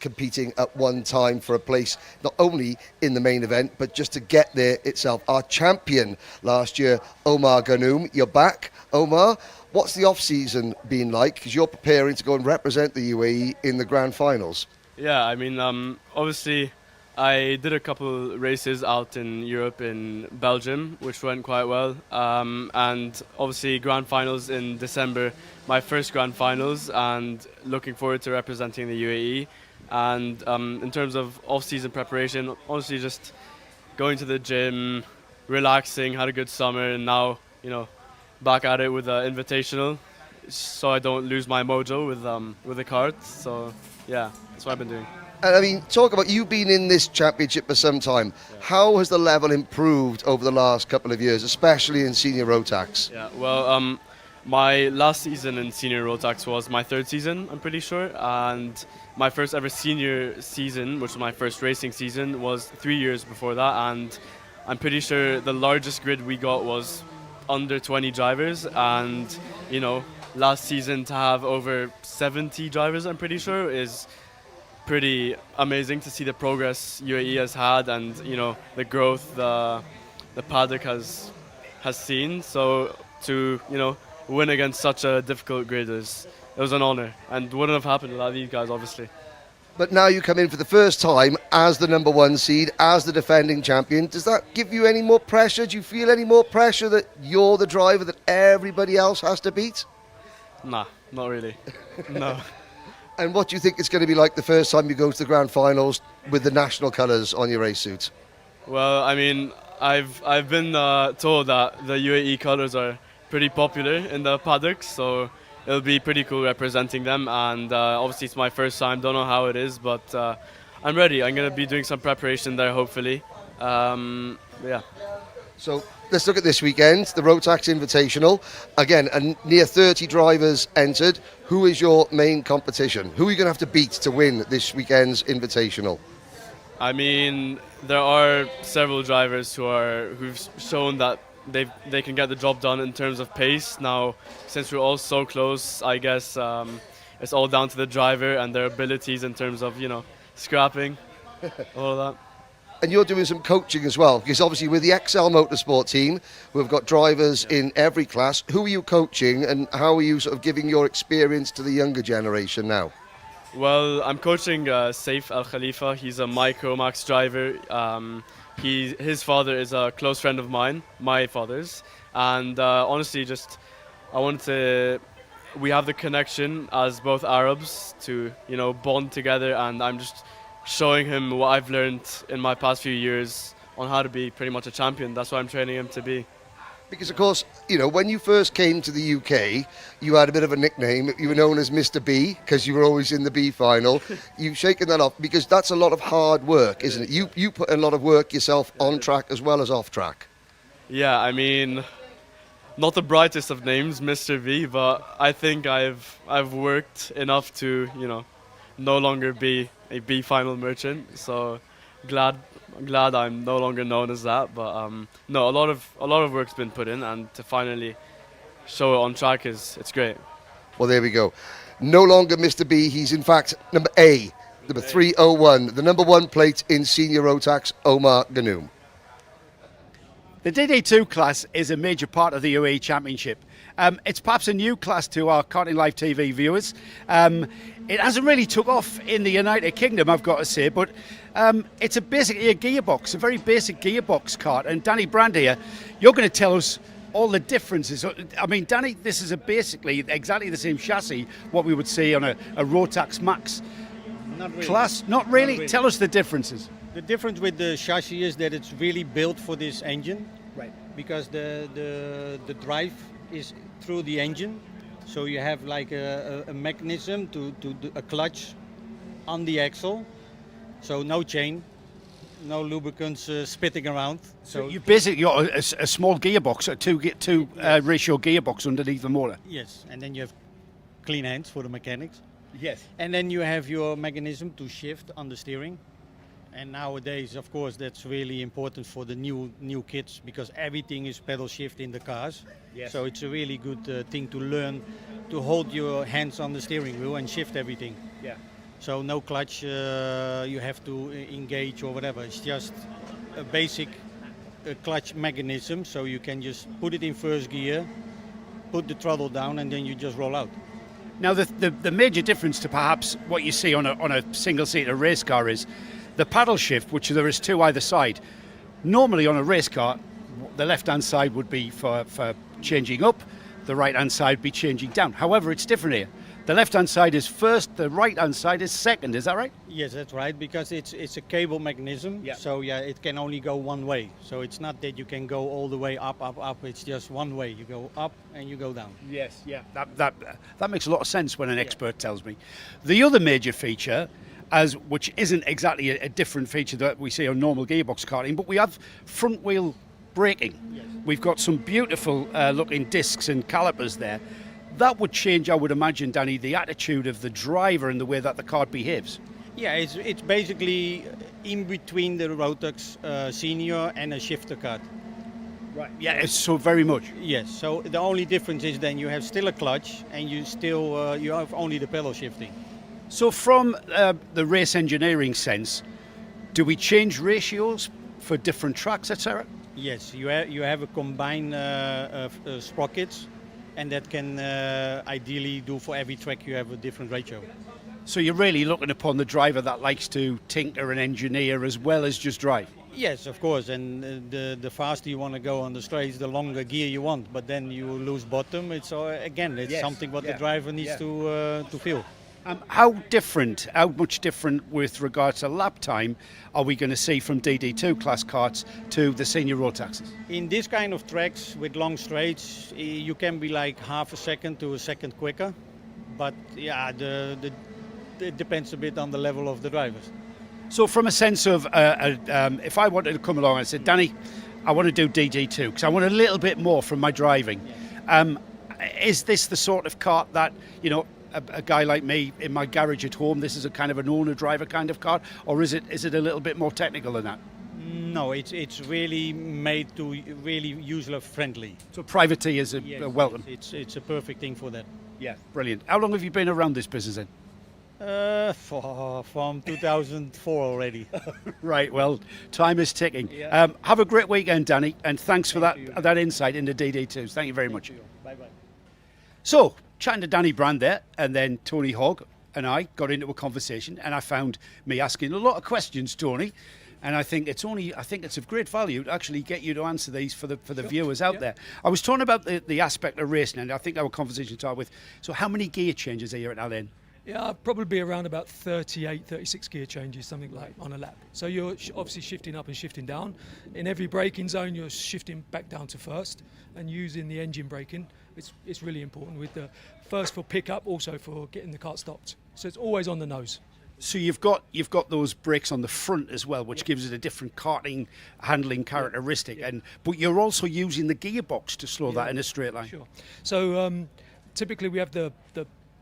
competing at one time for a place not only in the main event, but just to get there itself. Our champion last year, Omar Ghannoum, you're back. Omar, what's the off-season been like? Because you're preparing to go and represent the UAE in the grand finals. Yeah, I mean, obviously I did a couple races out in Europe, in Belgium, which went quite well. And obviously grand finals in December, my first grand finals, and looking forward to representing the UAE. And in terms of off-season preparation, honestly just going to the gym, relaxing, had a good summer, and now, back at it with the Invitational, so I don't lose my mojo with the carts. So yeah, that's what I've been doing. And I mean, talk about you being in this championship for some time. Yeah. How has the level improved over the last couple of years, especially in Senior Rotax? Yeah, well, my last season in Senior Rotax was my third season, I'm pretty sure. And my first ever senior season, which was my first racing season, was 3 years before that. And I'm pretty sure the largest grid we got was under 20 drivers. And, last season to have over 70 drivers, I'm pretty sure, is pretty amazing to see the progress UAE has had, and the growth the paddock has seen. So to win against such a difficult grid it was an honour, and wouldn't have happened without these guys, obviously. But now you come in for the first time as the number 1 seed, as the defending champion. Does that give you any more pressure? Do you feel any more pressure that you're the driver that everybody else has to beat? Nah, not really. No. And what do you think it's going to be like the first time you go to the grand finals with the national colours on your race suit? Well, I mean, I've been told that the UAE colours are pretty popular in the paddocks, so it'll be pretty cool representing them. And obviously it's my first time, don't know how it is, but I'm ready. I'm going to be doing some preparation there, hopefully. Yeah. So let's look at this weekend, the Rotax Invitational. Again, near 30 drivers entered. Who is your main competition? Who are you going to have to beat to win this weekend's Invitational? I mean, there are several drivers who've shown that they can get the job done in terms of pace. Now, since we're all so close, I guess it's all down to the driver and their abilities in terms of, scrapping, all of that. And you're doing some coaching as well, because obviously with the XL Motorsport team, we've got drivers in every class. Who are you coaching, and how are you sort of giving your experience to the younger generation now? Well, I'm coaching Saif Al Khalifa. He's a Microax driver. His father is a close friend of mine, my father's. And honestly, we have the connection as both Arabs to, bond together, and I'm just showing him what I've learned in my past few years on how to be pretty much a champion. That's what I'm training him to be. Because, of course, when you first came to the UK, you had a bit of a nickname. You were known as Mr. B, because you were always in the B final. You've shaken that off, because that's a lot of hard work, isn't it? You put in a lot of work yourself on track as well as off track. Yeah, I mean, not the brightest of names, Mr. B, but I think I've worked enough to, no longer be a B final merchant. So glad I'm no longer known as that. But no, a lot of work's been put in, and to finally show it on track it's great. Well, there we go. No longer Mr. B, he's in fact number A Number 301, the number 1 plate in senior Rotax, Omar Ganoum. The DD2 class is a major part of the UAE Championship. It's perhaps a new class to our Karting Live TV viewers. It hasn't really took off in the United Kingdom, I've got to say, but it's basically a gearbox, a very basic gearbox kart. And Danny Brand here, you're going to tell us all the differences. I mean, Danny, this is basically exactly the same chassis, what we would see on a Rotax Max Not really. class. Not really? Tell us the differences. The difference with the chassis is that it's really built for this engine. Right. Because the drive is through the engine. So you have like a mechanism to do a clutch on the axle. So no chain, no lubricants spitting around. So you've basically got a small gearbox, a two ratio gearbox underneath the motor. Yes, and then you have clean hands for the mechanics. Yes. And then you have your mechanism to shift on the steering. And nowadays, of course, that's really important for the new kids because everything is pedal shift in the cars. Yes. So it's a really good thing to learn to hold your hands on the steering wheel and shift everything. Yeah. So no clutch you have to engage or whatever. It's just a basic clutch mechanism. So you can just put it in first gear, put the throttle down, and then you just roll out. Now, the major difference to perhaps what you see on a single-seater race car is the paddle shift, which there is two either side. Normally on a race car, the left-hand side would be for changing up, the right-hand side be changing down. However, it's different here. The left-hand side is first, the right-hand side is second. Is that right? Yes, that's right, because it's a cable mechanism. Yeah. So yeah, it can only go one way. So it's not that you can go all the way up, up, up. It's just one way. You go up and you go down. Yes, yeah. That makes a lot of sense when an expert tells me. The other major feature, which isn't exactly a different feature that we see on normal gearbox karting, but we have front wheel braking. Yes. We've got some beautiful looking discs and calipers there. That would change, I would imagine, Danny, the attitude of the driver and the way that the kart behaves. Yeah, it's basically in between the Rotax Senior and a shifter kart. Right. Yeah, it's so very much. Yes. So the only difference is then you have still a clutch and you still you have only the pedal shifting. So from the race engineering sense, do we change ratios for different tracks, etc.? Yes, you have a combined sprockets, and that can ideally do for every track you have a different ratio. So you're really looking upon the driver that likes to tinker and engineer as well as just drive? Yes, of course, and the faster you want to go on the straids, the longer gear you want, but then you lose bottom. It's Yes. something what the driver needs to feel. How much different with regards to lap time are we going to see from DD2 class karts to the senior Rotaxes? In this kind of tracks with long straights, you can be like half a second to a second quicker, but yeah, it depends a bit on the level of the drivers. So from a sense of, if I wanted to come along and said, Danny, I want to do DD2 because I want a little bit more from my driving. Yeah. Is this the sort of kart that, you know, a guy like me in my garage at home, this is a kind of an owner-driver kind of kart, or is it a little bit more technical than that? No, it's really made to really user-friendly. So privacy is a welcome. It's a perfect thing for that. Yeah, brilliant. How long have you been around this business then? From 2004 already. Right, well, time is ticking. Yeah. Have a great weekend, Danny, and thanks for that insight into DD2s. Thank you very much. Bye-bye. So, chatting to Danny Brand there, and then Tony Hogg and I got into a conversation, and I found me asking a lot of questions, Tony, and I think it's of great value to actually get you to answer these for the viewers out there. I was talking about the aspect of racing, and I think our conversation started with, so how many gear changes are here at Al-Ain? Yeah, probably around about 38, 36 gear changes, something like on a lap. So you're obviously shifting up and shifting down. In every braking zone, you're shifting back down to first and using the engine braking. It's really important with the first for pickup, also for getting the kart stopped. So it's always on the nose. So you've got those brakes on the front as well, which gives it a different karting handling characteristic. Yeah. But you're also using the gearbox to slow that in a straight line. Sure. So typically we have the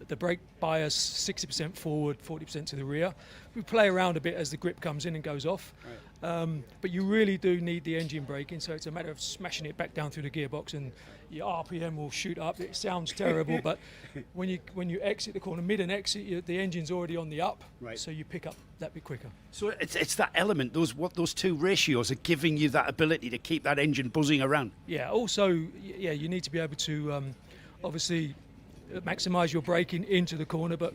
the brake bias 60% forward, 40% to the rear. We play around a bit as the grip comes in and goes off. Right. But you really do need the engine braking, so it's a matter of smashing it back down through the gearbox, and your RPM will shoot up. It sounds terrible, but when you exit the corner, mid and exit, the engine's already on the up, right. So you pick up that bit quicker. So it's that element, those two ratios are giving you that ability to keep that engine buzzing around. Yeah. Also, you need to be able to obviously maximise your braking into the corner, but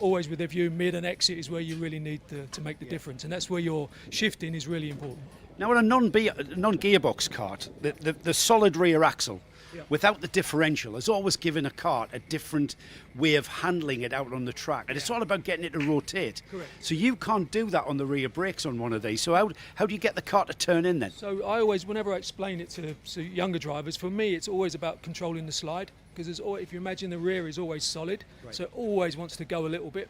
always with a view mid and exit is where you really need to make the difference, and that's where your shifting is really important. Now, on a non-gearbox kart, the solid rear axle, without the differential, has always given a kart a different way of handling it out on the track, and it's all about getting it to rotate. Correct. So you can't do that on the rear brakes on one of these. So how do you get the kart to turn in then? So I always, whenever I explain it to younger drivers, for me it's always about controlling the slide, because if you imagine the rear is always solid, right. So it always wants to go a little bit.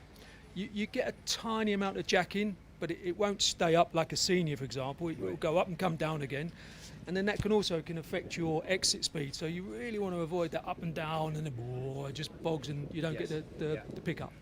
You get a tiny amount of jacking, but it won't stay up like a senior, for example. It will go up and come down again. And then that can affect your exit speed. So you really want to avoid that up and down, and it just bogs and you don't get the pickup.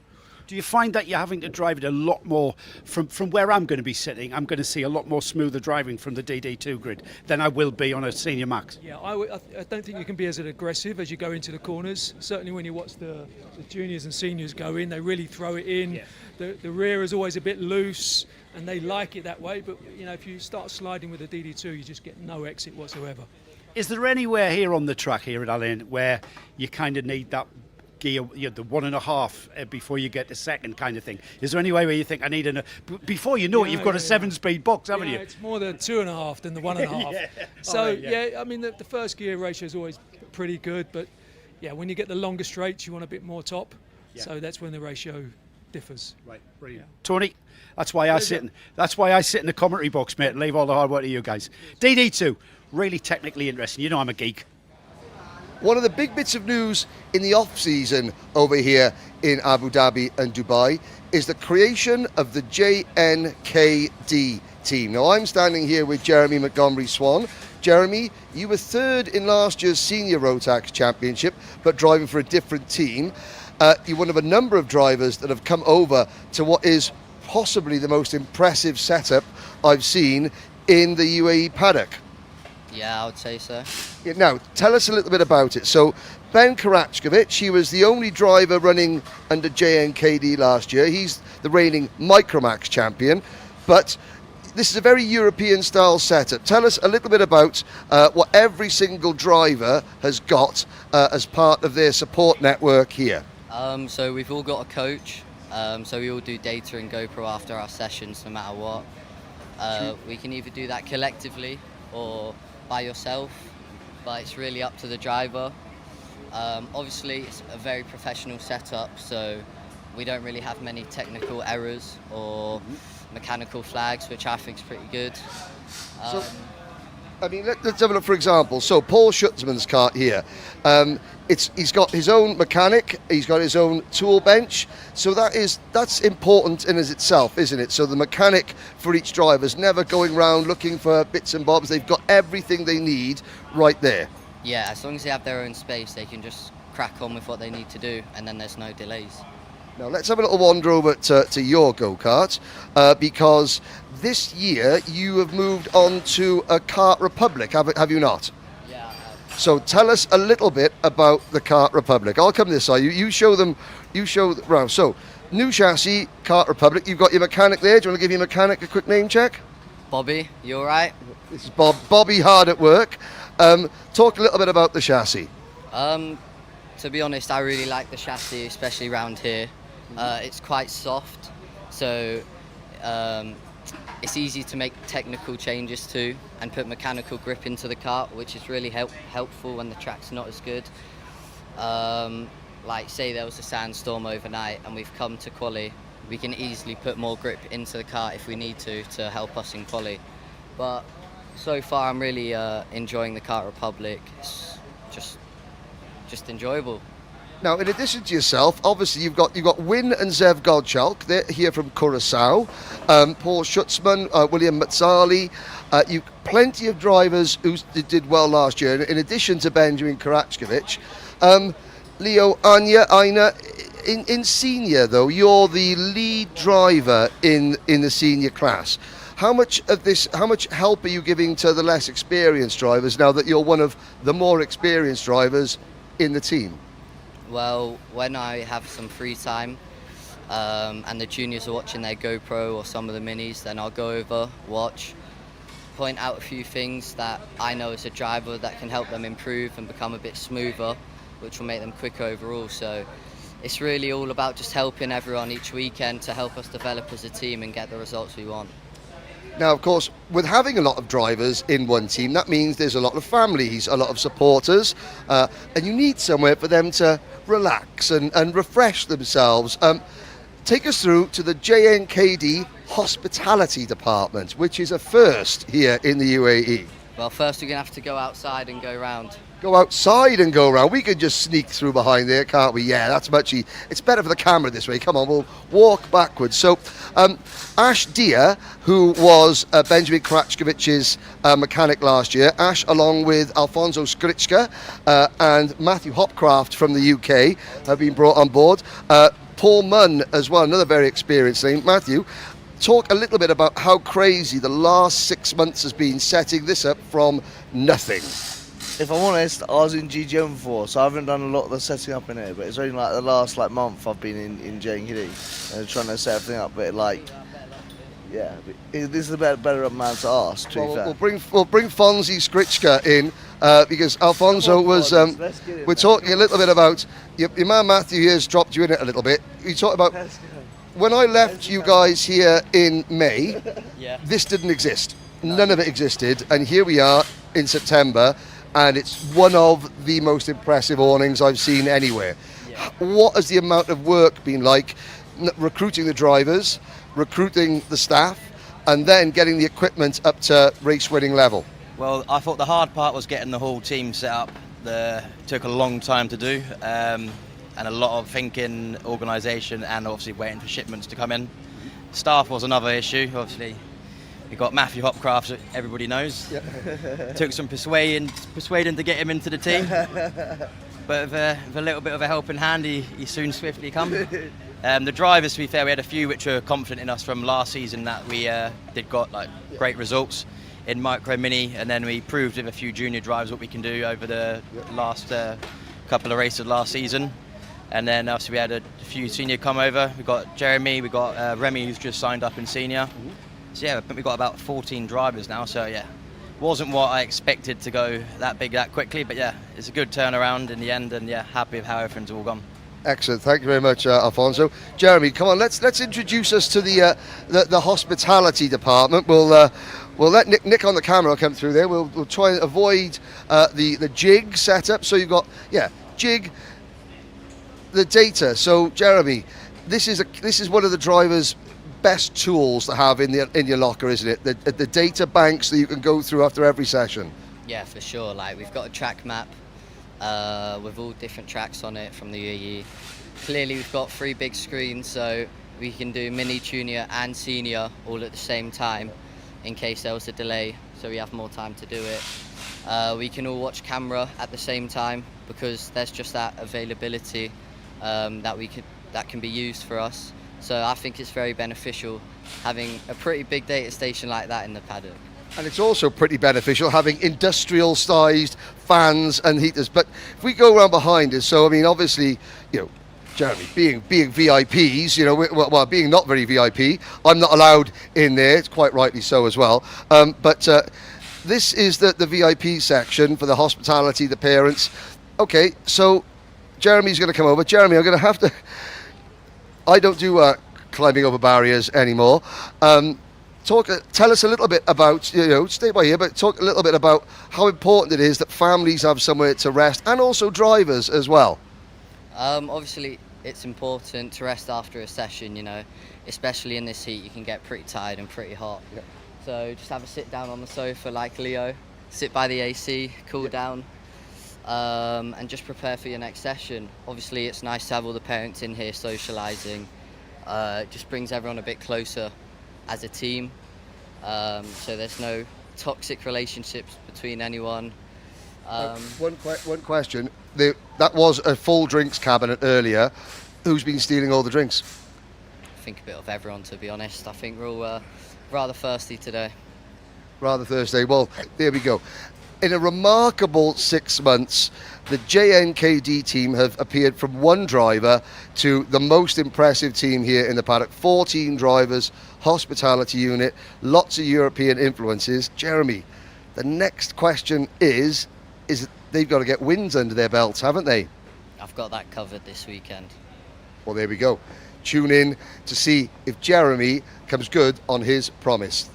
Do you find that you're having to drive it a lot more from where I'm going to be sitting? I'm going to see a lot more smoother driving from the DD2 grid than I will be on a Senior Max. Yeah, I don't think you can be as aggressive as you go into the corners. Certainly when you watch the juniors and seniors go in, they really throw it in. Yeah. The rear is always a bit loose, and they like it that way. But if you start sliding with the DD2, you just get no exit whatsoever. Is there anywhere here on the track here at Allen where you kind of need that gear, the 1.5 before you get to second kind of thing? Is there any way where you think I need before you know it, you've got a 7-speed box, haven't you? It's more the 2.5 than the 1.5. So I mean the first gear ratio is always pretty good, but when you get the longer straights, you want a bit more top. So that's when the ratio differs. Right, brilliant. Tony, that's why I sit in the commentary box, mate, and leave all the hard work to you guys. DD2, really technically interesting. I'm a geek. One of the big bits of news in the off-season over here in Abu Dhabi and Dubai is the creation of the JNKD team. Now, I'm standing here with Jeremy Montgomery-Swan. Jeremy, you were third in last year's Senior Rotax Championship, but driving for a different team. You're one of a number of drivers that have come over to what is possibly the most impressive setup I've seen in the UAE paddock. Yeah, I would say so. Now, tell us a little bit about it. So, Ben Karachkovic, he was the only driver running under JNKD last year. He's the reigning Microax champion, but this is a very European-style setup. Tell us a little bit about what every single driver has got as part of their support network here. So we've all got a coach, so we all do data and GoPro after our sessions, no matter what. We can either do that collectively or by yourself, but it's really up to the driver. Obviously it's a very professional setup, so we don't really have many technical errors or mechanical flags, which I think is pretty good. Let's have a look, for example. So Paul Schutzman's kart here, he's got his own mechanic, he's got his own tool bench, so that's important in as itself, isn't it? So the mechanic for each driver is never going around looking for bits and bobs. They've got everything they need right there. Yeah, as long as they have their own space, they can just crack on with what they need to do, and then there's no delays. Now let's have a little wander over to your go-kart, because this year you have moved on to a Kart Republic, have you not? Yeah. So tell us a little bit about the Kart Republic. I'll come this side. You show them round. So new chassis, Kart Republic. You've got your mechanic there. Do you want to give your mechanic a quick name check? Bobby, you all right? This is Bobby hard at work. Talk a little bit about the chassis. To be honest, I really like the chassis, especially around here. It's quite soft, so it's easy to make technical changes to and put mechanical grip into the kart, which is really helpful when the track's not as good. Like say there was a sandstorm overnight and we've come to quali, we can easily put more grip into the kart if we need to help us in quali. But so far I'm really enjoying the Kart Republic. It's just enjoyable. Now, in addition to yourself, obviously you've got Win and Zev Godchalk. They're here from Curaçao. Paul Schutzman, William Mazzali. You've plenty of drivers who did well last year. In addition to Benjamin Karachkovic, Leo Aina. in senior though, you're the lead driver in the senior class. How much help are you giving to the less experienced drivers now that you're one of the more experienced drivers in the team? Well, when I have some free time and the juniors are watching their GoPro or some of the minis, then I'll go over, watch, point out a few things that I know as a driver that can help them improve and become a bit smoother, which will make them quicker overall. So it's really all about just helping everyone each weekend to help us develop as a team and get the results we want. Now, of course, with having a lot of drivers in one team, that means there's a lot of families, a lot of supporters, and you need somewhere for them to relax and refresh themselves. Take us through to the JNKD Hospitality Department, which is a first here in the UAE. Well, first we're going to have to go outside and go round. Go outside and go around. We could just sneak through behind there, can't we? Yeah, that's much easier. It's better for the camera this way. Come on, we'll walk backwards. So, Ash Dia, who was Benjamin Kratchkovich's mechanic last year, Ash, along with Alfonso Skrichka and Matthew Hopcraft from the UK, have been brought on board. Paul Munn as well, another very experienced name. Matthew, talk a little bit about how crazy the last 6 months has been setting this up from nothing. If I'm honest, I was in GGM before, so I haven't done a lot of the setting up in here, but it's only like the last month I've been in JNKD and trying to set everything up, but this is a better man to ask, to be fair. We'll bring Fonzie Skrichka in because Alfonso was, we're talking a little bit about, your man Matthew here has dropped you in it a little bit. You talked about, when I left you guys here in May, this didn't exist. None of it existed, and here we are in September, and it's one of the most impressive awnings I've seen anywhere. What has the amount of work been like recruiting the drivers, recruiting the staff, and then getting the equipment up to race-winning level? Well, I thought the hard part was getting the whole team set up. It took a long time to do, and a lot of thinking, organisation, and obviously waiting for shipments to come in. Staff was another issue, obviously. We got Matthew Hopcraft, everybody knows. Took some persuading to get him into the team. But with a little bit of a helping hand, he soon swiftly come. The drivers, to be fair, we had a few which were confident in us from last season that we got great results in Micro Mini, and then we proved with a few junior drivers what we can do over the last couple of races last season. And then obviously we had a few senior come over. We got Jeremy, we got Remy, who's just signed up in senior. So I think we've got about 14 drivers now, so wasn't what I expected to go that big that quickly, but it's a good turnaround in the end, and happy with how everything's all gone. Excellent, thank you very much, Alfonso. Jeremy, come on, let's introduce us to the hospitality department. We'll let Nick on the camera will come through there. We'll try and avoid the jig setup. So you've got jig, the data. So Jeremy, this is one of the drivers' best tools to have in your locker, isn't it? The data banks that you can go through after every session. Yeah, for sure. Like, we've got a track map with all different tracks on it from the UAE. Clearly, we've got 3 big screens, so we can do mini, junior, and senior all at the same time in case there was a delay, so we have more time to do it. We can all watch camera at the same time because there's just that availability that can be used for us. So I think it's very beneficial having a pretty big data station like that in the paddock. And it's also pretty beneficial having industrial-sized fans and heaters. But if we go around behind us, so I mean, obviously, Jeremy, being VIPs, well, being not very VIP, I'm not allowed in there. It's quite rightly so as well. But this is the VIP section for the hospitality, the parents. Okay, so Jeremy's going to come over. Jeremy, I'm going to have to. I don't do climbing over barriers anymore. Tell us a little bit about, stay by here, but talk a little bit about how important it is that families have somewhere to rest, and also drivers as well. Obviously, it's important to rest after a session, especially in this heat. You can get pretty tired and pretty hot. Yeah. So just have a sit down on the sofa like Leo, sit by the AC, cool down, and just prepare for your next session. Obviously, it's nice to have all the parents in here socialising. It just brings everyone a bit closer as a team, so there's no toxic relationships between anyone. One question. That was a full drinks cabinet earlier. Who's been stealing all the drinks? I think a bit of everyone, to be honest. I think we're all rather thirsty today. Rather Thursday. Well, there we go. In a remarkable 6 months, the JNKD team have appeared from one driver to the most impressive team here in the paddock. 14 drivers, hospitality unit, lots of European influences. Jeremy, the next question is they've got to get wins under their belts, haven't they? I've got that covered this weekend. Well, there we go. Tune in to see if Jeremy comes good on his promise.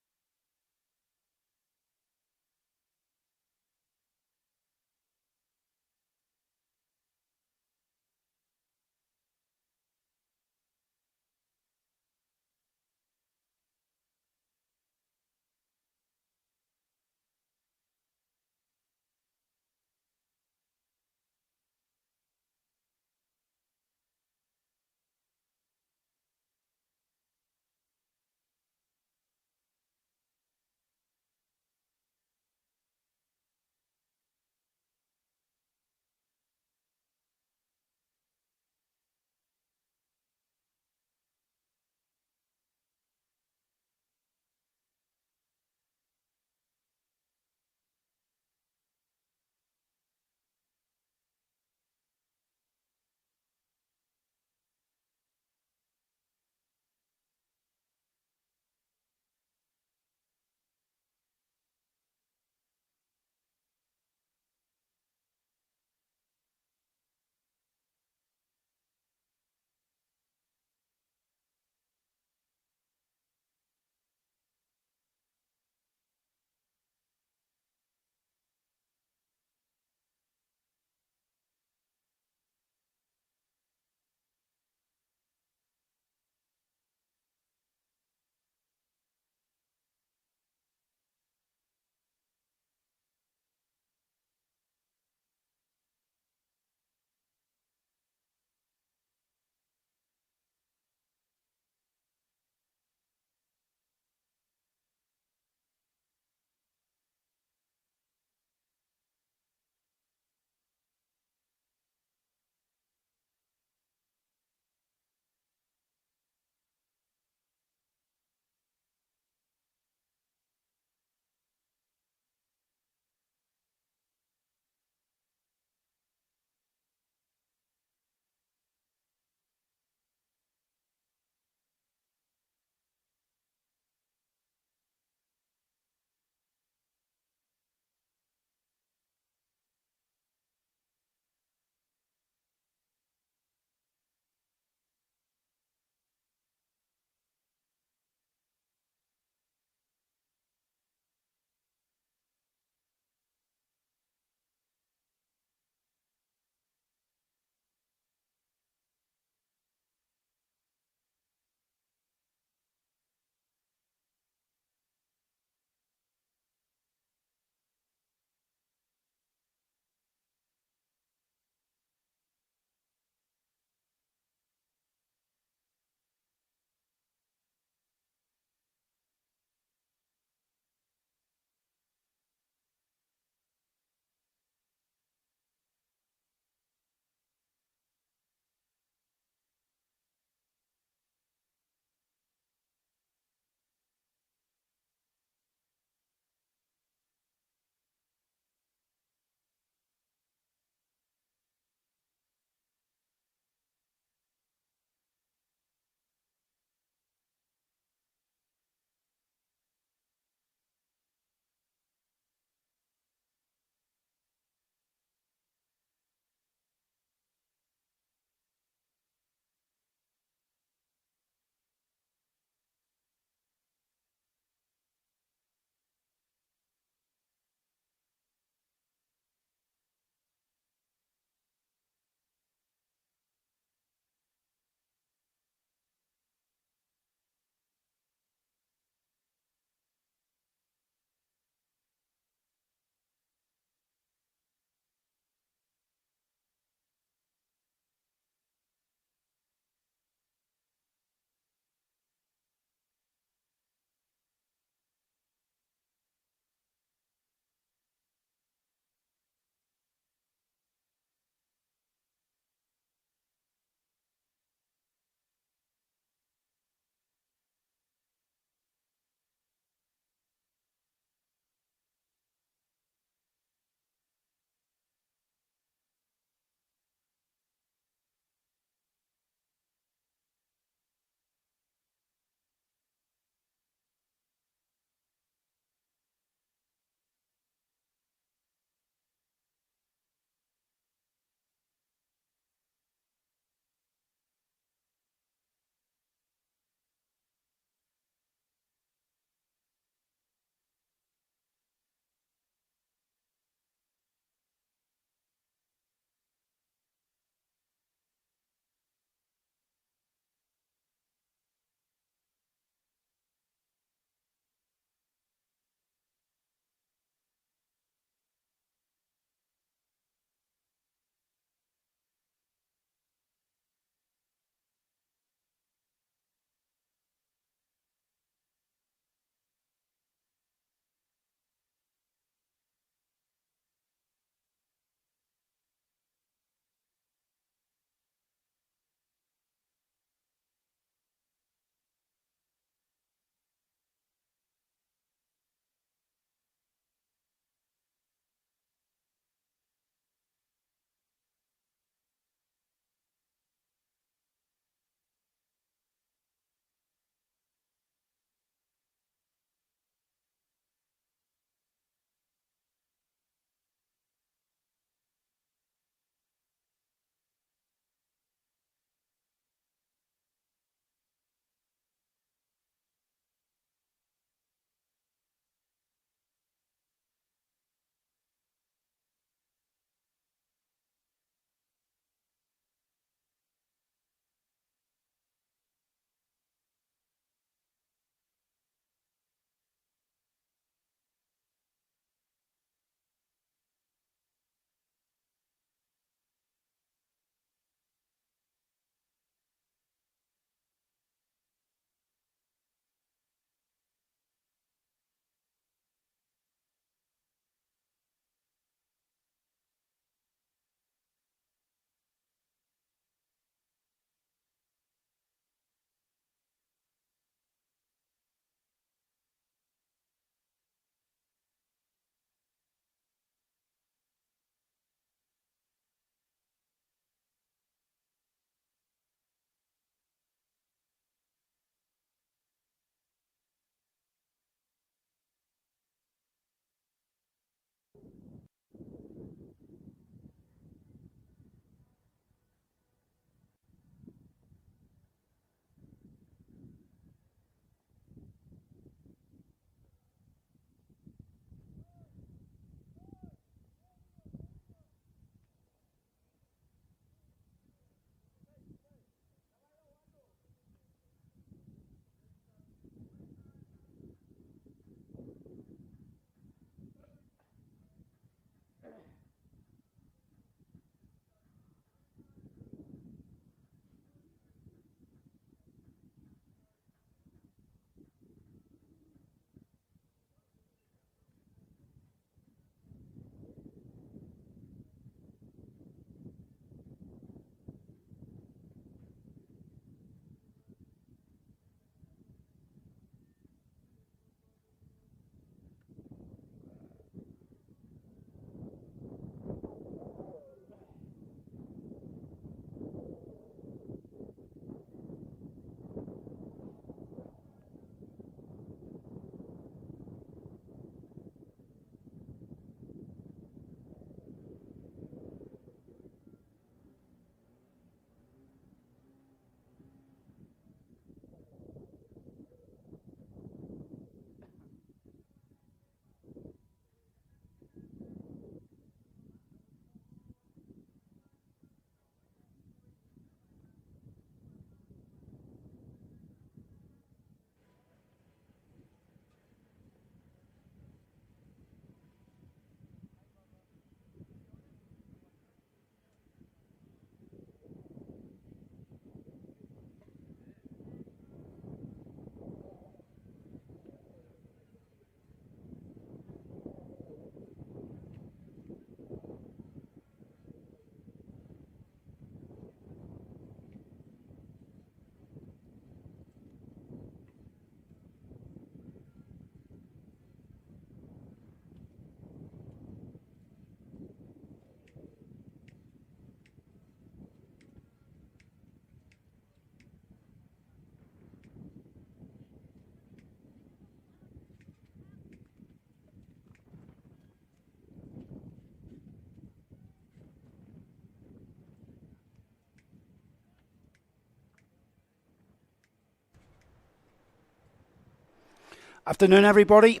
Afternoon, everybody.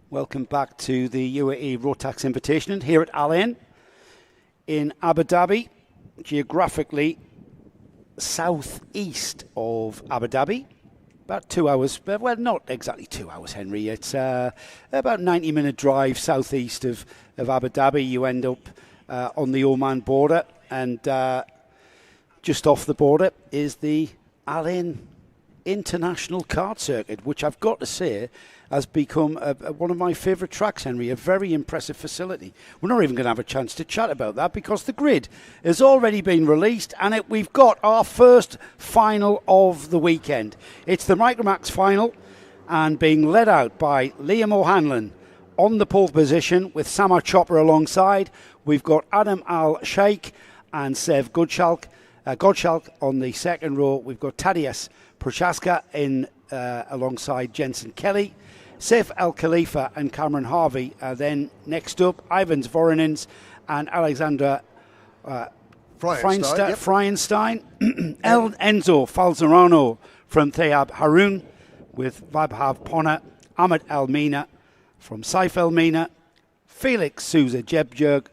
Welcome back to the UAE Rotax Invitational here at Al Ain in Abu Dhabi, geographically southeast of Abu Dhabi. About 2 hours, well, not exactly 2 hours, Henry. It's about a 90-minute drive southeast of Abu Dhabi. You end up on the Oman border, and just off the border is the Al Ain International Kart Circuit, which I've got to say has become one of my favourite tracks, Henry. A very impressive facility. We're not even going to have a chance to chat about that because the grid has already been released, and we've got our first final of the weekend. It's the Microax final, and being led out by Liam O'Hanlon on the pole position with Samar Chopra alongside. We've got Adam Al-Sheikh and Sev Godschalk on the second row. We've got Tadeusz Prochaska in alongside Jensen Kelly. Saif Al Khalifa and Cameron Harvey are then next up. Ivans Voronins and Alexandra Fryenstein. Enzo Falzerano from Thayab Haroun with Vabhav Ponna. Ahmed Al-Mina from Saif El-Mina. Felix Souza Jebjerg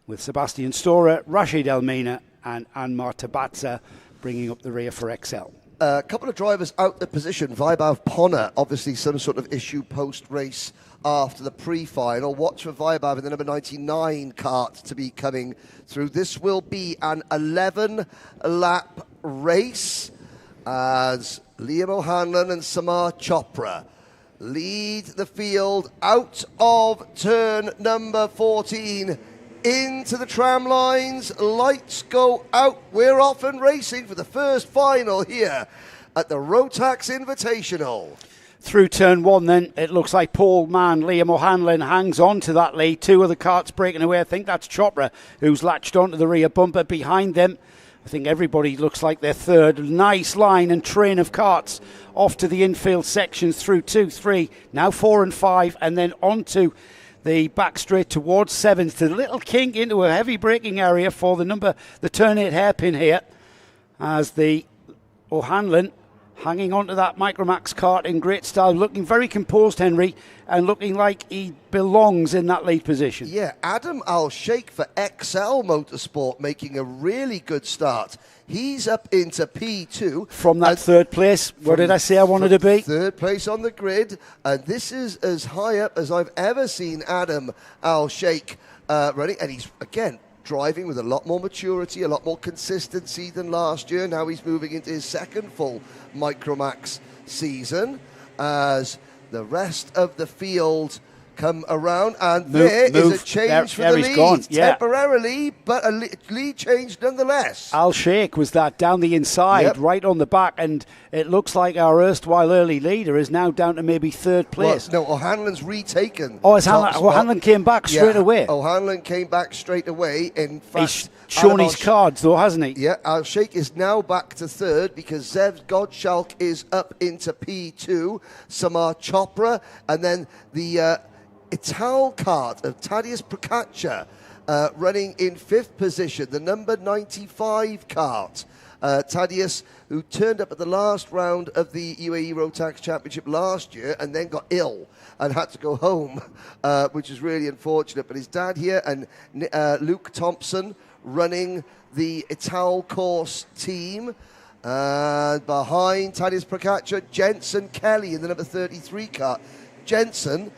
with Sebastian Storer. Rashid El-Mina and Anmar Tabatza bringing up the rear for XL. A couple of drivers out the position. Vaibhav Ponna, obviously some sort of issue post-race after the pre-final. Watch for Vaibhav in the number 99 kart to be coming through. This will be an 11-lap race as Liam O'Hanlon and Samar Chopra lead the field out of turn number 14. Into the tram lines, lights go out. We're off and racing for the first final here at the Rotax Invitational. Through turn one then, it looks like pole man Liam O'Hanlon hangs on to that lead. Two of the karts breaking away. I think that's Chopra who's latched onto the rear bumper behind them. I think everybody looks like they're third. Nice line and train of karts off to the infield sections through 2, 3, now 4 and 5, and then on to the back straight towards 7th, to the little kink into a heavy braking area for the turn 8 hairpin here, as the O'Hanlon hanging on to that Microax kart in great style, looking very composed, Henry, and looking like he belongs in that lead position. Yeah, Adam Al-Sheikh for XL Motorsport making a really good start. He's up into P2. From that third place, what did I say I wanted to be? Third place on the grid, and this is as high up as I've ever seen Adam Al-Sheikh running, and he's, again, driving with a lot more maturity, a lot more consistency than last year. Now he's moving into his second full Microax season as the rest of the field come around, and there is a change for the lead, temporarily, but a lead change nonetheless. Al-Sheikh was that down the inside, right on the back, and it looks like our erstwhile early leader is now down to maybe third place. Well, no, O'Hanlon's retaken. Oh, O'Hanlon came back straight away. O'Hanlon came back straight away. In fact, he's shown his cards, though, hasn't he? Yeah, Al-Sheikh is now back to third because Zev Godschalk is up into P2, Samar Chopra, and then the Ital kart of Tadeusz Prochaska running in 5th position, the number 95 kart. Tadeusz, who turned up at the last round of the UAE Rotax Championship last year and then got ill and had to go home, which is really unfortunate. But his dad here and Luke Thompson running the Ital course team. Behind Tadeusz Prochaska, Jensen Kelly in the number 33 kart. Jensen,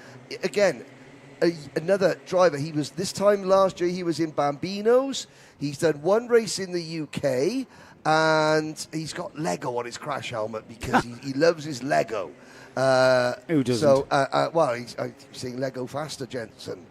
again, another driver. He was, this time last year, he was in Bambinos. He's done one race in the UK, and he's got Lego on his crash helmet because he loves his Lego. Who doesn't? So, well, he's saying Lego faster, Jensen.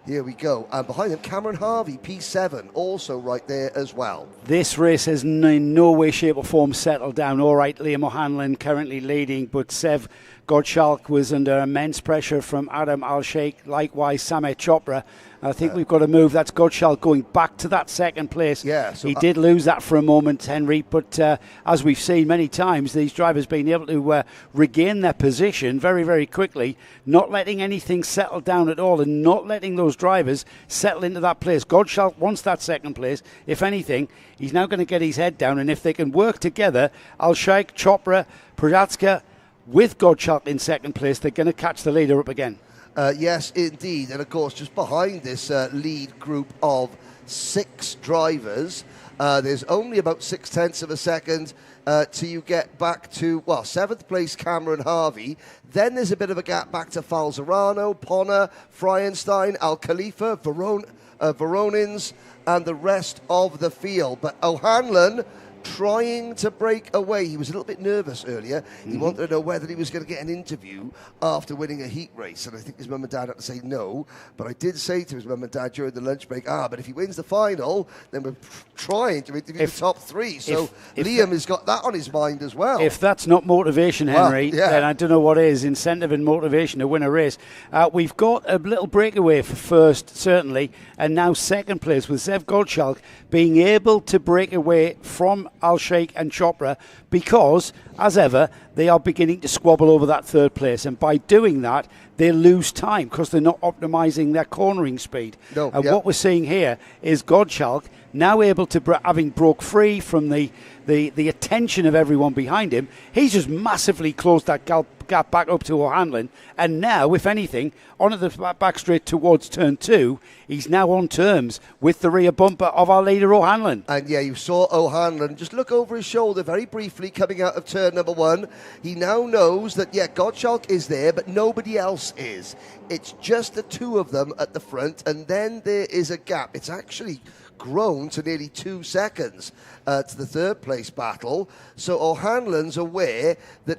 Here we go. And behind him, Cameron Harvey, P7, also right there as well. This race has in no way, shape or form settled down. All right, Liam O'Hanlon currently leading, but Sev Godschalk was under immense pressure from Adam Al-Sheikh, likewise Samar Chopra. I think we've got to move. That's Godschalk going back to that second place. Yeah, so he did lose that for a moment, Henry, but as we've seen many times, these drivers being able to regain their position very, very quickly, not letting anything settle down at all and not letting those drivers settle into that place. Godschalk wants that second place. If anything, he's now going to get his head down, and if they can work together, Al-Sheikh, Chopra, Prochaska, with Gottschalk in second place, they're going to catch the leader up again. Yes, indeed. And of course, just behind this lead group of 6 drivers, there's only about 0.6 of a second till you get back to, 7th place Cameron Harvey. Then there's a bit of a gap back to Falzerano, Ponner, Fryenstein, Al Khalifa, Veronins, and the rest of the field. But O'Hanlon trying to break away. He was a little bit nervous earlier. He wanted to know whether he was going to get an interview after winning a heat race, and I think his mum and dad had to say no. But I did say to his mum and dad during the lunch break, but if he wins the final, then we're trying to interview the top 3. So Liam has got that on his mind as well. If that's not motivation, Henry, then I don't know what is. Incentive and motivation to win a race. We've got a little breakaway for first, certainly, and now second place with Zev Gottschalk being able to break away from Al Sheikh and Chopra, because, as ever, they are beginning to squabble over that third place, and by doing that, they lose time because they're not optimising their cornering speed. What we're seeing here is Gottschalk now able to, having broke free from the attention of everyone behind him, he's just massively closed that gap back up to O'Hanlon, and now, if anything, onto the back straight towards turn 2, he's now on terms with the rear bumper of our leader O'Hanlon. And you saw O'Hanlon just look over his shoulder very briefly coming out of turn number 1. He now knows that, Gottschalk is there, but nobody else is. It's just the 2 of them at the front, and then there is a gap. It's actually grown to nearly 2 seconds to the third place battle. So O'Hanlon's aware that,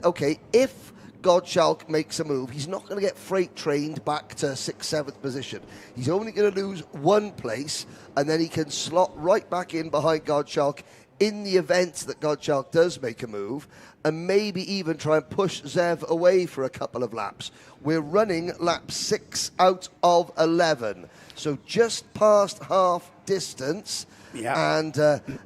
if Gottschalk makes a move, he's not going to get freight trained back to 6th, 7th position. He's only going to lose 1 place, and then he can slot right back in behind Gottschalk in the event that Gottschalk does make a move, and maybe even try and push Zev away for a couple of laps. We're running lap 6 out of 11, so just past half distance. And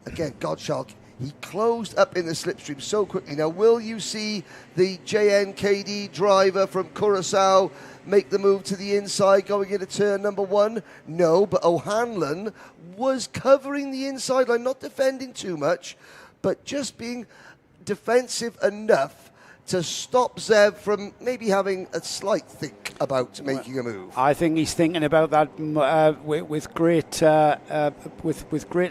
again, Gottschalk, he closed up in the slipstream so quickly. Now, will you see the JNKD driver from Curaçao make the move to the inside going into turn number 1? No, but O'Hanlon was covering the inside line, not defending too much, but just being defensive enough to stop Zev from maybe having a slight think about making a move. I think he's thinking about that with great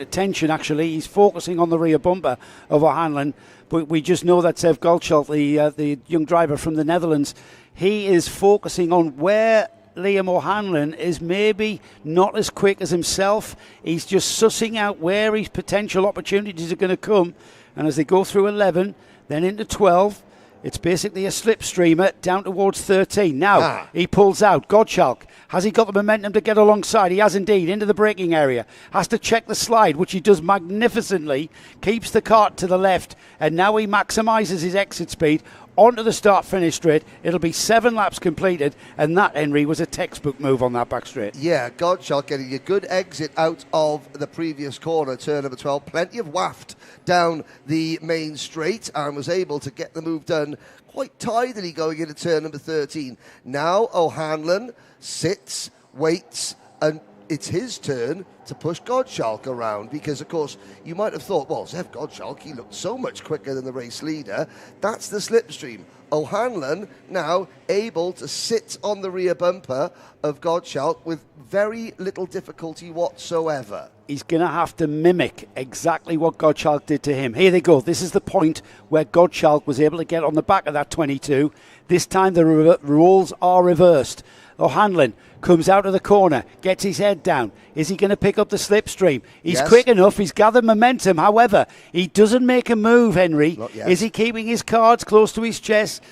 attention. Actually, he's focusing on the rear bumper of O'Hanlon. But we just know that Zev Gottschalk, the young driver from the Netherlands, he is focusing on where Liam O'Hanlon is maybe not as quick as himself. He's just sussing out where his potential opportunities are going to come. And as they go through 11, then into 12, it's basically a slipstreamer down towards 13. Now, he pulls out. Gottschalk, has he got the momentum to get alongside? He has indeed, into the braking area. Has to check the slide, which he does magnificently. Keeps the cart to the left, and now he maximises his exit speed onto the start-finish straight. It'll be 7 laps completed, and that, Henry, was a textbook move on that back straight. Yeah, Gottschalk getting a good exit out of the previous corner, turn number 12. Plenty of waft down the main straight, and was able to get the move done quite tidily going into turn number 13. Now O'Hanlon sits, waits, and it's his turn to push Gottschalk around, because, of course, you might have thought, well, Zev Gottschalk, he looked so much quicker than the race leader. That's the slipstream. O'Hanlon now able to sit on the rear bumper of Gottschalk with very little difficulty whatsoever. He's going to have to mimic exactly what Gottschalk did to him. Here they go. This is the point where Gottschalk was able to get on the back of that 22. This time the roles are reversed. O'Hanlon comes out of the corner, gets his head down. Is he going to pick up the slipstream? He's quick enough. He's gathered momentum. However, he doesn't make a move, Henry. Is he keeping his cards close to his chest?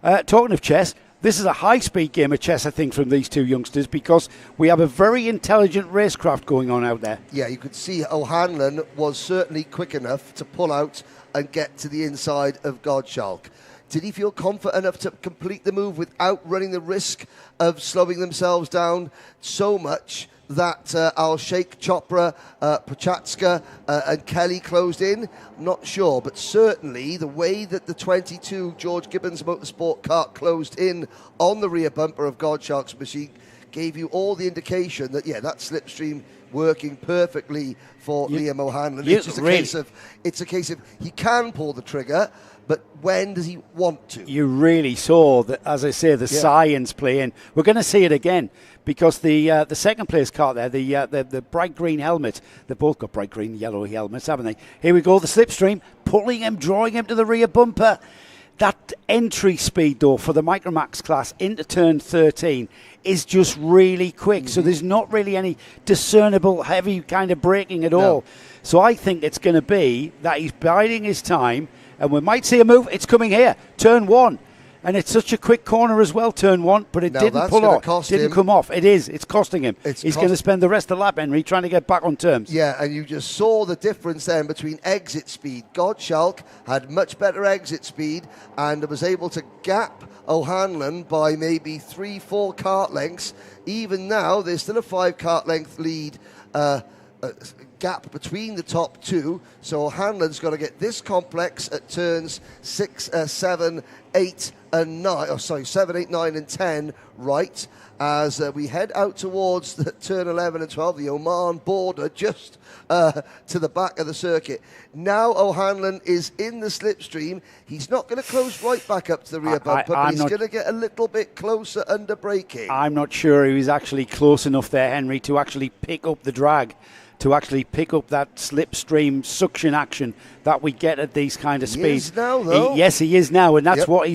Talking of chess, this is a high-speed game of chess, I think, from these two youngsters, because we have a very intelligent racecraft going on out there. Yeah, you could see O'Hanlon was certainly quick enough to pull out and get to the inside of Gottschalk. Did he feel confident enough to complete the move without running the risk of slowing themselves down so much that Al Sheikh, Chopra, Prochatska and Kelly closed in? I'm not sure, but certainly the way that the 22 George Gibbons Motorsport kart closed in on the rear bumper of Gottschalk's machine gave you all the indication that, that slipstream working perfectly for Liam O'Hanlon. you It's just a case of he can pull the trigger, but when does he want to? You really saw that, as I say, the science play in. We're going to see it again because the second place cart there, the bright green helmet, they've both got bright green, yellow helmets, haven't they? Here we go, the slipstream, pulling him, drawing him to the rear bumper. That entry speed, though, for the Microax class into turn 13 is just really quick. So there's not really any discernible heavy kind of braking at all. So I think it's going to be that he's biding his time, and we might see a move. It's coming here, turn 1. And it's such a quick corner as well, turn 1, but it didn't pull off. Didn't come off. It is. It's costing him. He's going to spend the rest of the lap, Henry, trying to get back on terms. Yeah, and you just saw the difference then between exit speed. Gottschalk had much better exit speed and was able to gap O'Hanlon by maybe 3-4 kart lengths. Even now, there's still a 5 kart length lead gap between the top two. So O'Hanlon's got to get this complex at turns 6, 7, 8 and 9. 7, 8, 9 and 10 right as we head out towards the turn 11 and 12, the Oman border, just to the back of the circuit. Now O'Hanlon is in the slipstream. He's not going to close right back up to the rear bumper, but he's going to get a little bit closer under braking. I'm not sure he was actually close enough there, Henry, to actually pick up the drag, to actually pick up that slipstream suction action that we get at these kind of speeds. He is now, though. Yes, he is now, and that's what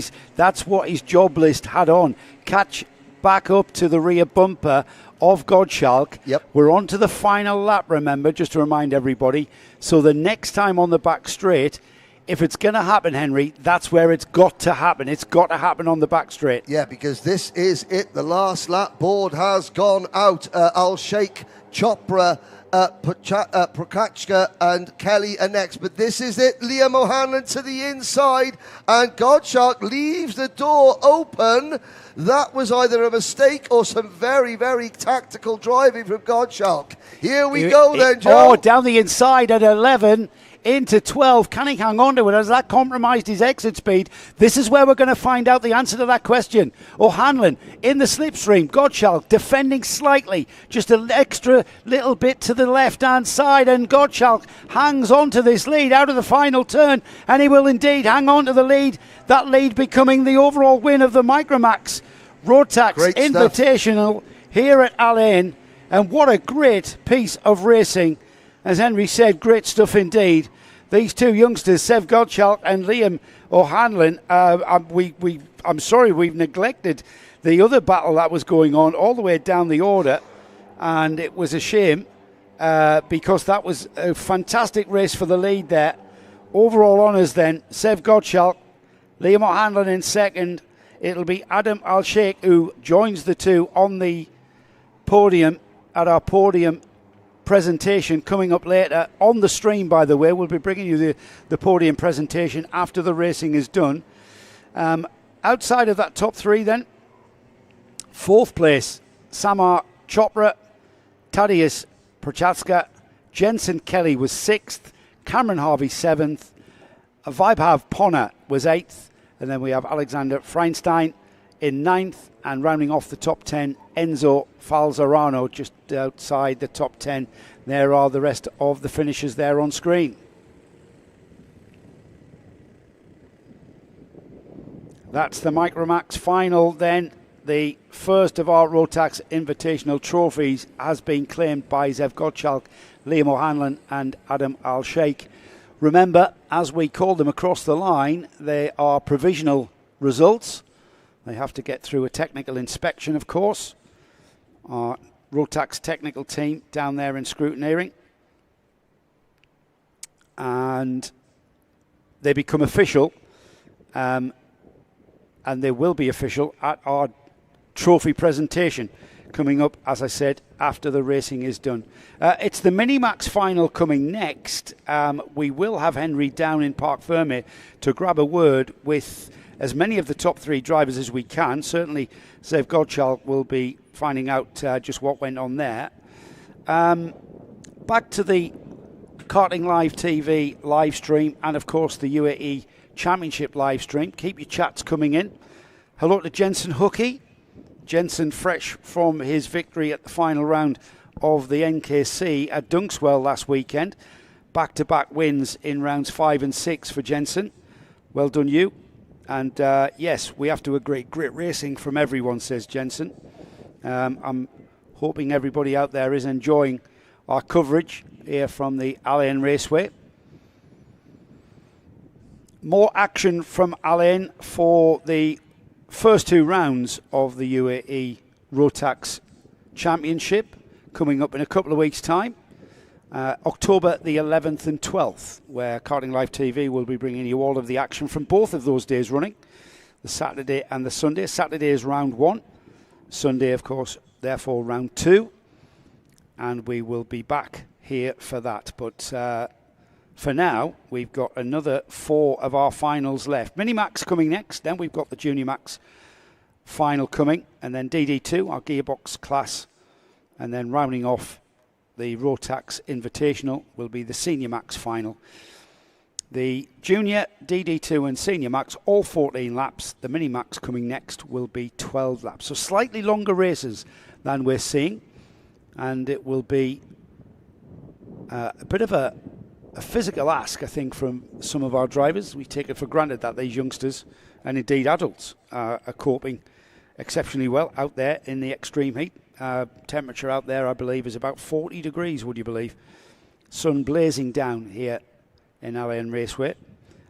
his job list had on. Catch back up to the rear bumper of Gottschalk. We're on to the final lap, remember, just to remind everybody. So the next time on the back straight, if it's going to happen, Henry, that's where it's got to happen. It's got to happen on the back straight. Yeah, because this is it. The last lap board has gone out. Al-Sheikh, Chopra, Prokachka and Kelly are next. But this is it. Liam O'Hanlon to the inside, and Gottschalk leaves the door open. That was either a mistake or some very, very tactical driving from Gottschalk. Here we go then, Joe. Oh, down the inside at 11. Into 12. Can he hang on to it? Has that compromised his exit speed? This is where we're going to find out the answer to that question. O'Hanlon in the slipstream. Gottschalk defending slightly, just an extra little bit to the left-hand side, and Gottschalk hangs on to this lead out of the final turn, and he will indeed hang on to the lead. That lead becoming the overall win of the Microax Rotax Invitational here at Al Ain. And what a great piece of racing. As Henry said, great stuff indeed. These two youngsters, Sev Gottschalk and Liam O'Hanlon, I'm sorry we've neglected the other battle that was going on all the way down the order, and it was a shame because that was a fantastic race for the lead there. Overall honours then, Sev Gottschalk, Liam O'Hanlon in second. It'll be Adam Al-Sheikh who joins the two on the podium at our podium presentation coming up later on the stream. By the way, we'll be bringing you the podium presentation after the racing is done. Outside of that top three then, fourth place Samar Chopra, Tadeusz Prochaska, Jensen Kelly was sixth, Cameron Harvey seventh, Vaibhav Ponna was eighth, and then we have Alexander Feinstein in ninth, and rounding off the top 10, Enzo Falzarano just outside the top 10. There are the rest of the finishers there on screen. That's the Microax final then. The first of our Rotax Invitational trophies has been claimed by Sev Gottschalk, Liam O'Hanlon and Adam Al-Sheikh. Remember, as we call them across the line, they are provisional results. They have to get through a technical inspection, of course. Our Rotax technical team down there in scrutineering. And they become official. And they will be official at our trophy presentation coming up, as I said, after the racing is done. It's the Miniax final coming next. We will have Henry down in Parc Fermé to grab a word with as many of the top three drivers as we can. Certainly Sev Gottschalk will be finding out just what went on there. Back to the Karting Live TV live stream and of course the UAE Championship live stream. Keep your chats coming in. Hello to Jensen Hookie. Jensen fresh from his victory at the final round of the NKC at Dunkswell last weekend. Back-to-back wins in rounds 5 and 6 for Jensen. Well done, you. And yes, we have to agree, great racing from everyone, says Jensen. I'm hoping everybody out there is enjoying our coverage here from the Al Ain Raceway. More action from Al Ain for the first 2 rounds of the UAE Rotax Championship coming up in a couple of weeks' time. October the 11th and 12th, where Karting Live TV will be bringing you all of the action from both of those days running, the Saturday and the Sunday. Saturday is round 1, Sunday, of course, therefore round 2, and we will be back here for that. But for now, we've got another 4 of our finals left. Minimax coming next, then we've got the Junior Max final coming, and then DD2, our gearbox class, and then rounding off the Rotax Invitational will be the Senior Max final. The Junior, DD2 and Senior Max, all 14 laps. The Mini Max coming next will be 12 laps. So slightly longer races than we're seeing. And it will be a bit of a physical ask, I think, from some of our drivers. We take it for granted that these youngsters, and indeed adults, are coping exceptionally well out there in the extreme heat. Temperature out there, I believe, is about 40 degrees, would you believe? Sun blazing down here in Al Ain Raceway.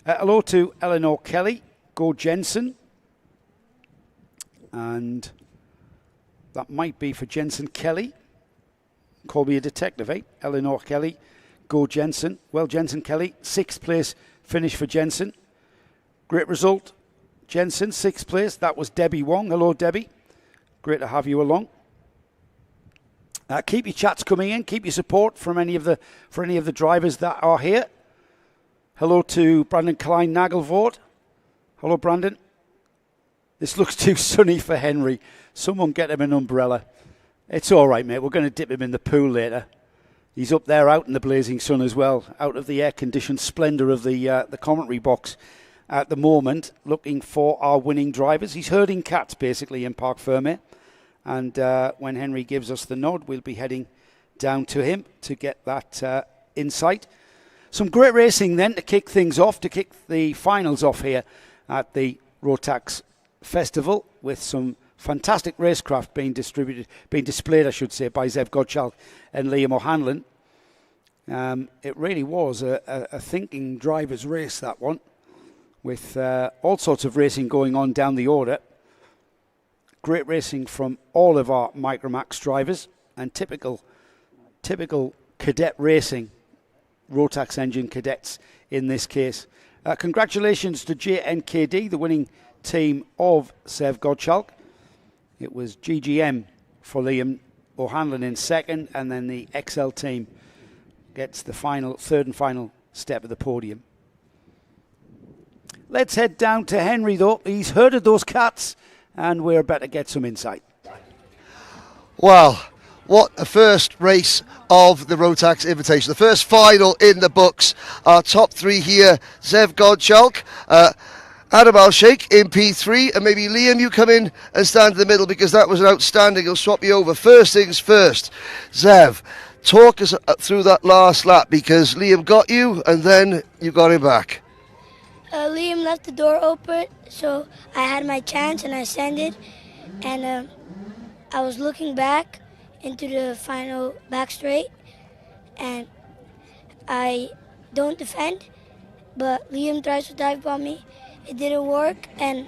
Hello to Eleanor Kelly, Go Jensen. And that might be for Jensen Kelly. Call me a detective, eh? Eleanor Kelly, Go Jensen. Well, Jensen Kelly, 6th place finish for Jensen. Great result. Jensen, 6th place. That was Debbie Wong. Hello, Debbie. Great to have you along. Keep your chats coming in. Keep your support from any of the drivers that are here. Hello to Brandon Klein Nagelvoort. Hello, Brandon. This looks too sunny for Henry. Someone get him an umbrella. It's all right, mate. We're going to dip him in the pool later. He's up there out in the blazing sun as well, out of the air-conditioned splendour of the commentary box at the moment, looking for our winning drivers. He's herding cats, basically, in Parc Fermé. And when Henry gives us the nod, we'll be heading down to him to get that insight. Some great racing then to kick things off, to kick the finals off here at the Rotax Festival, with some fantastic racecraft being displayed, I should say, by Zev Gottschalk and Liam O'Hanlon. It really was a thinking driver's race, that one, with all sorts of racing going on down the order. Great racing from all of our Microax drivers, and typical cadet racing, Rotax engine cadets in this case. Congratulations to JNKD, the winning team of Zev Gottschalk. It was GGM for Liam O'Hanlon in 2nd, and then the XL team gets the final, 3rd and final step of the podium. Let's head down to Henry, though. He's herded those cats, and we're about to get some insight. Well, what a first race of the Rotax Invitational. The first final in the books. Our top 3 here, Zev Gottschalk, Adam Al-Sheikh in P3, and maybe Liam, you come in and stand in the middle, because that was an outstanding. He'll swap you over. First things first, Zev, talk us through that last lap, because Liam got you and then you got him back. Liam left the door open, so I had my chance and I sent and I was looking back into the final back straight, and I don't defend, but Liam tries to dive bomb me. It didn't work, and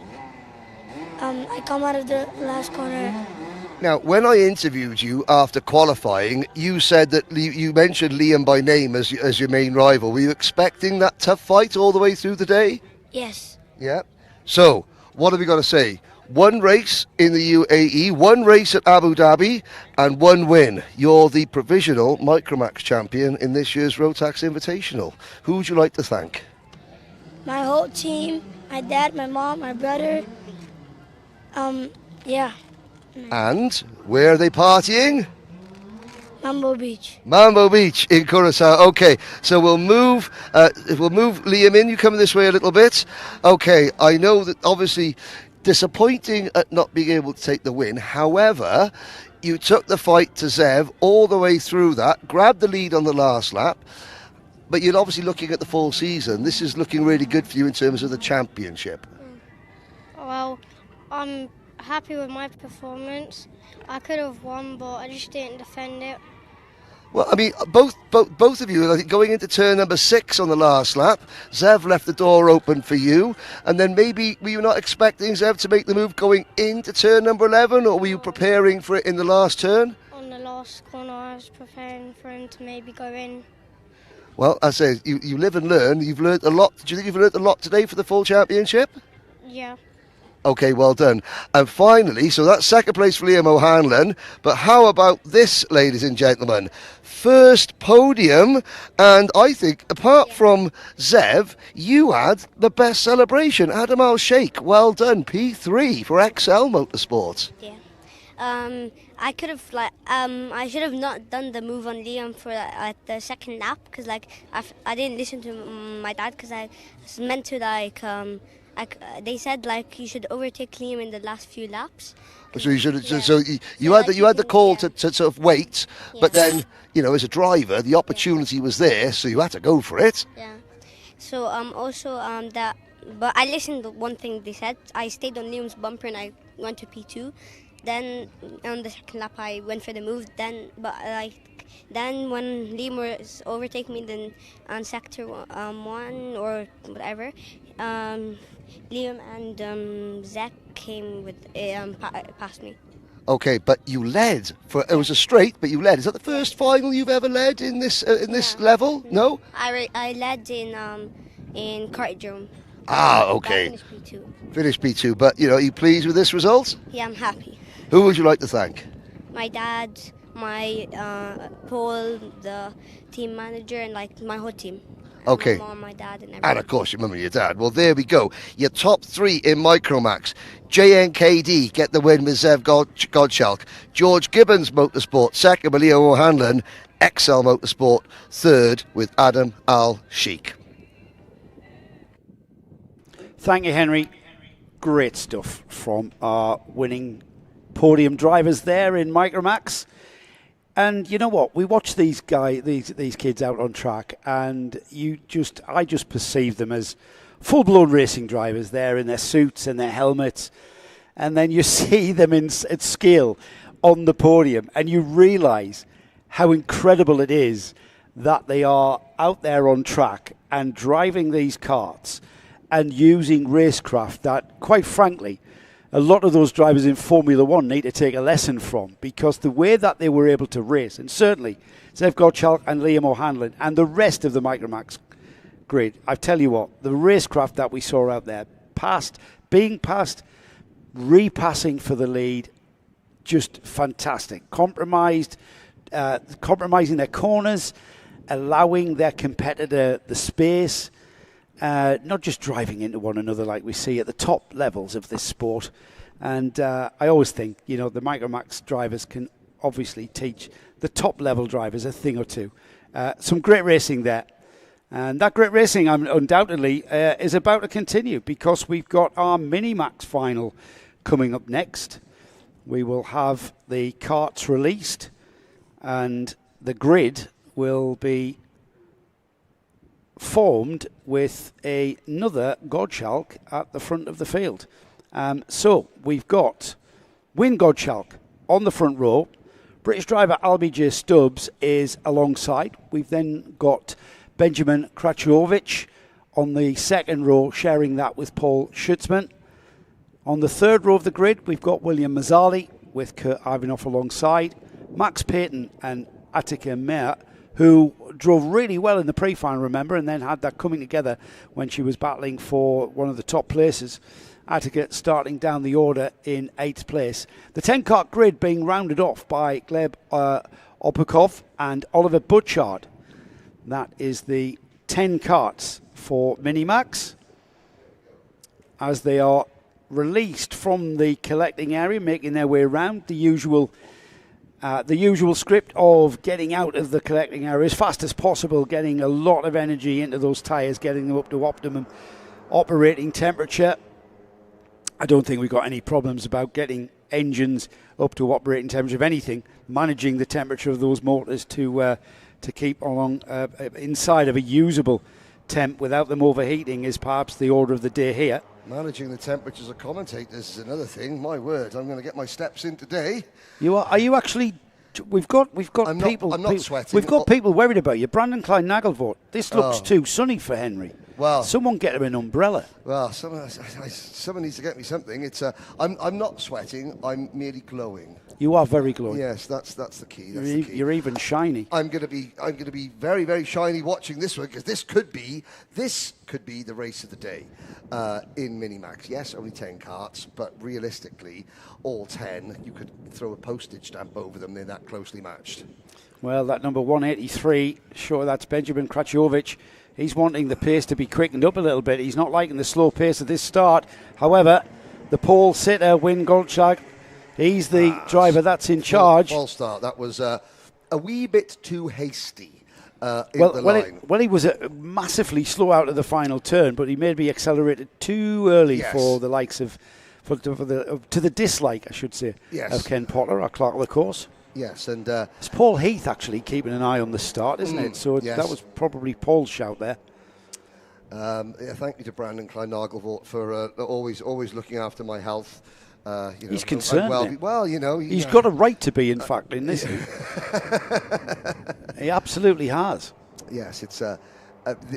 I come out of the last corner. Now, when I interviewed you after qualifying, you said that you mentioned Liam by name as your main rival. Were you expecting that tough fight all the way through the day? Yes. Yeah. So, what have we got to say? 1 race in the UAE, 1 race at Abu Dhabi, and 1 win. You're the provisional Microax champion in this year's Rotax Invitational. Who would you like to thank? My whole team, my dad, my mom, my brother. Yeah. And where are they partying? Mambo Beach. Mambo Beach in Curacao. Okay, so we'll move Liam in. You come this way a little bit. Okay, I know that obviously disappointing at not being able to take the win. However, you took the fight to Zev all the way through that, grabbed the lead on the last lap, but you're obviously looking at the full season. This is looking really good for you in terms of the championship. Well, I'm happy with my performance. I could have won, but I just didn't defend it. Well, I mean, both of you, I think, going into turn number 6 on the last lap, Zev left the door open for you, and then maybe were you not expecting Zev to make the move going into turn number 11, or were you preparing for it in the last turn? On the last corner, I was preparing for him to maybe go in. Well, I say, you live and learn. You've learned a lot. Do you think you've learned a lot today for the full championship? Yeah. Okay, well done. And finally, so that's second place for Liam O'Hanlon, but how about this, ladies and gentlemen? First podium, and I think, apart from Zev, you had the best celebration. Adam Al-Sheikh, well done, P3 for XL Motorsport. Yeah. I could have I should have not done the move on Liam for the second lap because I didn't listen to my dad because I was meant to they said you should overtake Liam in the last few laps. So you should. Yeah. So you had the call to sort of wait, but then as a driver, the opportunity was there, so you had to go for it. Yeah. So but I listened to one thing they said. I stayed on Liam's bumper and I went to P2. Then on the second lap I went for the move. Then when Liam was overtaking me, then on sector 1 or whatever, Liam and Zach came past me. Okay, but you led it was a straight, but you led. Is that the first final you've ever led in this level? No. I led in Cartodrome. Ah, okay. I finished P2. Finished P2, but are you pleased with this result? Yeah, I'm happy. Who would you like to thank? My dad, my Paul, the team manager, and my whole team. Okay. My mom, my dad, and everyone. And of course your mum and your dad. Well, there we go. Your top 3 in Microax. JNKD get the win with Zev Gottschalk. George Gibbons Motorsport second with Leo O'Hanlon. XL Motorsport third with Adam Al-Sheikh. Thank you, Henry. Great stuff from our winning podium drivers there in Microax. And you know what? We watch these kids out on track, and I just perceive them as full-blown racing drivers there in their suits and their helmets. And then you see them at scale on the podium, and you realise how incredible it is that they are out there on track and driving these karts and using racecraft that, quite frankly, a lot of those drivers in Formula One need to take a lesson from, because the way that they were able to race, and certainly Zev Gottschalk and Liam O'Hanlon and the rest of the Microax grid, I tell you what, the racecraft that we saw out there, being passed, repassing for the lead, just fantastic. Compromising their corners, allowing their competitor the space, not just driving into one another like we see at the top levels of this sport. And I always think, the Microax drivers can obviously teach the top level drivers a thing or two. Some great racing there. And that great racing undoubtedly is about to continue, because we've got our Miniax final coming up next. We will have the karts released and the grid will be formed with another Gottschalk at the front of the field. So we've got Win Gottschalk on the front row. British driver Albie J. Stubbs is alongside. We've then got Benjamin Krachovic on the second row, sharing that with Paul Schutzman. On the third row of the grid, we've got William Mazzali with Kurt Ivanov alongside. Max Payton and Attica Mehr, who drove really well in the pre-final, remember, and then had that coming together when she was battling for one of the top places. Attica starting down the order in 8th place. The 10-kart grid being rounded off by Gleb Opakov and Oliver Butchard. That is the 10 karts for Miniax, as they are released from the collecting area, making their way around. The usual script of getting out of the collecting area as fast as possible, getting a lot of energy into those tyres, getting them up to optimum operating temperature. I don't think we've got any problems about getting engines up to operating temperature. If anything, managing the temperature of those motors to keep along inside of a usable temp without them overheating is perhaps the order of the day here. Managing the temperatures of commentators is another thing. My word, I'm going to get my steps in today. Are you actually? We've got people. I'm not sweating. We've got people worried about you. Brandon Klein-Nagelvoort. This looks too sunny for Henry. Well, someone get him an umbrella. Well, someone needs to get me something. It's I'm not sweating. I'm merely glowing. You are very glowing. Yes, that's the key. You're even shiny. I'm going to be very, very shiny watching this one, because this could be the race of the day in Miniax. Yes, only 10 karts, but realistically, all 10, you could throw a postage stamp over them. They're that closely matched. Well, that number 183, sure, that's Benjamin Kraciovic. He's wanting the pace to be quickened up a little bit. He's not liking the slow pace of this start. However, the pole sitter, Win Goldschlag, he's the driver that's in charge. False start. That was a wee bit too hasty. He was massively slow out of the final turn, but he maybe accelerated too early for the likes of, to the dislike, I should say, of Ken Potter, our clerk of the course. Yes, and it's Paul Heath actually keeping an eye on the start, isn't it? So that was probably Paul's shout there. Thank you to Brandon Klein-Nagelvoort for always looking after my health. He's concerned. He's got a right to be, in fact, in this. He absolutely has. Yes, it's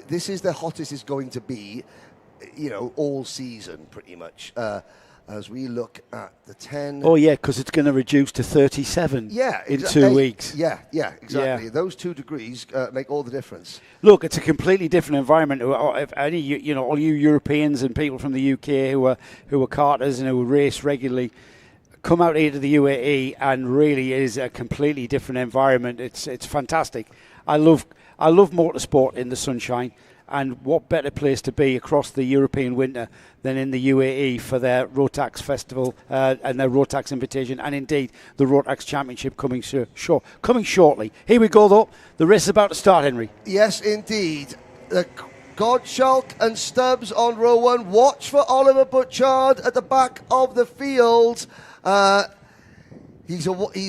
this is the hottest it's going to be, all season pretty much. As we look at the 10. Oh, yeah, because it's going to reduce to 37 in 2 weeks. Yeah, exactly. Yeah. Those 2 degrees make all the difference. Look, it's a completely different environment. If any, all you Europeans and people from the UK who are karters and who race regularly, come out here to the UAE, and really it is a completely different environment. It's fantastic. I love motorsport in the sunshine. And what better place to be across the European winter than in the UAE for their Rotax Festival and their Rotax Invitation, and indeed the Rotax Championship coming shortly. Here we go, though. The race is about to start, Henry. Yes, indeed. Gottschalk and Stubbs on row 1. Watch for Oliver Butchard at the back of the field. He's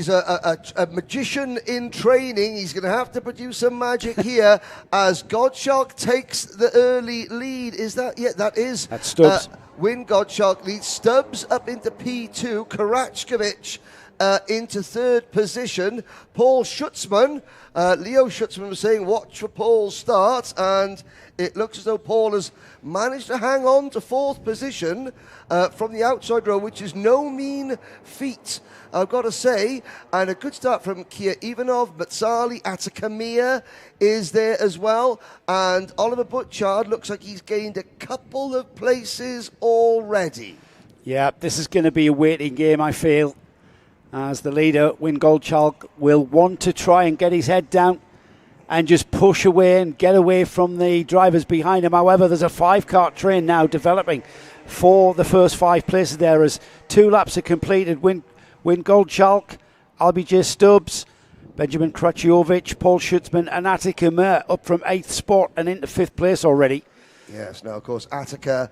a magician in training. He's going to have to produce some magic here as Gottschalk takes the early lead. Is that? Yeah, that is. That's Stubbs. Win Gottschalk leads Stubbs up into P2. Karachkovic into 3rd position. Paul Schutzmann. Leo Schutzmann was saying watch for Paul's start, and it looks as though Paul has managed to hang on to 4th position from the outside row, which is no mean feat, I've got to say. And a good start from Kia Ivanov. Matsali Atakamia is there as well. And Oliver Butchard looks like he's gained a couple of places already. Yeah, this is going to be a waiting game, I feel, as the leader, Win Goldschalk, will want to try and get his head down and just push away and get away from the drivers behind him. However, there's a 5-kart train now developing for the first 5 places there as 2 laps are completed. Win Goldschalk, LBJ Stubbs, Benjamin Kraciovic, Paul Schutzmann and Attica Mer up from 8th spot and into 5th place already. Yes, now of course Attica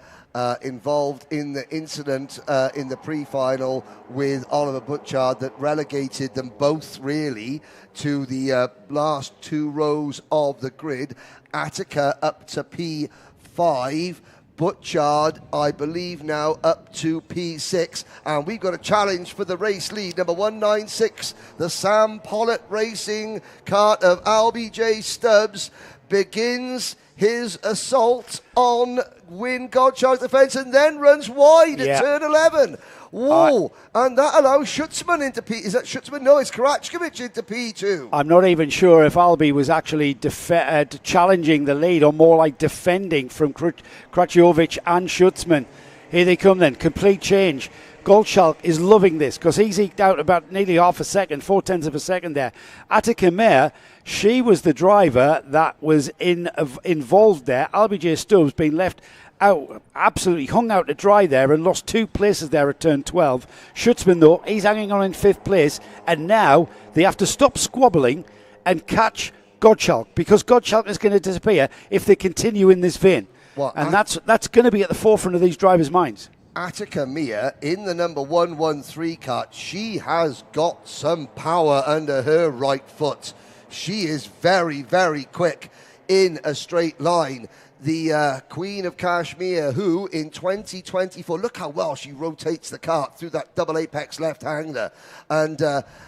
involved in the incident in the pre-final with Oliver Butchard that relegated them both really to the last 2 rows of the grid. Attica up to P5. Butchard, I believe, now up to P6. And we've got a challenge for the race lead. Number 196, the Sam Pollitt Racing kart of LBJ Stubbs begins his assault on Win Gottschalk's defence and then runs wide at turn 11. Whoa, and that allows Schutzmann into P. Is that Schutzmann? No, it's Karachkovic into P2. I'm not even sure if Albi was actually challenging the lead or more like defending from Kraciovic and Schutzmann. Here they come then, complete change. Goldschalk is loving this because he's eked out about nearly half a second, 0.4 of a second there. Attica Mer, she was the driver that was involved there. LBJ Stubbs being left out, absolutely hung out to dry there and lost 2 places there at turn 12. Schutzmann, though, he's hanging on in 5th place, and now they have to stop squabbling and catch Gottschalk because Gottschalk is going to disappear if they continue in this vein. And that's going to be at the forefront of these drivers' minds. Attica Mia in the number 113 cart. She has got some power under her right foot. She is very, very quick in a straight line. The Queen of Kashmir, who in 2024, look how well she rotates the cart through that double apex left-hander and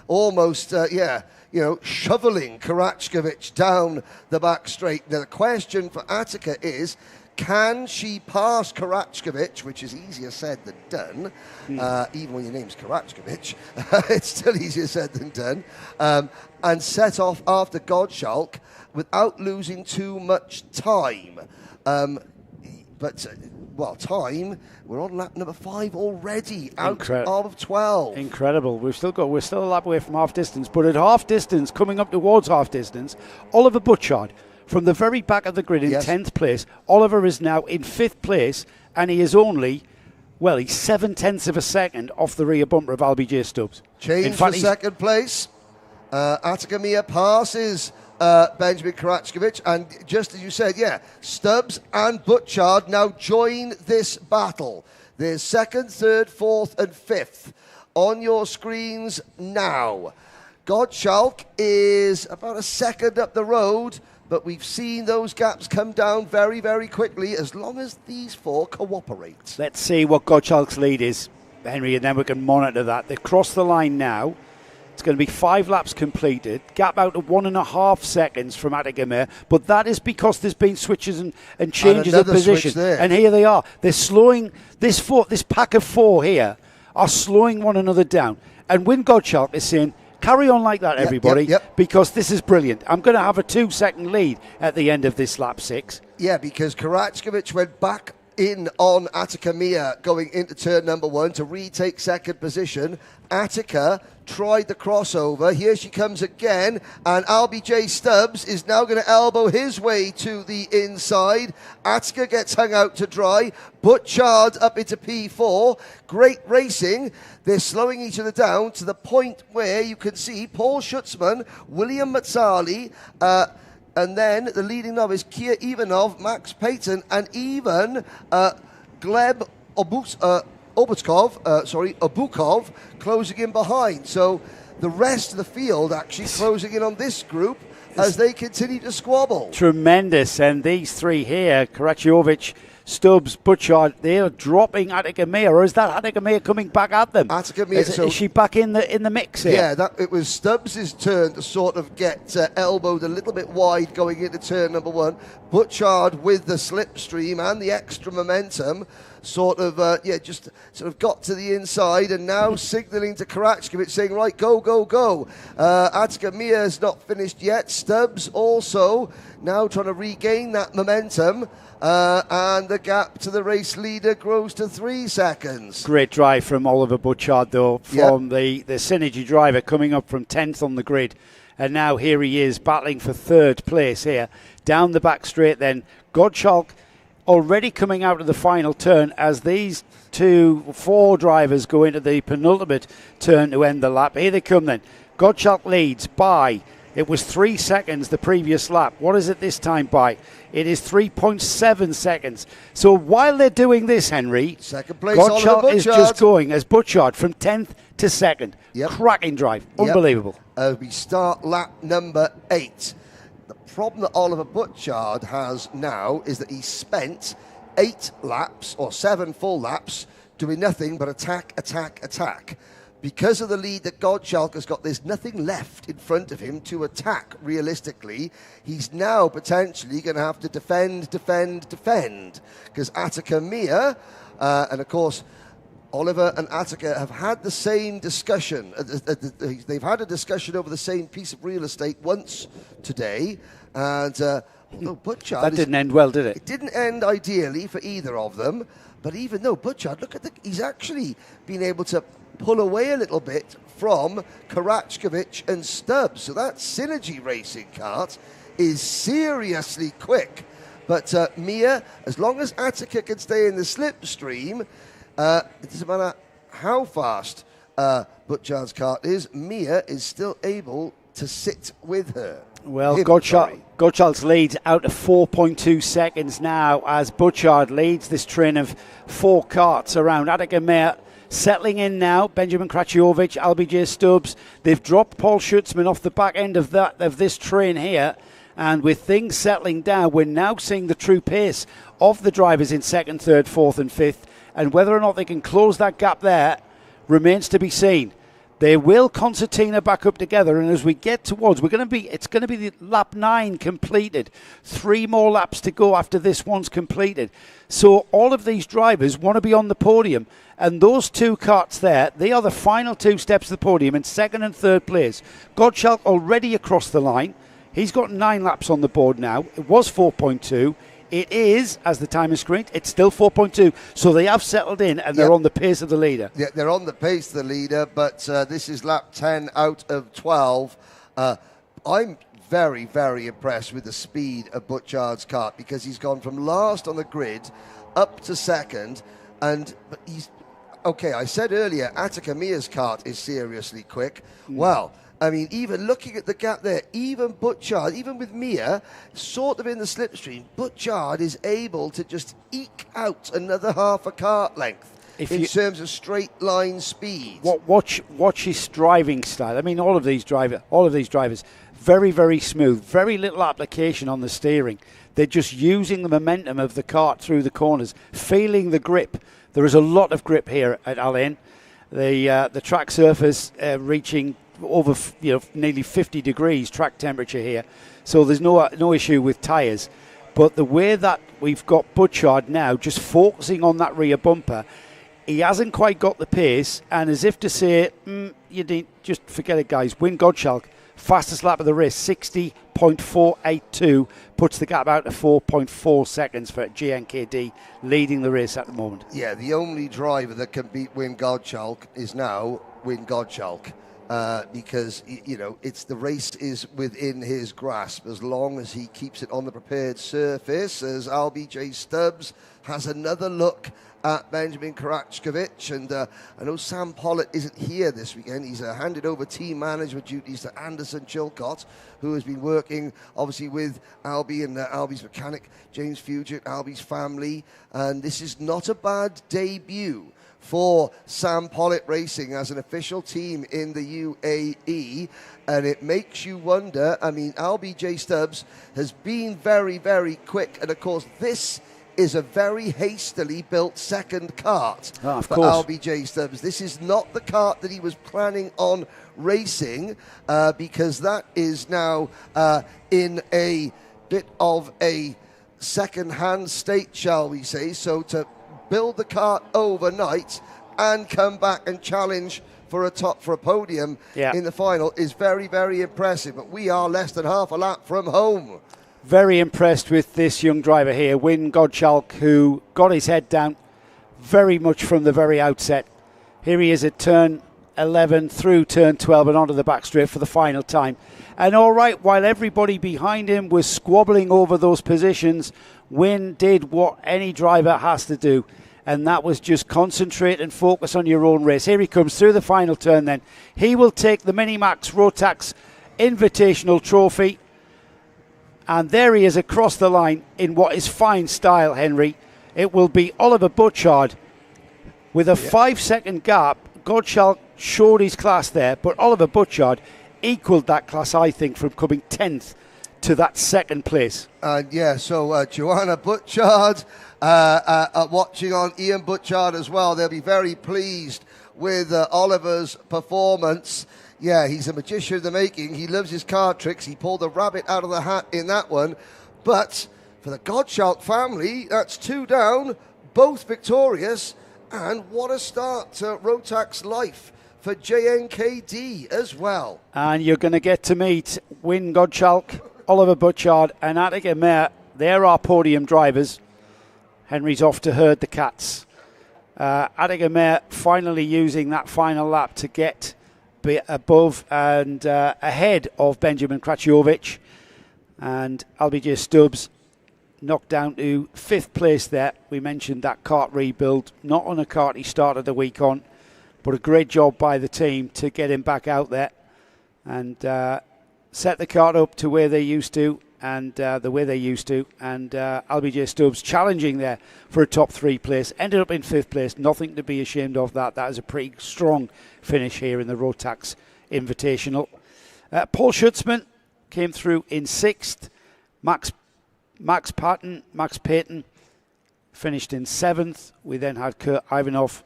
almost, shoveling Karachkovich down the back straight. Now, the question for Attica is, can she pass Karachkovich, which is easier said than done, even when your name's Karachkovich, it's still easier said than done, and set off after Gottschalk without losing too much time. Time, we're on lap number 5 already, out of 12. Incredible. We're still a lap away from half distance, but at half distance, coming up towards half distance, Oliver Butchard, from the very back of the grid in 10th place. Oliver is now in 5th place, and he is only, he's 7/10 of a second off the rear bumper of LBJ Stubbs. Change for second place. Attica Mia passes Benjamin Karachkovich, and just as you said, Stubbs and Butchard now join this battle. There's 2nd, 3rd, 4th, and 5th on your screens now. Gottschalk is about a second up the road, but we've seen those gaps come down very, very quickly as long as these 4 cooperate. Let's see what Gottschalk's lead is, Henry, and then we can monitor that. They've crossed the line now. It's going to be 5 laps completed. Gap out of 1.5 seconds from Attica Mia, but that is because there's been switches and changes of position. And here they are. They're slowing this pack of 4 here are slowing one another down. And Win Gottschalk is saying, carry on like that, everybody, because this is brilliant. I'm going to have a 2-second lead at the end of this lap 6. Yeah, because Karachkovich went back in on Attica Mia going into turn number 1 to retake second position. Attica tried the crossover. Here she comes again, and LBJ Stubbs is now going to elbow his way to the inside. Attica gets hung out to dry. Butchard up into P4. Great racing. They're slowing each other down to the point where you can see Paul Schutzman, William Mazzali, and then the leading novice, Kia Ivanov, Max Payton, and even Gleb Obukov closing in behind. So the rest of the field actually closing in on this group as they continue to squabble. Tremendous. And these 3 here, Karachkovich, Stubbs, Butchard, they're dropping Attica Mia, or is that Attica Mia coming back at them? Attica Mia, is she back in the mix here? Yeah, it was Stubbs' turn to sort of get elbowed a little bit wide going into turn number 1. Butchard with the slipstream and the extra momentum just got to the inside and now signalling to Karachkovich saying, right, go, go, go. Attica Mia is not finished yet. Stubbs also now trying to regain that momentum. And the gap to the race leader grows to 3 seconds. Great drive from Oliver Butchard, though, from the Synergy driver coming up from 10th on the grid. And now here he is battling for 3rd place here. Down the back straight then. Gottschalk already coming out of the final turn as these 4 drivers go into the penultimate turn to end the lap. Here they come then. Gottschalk leads by, it was 3 seconds the previous lap. What is it this time by? It is 3.7 seconds. So while they're doing this, Henry, second place, Gottschalk is just going as Butchard from 10th to 2nd. Cracking drive. Unbelievable. We start lap number 8. The problem that Oliver Butchard has now is that he spent 8 laps or 7 full laps doing nothing but attack, attack, attack. Because of the lead that Gottschalk has got, there's nothing left in front of him to attack realistically. He's now potentially going to have to defend. Because Attica Mia, and of course, Oliver and Attica have had the same discussion. They've had a discussion over the same piece of real estate once today. And although Butchard... That didn't end well, did it? It didn't end ideally for either of them. But even though Butchard, he's actually been able to pull away a little bit from Karachkovich and Stubbs. So that Synergy racing cart is seriously quick. But Mia, as long as Attica can stay in the slipstream, it doesn't matter how fast Butchard's cart is, Mia is still able to sit with her. Well, Gottschalk's leads out to 4.2 seconds now as Butchard leads this train of 4 carts around. Attica Mayer settling in now. Benjamin Kraciovic, LBJ Stubbs. They've dropped Paul Schutzman off the back end of this train here. And with things settling down, we're now seeing the true pace of the drivers in 2nd, 3rd, 4th and 5th. And whether or not they can close that gap there remains to be seen. They will concertina back up together, and as we get towards, it's going to be the lap 9 completed. 3 more laps to go after this one's completed. So all of these drivers want to be on the podium, and those 2 carts there, they are the final 2 steps to the podium in 2nd and 3rd place. Gottschalk already across the line. He's got 9 laps on the board now. It was 4.2. It is, as the time is screened, it's still 4.2. So they have settled in and they're on the pace of the leader. Yeah, they're on the pace of the leader, but this is lap 10 out of 12. I'm very, very impressed with the speed of Butchard's kart because he's gone from last on the grid up to 2nd. But he's, okay, I said earlier, Attica Meyer's kart is seriously quick. Well, I mean, even looking at the gap there, even Butchard, even with Mia, sort of in the slipstream, Butchard is able to just eke out another half a kart length in terms of straight line speed. Watch his driving style. I mean, all of these drivers, very, very smooth, very little application on the steering. They're just using the momentum of the kart through the corners, feeling the grip. There is a lot of grip here at Alain. The track surface reaching over nearly 50 degrees track temperature here, so there's no issue with tyres. But the way that we've got Butchard now just focusing on that rear bumper, he hasn't quite got the pace, and as if to say, you need just forget it, guys. Win Gottschalk, fastest lap of the race, 60.482, puts the gap out to 4.4 seconds for GNKD, leading the race at the moment. Yeah, the only driver that can beat Win Gottschalk is now Win Gottschalk. Because, it's the race is within his grasp as long as he keeps it on the prepared surface, as LBJ Stubbs has another look at Benjamin Karachkovic. And I know Sam Pollitt isn't here this weekend. He's handed over team management duties to Anderson Chilcott, who has been working, obviously, with Albie and Albie's mechanic, James Fugit, Albie's family. And this is not a bad debut for Sam Pollitt Racing as an official team in the UAE, and it makes you wonder. I mean, LBJ Stubbs has been very, very quick, and of course this is a very hastily built second kart for LBJ Stubbs. This is not the kart that he was planning on racing, because that is now in a bit of a second-hand state, shall we say. So to build the kart overnight and come back and challenge for a podium in the final is very, very impressive. But we are less than half a lap from home. Very impressed with this young driver here, Win Gottschalk, who got his head down very much from the very outset. Here he is at turn 11 through turn 12 and onto the back straight for the final time. And all right, while everybody behind him was squabbling over those positions, Win did what any driver has to do, and that was just concentrate and focus on your own race. Here he comes through the final turn then. He will take the Miniax Rotax Invitational Trophy, and there he is across the line in what is fine style, Henry. It will be Oliver Butchard with a 5-second gap. Gottschalk showed his class there, but Oliver Butchard equalled that class, I think, from coming 10th to that second place. So Joanna Butchard watching on, Ian Butchard as well. They'll be very pleased with Oliver's performance. Yeah, he's a magician in the making. He loves his card tricks. He pulled a rabbit out of the hat in that one. But for the Gottschalk family, that's 2 down, both victorious. And what a start to Rotax life for JNKD as well. And you're going to get to meet Win Gottschalk, Oliver Butchard and Attica Mayer. They're our podium drivers. Henry's off to herd the cats. Attica Mayer finally using that final lap to get above and ahead of Benjamin Kraciovic. And LBJ Stubbs knocked down to 5th place there. We mentioned that kart rebuild, not on a kart he started the week on, but a great job by the team to get him back out there. And set the cart up to where they used to, and the way they used to, and LBJ Stubbs challenging there for a top 3 place, ended up in 5th place. Nothing to be ashamed of that. That is a pretty strong finish here in the Rotax Invitational. Paul Schutzman came through in 6th. Max Payton finished in 7th. We then had Kurt Ivanov,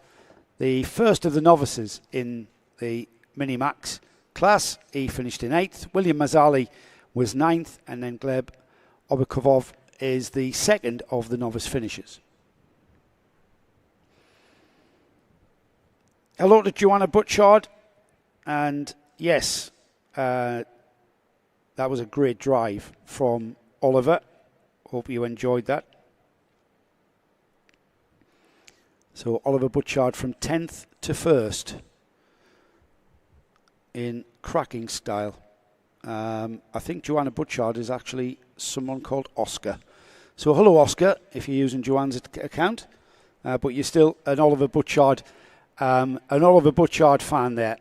the first of the novices in the Miniax class. He finished in 8th. William Mazzali was 9th, and then Gleb Obakovov is the second of the novice finishers. Hello to Joanna Butchard, and yes, that was a great drive from Oliver. Hope you enjoyed that. So Oliver Butchard from 10th to 1st in cracking style. I think Joanna Butchard is actually someone called Oscar. So hello, Oscar, if you're using Joanne's account, but you're still an Oliver Butchard fan there.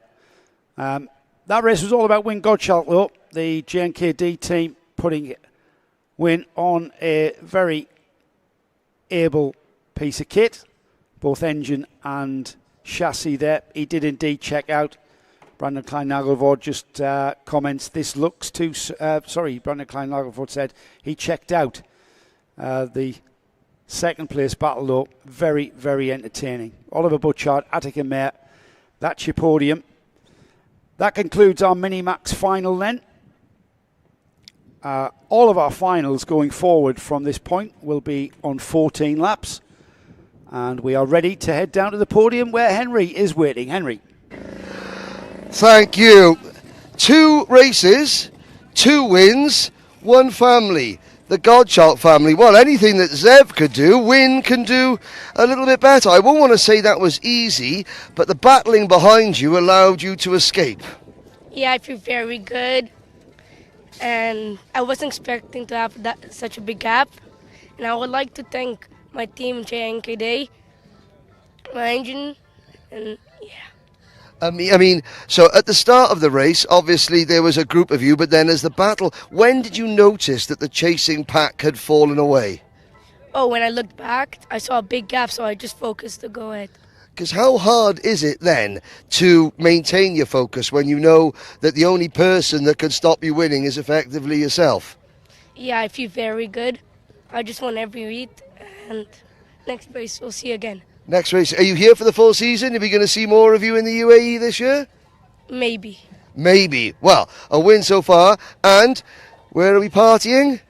That race was all about Win Gottschalk, though. The JNKD team putting Win on a very able piece of kit, both engine and chassis there. He did indeed check out. Brandon Klein-Nagelvoort just comments, this looks too... Brandon Klein-Nagelvoort said he checked out. The second place battle, though, very, very entertaining. Oliver Butchard, Attica Mare, that's your podium. That concludes our Minimax final then. All of our finals going forward from this point will be on 14 laps. And we are ready to head down to the podium where Henry is waiting. Henry. Thank you. 2 races, 2 wins, 1 family. The Gottschalk family. Well, anything that Zev could do, Win can do a little bit better. I won't want to say that was easy, but the battling behind you allowed you to escape. Yeah, I feel very good. And I wasn't expecting to have such a big gap. And I would like to thank my team, JNKD, my engine, and yeah. I mean, so at the start of the race, obviously there was a group of you, but then as the battle, when did you notice that the chasing pack had fallen away? Oh, when I looked back, I saw a big gap, so I just focused to go ahead. Because how hard is it then to maintain your focus when you know that the only person that can stop you winning is effectively yourself? Yeah, I feel very good. I just won every week, and next race we'll see again. Next race, are you here for the full season? Are we going to see more of you in the UAE this year? Maybe. Maybe. Well, a win so far, and where are we partying?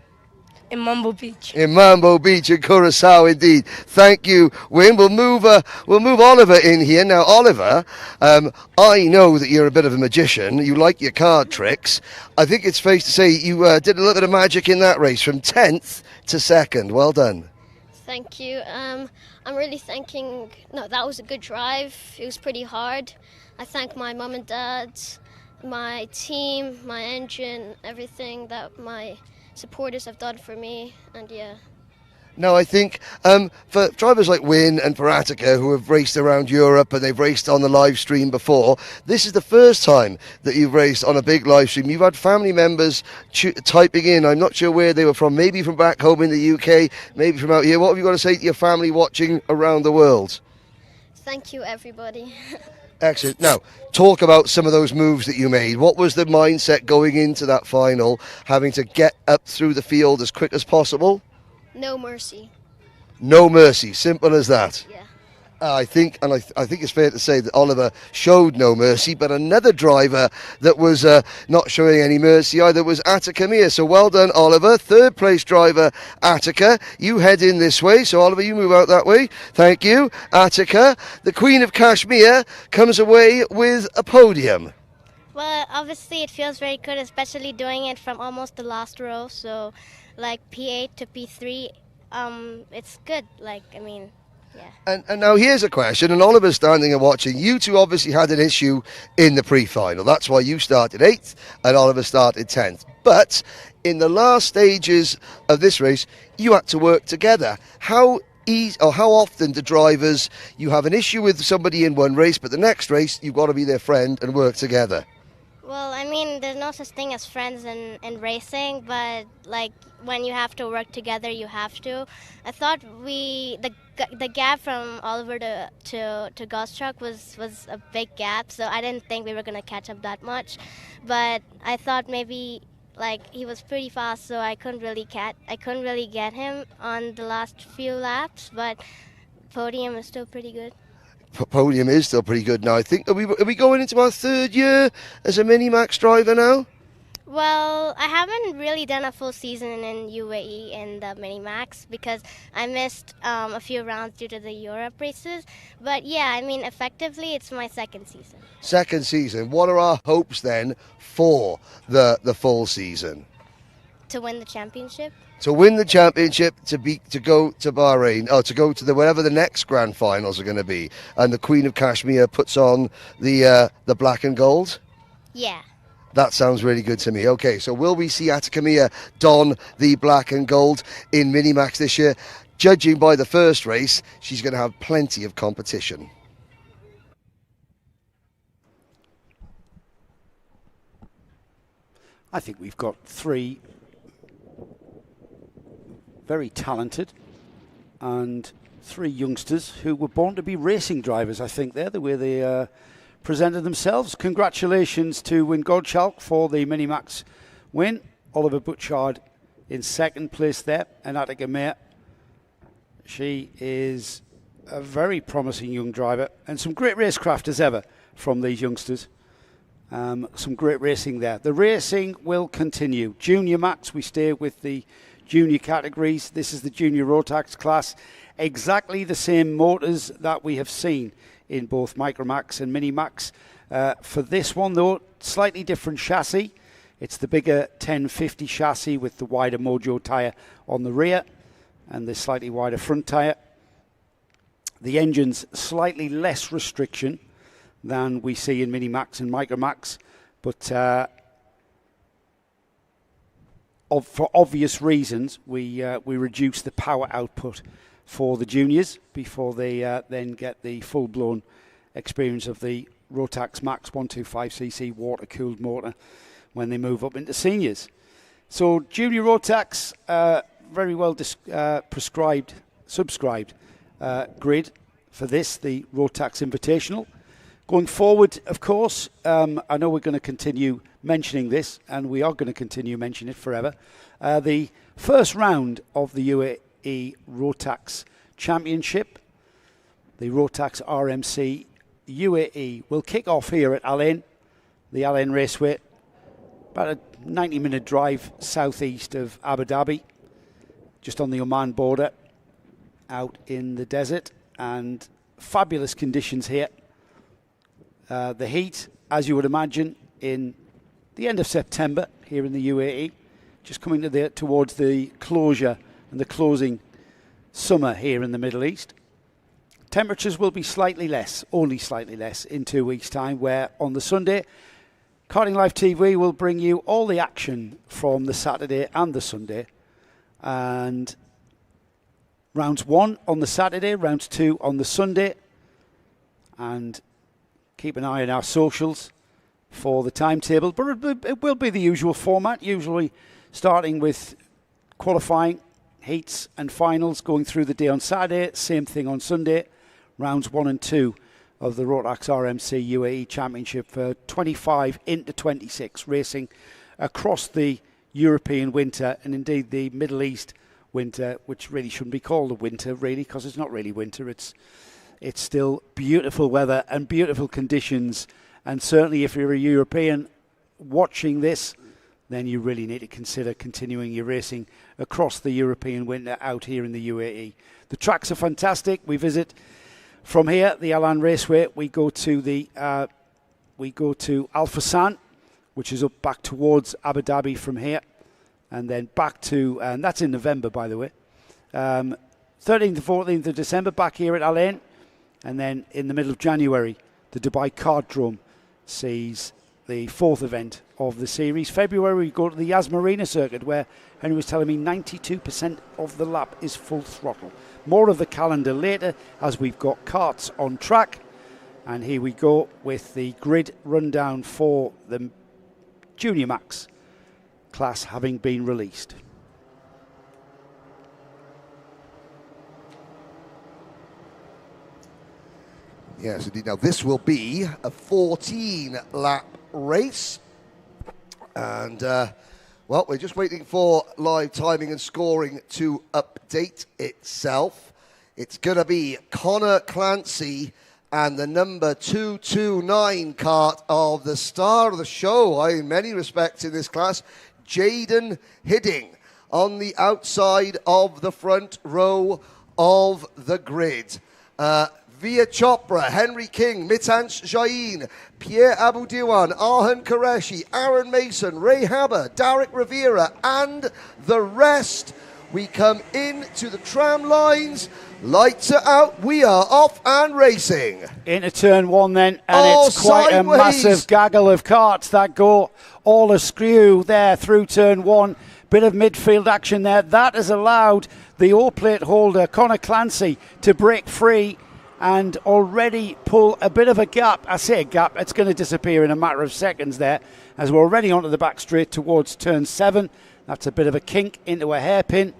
In Mambo Beach. In Mambo Beach in Curacao, indeed. Thank you, Win. We'll move Oliver in here. Now, Oliver, I know that you're a bit of a magician. You like your card tricks. I think it's fair to say you did a little bit of magic in that race from 10th to 2nd. Well done. Thank you. I'm really thanking... No, that was a good drive. It was pretty hard. I thank my mum and dad, my team, my engine, everything that my supporters have done for me, and yeah. Now, I think for drivers like Win and for Attica, who have raced around Europe and they've raced on the live stream before, this is the first time that you've raced on a big live stream. You've had family members typing in. I'm not sure where they were from, maybe from back home in the UK, maybe from out here. What have you got to say to your family watching around the world? Thank you, everybody. Excellent. Now, talk about some of those moves that you made. What was the mindset going into that final, having to get up through the field as quick as possible? No mercy. No mercy, simple as that. Yeah. I think it's fair to say that Oliver showed no mercy, but another driver that was not showing any mercy either was Attica Mia. So well done, Oliver. 3rd place driver, Attica. You head in this way, so Oliver, you move out that way. Thank you. Attica, the Queen of Kashmir, comes away with a podium. Well, obviously it feels very good, especially doing it from almost the last row. So, like P8 to P3, it's good. Yeah. And now here's a question, and Oliver's standing and watching. You two obviously had an issue in the pre-final. That's why you started 8th and Oliver started 10th. But in the last stages of this race, you had to work together. How often do drivers, you have an issue with somebody in one race, but the next race you've got to be their friend and work together? Well, I mean, there's no such thing as friends in racing, but like when you have to work together, you have to. I thought the gap from Oliver to Gostruck was a big gap, so I didn't think we were gonna catch up that much. But I thought maybe like he was pretty fast, so I couldn't really get him on the last few laps. But Podium is still pretty good. Podium is still pretty good now. I think are we going into our 3rd year as a Minimax driver now? Well, I haven't really done a full season in UAE in the Minimax because I missed a few rounds due to the Europe races. But yeah, I mean, effectively, it's my 2nd season. 2nd season. What are our hopes then for the full season? To win the championship. To win the championship, to go to Bahrain, or to go to wherever the next grand finals are going to be, and the Queen of Kashmir puts on the black and gold. Yeah. That sounds really good to me. Okay, so will we see Atakamia don the black and gold in Minimax this year? Judging by the first race, she's going to have plenty of competition. I think we've got 3 very talented and 3 youngsters who were born to be racing drivers, I think, the way they presented themselves. Congratulations to Wyn Godschalk for the Minimax win. Oliver Butchard in 2nd place there, and Attica Mayer. She is a very promising young driver, and some great racecraft as ever from these youngsters. Some great racing there. The racing will continue. Junior Max, we stay with the junior categories. This is the Junior Rotax class. Exactly the same motors that we have seen in both Microax and Minimax. For this one, though, slightly different chassis. It's the bigger 1050 chassis with the wider Mojo tyre on the rear and the slightly wider front tyre. The engine's slightly less restriction than we see in Minimax and Micromax, but for obvious reasons, we reduce the power output for the juniors before they then get the full-blown experience of the Rotax Max 125cc water-cooled motor when they move up into seniors. So Junior Rotax, very well subscribed grid for this, the Rotax Invitational. Going forward, of course, I know we're going to continue mentioning this, and we are going to continue mentioning it forever. The first round of the UAE Rotax Championship, the Rotax RMC UAE, will kick off here at Al Ain, the Al Ain Raceway, about a 90-minute drive southeast of Abu Dhabi, just on the Oman border, out in the desert, and fabulous conditions here. The heat, as you would imagine, in the end of September here in the UAE, just coming towards the closure and the closing summer here in the Middle East. Temperatures will be slightly less, only slightly less, in 2 weeks' time, where on the Sunday, Karting Live TV will bring you all the action from the Saturday and the Sunday. And rounds 1 on the Saturday, rounds 2 on the Sunday. And keep an eye on our socials for the timetable. But it will be the usual format, usually starting with qualifying, heats and finals going through the day on Saturday. Same thing on Sunday. Rounds 1 and 2 of the Rotax RMC UAE Championship for 25 into 26, racing across the European winter and indeed the Middle East winter, which really shouldn't be called a winter, really, because it's not really winter. It's still beautiful weather and beautiful conditions. And certainly if you're a European watching this, then you really need to consider continuing your racing across the European winter out here in the UAE. The tracks are fantastic. We visit from here, the Al Ain Raceway. We go to Al Fassan, which is up back towards Abu Dhabi from here, and then back to, and that's in November, by the way. 13th to 14th of December, back here at Al Ain. And then in the middle of January, the Dubai Kartdrome sees the 4th event of the series. February, we go to the Yas Marina circuit, where Henry was telling me 92% of the lap is full throttle. More of the calendar later, as we've got karts on track. And here we go with the grid rundown for the Junior Max class having been released. Yes, indeed. Now, this will be a 14-lap race. And, well, we're just waiting for live timing and scoring to update itself. It's going to be Connor Clancy and the number 229 cart of the star of the show, in many respects in this class, Jaden Hidding, on the outside of the front row of the grid. Via Chopra, Henry King, Mitansh Jain, Pierre Abudiwan, Arhan Qureshi, Aaron Mason, Ray Haber, Derek Rivera, and the rest. We come into the tram lines. Lights are out. We are off and racing. Into turn one then, and it's quite sideways. A massive gaggle of carts that go all askew there through turn one. Bit of midfield action there. That has allowed the all-plate holder, Connor Clancy, to break free and already pull a bit of a gap. I say a gap, it's going to disappear in a matter of seconds there, as we're already onto the back straight towards turn 7. That's a bit of a kink into a hairpin,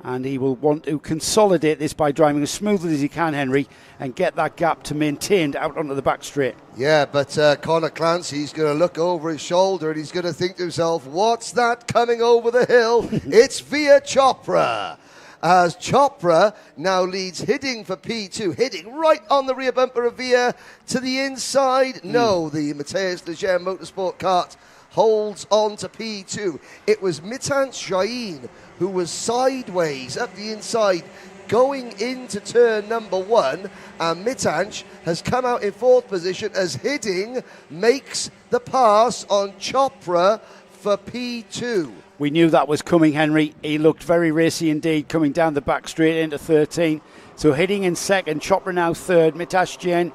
and he will want to consolidate this by driving as smoothly as he can, Henry, and get that gap to maintained out onto the back straight. Yeah, but Connor Clancy's going to look over his shoulder and he's going to think to himself, what's that coming over the hill? It's Via Chopra. As Chopra now leads Hidding for P2. Hidding right on the rear bumper of Via to the inside. No, the Mateus Leger Motorsport kart holds on to P2. It was Mitansh Jain who was sideways up the inside going into turn number 1, and Mitansh has come out in 4th position as Hidding makes the pass on Chopra for P2. We knew that was coming, Henry. He looked very racy indeed, coming down the back straight into 13. So Hidding in second, Chopra now third, Mitash Jain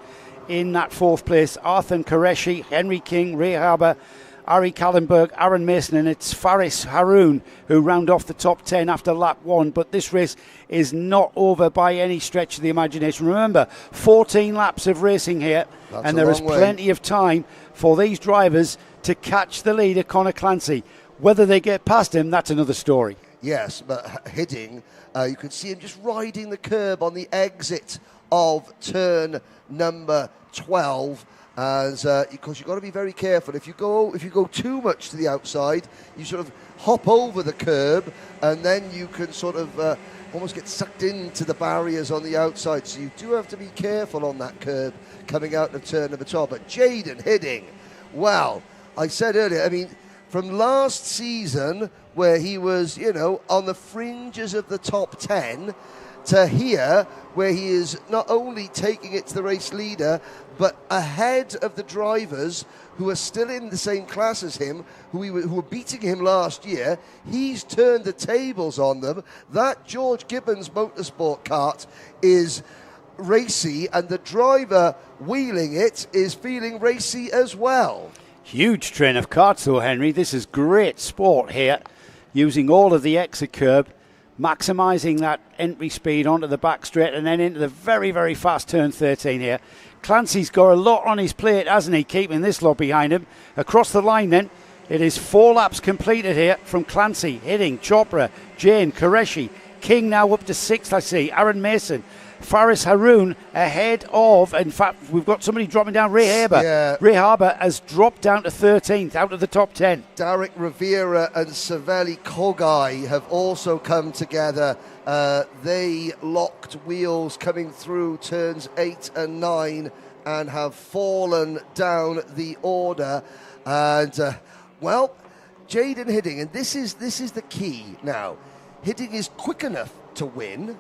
in that 4th place, Arthur Qureshi, Henry King, Ray Harbour, Ari Kallenberg, Aaron Mason, and it's Faris Haroun who round off the top 10 after lap 1. But this race is not over by any stretch of the imagination. Remember, 14 laps of racing here, and there is plenty of time for these drivers to catch the leader, Connor Clancy. Whether they get past him, that's another story. Yes, but Hidding, you could see him just riding the curb on the exit of turn number 12. As because you've got to be very careful. If you go too much to the outside, you sort of hop over the curb, and then you can sort of almost get sucked into the barriers on the outside. So you do have to be careful on that curb coming out of turn number 12. But Jaden Hidding, well, I said earlier, I mean, from last season where he was, on the fringes of the top 10, to here where he is not only taking it to the race leader, but ahead of the drivers who are still in the same class as him, who were beating him last year. He's turned the tables on them. That George Gibbons Motorsport kart is racy, and the driver wheeling it is feeling racy as well. Huge train of karts though, Henry. This is great sport here, using all of the exit curb, maximising that entry speed onto the back straight and then into the very, very fast turn 13 here. Clancy's got a lot on his plate, hasn't he, keeping this lot behind him. Across the line then, it is 4 laps completed here from Clancy, Hidding, Chopra, Jane, Qureshi, King now up to 6th, I see, Aaron Mason, Faris Haroun ahead of, in fact, we've got somebody dropping down, Ray Harbour. Yeah. Ray Harbour has dropped down to 13th, out of the top 10. Derek Rivera and Saveli Kogai have also come together. They locked wheels coming through turns 8 and 9 and have fallen down the order. And, well, Jaden Hidding, and this is the key now. Hidding is quick enough to win.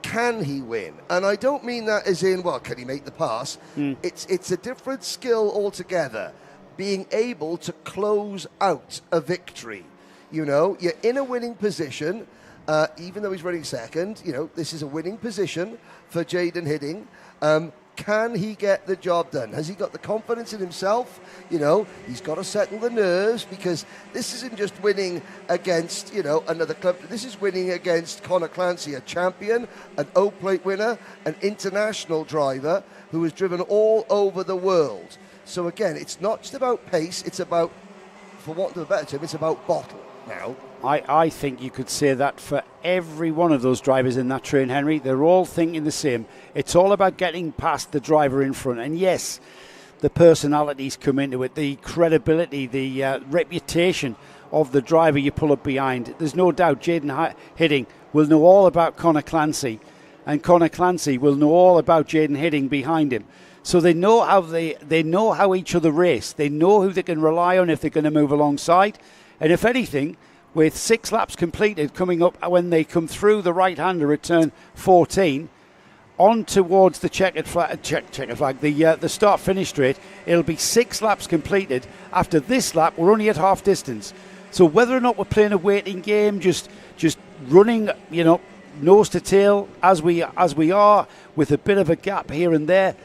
Can he win? And I don't mean that as in, well, can he make the pass? It's a different skill altogether, being able to close out a victory. You're in a winning position, even though he's running second. This is a winning position for Jaden Hidding. Can he get the job done? Has he got the confidence in himself? He's got to settle the nerves, because this isn't just winning against, another club. This is winning against Connor Clancy, a champion, an O-Plate winner, an international driver who has driven all over the world. So again, it's not just about pace, it's about for want of a better term, it's about bottle now. I think you could say that for every one of those drivers in that train, Henry. They're all thinking the same. It's all about getting past the driver in front. And yes, the personalities come into it, the credibility, the reputation of the driver you pull up behind. There's no doubt Jaden Hidding will know all about Conor Clancy, and Conor Clancy will know all about Jaden Hidding behind him. So they know how they know how each other race. They know who they can rely on if they're going to move alongside. And if anything, with 6 laps completed coming up when they come through the right-hander at turn 14, on towards the checkered flag, the start-finish straight, it'll be 6 laps completed. After this lap, we're only at half distance. So whether or not we're playing a waiting game, just running, nose to tail as we are, with a bit of a gap here and there,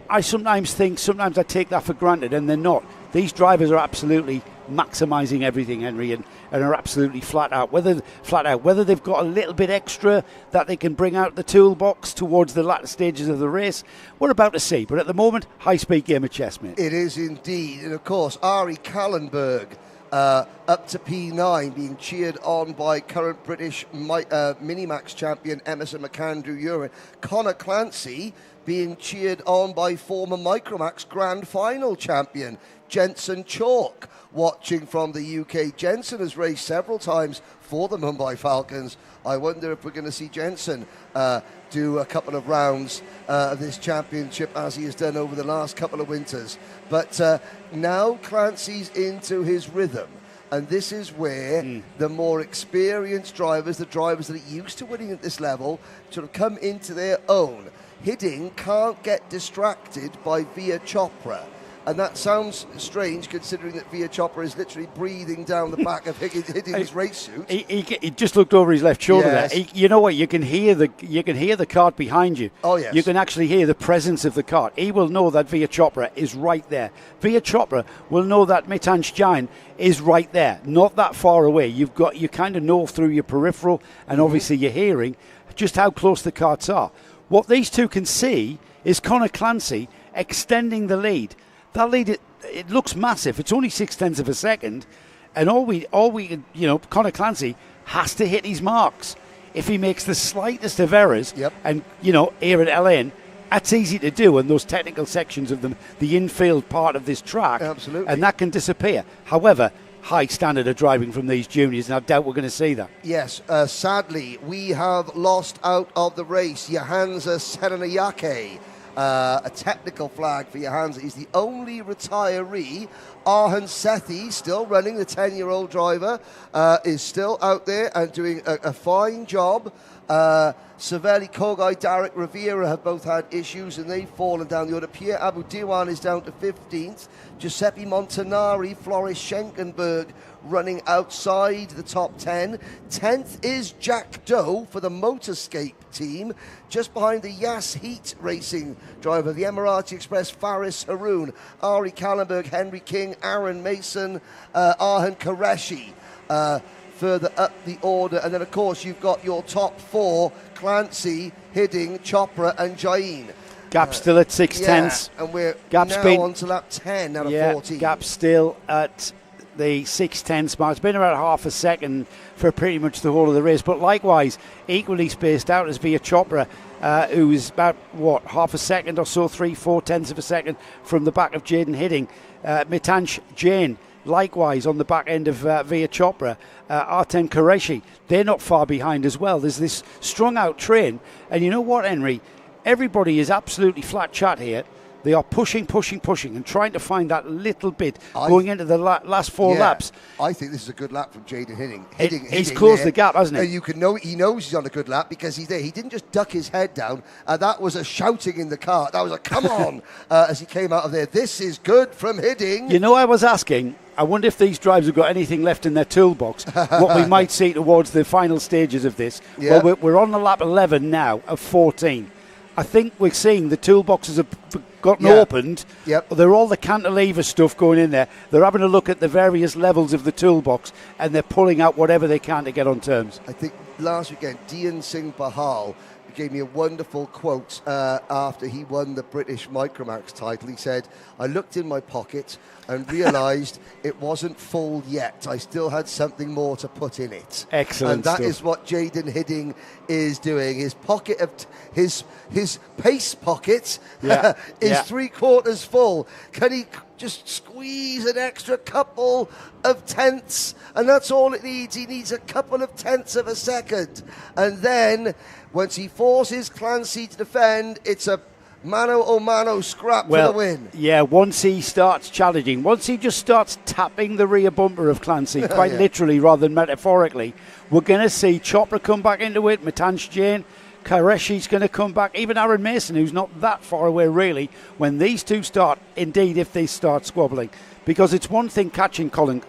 I sometimes I take that for granted, and they're not. These drivers are absolutely maximising everything, Henry, and are absolutely flat out. Whether they've got a little bit extra that they can bring out the toolbox towards the latter stages of the race, we're about to see. But at the moment, high-speed game of chess, mate. It is indeed. And of course, Ari Kallenberg up to P9, being cheered on by current British Minimax champion Emerson McAndrew-Uren. Conor Clancy being cheered on by former Microax Grand Final champion Jensen Chalk. Watching from the UK, Jensen has raced several times for the Mumbai Falcons. I wonder if we're going to see Jensen do a couple of rounds of this championship as he has done over the last couple of winters. But now Clancy's into his rhythm. And this is where the more experienced drivers, the drivers that are used to winning at this level, sort of come into their own. Hidding can't get distracted by Via Chopra. And that sounds strange, considering that Via Chopra is literally breathing down the back of Hidding's race suit. He just looked over his left shoulder there. You know what? You can hear the cart behind you. Oh yes. You can actually hear the presence of the cart. He will know that Via Chopra is right there. Via Chopra will know that Miniax Jain is right there, not that far away. You kind of know through your peripheral and obviously your hearing just how close the carts are. What these two can see is Conor Clancy extending the lead. That lead, it looks massive. It's only 0.6 of a second, and all we, Conor Clancy has to hit his marks. If he makes the slightest of errors, and here at LN, that's easy to do in those technical sections of the infield part of this track. Absolutely, and that can disappear. However, high standard of driving from these juniors, and I doubt we're going to see that. Yes, sadly, we have lost out of the race Johansa Serenayake. A technical flag for Johansa. He's the only retiree. Arhan Sethi, still running, the 10-year-old driver, is still out there and doing a fine job. Savelli Kogai, Derek Rivera have both had issues and they've fallen down the order. Pierre Abu Diwan is down to 15th. Giuseppe Montanari, Floris Schenkenberg running outside the top 10. 10th is Jack Doe for the Motorscape team, just behind the Yas Heat Racing driver, the Emirati Express Faris Haroon, Ari Kallenberg, Henry King, Aaron Mason, Arhan Qureshi. Further up the order, and then of course you've got your top 4: Clancy, Hidding, Chopra and Jain. Gap still at 6/10. And we're Gap's now on to lap 10 out of 14. Gap still at the 6/10 mark. It's been about half a second for pretty much the whole of the race, but likewise equally spaced out as Via Chopra, who is about half a second or so, 3/4 of a second from the back of Jaden Hidding. Miniax Jain likewise on the back end of Via Chopra. Arten Qureshi, they're not far behind as well. There's this strung out train, and you know what, Henry? Everybody is absolutely flat chat here. They are pushing, and trying to find that little bit going into the last 4 laps. I think this is a good lap from Jaden Hidding. He's closed the gap, hasn't he? And you can know he knows he's on a good lap because he's there. He didn't just duck his head down. That was a shouting in the car. That was a come on as he came out of there. This is good from Hidding. You know, I was asking, I wonder if these drivers have got anything left in their toolbox, what we might see towards the final stages of this. Yeah. Well, we're on the lap 11 now of 14. I think we're seeing the toolboxes have gotten opened. Yep. They're all the cantilever stuff going in there. They're having a look at the various levels of the toolbox, and they're pulling out whatever they can to get on terms. I think last weekend, Dian Singh Bahal gave me a wonderful quote after he won the British Microax title. He said, "I looked in my pocket and realised it wasn't full yet. I still had something more to put in it." Excellent And that stuff. is what Jaden Hidding is doing. His pocket of his pace pocket Yeah, is yeah. 3/4 full. Can he just squeeze an extra couple of tenths? And that's all it needs. He needs a couple of tenths of a second. And then once he forces Clancy to defend, it's a mano-a-mano scrap for the win. Yeah, once he starts challenging, once he just starts tapping the rear bumper of Clancy, quite Yeah. literally rather than metaphorically, we're going to see Chopra come back into it, Mitansh Jain, Qureshi's going to come back, even Aaron Mason, who's not that far away really, when these two start, indeed if they start squabbling. Because it's one thing catching Conor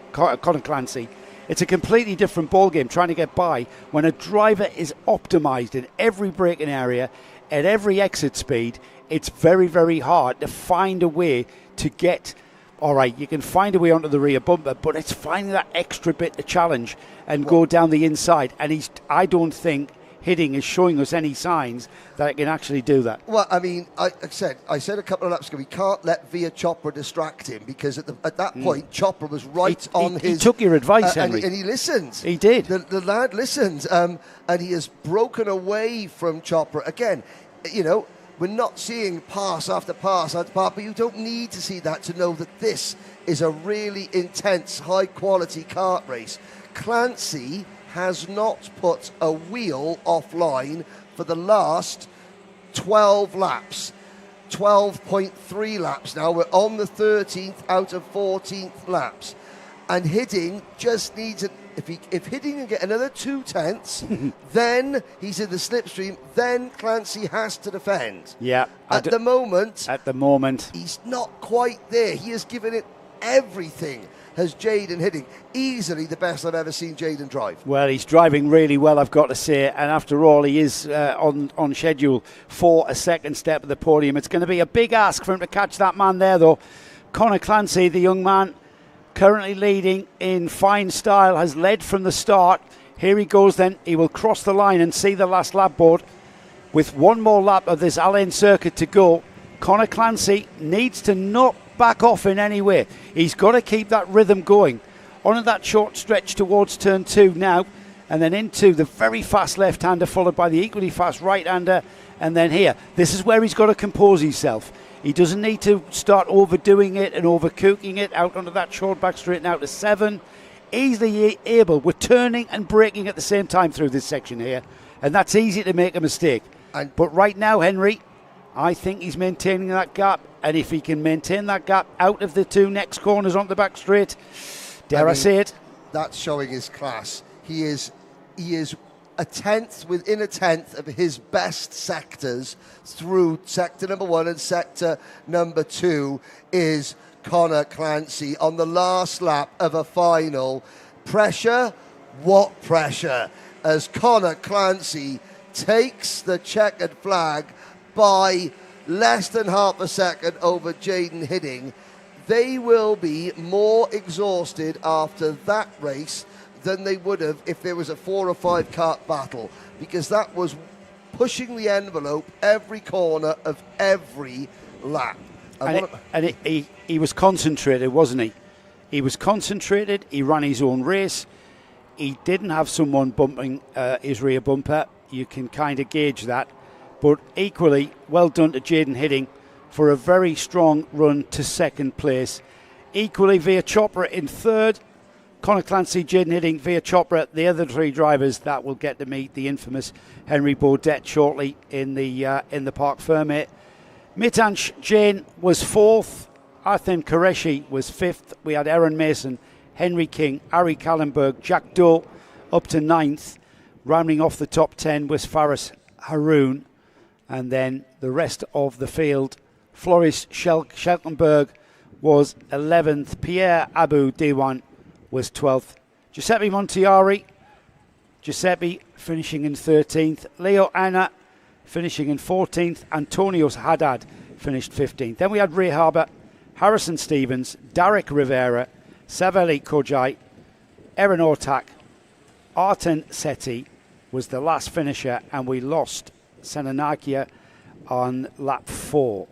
Clancy, it's a completely different ballgame trying to get by when a driver is optimised in every braking area, at every exit speed. It's very, very hard to find a way to get, all right, you can find a way onto the rear bumper, but it's finding that extra bit to challenge and go down the inside. And I don't think Hidding is showing us any signs that it can actually do that. Well, I mean, I said a couple of laps ago, we can't let Via Chopra distract him, because at that point, Chopra was right on his... He took your advice, Henry. And he listened. He did. The lad listened, and he has broken away from Chopra. Again, you know, we're not seeing pass after pass after pass, but you don't need to see that to know that this is a really intense, high-quality kart race. Clancy has not put a wheel offline for the last 12 laps. 12.3 laps now. We're on the 13th out of 14th laps. And Hidding just needs if Hidding can get another 2 tenths, then he's in the slipstream, then Clancy has to defend. Yeah. At the moment, he's not quite there. He has given it everything. Has Jaden Hidding, easily the best I've ever seen Jaden drive. Well, he's driving really well, I've got to say, and after all, he is on schedule for a second step of the podium. It's going to be a big ask for him to catch that man there, though. Conor Clancy, the young man, currently leading in fine style, has led from the start. Here he goes then. He will cross the line and see the last lap board. With one more lap of this Al Ain circuit to go, Conor Clancy needs to not back off in any way. He's got to keep that rhythm going. On that short stretch towards turn 2 now, and then into the very fast left-hander, followed by the equally fast right-hander, and then here. This is where he's got to compose himself. He doesn't need to start overdoing it and overcooking it out onto that short back straight now to 7. Easily able. We're turning and braking at the same time through this section here, and that's easy to make a mistake. But right now, Henry, I think he's maintaining that gap, and if he can maintain that gap out of the 2 next corners on the back straight, I say it, that's showing his class. He is a tenth within a tenth of his best sectors through sector number 1 and sector number 2 is Conor Clancy on the last lap of a final. Pressure, what pressure, as Conor Clancy takes the checkered flag by less than half a second over Jaden Hidding. They will be more exhausted after that race than they would have if there was a 4 or 5 kart battle, because that was pushing the envelope every corner of every lap. He was concentrated, wasn't he? He was concentrated. He ran his own race. He didn't have someone bumping his rear bumper. You can kind of gauge that. But equally, well done to Jaden Hidding for a very strong run to second place. Equally, Via Chopra in third. Conor Clancy, Jaden Hidding, Via Chopra, the other 3 drivers that will get to meet the infamous Henry Baudet shortly in the Parc Fermé. Mitansh Jain was 4th. Arthur Qureshi was 5th. We had Aaron Mason, Henry King, Ari Kallenberg, Jack Doe up to 9th. Rounding off the top 10 was Faris Haroun. And then the rest of the field, Floris Schelkenberg was 11th. Pierre Abu Dewan was 12th. Giuseppe Montiari, finishing in 13th. Leo Anna finishing in 14th. Antonio Haddad finished 15th. Then we had Ray Harbour, Harrison Stevens, Derek Rivera, Saveli Kojai, Erin Ortak, Arten Setti was the last finisher, and we lost Senanakia on lap 4.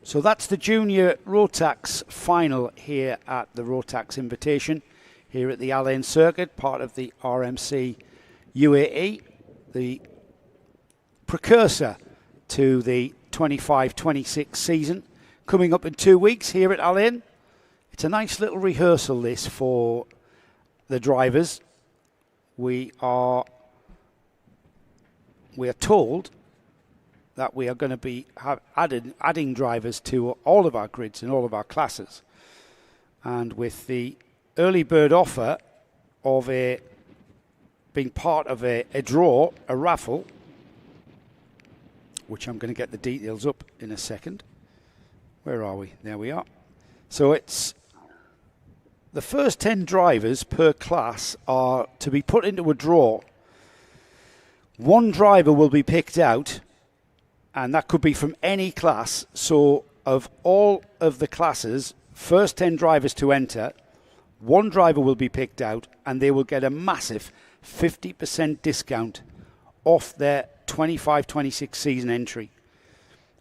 So that's the Junior Rotax final here at the Rotax Invitation, here at the Al Ain Circuit, part of the RMC UAE, the precursor to the 25-26 season, coming up in 2 weeks here at Al Ain. It's a nice little rehearsal, this, for the drivers. We are told that we are going to be adding drivers to all of our grids and all of our classes. And with the early bird offer of being part of a draw, a raffle, which I'm going to get the details up in a second. Where are we? There we are. So it's the first 10 drivers per class are to be put into a draw. One driver will be picked out, and that could be from any class. So of all of the classes, first 10 drivers to enter, one driver will be picked out, and they will get a massive 50% discount off their 25-26 season entry.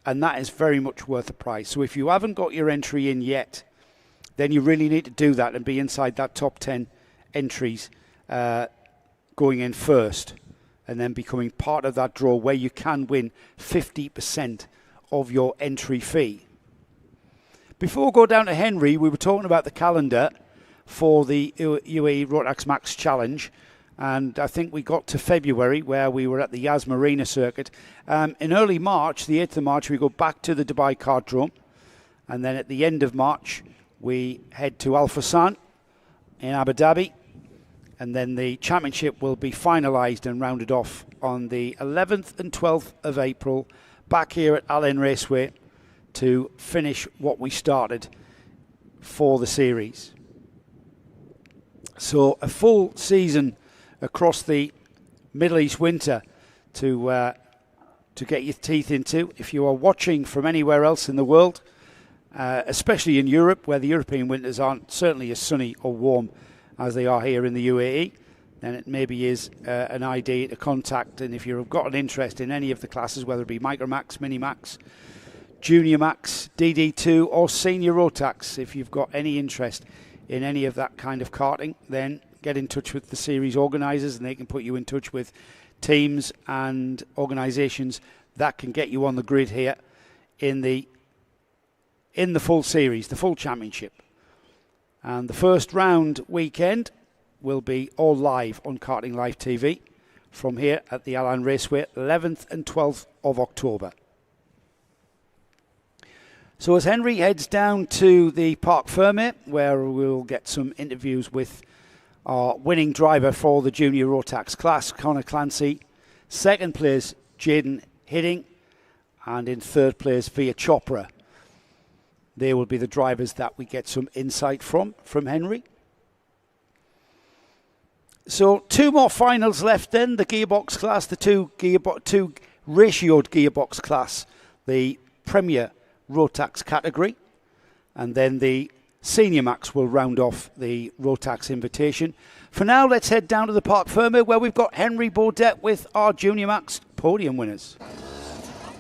And that is very much worth the price. So if you haven't got your entry in yet, then you really need to do that and be inside that top 10 entries going in first, and then becoming part of that draw where you can win 50% of your entry fee. Before we go down to Henry, we were talking about the calendar for the UAE Rotax Max Challenge, and I think we got to February where we were at the Yas Marina circuit. In early March, the 8th of March, we go back to the Dubai Kartdrome, and then at the end of March, we head to Al Fassan in Abu Dhabi, and then the championship will be finalised and rounded off on the 11th and 12th of April back here at Al Ain Raceway to finish what we started for the series. So a full season across the Middle East winter to get your teeth into. If you are watching from anywhere else in the world, especially in Europe, where the European winters aren't certainly as sunny or warm as they are here in the UAE, then it maybe is an idea to contact. And if you've got an interest in any of the classes, whether it be Microax, Miniax, Junior Max, DD2 or Senior Rotax, if you've got any interest in any of that kind of karting, then get in touch with the series organisers and they can put you in touch with teams and organisations that can get you on the grid here in the full series, the full championship. And the first round weekend will be all live on Karting Live TV from here at the Al Ain Raceway, 11th and 12th of October. So as Henry heads down to the Parc Fermé, where we'll get some interviews with our winning driver for the Junior Rotax class, Conor Clancy. Second place, Jaden Hidding. And in third place, Via Chopra. They will be the drivers that we get some insight from Henry. So 2 more finals left then. The gearbox class, the two ratioed gearbox class, the Premier Rotax category. And then the Senior Max will round off the Rotax Invitation. For now, let's head down to the Parc Fermé where we've got Henry Baudet with our Junior Max podium winners.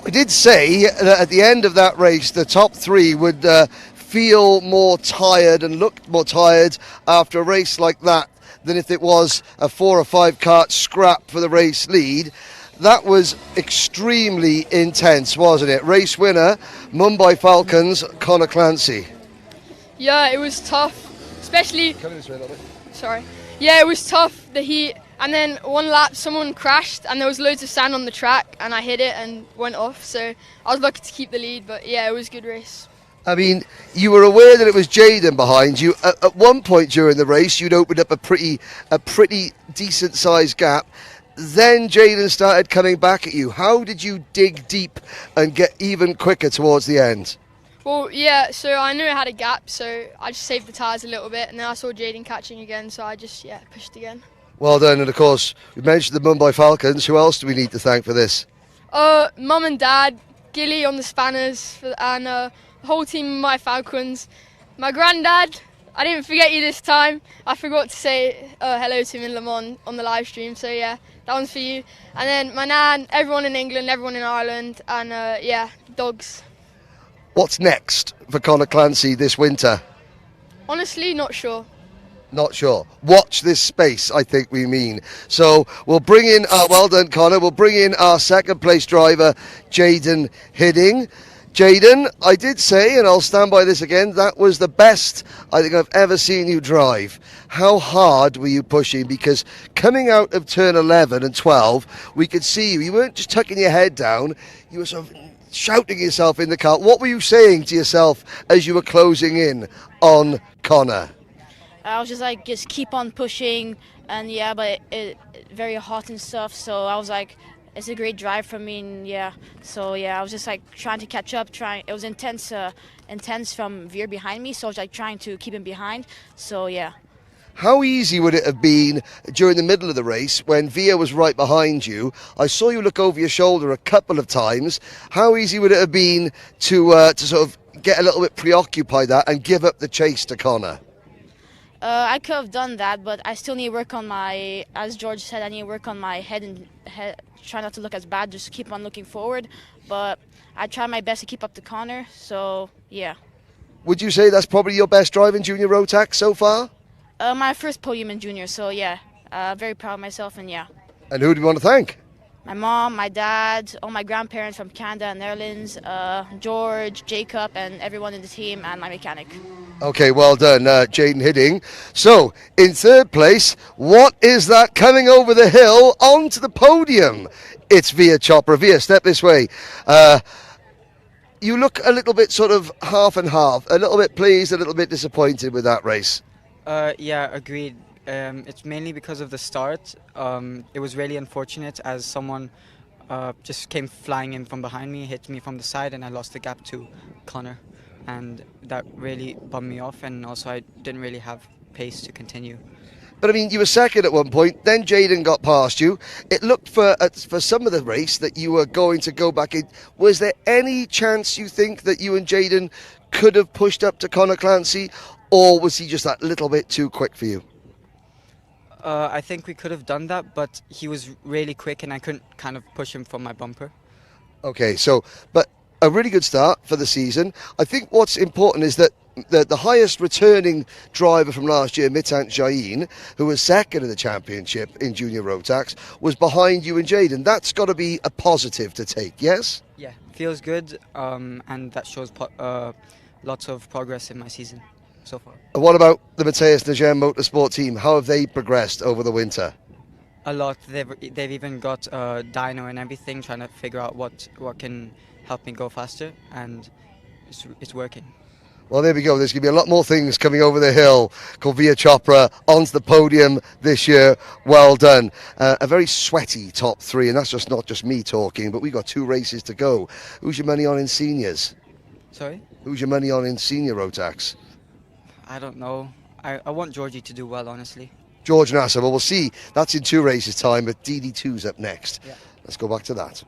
We did say that at the end of that race, the top 3 would feel more tired and look more tired after a race like that than if it was a 4 or 5 kart scrap for the race lead. That was extremely intense, wasn't it? Race winner, Mumbai Falcons, Conor Clancy. Yeah, it was tough, especially... Come this way a little bit. Sorry. Yeah, it was tough, the heat. And then one lap, someone crashed, and there was loads of sand on the track, and I hit it and went off. So I was lucky to keep the lead, but yeah, it was a good race. I mean, you were aware that it was Jaden behind you. At one point during the race, you'd opened up a pretty decent-sized gap. Then Jaden started coming back at you. How did you dig deep and get even quicker towards the end? Well, yeah, so I knew I had a gap, so I just saved the tyres a little bit, and then I saw Jaden catching again, so I just, pushed again. Well done, and of course, we mentioned the Mumbai Falcons. Who else do we need to thank for this? Mum and Dad, Gilly on the spanners, and the whole team of my Falcons. My granddad, I didn't forget you this time. I forgot to say hello to him in Le Mans on the live stream, so yeah, that one's for you. And then my nan, everyone in England, everyone in Ireland, and yeah, dogs. What's next for Conor Clancy this winter? Honestly, not sure. Not sure. Watch this space, I think we mean. So we'll bring in, well done, Conor. We'll bring in our second place driver, Jaden Hidding. Jaden, I did say, and I'll stand by this again, that was the best I think I've ever seen you drive. How hard were you pushing? Because coming out of turn 11 and 12, we could see you. You weren't just tucking your head down. You were sort of shouting yourself in the car. What were you saying to yourself as you were closing in on Conor? I was just like, just keep on pushing, and yeah, but it very hot and stuff, so I was like, it's a great drive for me, and yeah, so yeah, I was just like trying to catch up, it was intense from Veer behind me, so I was like trying to keep him behind, so yeah. How easy would it have been during the middle of the race when Veer was right behind you? I saw you look over your shoulder a couple of times. How easy would it have been to sort of get a little bit preoccupied that and give up the chase to Conor? I could have done that, but I still need to work on my, as George said, I need to work on my head and try not to look as bad, just keep on looking forward. But I try my best to keep up to Conor, so yeah. Would you say that's probably your best drive in Junior Rotax so far? My first podium in junior, so yeah, very proud of myself, and yeah. And who do you want to thank? My mom, my dad, all my grandparents from Canada and Netherlands, George, Jacob, and everyone in the team, and my mechanic. Okay, well done, Jaden Hidding. So, in third place, what is that coming over the hill onto the podium? It's Veer Chopra. Veer, step this way. You look a little bit sort of half and half, a little bit pleased, a little bit disappointed with that race. Yeah, agreed. It's mainly because of the start. It was really unfortunate as someone just came flying in from behind me, hit me from the side, and I lost the gap to Conor. And that really bummed me off, and also I didn't really have pace to continue. But I mean, you were second at one point, then Jaden got past you. It looked for some of the race that you were going to go back in. Was there any chance you think that you and Jaden could have pushed up to Conor Clancy, or was he just that little bit too quick for you? I think we could have done that, but he was really quick and I couldn't kind of push him from my bumper. Okay, so, but a really good start for the season. I think what's important is that the highest returning driver from last year, Mitant Jain, who was second in the championship in Junior Rotax, was behind you and Jaden. That's got to be a positive to take, yes? Yeah, feels good, and that shows lots of progress in my season so far. And what about the Mateus Najem Motorsport team? How have they progressed over the winter? A lot. They've even got dyno and everything, trying to figure out what can help me go faster, and it's working. Well, there we go. There's going to be a lot more things coming over the hill. Called Veer Chopra onto the podium this year. Well done. A very sweaty top three, and that's just not just me talking, but we've got 2 races to go. Who's your money on in seniors? Sorry? Who's your money on in senior Rotax? I don't know. I want Georgie to do well, honestly. George Nasser. Well, we'll see. That's in 2 races' time, but DD2's up next. Yeah. Let's go back to that.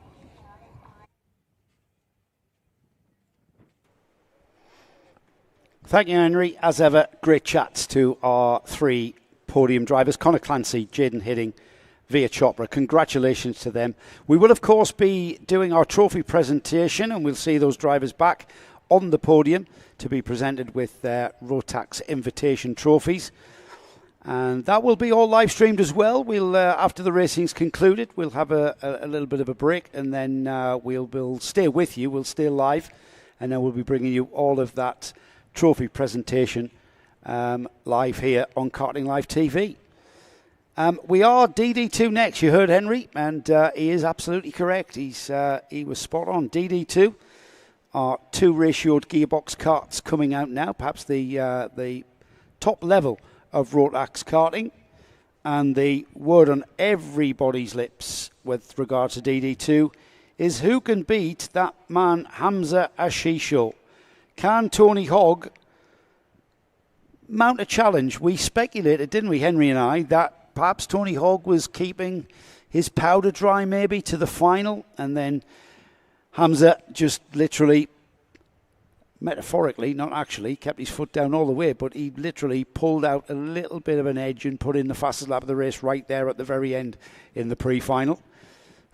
Thank you, Henry. As ever, great chats to our 3 podium drivers, Conor Clancy, Jaden Hidding, Veer Chopra. Congratulations to them. We will, of course, be doing our trophy presentation, and we'll see those drivers back on the podium to be presented with their Rotax Invitation trophies. And that will be all live streamed as well. We'll, after the racing's concluded, we'll have a little bit of a break, and then we'll stay with you. We'll stay live, and then we'll be bringing you all of that trophy presentation live here on Karting Live TV. We are DD2 next. You heard Henry, and he is absolutely correct. He was spot on. DD2 are 2 ratioed gearbox karts coming out now, perhaps the top level of Rotax karting, and the word on everybody's lips with regard to DD2 is who can beat that man Hamza Ashisho. Can Tony Hogg mount a challenge? We speculated, didn't we, Henry and I, that perhaps Tony Hogg was keeping his powder dry maybe to the final, and then Hamza just literally metaphorically, not actually, kept his foot down all the way, but he literally pulled out a little bit of an edge and put in the fastest lap of the race right there at the very end in the pre-final,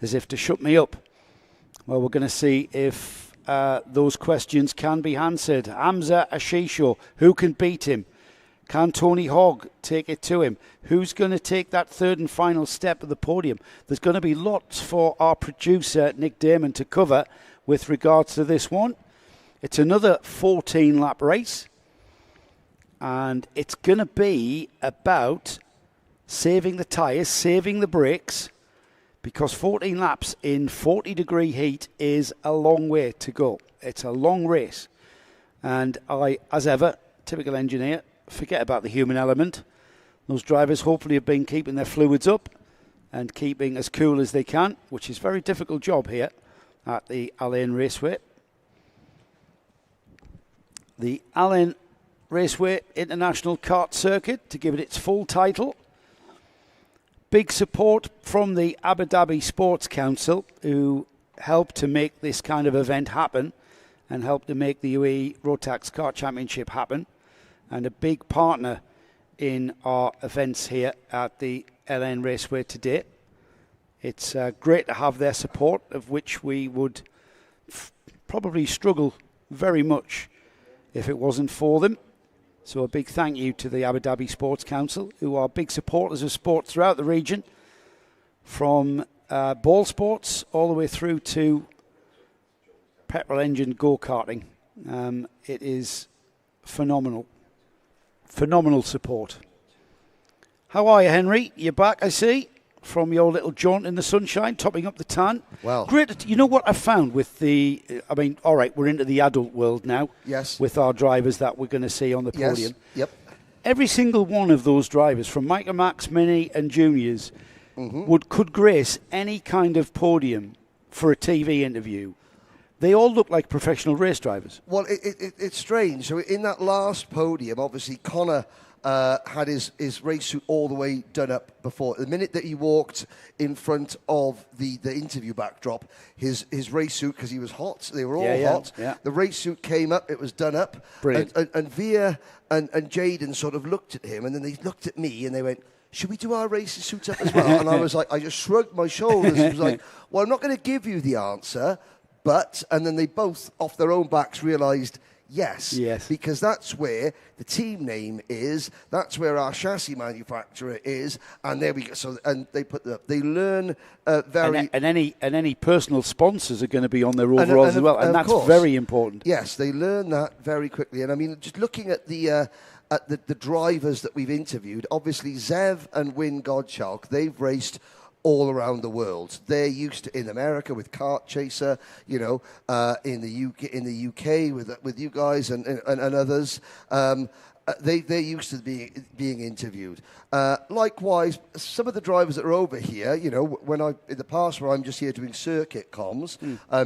as if to shut me up. Well, we're going to see if those questions can be answered. Hamza Ashisho, who can beat him? Can Tony Hogg take it to him? Who's going to take that third and final step of the podium? There's going to be lots for our producer, Nick Damon, to cover with regards to this one. It's another 14-lap race, and it's going to be about saving the tyres, saving the brakes, because 14 laps in 40-degree heat is a long way to go. It's a long race. And I, as ever, typical engineer, forget about the human element. Those drivers hopefully have been keeping their fluids up and keeping as cool as they can, which is a very difficult job here at the Al Ain Raceway. The Al Ain Raceway International Kart Circuit, to give it its full title. Big support from the Abu Dhabi Sports Council, who helped to make this kind of event happen and helped to make the UAE Rotax Kart Championship happen, and a big partner in our events here at the Al Ain Raceway today. It's great to have their support, of which we would probably struggle very much if it wasn't for them. So a big thank you to the Abu Dhabi Sports Council, who are big supporters of sport throughout the region, from ball sports all the way through to petrol engine go-karting. It is phenomenal. Phenomenal support. How are you, Henry? You're back, I see, from your little jaunt in the sunshine, topping up the tan. Well, great. You know what I found with the, I mean, all right, we're into the adult world now. Yes. With our drivers that we're going to see on the podium. Yes. Yep. Every single one of those drivers, from Microax, Mini and Juniors, could grace any kind of podium for a TV interview. They all look like professional race drivers. Well, it's strange. So in that last podium, obviously, Connor had his race suit all the way done up before. The minute that he walked in front of the interview backdrop, his race suit, because he was hot, they were all hot. Yeah. The race suit came up, it was done up. Brilliant. And Via and Jaden sort of looked at him, and then they looked at me, and they went, should we do our racing suits up as well? And I was like, I just shrugged my shoulders. It was like, well, I'm not going to give you the answer, but, and then they both, off their own backs, realised, yes, because that's where the team name is, that's where our chassis manufacturer is, and there we go. So, and they learn very... And any personal sponsors are going to be on their overalls as well, and that's very important. Yes, they learn that very quickly. And I mean, just looking at the drivers that we've interviewed, obviously Zev and Win Godchalk, they've raced all around the world. They're used to in America with Kart Chaser, you know, in the UK with you guys and others. They're used to being interviewed. Likewise, some of the drivers that are over here, you know, when in the past where I'm just here doing circuit comms,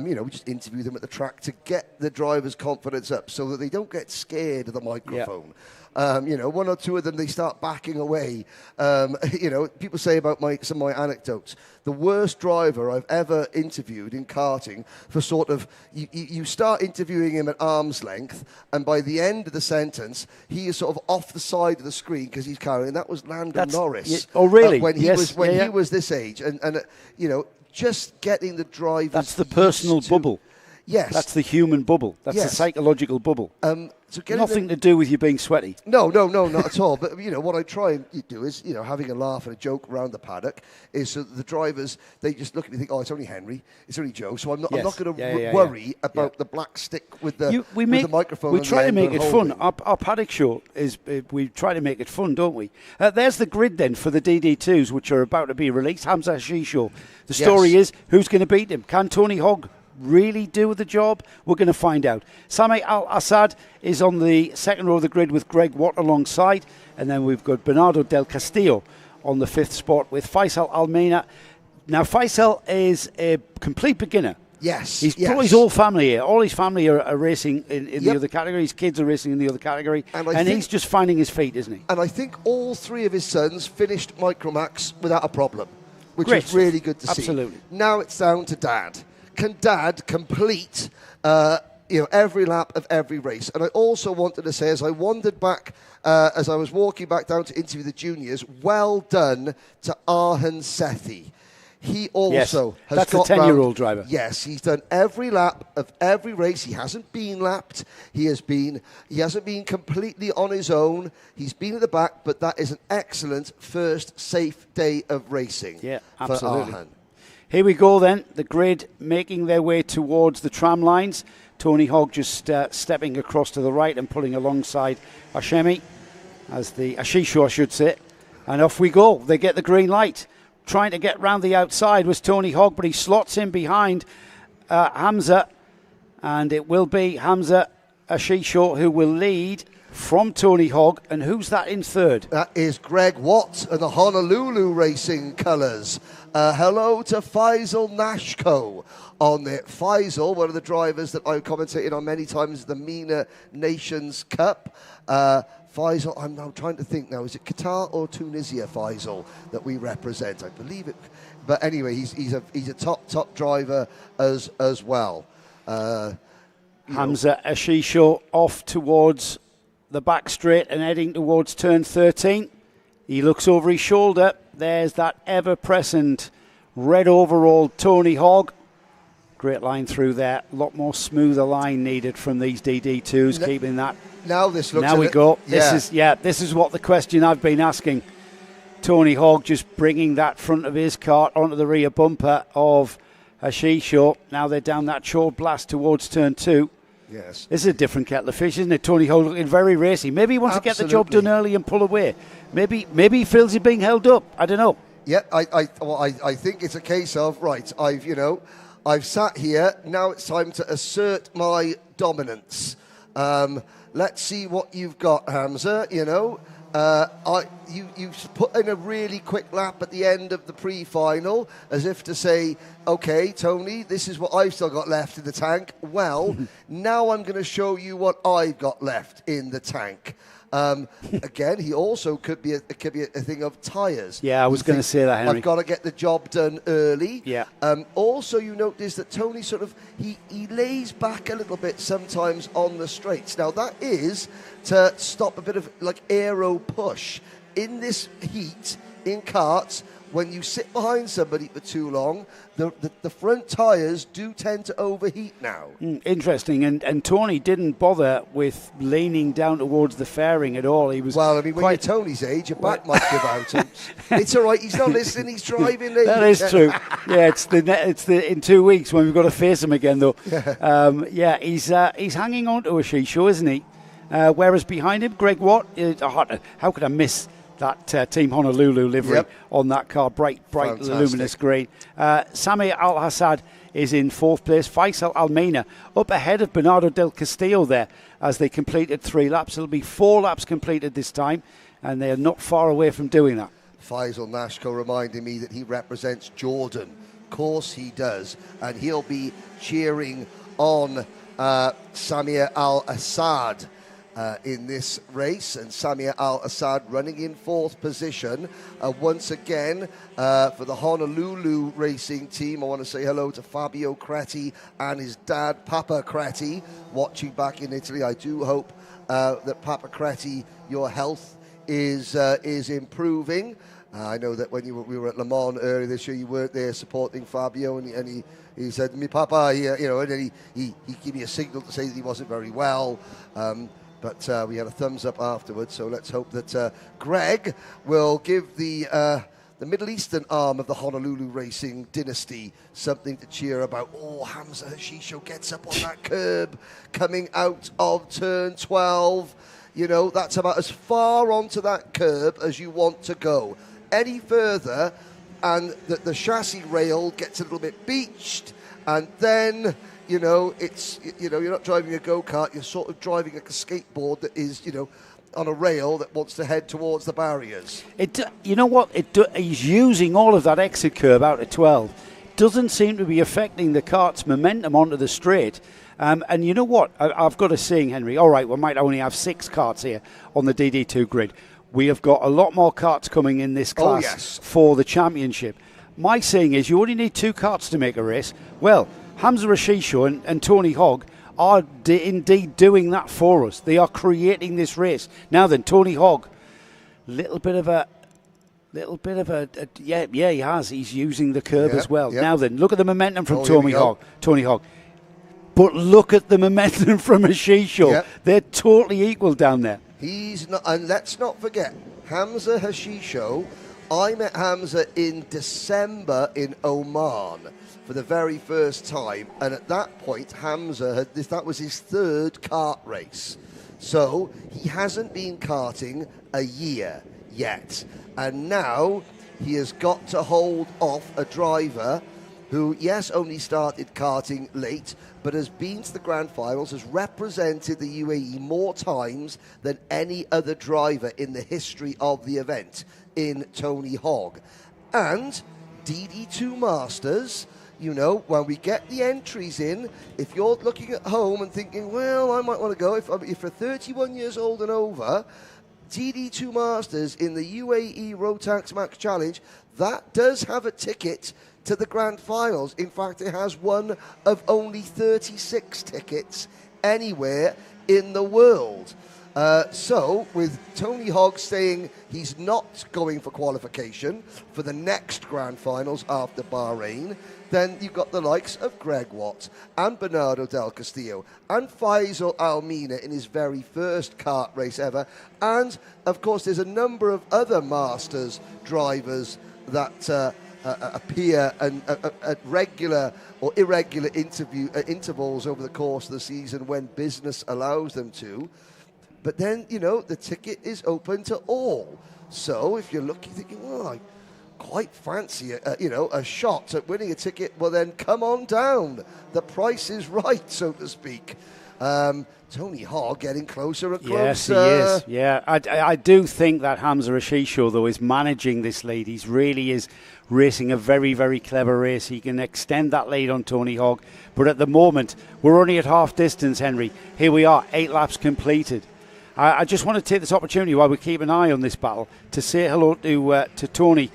you know, we just interview them at the track to get the drivers' confidence up so that they don't get scared of the microphone. You know, one or two of them, they start backing away. You know, people say about some of my anecdotes. The worst driver I've ever interviewed in karting for sort of, you start interviewing him at arm's length, and by the end of the sentence, he is sort of off the side of the screen because he's carrying. That was Landon Norris. Oh, really? When he was this age. And you know, just getting the drivers... That's the personal bubble. Yes. That's the human bubble. That's the psychological bubble. So nothing to do with you being sweaty. No, not at all. But, you know, what I try and do is, you know, having a laugh and a joke around the paddock is so that the drivers, they just look at me and think, oh, it's only Henry, it's only Joe, so I'm not going to worry about the black stick with the microphone. We try to make it fun. Our paddock show is, we try to make it fun, don't we? There's the grid then for the DD2s, which are about to be released. Hamza Ashisho. The story is, who's going to beat him? Can Tony Hogg really do the job? We're going to find out. Sami Al-Assad is on the second row of the grid with Greg Watt alongside, and then we've got Bernardo Del Castillo on the fifth spot with Faisal Almeida. Now, Faisal is a complete beginner. Yes. He's brought his whole family here. All his family are racing in the other category. His kids are racing in the other category. And he's just finding his feet, isn't he? And I think all three of his sons finished Microax without a problem, which Great. is really good to see. Absolutely. Now it's down to Dad. Can Dad complete, every lap of every race. And I also wanted to say, as I wandered back, as I was walking back down to interview the juniors, well done to Arhan Sethi. He also has that's got a 10-year-old driver. Yes, he's done every lap of every race. He hasn't been lapped. He hasn't been completely on his own. He's been at the back, but that is an excellent first safe day of racing. Yeah, for absolutely. Arhan. Here we go then, the grid making their way towards the tram lines. Tony Hogg just stepping across to the right and pulling alongside Ashisho, I should say. And off we go. They get the green light. Trying to get round the outside was Tony Hogg, but he slots in behind Hamza. And it will be Hamza Ashisho who will lead from Tony Hogg. And who's that in third? That is Greg Watt and the Honolulu Racing colours. Hello to Faisal Nashko on there. Faisal, one of the drivers that I've commentated on many times, the MENA Nations Cup. Faisal, I'm now trying to think now, is it Qatar or Tunisia, Faisal, that we represent? I believe it. But anyway, he's a top driver as well. Hamza Ashisho off towards the back straight and heading towards turn 13. He looks over his shoulder. There's that ever-present red overall Tony Hogg. Great line through there. A lot more smoother line needed from these DD2s, keeping that. Now this looks. Now we go. This is what the question I've been asking. Tony Hogg just bringing that front of his cart onto the rear bumper of Ashisho. Now they're down that short blast towards turn 2. Yes. This is a different kettle of fish, isn't it? Tony Hogg looking very racy. Maybe he wants to get the job done early and pull away. Maybe he feels he's being held up. I don't know. Yeah, I think it's a case of, right, I've sat here, now it's time to assert my dominance. Let's see what you've got, Hamza, you put in a really quick lap at the end of the pre-final, as if to say, okay, Tony, this is what I've still got left in the tank. Well, now I'm going to show you what I've got left in the tank. Again, he also could be a thing of tyres. Yeah, I was going to say that, Henry. I've got to get the job done early. Yeah. Also, you notice that Tony he lays back a little bit sometimes on the straights. Now, that is to stop a bit of aero push. In this heat, in karts, when you sit behind somebody for too long, the front tyres do tend to overheat now. Interesting, and Tony didn't bother with leaning down towards the fairing at all. He was when you're Tony's age, your back might give out. It's all right. He's not listening. He's driving. That is true. Yeah, it's the in 2 weeks when we've got to face him again, though. He's hanging on to Ashisho, isn't he? Whereas behind him, Greg Watt. How could I miss that Team Honolulu livery on that car, bright luminous green. Sami Al-Hassad is in 4th place. Faisal Almeida up ahead of Bernardo Del Castillo there as they completed 3 laps. It'll be 4 laps completed this time, and they are not far away from doing that. Faisal Nashko reminding me that he represents Jordan. Of course he does, and he'll be cheering on Samir Al-Assad in this race, and Samir Al-Assad running in 4th position. Once again, for the Honolulu racing team, I want to say hello to Fabio Creti and his dad, Papa Creti, watching back in Italy. I do hope that Papa Creti, your health is improving. I know that when we were at Le Mans earlier this year, you weren't there supporting Fabio, and he said, "Mi Papa," and then he gave me a signal to say that he wasn't very well. But we had a thumbs up afterwards, so let's hope that Greg will give the Middle Eastern arm of the Honolulu racing dynasty something to cheer about. Oh, Hamza Ashisho gets up on that curb coming out of turn 12. That's about as far onto that curb as you want to go. Any further, and the chassis rail gets a little bit beached, and then... it's you're not driving a go-kart, you're sort of driving a skateboard that is, on a rail that wants to head towards the barriers. He's using all of that exit curve out at 12. Doesn't seem to be affecting the kart's momentum onto the straight. And you know what? I've got a saying, Henry. All right, we might only have 6 karts here on the DD2 grid. We have got a lot more karts coming in this class for the championship. My saying is you only need 2 karts to make a race. Well, Hamza Ashisho and Tony Hogg are indeed doing that for us. They are creating this race. Now then, Tony Hogg, little bit of a, yeah, he has. He's using the curb as well. Now then, look at the momentum from Tony Hogg. But look at the momentum from Hashisho. Yep. They're totally equal down there. He's not, and let's not forget, Hamza Hashisho. I met Hamza in December in Oman for the very first time, and at that point, Hamza that was his third kart race. So he hasn't been karting a year yet, and now he has got to hold off a driver who, yes, only started karting late, but has been to the grand finals, has represented the UAE more times than any other driver in the history of the event, in Tony Hogg. And DD2 Masters, you know, when we get the entries in, if you're looking at home and thinking, well, I might want to go, if you're 31 years old and over, DD2 Masters in the UAE Rotax Max Challenge, that does have a ticket to the grand finals. In fact, it has one of only 36 tickets anywhere in the world. So, with Tony Hogg saying he's not going for qualification for the next grand finals after Bahrain, then you've got the likes of Greg Watt and Bernardo Del Castillo and Faisal Almina in his very first kart race ever. And, of course, there's a number of other Masters drivers that appear at regular or irregular intervals over the course of the season when business allows them to. But then, you know, the ticket is open to all. So if you're looking, thinking, well, I quite fancy, a shot at winning a ticket, well, then come on down. The price is right, so to speak. Tony Hogg getting closer and closer. Yes, he is. Yeah, I do think that Hamza Hashisho, though, is managing this lead. He really is racing a very, very clever race. He can extend that lead on Tony Hogg. But at the moment, we're only at half distance, Henry. Here we are, 8 laps completed. I just want to take this opportunity while we keep an eye on this battle to say hello to Tony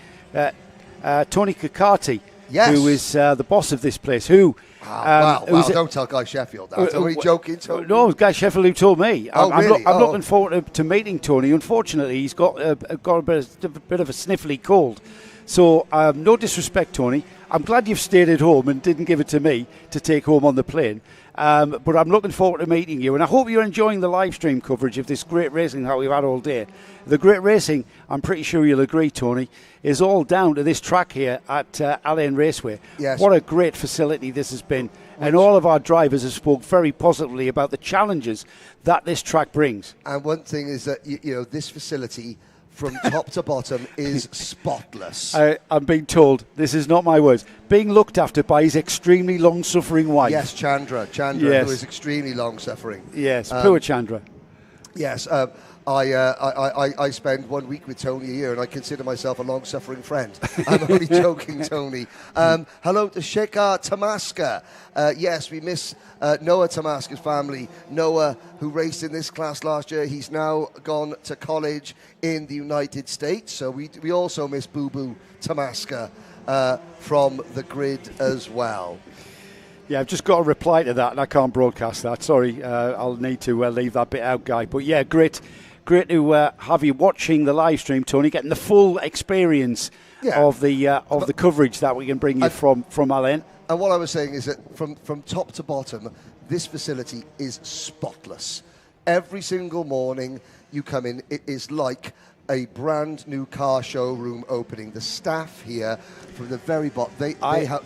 Kakati, who is the boss of this place. Don't tell Guy Sheffield that. Are we joking, Tony? No, it was Guy Sheffield who told me. I'm looking Oh. forward to meeting Tony. Unfortunately, he's got a bit of a sniffly cold. So, no disrespect, Tony. I'm glad you've stayed at home and didn't give it to me to take home on the plane. But I'm looking forward to meeting you, and I hope you're enjoying the live stream coverage of this great racing that we've had all day. The great racing, I'm pretty sure you'll agree, Tony, is all down to this track here at Al Ain Raceway. Yes. What a great facility this has been, and all of our drivers have spoke very positively about the challenges that this track brings. And one thing is that, this facility from top to bottom is spotless. I'm being told, this is not my words, being looked after by his extremely long-suffering wife. Yes, Chandra, Yes. who is extremely long-suffering. Yes, poor Chandra. Yes, I spend 1 week with Tony a year, and I consider myself a long-suffering friend. I'm only joking, Tony. Hello to Shekhar Tamaska. Yes, we miss Noah Tamaska's family. Noah, who raced in this class last year, he's now gone to college in the United States. So we also miss Boo Boo Tamaska from the grid as well. Yeah, I've just got a reply to that, and I can't broadcast that. Sorry, I'll need to leave that bit out, Guy. But yeah, great to have you watching the live stream, Tony, getting the full experience of the coverage that we can bring you from Al Ain. And what I was saying is that from top to bottom, this facility is spotless. Every single morning you come in, it is like a brand new car showroom opening. The staff here, from the very bottom,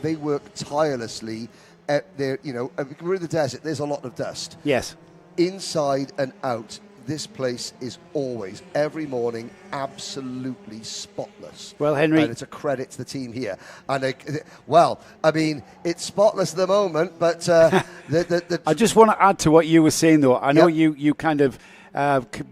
they work tirelessly. We're in the desert. There's a lot of dust. Yes. Inside and out, this place is always, every morning, absolutely spotless. Well, Henry, and it's a credit to the team here. And it's spotless at the moment, but I just want to add to what you were saying, though. I know you kind of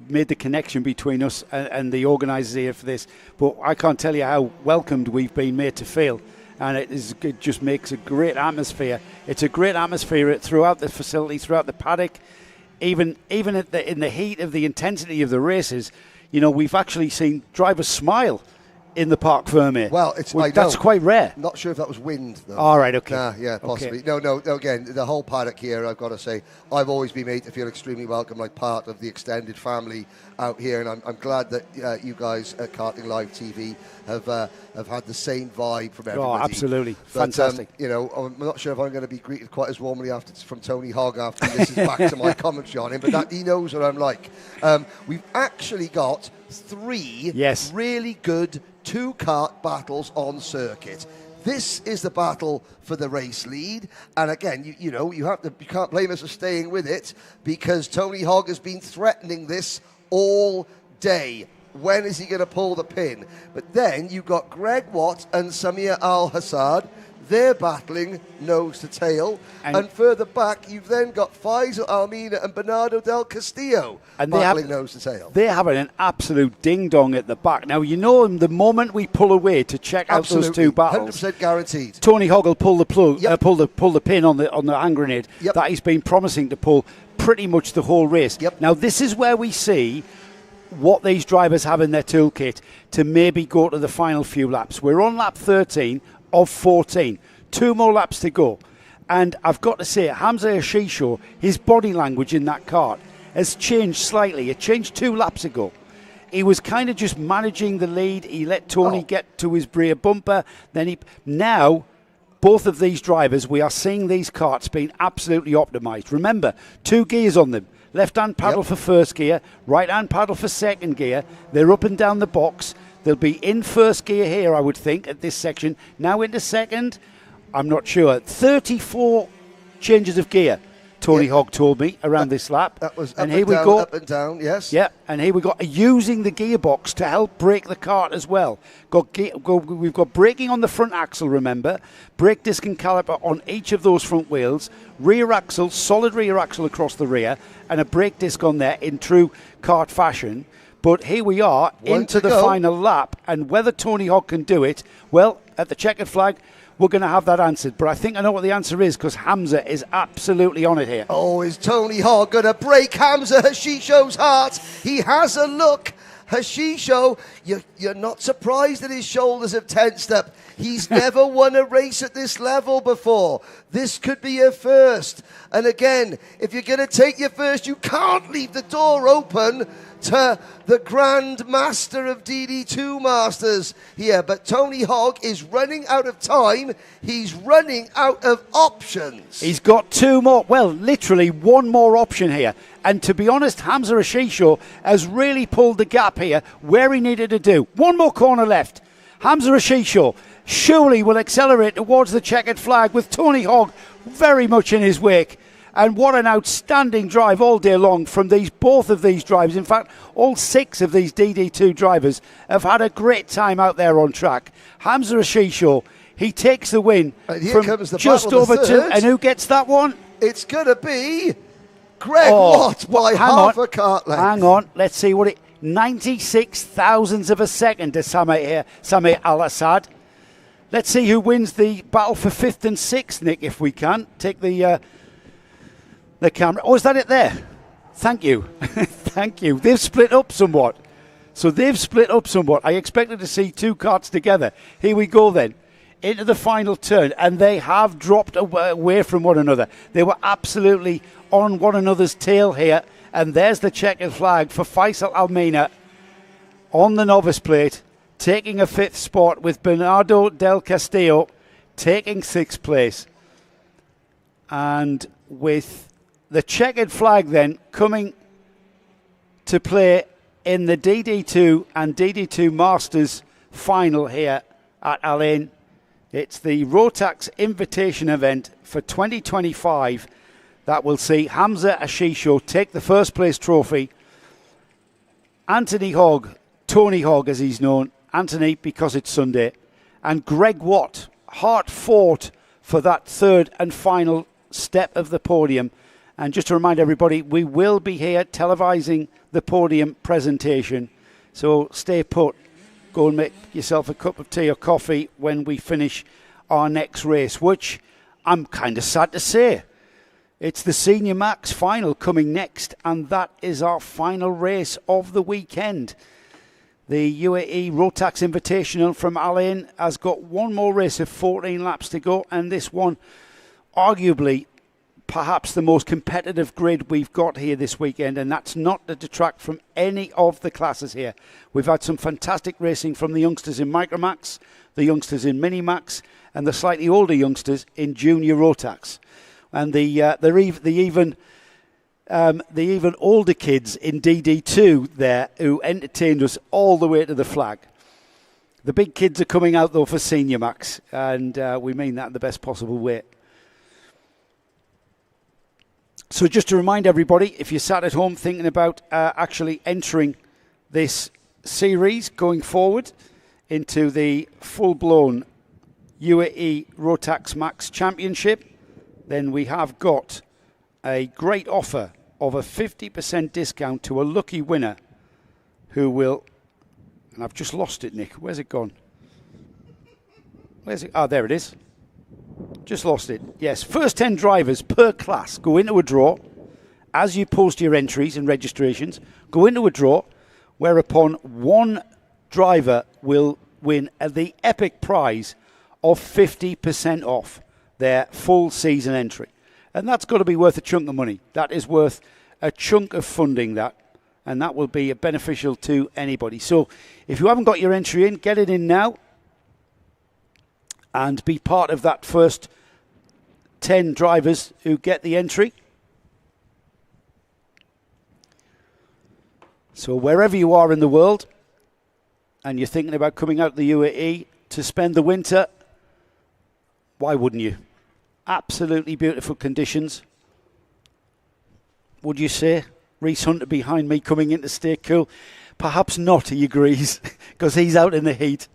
made the connection between us and the organisers here for this, but I can't tell you how welcomed we've been made to feel. And it just makes a great atmosphere. It's a great atmosphere throughout the facility, throughout the paddock. Even in the heat of the intensity of the races, we've actually seen drivers smile in the Parc Fermé. Well, that's quite rare. Not sure if that was wind, though. All right, okay. Yeah, possibly. Okay. No, again, the whole paddock here, I've got to say, I've always been made to feel extremely welcome, like part of the extended family out here, and I'm glad that you guys at Karting Live TV have had the same vibe from everybody. Oh, absolutely. But, Fantastic. I'm not sure if I'm going to be greeted quite as warmly from Tony Hogg after this is back to my commentary on him, but that he knows what I'm like. We've actually got 3 really good 2-kart battles on circuit. This is the battle for the race lead, and again, you can't blame us for staying with it, because Tony Hogg has been threatening this all day. When is he going to pull the pin? But then you've got Greg Watt and Samir Al-Hassad. They're battling nose to tail. And further back, you've then got Faisal Almeida and Bernardo Del Castillo battling nose to tail. They're having an absolute ding-dong at the back. Now, the moment we pull away to check out those 2 battles, 100% guaranteed. Tony Hogg will pull the plug, pull the pin on the hand grenade that he's been promising to pull pretty much the whole race. Now, this is where we see what these drivers have in their toolkit to maybe go to the final few laps. We're on lap 13 of 14. 2 more laps to go. And I've got to say, Hamza Ashisho, his body language in that kart has changed slightly. It changed 2 laps ago. He was kind of just managing the lead. He let Tony get to his rear bumper. Now, both of these drivers, we are seeing these karts being absolutely optimised. Remember, 2 gears on them. Left-hand paddle for first gear, right-hand paddle for second gear. They're up and down the box. They'll be in first gear here, I would think, at this section. Now into second, I'm not sure. 34 changes of gear, Tony Hogg told me, around this lap. That was up and down, yes. Yeah, and here we go, using the gearbox to help brake the kart as well. We've got braking on the front axle, remember. Brake disc and caliper on each of those front wheels. Rear axle, solid rear axle across the rear, and a brake disc on there in true kart fashion. But here we are into the final lap, and whether Tony Hogg can do it, well, at the checkered flag, we're going to have that answered. But I think I know what the answer is, because Hamza is absolutely on it here. Oh, is Tony Hogg going to break Hamza Hashisho's heart? He has a look. Hashisho, you're not surprised that his shoulders have tensed up. He's never won a race at this level before. This could be a first. And again, if you're going to take your first, you can't leave the door open to the Grand Master of DD2 Masters here. But Tony Hogg is running out of time. He's running out of options. He's got 2 more, well, literally 1 more option here. And to be honest, Hamza Ashisho has really pulled the gap here where he needed to do. 1 more corner left. Hamza Ashisho surely will accelerate towards the checkered flag with Tony Hogg very much in his wake. And what an outstanding drive all day long from both of these drivers. In fact, all 6 of these DD2 drivers have had a great time out there on track. Hamza Ashisho, he takes the win from just over 2. And who gets that one? It's going to be Greg Watt by half a kart length. Hang on, let's see what 96 thousandths of a second to Sami Al-Assad. Let's see who wins the battle for 5th and 6th, Nick, if we can. Take the camera. Oh, is that it there? Thank you. Thank you. They've split up somewhat. I expected to see 2 karts together. Here we go then. Into the final turn. And they have dropped away from one another. They were absolutely on one another's tail here. And there's the checkered flag for Faisal Almeida on the novice plate, taking a 5th spot, with Bernardo Del Castillo taking 6th place. And with the checkered flag then coming to play in the DD2 and DD2 Masters final here at Al Ain. It's the Rotax Invitational event for 2025 that will see Hamza Ashisho take the 1st place trophy. Anthony Hogg, Tony Hogg as he's known, Anthony because it's Sunday, and Greg Watt, hard fought for that 3rd and final step of the podium. And just to remind everybody, we will be here televising the podium presentation. So stay put. Go and make yourself a cup of tea or coffee when we finish our next race, which I'm kind of sad to say. It's the Senior Max final coming next, and that is our final race of the weekend. The UAE Rotax Invitational from Alain has got one more race of 14 laps to go, and this one, arguably, perhaps the most competitive grid we've got here this weekend, and that's not to detract from any of the classes here. We've had some fantastic racing from the youngsters in Microax, the youngsters in Miniax, and the slightly older youngsters in Junior Rotax. And the even older kids in DD2 there who entertained us all the way to the flag. The big kids are coming out though for Senior Max, and we mean that in the best possible way. So just to remind everybody, if you're sat at home thinking about actually entering this series going forward into the full-blown UAE Rotax Max Championship, then we have got a great offer of a 50% discount to a lucky winner who will, and I've just lost it, Nick. Where's it gone? Where's it? Ah, there it is. Just lost it. Yes, first 10 drivers per class go into a draw. As you post your entries and registrations, go into a draw, whereupon one driver will win the epic prize of 50% off their full season entry. And that's got to be worth a chunk of money. That is worth a chunk of funding, that. And that will be beneficial to anybody. So if you haven't got your entry in, get it in now. And be part of that first 10 drivers who get the entry. So wherever you are in the world, and you're thinking about coming out to the UAE to spend the winter, why wouldn't you? Absolutely beautiful conditions. Would you say? Reese Hunter behind me coming in to stay cool. Perhaps not, he agrees, because he's out in the heat.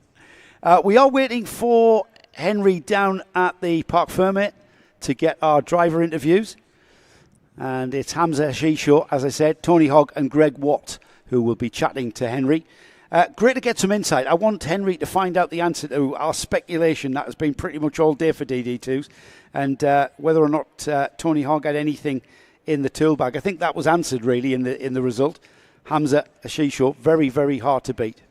We are waiting for Henry down at the Parc Fermé to get our driver interviews. And it's Hamza Hashisho, as I said, Tony Hogg and Greg Watt who will be chatting to Henry. Great to get some insight. I want Henry to find out the answer to our speculation that has been pretty much all day for DD2s, and whether or not Tony Hogg had anything in the tool bag. I think that was answered really in the result. Hamza Hashisho, very, very hard to beat.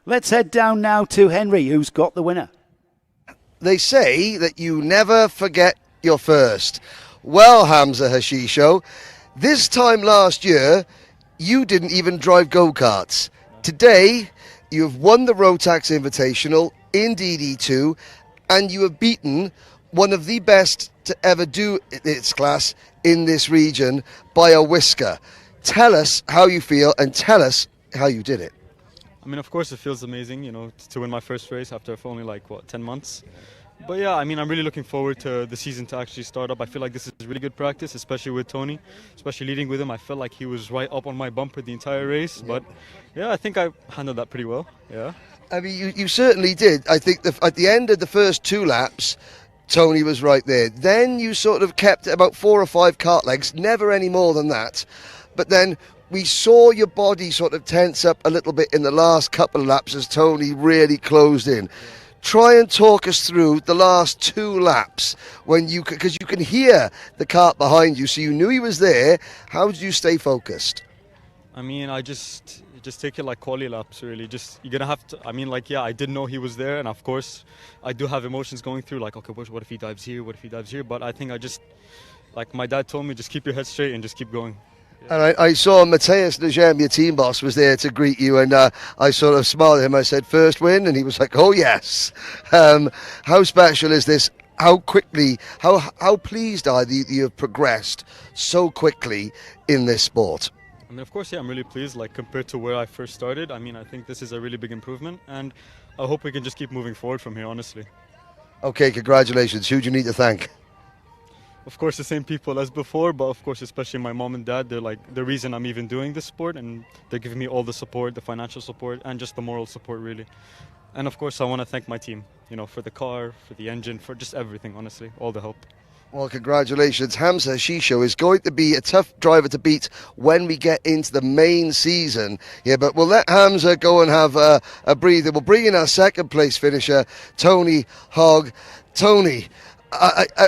Let's head down now to Henry, who's got the winner. They say that you never forget your first. Well, Hamza Hashisho, this time last year, you didn't even drive go-karts. Today, you have won the Rotax Invitational in DD2, and you have beaten one of the best to ever do its class in this region by a whisker. Tell us how you feel, and tell us how you did it. I mean, of course, it feels amazing, to win my first race after only 10 months. But yeah, I mean, I'm really looking forward to the season to actually start up. I feel like this is really good practice, especially with Tony, especially leading with him. I felt like he was right up on my bumper the entire race. But yeah, I think I handled that pretty well. Yeah. I mean, you certainly did. I think at the end of the first 2 laps, Tony was right there. Then you sort of kept about 4 or 5 kart lengths, never any more than that. But then we saw your body sort of tense up a little bit in the last couple of laps as Tony really closed in. Try and talk us through the last 2 laps because you can hear the kart behind you, so you knew he was there. How did you stay focused? I mean, I just take it like quali laps, really. You're gonna have to. I mean, I didn't know he was there, and of course, I do have emotions going through. Okay, what if he dives here? What if he dives here? But I think my dad told me, just keep your head straight and just keep going. And I saw Matthias Lejem, your team boss, was there to greet you, and I sort of smiled at him. I said, first win? And he was like, oh, yes. How special is this? How quickly, how pleased are you that you have progressed so quickly in this sport? I mean, of course, yeah, I'm really pleased. Compared to where I first started, I mean, I think this is a really big improvement, and I hope we can just keep moving forward from here, honestly. Okay, congratulations. Who do you need to thank? Of course, the same people as before, but of course, especially my mom and dad. They're the reason I'm even doing this sport, and they're giving me all the support, the financial support, and just the moral support, really. And of course, I want to thank my team, for the car, for the engine, for just everything, honestly, all the help. Well, congratulations. Hamza Hashisho is going to be a tough driver to beat when we get into the main season. Yeah, but we'll let Hamza go and have a breather. We'll bring in our second place finisher, Tony Hogg. Tony,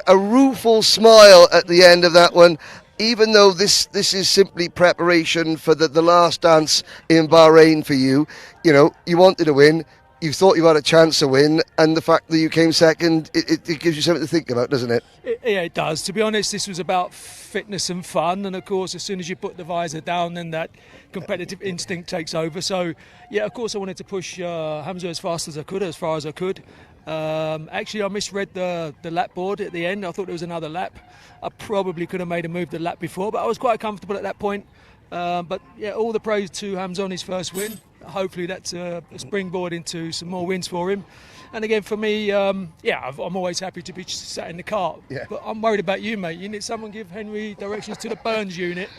a rueful smile at the end of that one. even though this is simply preparation for the last dance in Bahrain for you, you know, you wanted to win, you thought you had a chance to win, and the fact that you came second, it gives you something to think about, doesn't it? Yeah, it does. To be honest, this was about fitness and fun, and of course, as soon as you put the visor down, then that competitive instinct takes over. So, yeah, of course, I wanted to push Hamza as fast as I could, as far as I could. Actually, I misread the lap board at the end. I thought there was another lap. I probably could have made a move the lap before, but I was quite comfortable at that point. But yeah, all the praise to Hamza on his first win. Hopefully that's a springboard into some more wins for him. And again, for me, I'm always happy to be sat in the car. Yeah. But I'm worried about you, mate. You need someone give Henry directions to the Burns unit.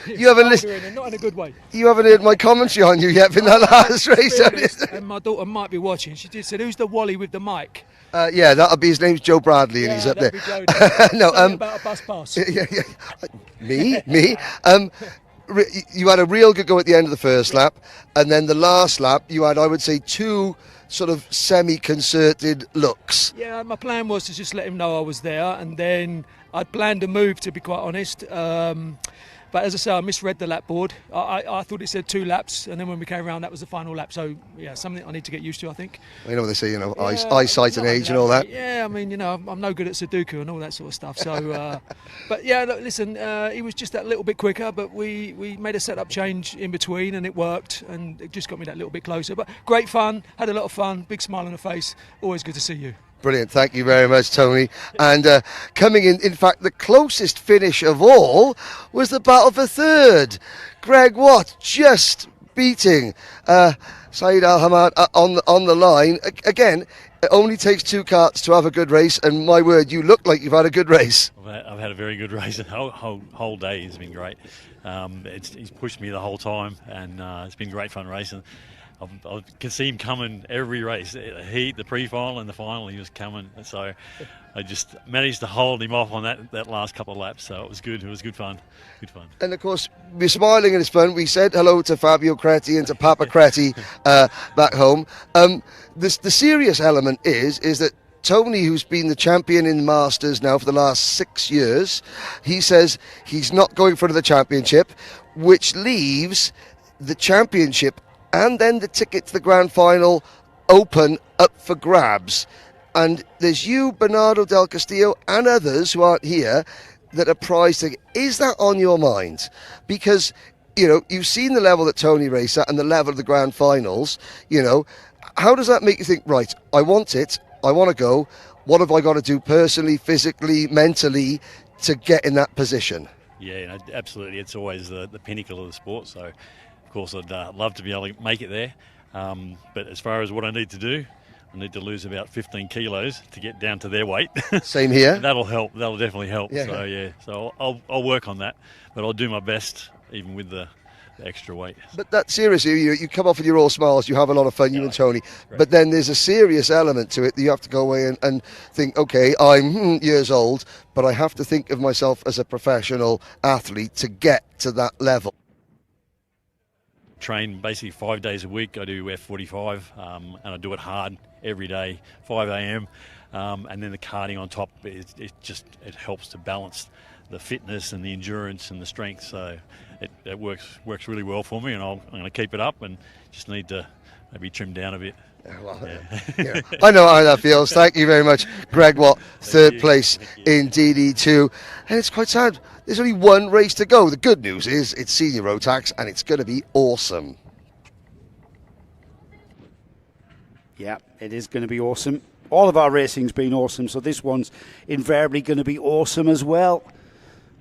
You haven't listened. Not in a good way. You haven't heard my commentary on you yet in that last race, have you? And my daughter might be watching. She did said, "Who's the Wally with the mic?" Yeah, that'll be his name's Joe Bradley, and he's up there. No, about a bus pass. Me. You had a real good go at the end of the first lap, and then the last lap you had, I would say, two sort of semi-concerted looks. Yeah, my plan was to just let him know I was there, and then I'd planned a move, to be quite honest. But as I say, I misread the lap board. I thought it said 2 laps, and then when we came around, that was the final lap. So, yeah, something I need to get used to, I think. You know what they say, eyesight and age and all that. Yeah, I mean, I'm no good at Sudoku and all that sort of stuff. So, but yeah, look, listen, he was just that little bit quicker, but we made a setup change in between, and it worked, and it just got me that little bit closer. But great fun, had a lot of fun, big smile on the face. Always good to see you. Brilliant, thank you very much, Tony. And coming in fact, the closest finish of all was the battle for third. Greg Watt just beating Saeed Al-Hamad on the line. Again, it only takes 2 carts to have a good race, and my word, you look like you've had a good race. I've had a very good race, and the whole day has been great. He's pushed me the whole time, and it's been great fun racing. I can see him coming every race. The heat, the pre-final and the final, he was coming. So I just managed to hold him off on that last couple of laps. So it was good. It was good fun. Good fun. And of course, we're smiling and it's fun. We said hello to Fabio Creti and to Papa Creti back home. The serious element is that Tony, who's been the champion in Masters now for the last 6 years, he says he's not going for the championship, which leaves the championship and then the ticket to the grand final open up for grabs. And there's you, Bernardo Del Castillo, and others who aren't here that are prized. Is that on your mind? Because, you've seen the level that Tony raced at and the level of the grand finals. How does that make you think, right, I want it, I want to go, what have I got to do personally, physically, mentally to get in that position? Yeah, absolutely. It's always the pinnacle of the sport. So, of course, I'd love to be able to make it there. But as far as what I need to do, I need to lose about 15 kilos to get down to their weight. Same here. That'll help. That'll definitely help. Yeah. So I'll work on that. But I'll do my best, even with the extra weight. But that seriously, you come off with your all smiles, you have a lot of fun, you and Tony. Great. But then there's a serious element to it that you have to go away and think, okay, I'm years old, but I have to think of myself as a professional athlete to get to that level. Train basically 5 days a week. I do F45 and I do it hard every day, 5 a.m. And then the karting on top, it helps to balance the fitness and the endurance and the strength. So it works really well for me, and I'm going to keep it up and just need to maybe trim down a bit. Yeah. I know how that feels. Thank you very much, Greg Watt, third place in DD2. And it's quite sad. There's only one race to go. The good news is it's Senior Rotax, and it's going to be awesome. Yeah, it is going to be awesome. All of our racing's been awesome, so this one's invariably going to be awesome as well.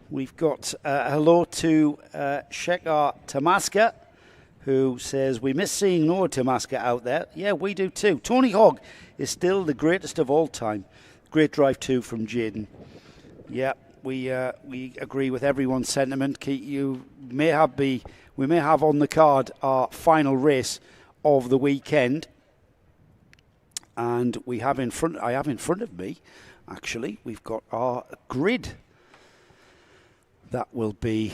We've got hello to Shekar Tamaska, who says, we miss seeing Noah Tamaska out there. Yeah, we do too. Tony Hogg is still the greatest of all time. Great drive too from Jaden. Yeah, we agree with everyone's sentiment. We may have on the card our final race of the weekend. And I have in front of me, actually, we've got our grid. That will be,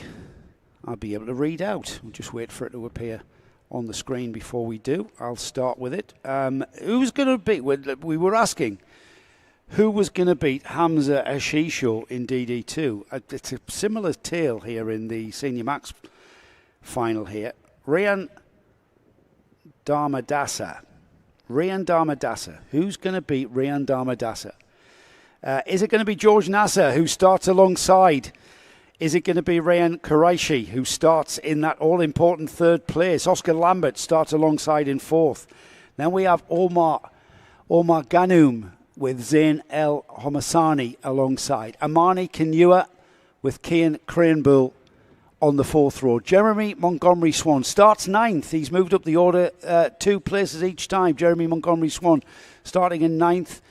I'll be able to read out. We'll just wait for it to appear on the screen before we do. I'll start with it. Who's going to be, we were asking, who was going to beat Hamza Ashisho in DD2. It's a similar tale here in the Senior Max final here. Rayan Dharmadasa. Who's going to beat Rayan Dharmadasa? Is it going to be George Nasser, who starts alongside? Is it going to be Rayan Qureshi, who starts in that all-important third place? Oscar Lambert starts alongside in fourth. Then we have Omar Ghanum with Zain El Homasani alongside. Amani Kinyua with Kian Cranbull on the fourth row. Jeremy Montgomery Swan starts ninth. He's moved up the order 2 places each time. Jeremy Montgomery Swan starting in ninth.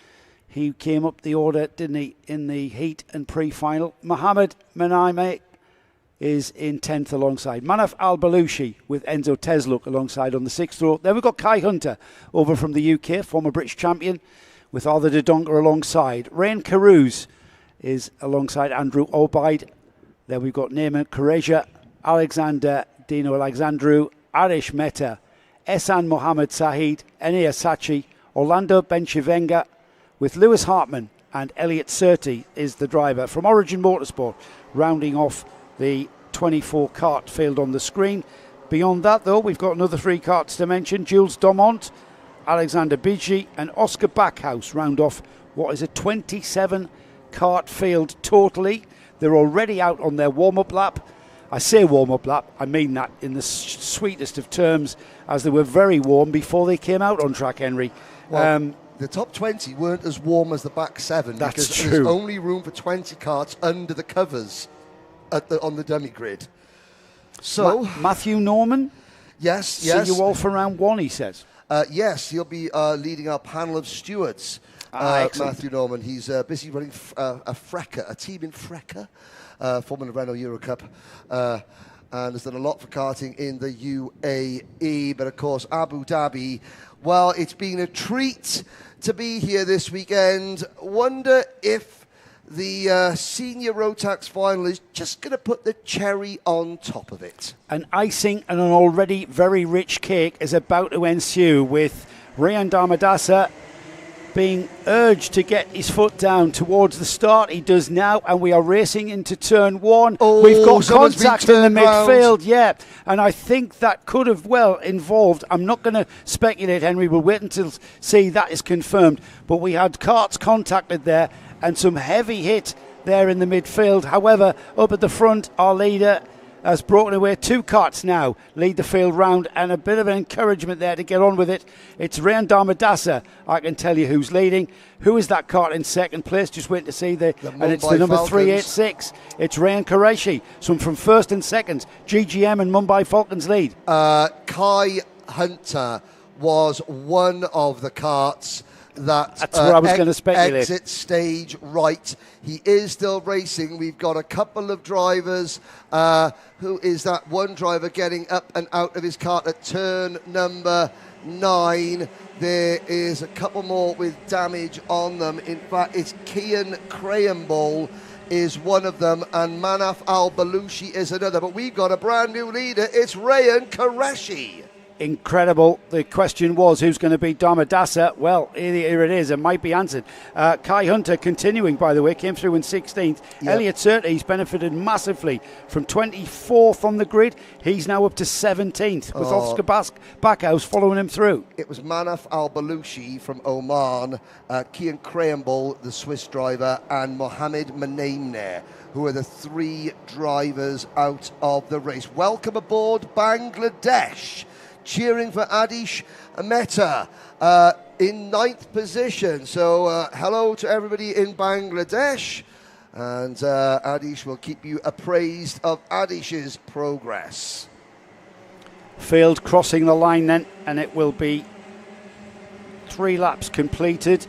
He came up the order, didn't he, in the heat and pre-final. Mohamed Menaime is in 10th alongside. Manaf Al-Balushi with Enzo Tesluk alongside on the 6th row. Then we've got Kai Hunter over from the UK, former British champion, with Arthur de Donker alongside. Rain Carouse is alongside Andrew Obaid. Then we've got Neyman Kareja, Alexander Dino Alexandru, Arish Mehta, Ehsan Mohammed Sahid, Enea Sachi, Orlando Benchivenga, with Lewis Hartman and Elliot Surtees is the driver from Origin Motorsport, rounding off the 24 kart field on the screen. Beyond that, though, we've got another 3 karts to mention. Jules Domont, Alexander Bidji and Oscar Backhouse round off what is a 27 kart field totally. They're already out on their warm-up lap. I say warm-up lap, I mean that in the sweetest of terms, as they were very warm before they came out on track, Henry. Well, the top 20 weren't as warm as the back 7 That's because true. there's only room for 20 karts under the covers on the dummy grid. So Matthew Norman? Yes. See you all for round 1, he says. Yes, he'll be leading our panel of stewards. Matthew Norman. He's busy running a team in Freca, forming the Renault Euro Cup. And has done a lot for karting in the UAE. But of course, Abu Dhabi, well, it's been a treat to be here this weekend. Wonder if the senior Rotax final is just going to put the cherry on top of it. An icing and an already very rich cake is about to ensue, with Rayan Dharmadasa being urged to get his foot down towards the start. He does now, and we are racing into turn 1. We've got contact in the midfield, and I think that could have well involved, I'm not going to speculate, Henry, we'll wait until see that is confirmed, but we had karts contacted there and some heavy hit there in the midfield. However, up at the front, our leader has broken away. 2 karts now lead the field round, and a bit of an encouragement there to get on with it. It's Rayan Dharmadasa, I can tell you, who's leading. Who is that kart in second place? Just wait to see and it's the number Falcons. 386. It's Rayan Qureshi. Some from first and second. GGM and Mumbai Falcons lead. Kai Hunter was one of the karts that's where I was going to speculate. Exit stage right. He is still racing. We've got a couple of drivers. Who is that one driver getting up and out of his kart at turn number 9? There is a couple more with damage on them. In fact, it's Kian Cranbull is one of them, and Manaf Al-Balushi is another. But we've got a brand new leader. It's Rayan Qureshi. Incredible. The question was, who's going to beat Dharmadasa? Well, here it is. It might be answered. Kai Hunter continuing, by the way, came through in 16th. Yep. Elliot Surtees benefited massively from 24th on the grid. He's now up to 17th with Oscar Backhouse following him through. It was Manaf Al-Balushi from Oman, Kian Cranbull, the Swiss driver, and Mohamed Menaimne, who are the 3 drivers out of the race. Welcome aboard, Bangladesh. Cheering for Adish Mehta in 9th position. So hello to everybody in Bangladesh. And Adish will keep you appraised of Adish's progress. Field crossing the line then, and it will be 3 laps completed.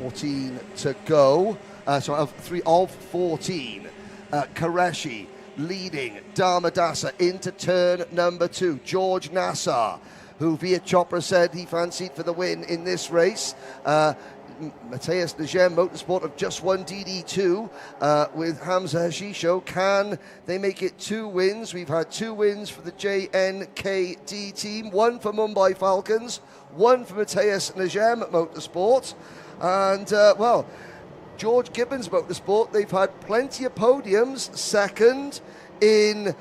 14 to go. So 3 of 14. Qureshi leading Dharmadasa into turn number 2. George Nassar, who via Chopra said he fancied for the win in this race. Matthias Leger Motorsport have just won DD2 with Hamza Hashisho. Can they make it 2 wins? We've had 2 wins for the JNKD team, 1 for Mumbai Falcons, 1 for Matthias Leger Motorsport. And, well, George Gibbons Motorsport, they've had plenty of podiums. Second in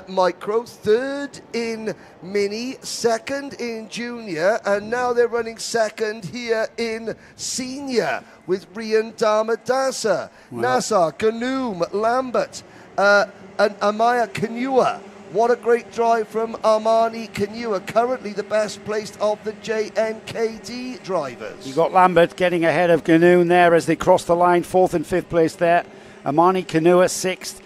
Micro, third in Mini, second in Junior, and now they're running second here in Senior with Rian Damadasa, Nassar, Ganoom, Lambert, and Amaya Kanua. What a great drive from Armani Kanua, currently the best placed of the JNKD drivers. You got Lambert getting ahead of Ganoon there as they cross the line, 4th and 5th place there. Armani Kanua 6th.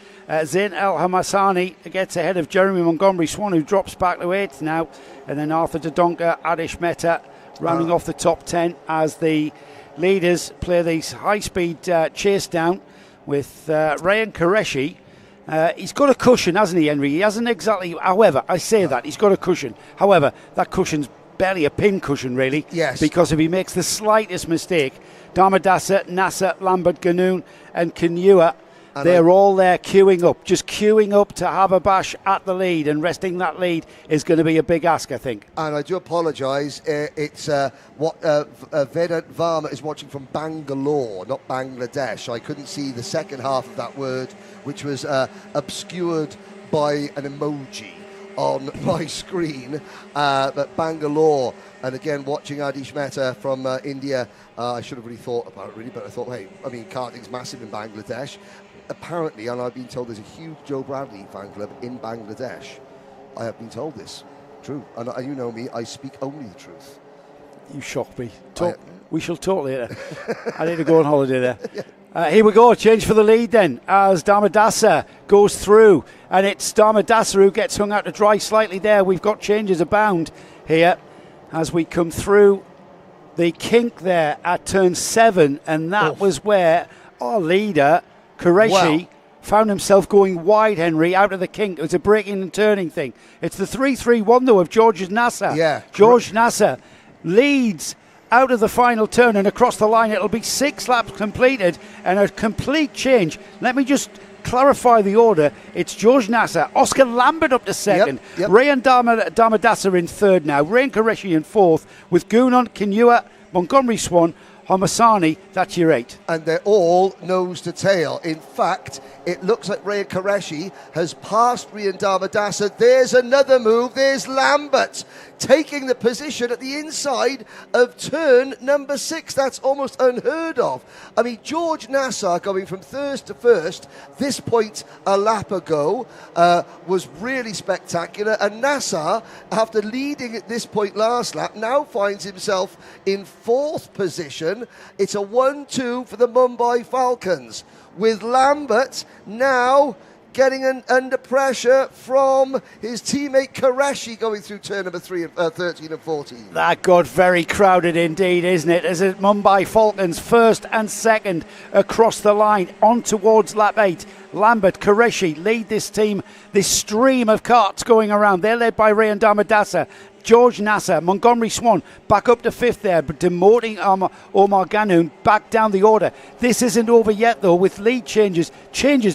Zain El Hamasani gets ahead of Jeremy Montgomery Swan, who drops back to 8th now. And then Arthur Dodonka, Adish Mehta rounding off the top 10 as the leaders play these high-speed chase down with Ryan Qureshi. He's got a cushion, hasn't he, Henry? He hasn't exactly, however, I say that, he's got a cushion. However, that cushion's barely a pin cushion, really. Yes. Because if he makes the slightest mistake, Damadasa, Nasser, Lambert, Ganoon and Kanua, they're all there queuing up, just queuing up to have a bash at the lead, and resting that lead is going to be a big ask, I think. And I do apologise, it's what Vedant Varma is watching from Bangalore, not Bangladesh. I couldn't see the second half of that word, which was obscured by an emoji on my screen, but Bangalore. And again, watching Adish Mehta from India, I should have really thought about it, really, but I thought, hey, I mean, karting's massive in Bangladesh. Apparently, and I've been told there's a huge Joe Bradley fan club in Bangladesh. I have been told this. True. And you know me, I speak only the truth. You shock me. We shall talk later. I need to go on holiday there. Here we go, change for the lead then, as Damadasa goes through, and it's Damadasa who gets hung out to dry slightly there. We've got changes abound here as we come through the kink there at turn 7, and that was where our leader, Qureshi, found himself going wide, Henry, out of the kink. It was a braking and turning thing. It's the 3-3-1, though, of George Nasser. Yeah. George Nasser leads out of the final turn, and across the line it'll be 6 laps completed and a complete change. Let me just clarify the order. It's George Nasser, Oscar Lambert up to second, Rayan Damadasa in third now, Rayan Qureshi in fourth, with Gunan, Kinua, Montgomery Swan, Hamasani, that's your 8. And they're all nose to tail. In fact, it looks like Raya Qureshi has passed Rian Damadasa. There's another move. There's Lambert taking the position at the inside of turn number 6. That's almost unheard of. I mean, George Nassar going from third to first, this point a lap ago, was really spectacular. And Nassar, after leading at this point last lap, now finds himself in 4th position. It's a 1-2 for the Mumbai Falcons, with Lambert now getting under pressure from his teammate Qureshi going through turn number 13 and 14. That got very crowded indeed, isn't it? As it Mumbai Falcons first and second across the line on towards lap 8. Lambert, Qureshi lead this team, this stream of carts going around. They're led by Rayan Damadasa. George Nasser, Montgomery Swan back up to 5th there, but demoting Omar Ganoon back down the order. This isn't over yet, though, with lead changes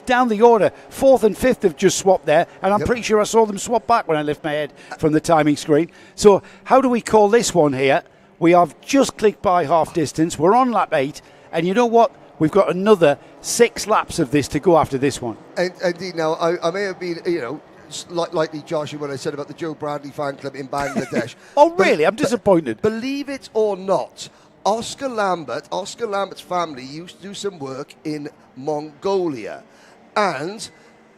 down the order. 4th and 5th have just swapped there, and I'm pretty sure I saw them swap back when I lift my head from the timing screen. So how do we call this one here? We have just clicked by half distance. We're on lap 8, and you know what? We've got another 6 laps of this to go after this one. Indeed, now, I may have been, likely Joshua when I said about the Joe Bradley fan club in Bangladesh. Oh, really? I'm disappointed. Believe it or not, Oscar Lambert's family used to do some work in Mongolia. And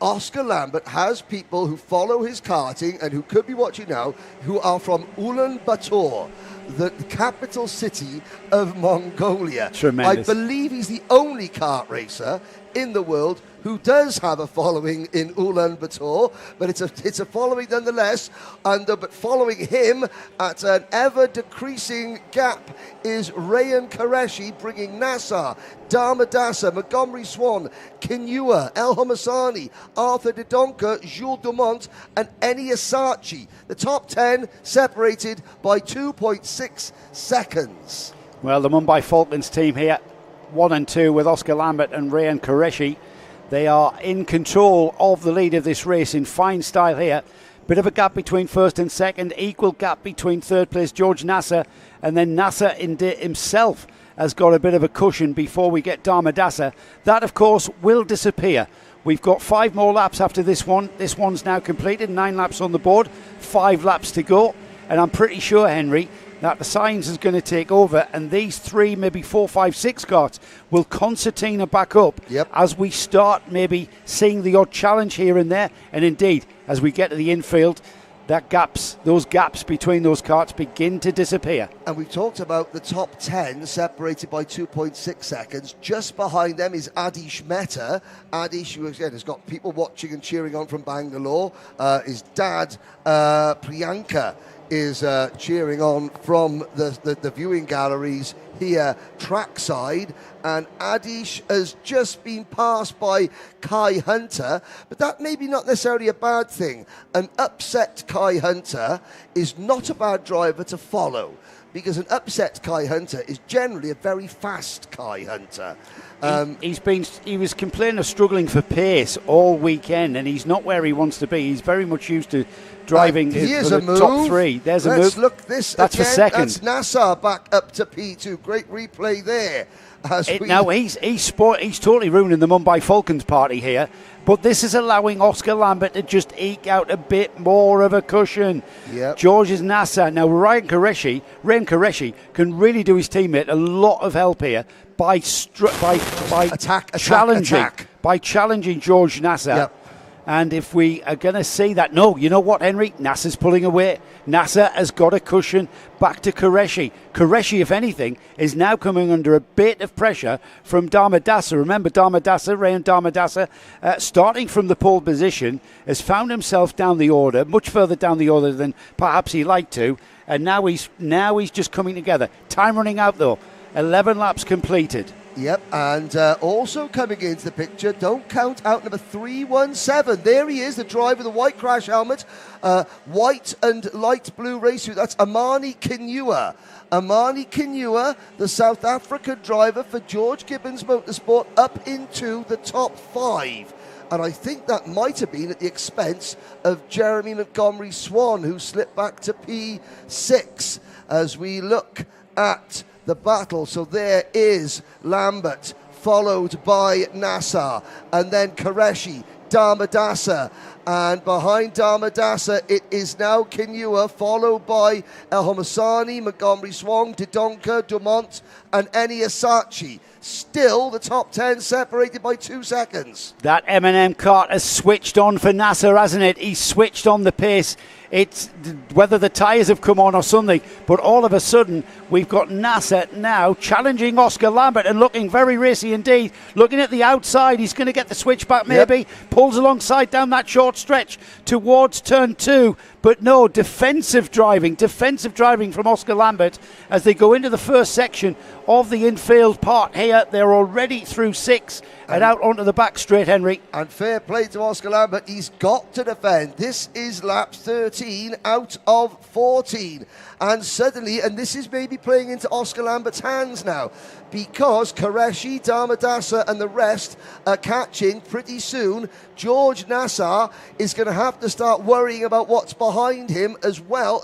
Oscar Lambert has people who follow his karting and who could be watching now who are from Ulaanbaatar, the capital city of Mongolia. Tremendous. I believe he's the only kart racer in the world who does have a following in Ulaanbaatar, but it's a following nonetheless. But following him at an ever-decreasing gap is Rayan Qureshi, bringing Nassar, Damadasa, Montgomery Swan, Kinua, El Hamasani, Arthur Dodonka, Jules Dumont, and Eni Asachi. The top 10 separated by 2.6 seconds. Well, the Mumbai Falcons team here, 1 and 2 with Oscar Lambert and Rayan Qureshi. They are in control of the lead of this race in fine style here. Bit of a gap between first and second, equal gap between third place George Nasser, and then Nasser himself has got a bit of a cushion before we get Damadasa. That, of course, will disappear. We've got 5 more laps after this one. This one's now completed, 9 laps on the board, 5 laps to go. And I'm pretty sure, Henry, that the science is going to take over, and these 3, maybe 4, 5, 6 carts will concertina back up as we start maybe seeing the odd challenge here and there. And indeed, as we get to the infield, those gaps between those carts begin to disappear. And we've talked about the top 10 separated by 2.6 seconds. Just behind them is Adish Mehta. Adish, who again has got people watching and cheering on from Bangalore. His dad, Priyanka, is cheering on from the viewing galleries here trackside, and Adish has just been passed by Kai Hunter, but that may be not necessarily a bad thing. An upset Kai Hunter is not a bad driver to follow, because an upset Kai Hunter is generally a very fast Kai Hunter. He was complaining of struggling for pace all weekend, and he's not where he wants to be. He's very much used to driving for the top 3. There's a move. Let's look this That's again. for second. That's Nassar back up to P2. Great replay there. Now he's totally ruining the Mumbai Falcons party here, but this is allowing Oscar Lambert to just eke out a bit more of a cushion. George's Nassar. Now Ryan Qureshi can really do his teammate a lot of help here by challenging George Nassar. And if we are going to see that, no, you know what, Henry? Nassar's pulling away. Nassar has got a cushion back to Qureshi. Qureshi, if anything, is now coming under a bit of pressure from Damadasa. Remember, Rayan Damadasa, starting from the pole position, has found himself down the order, much further down the order than perhaps he liked to. And now he's just coming together. Time running out, though. 11 laps completed. Yep, and also coming into the picture, don't count out number 317. There he is, the driver, the white crash helmet, white and light blue racesuit. That's Amani Kinua. Amani Kinua, the South African driver for George Gibbons Motorsport, up into the top 5. And I think that might have been at the expense of Jeremy Montgomery Swan, who slipped back to P6 as we look at the battle. So there is Lambert, followed by Nassar, and then Qureshi, Damadasa, and behind Damadasa it is now Kinua, followed by El Homasani, Montgomery Swan, Didonka, Dumont, and Eniasachi. Still the top 10 separated by 2 seconds. That M&M cart has switched on for Nassar, hasn't it? He's switched on the pace. It's whether the tyres have come on or something, but all of a sudden we've got Nassar now challenging Oscar Lambert and looking very racy indeed. Looking at the outside, he's going to get the switch back maybe. Pulls alongside down that short stretch towards turn 2. But no, defensive driving from Oscar Lambert as they go into the first section of the infield part here. They're already through 6 and out onto the back straight, Henry. And fair play to Oscar Lambert. He's got to defend. This is lap 13 out of 14. And suddenly, and this is maybe playing into Oscar Lambert's hands now, because Qureshi, Damadasa and the rest are catching pretty soon. George Nassar is going to have to start worrying about what's behind him as well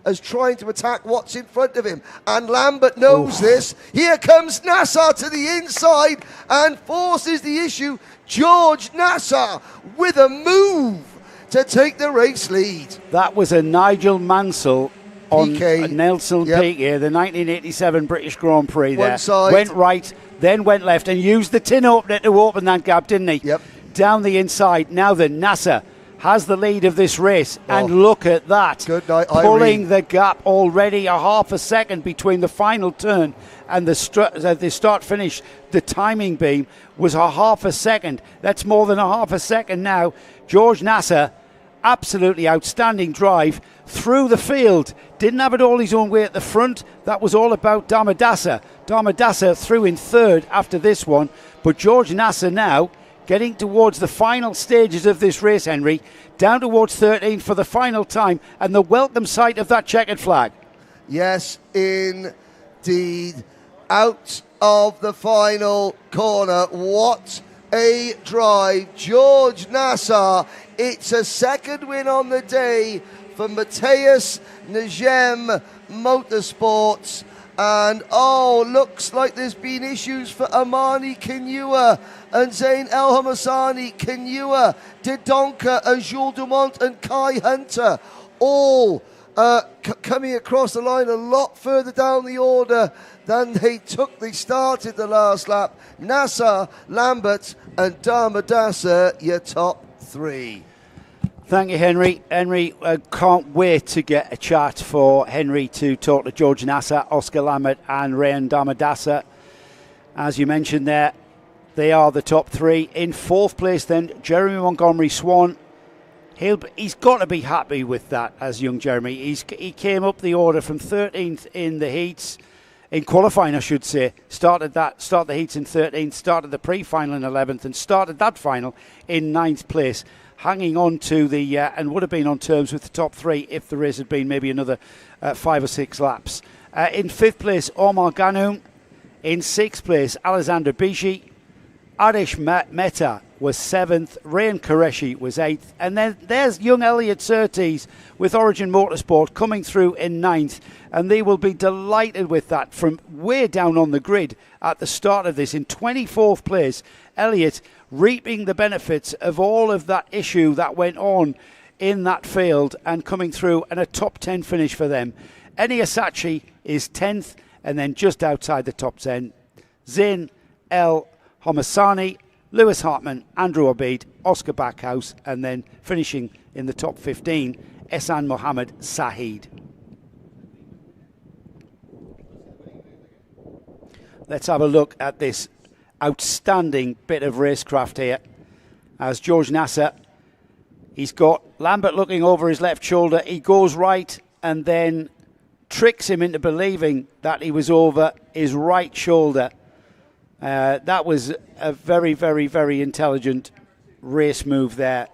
as trying to attack what's in front of him. And Lambert knows this. Here comes Nassar to the inside and forces the issue. George Nassar with a move to take the race lead. That was a Nigel Mansell on Nelson Piquet, the 1987 British Grand Prix there. One side. Went right, then went left and used the tin opener to open that gap, didn't he? Yep. Down the inside. Now then, Nassar has the lead of this race, and look at that. Good night, pulling the gap already a half a second between the final turn and the start-finish. The timing beam was a half a second. That's more than a half a second now. George Nassar, absolutely outstanding drive through the field. Didn't have it all his own way at the front. That was all about Damadasa. Damadasa through in third after this one. But George Nassar now getting towards the final stages of this race, Henry, down towards 13 for the final time, and the welcome sight of that checkered flag. Yes, indeed. Out of the final corner. What a drive. George Nassar. It's a second win on the day for Matthias Nagem Motorsports. And looks like there's been issues for Amani Kinua and Zain El Hamasani. Kinua, Didonka, and Jules Dumont and Kai Hunter all coming across the line a lot further down the order than they started the last lap. Nasser, Lambert and Damadasa, your top three. Thank you, Henry. Henry, can't wait to get a chat for Henry to talk to George Nasser, Oscar Lambert and Ryan Damadasa. As you mentioned there, they are the top three. In fourth place then, Jeremy Montgomery Swan. He's got to be happy with that as young Jeremy. He came up the order from 13th in the heats, in qualifying I should say, started the heats in 13th, started the pre-final in 11th and started that final in 9th place. Hanging on to and would have been on terms with the top three if the race had been maybe another 5 or 6 laps. In 5th place, Omar Ganoum. In 6th place, Alexander Bishi. Adish Mehta was 7th. Rayan Qureshi was 8th. And then there's young Elliot Surtees with Origin Motorsport coming through in 9th. And they will be delighted with that from way down on the grid at the start of this. In 24th place, Elliot reaping the benefits of all of that issue that went on in that field and coming through, and a top 10 finish for them. Eni Asachi is 10th, and then just outside the top 10, Zain El Hamasani, Lewis Hartman, Andrew Obeid, Oscar Backhouse, and then finishing in the top 15, Ehsan Mohammed Saeed. Let's have a look at this outstanding bit of racecraft here as George Nasser, he's got Lambert looking over his left shoulder, he goes right and then tricks him into believing that he was over his right shoulder. That was a very, very, very intelligent race move there,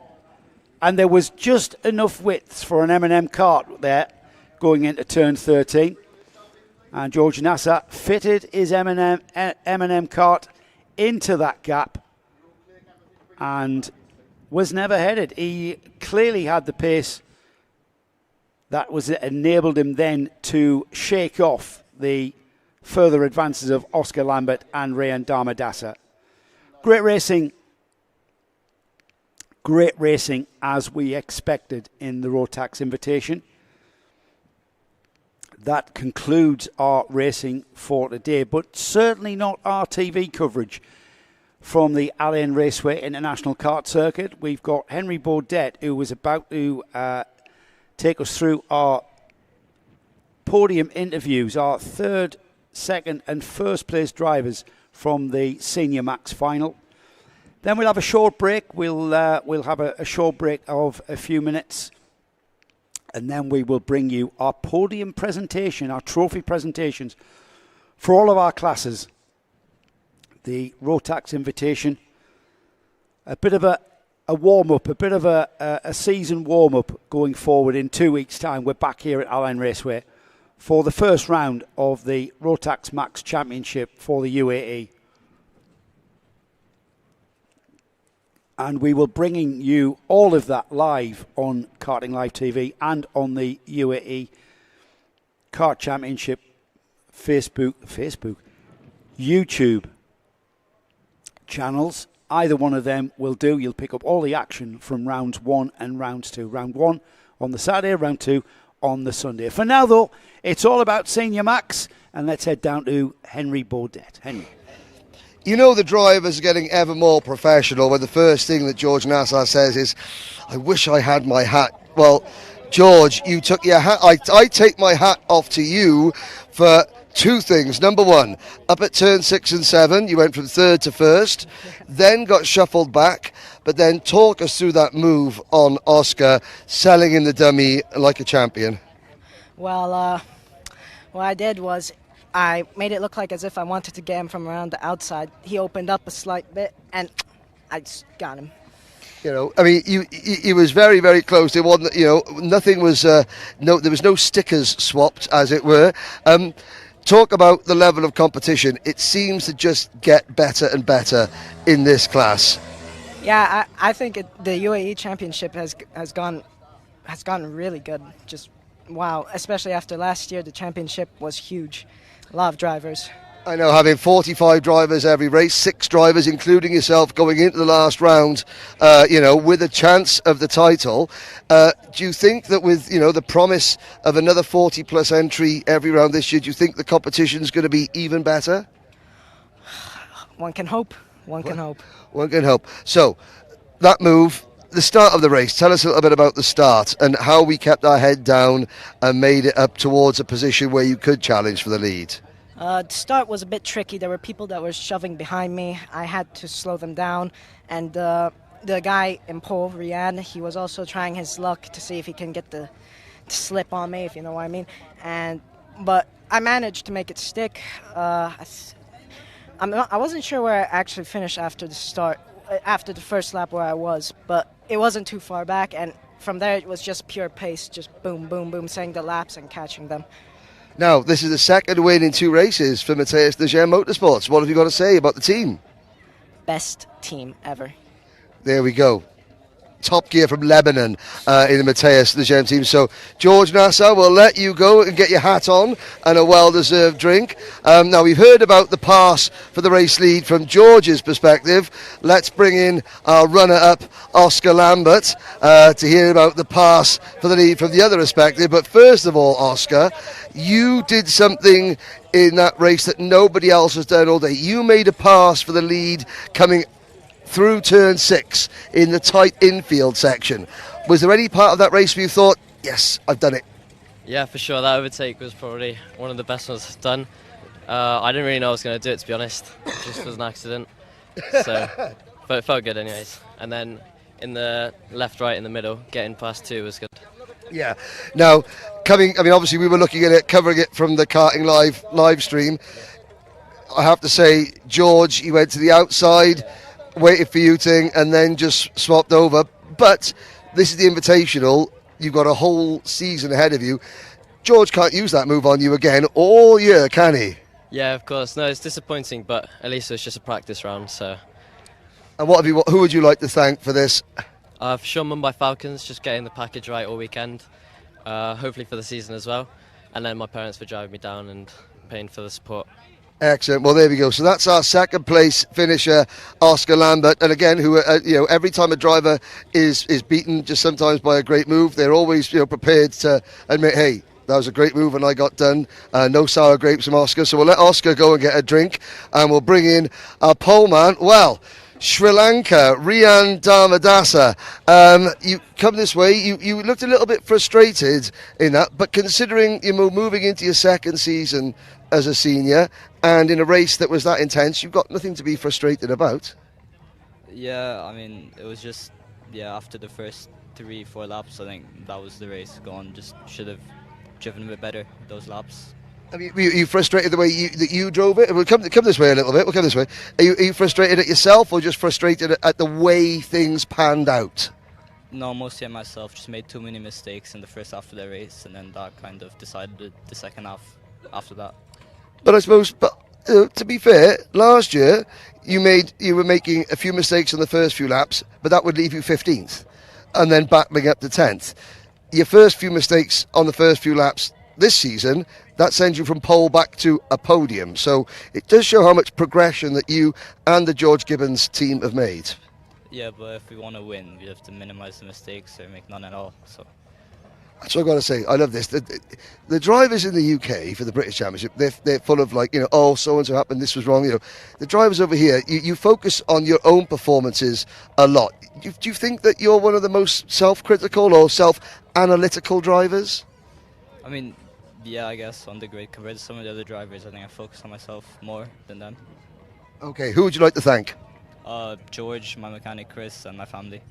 and there was just enough width for an M&M cart there going into turn 13, and George Nasser fitted his M&M cart into that gap and was never headed. He clearly had the pace that was enabled him then to shake off the further advances of Oscar Lambert and Rayan Damadasa. Great racing as we expected in the Rotax Invitation. That concludes our racing for today, but certainly not our TV coverage from the Al Ain Raceway International Kart Circuit. We've got Henry Baudet, who was about to take us through our podium interviews, our third, second and first place drivers from the Senior Max final. Then we'll have a short break. We'll have a short break of a few minutes. And then we will bring you our podium presentation, our trophy presentations for all of our classes. The Rotax Invitation, a bit of a warm-up, a bit of a season warm-up going forward. In 2 weeks' time, we're back here at Al Ain Raceway for the first round of the Rotax Max Championship for the UAE. And we will bringing you all of that live on Karting Live TV and on the UAE Kart Championship Facebook, YouTube channels. Either one of them will do. You'll pick up all the action from rounds 1 and rounds 2. Round 1 on the Saturday, round 2 on the Sunday. For now, though, it's all about Senior Max, and let's head down to Henry Baudet. Henry. You know the drivers are getting ever more professional when the first thing that George Nasser says is, I wish I had my hat. Well, George, you took your hat. I take my hat off to you for two things. Number one, up at turn 6 and 7, you went from third to first, then got shuffled back, but then talk us through that move on Oscar, selling in the dummy like a champion. Well, what I did was I made it look like as if I wanted to get him from around the outside. He opened up a slight bit, and I just got him. You know, I mean, he was very, very close. There wasn't, nothing was, there was no stickers swapped, as it were. Talk about the level of competition. It seems to just get better and better in this class. Yeah, I think the UAE Championship has gotten really good. Just wow, especially after last year, the championship was huge. A lot of drivers. I know, having 45 drivers every race, 6 drivers, including yourself, going into the last round, with a chance of the title. Do you think that with, the promise of another 40-plus entry every round this year, do you think the competition's going to be even better? One can hope. One can hope. One can hope. So, that move, the start of the race, tell us a little bit about the start and how we kept our head down and made it up towards a position where you could challenge for the lead. The start was a bit tricky. There were people that were shoving behind me. I had to slow them down. And the guy in pole, Rian, he was also trying his luck to see if he can get the slip on me, if you know what I mean. But I managed to make it stick. I wasn't sure where I actually finished after the start, after the first lap where I was, but it wasn't too far back. And from there, it was just pure pace, just boom, boom, boom, saying the laps and catching them. Now, this is the second win in 2 races for Matthias de Gem Motorsports. What have you got to say about the team? Best team ever. There we go. Top gear from Lebanon in the Matthias de Gem team. So, George Nassau, we'll let you go and get your hat on and a well-deserved drink. Now, we've heard about the pass for the race lead from George's perspective. Let's bring in our runner-up, Oscar Lambert, to hear about the pass for the lead from the other perspective. But first of all, Oscar, you did something in that race that nobody else has done all day. You made a pass for the lead coming through turn 6 in the tight infield section. Was there any part of that race where you thought, yes, I've done it? Yeah, for sure. That overtake was probably one of the best ones I've done. I didn't really know I was going to do it, to be honest. It just was an accident. So, but it felt good anyways. And then in the left, right, in the middle, getting past 2 was good. Yeah. Now, obviously we were looking at it, covering it from the karting live stream. I have to say, George, he went to the outside, waited for Uting, and then just swapped over. But this is the Invitational. You've got a whole season ahead of you. George can't use that move on you again all year, can he? Yeah, of course. No, it's disappointing, but at least it was just a practice round. So. And who would you like to thank for this? For sure, Mumbai Falcons, just getting the package right all weekend. Hopefully for the season as well. And then my parents for driving me down and paying for the support. Excellent. Well, there we go. So that's our second place finisher, Oscar Lambert. And again, who every time a driver is beaten, just sometimes by a great move, they're always prepared to admit, hey, that was a great move and I got done. No sour grapes from Oscar. So we'll let Oscar go and get a drink, and we'll bring in our pole man. Well, Sri Lanka, Rian Dharmadasa. You come this way. You looked a little bit frustrated in that, but considering you're moving into your second season as a senior, and in a race that was that intense, you've got nothing to be frustrated about. Yeah, I mean, it was just, after the first 3-4 laps, I think that was the race gone. Just should have driven a bit better those laps. I mean, were you frustrated the way that you drove it? We'll come this way a little bit. We'll come this way. Are you frustrated at yourself, or just frustrated at the way things panned out? No, mostly at myself. Just made too many mistakes in the first half of the race, and then that kind of decided the second half after that. But I suppose, to be fair, last year you were making a few mistakes in the first few laps, but that would leave you 15th, and then battling up to 10th. Your first few mistakes on the first few laps this season, that sends you from pole back to a podium. So it does show how much progression that you and the George Gibbons team have made. Yeah, but if we want to win, we have to minimise the mistakes or make none at all. So. That's what I've got to say. I love this. The drivers in the UK for the British Championship, they're full of oh, so-and-so happened, this was wrong. The drivers over here, you focus on your own performances a lot. Do you think that you're one of the most self-critical or self-analytical drivers? I mean, yeah, I guess on the grid compared to some of the other drivers, I think I focus on myself more than them. Okay, who would you like to thank? George, my mechanic Chris, and my family.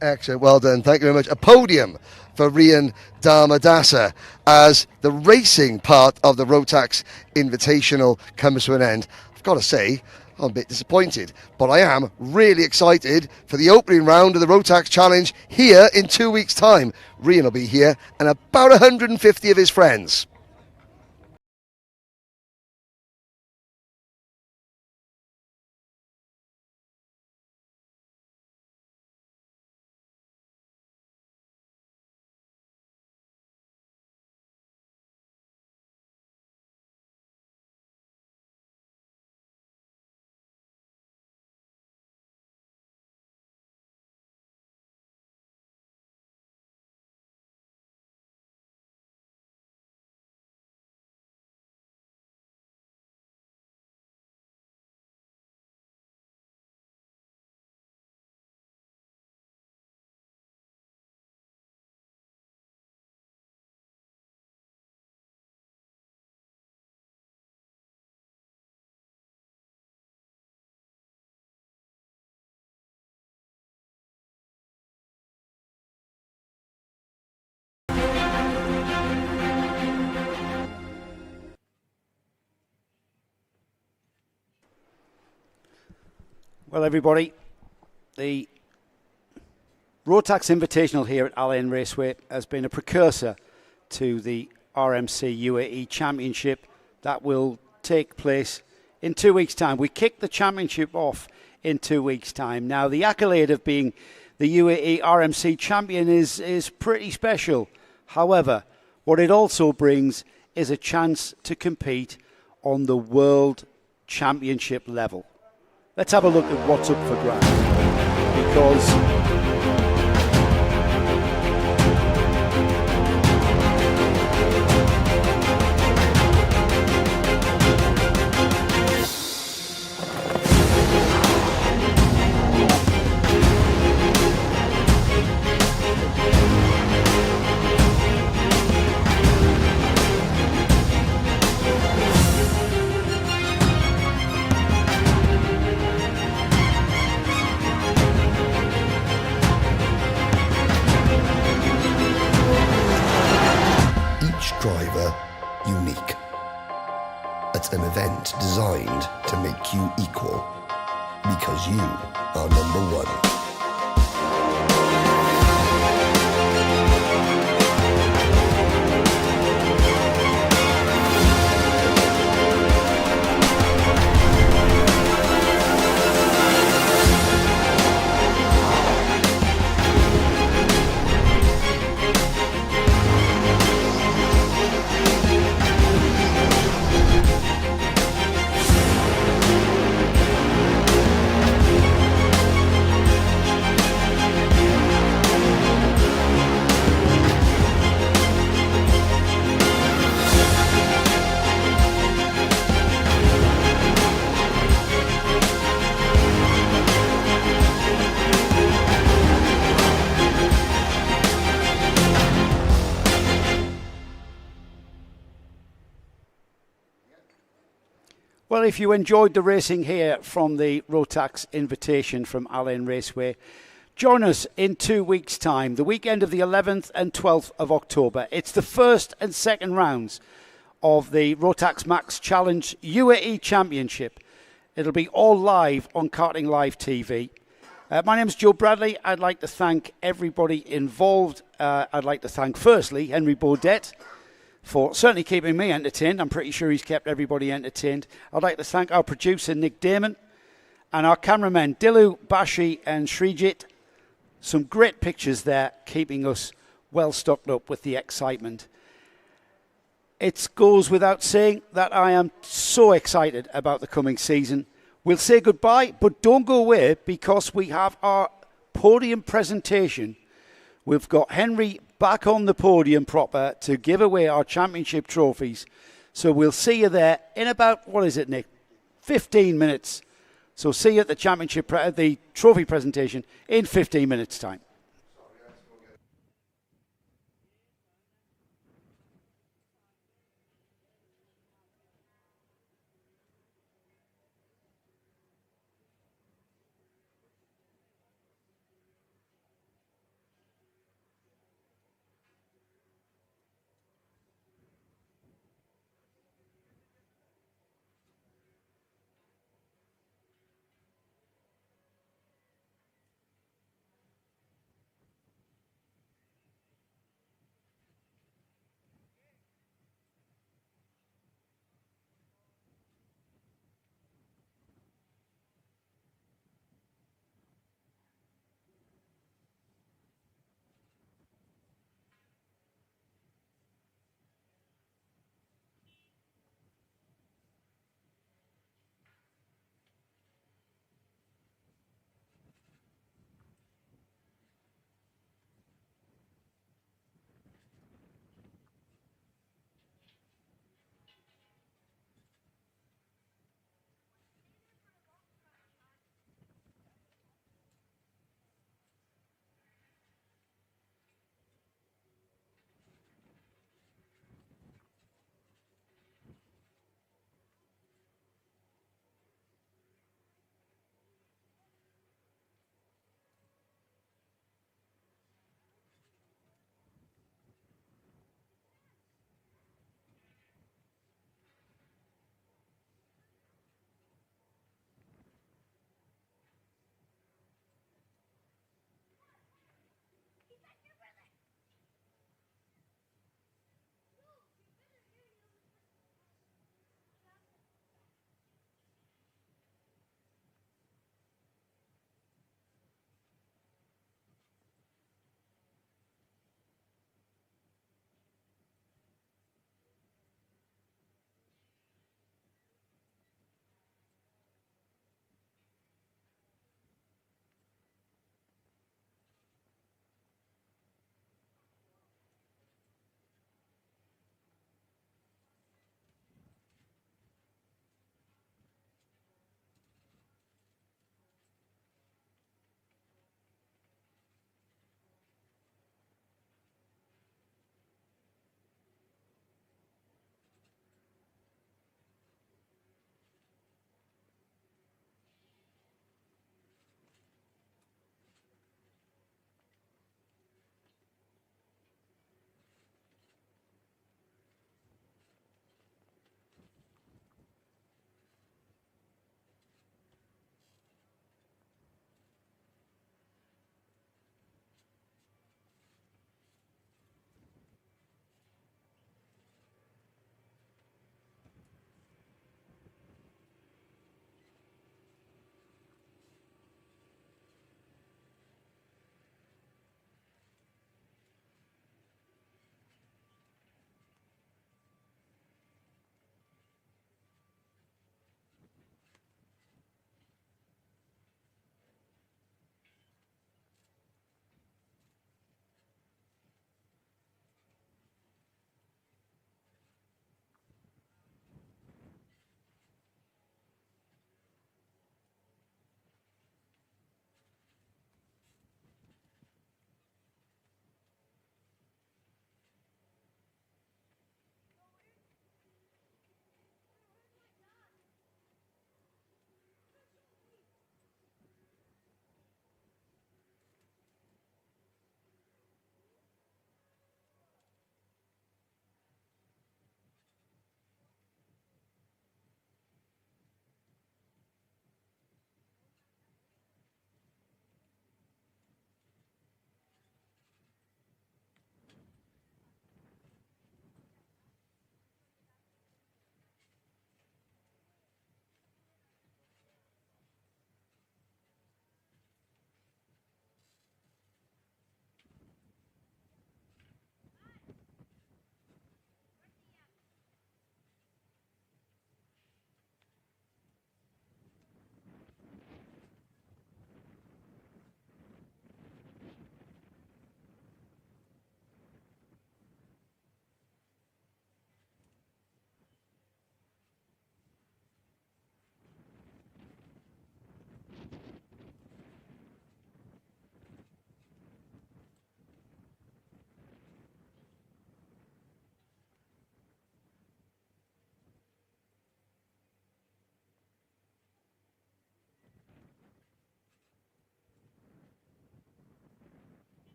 Excellent, well done. Thank you very much. A podium for Rian Dharmadasa as the racing part of the Rotax Invitational comes to an end. I've got to say, I'm a bit disappointed, but I am really excited for the opening round of the Rotax Challenge here in 2 weeks' time. Rian will be here and about 150 of his friends. Well, everybody, the Rotax Invitational here at Al Ain Raceway has been a precursor to the RMC UAE Championship that will take place in 2 weeks' time. We kick the championship off in 2 weeks' time. Now, the accolade of being the UAE RMC champion is pretty special. However, what it also brings is a chance to compete on the World Championship level. Let's have a look at what's up for grabs. Because driver unique. It's an event designed to make you equal, because you are number one. Well, if you enjoyed the racing here from the Rotax Invitation from Al Ain Raceway, join us in 2 weeks' time, the weekend of the 11th and 12th of October. It's the first and second rounds of the Rotax Max Challenge UAE Championship. It'll be all live on Karting Live TV. My name's Joe Bradley. I'd like to thank everybody involved. I'd like to thank, firstly, Henry Baudet, for certainly keeping me entertained. I'm pretty sure he's kept everybody entertained. I'd like to thank our producer, Nick Damon, and our cameramen, Dilu, Bashi, and Srijit. Some great pictures there, keeping us well stocked up with the excitement. It goes without saying that I am so excited about the coming season. We'll say goodbye, but don't go away, because we have our podium presentation. We've got Henry back on the podium proper to give away our championship trophies. So we'll see you there in about, what is it, Nick? 15 minutes. So see you at the the trophy presentation in 15 minutes' time.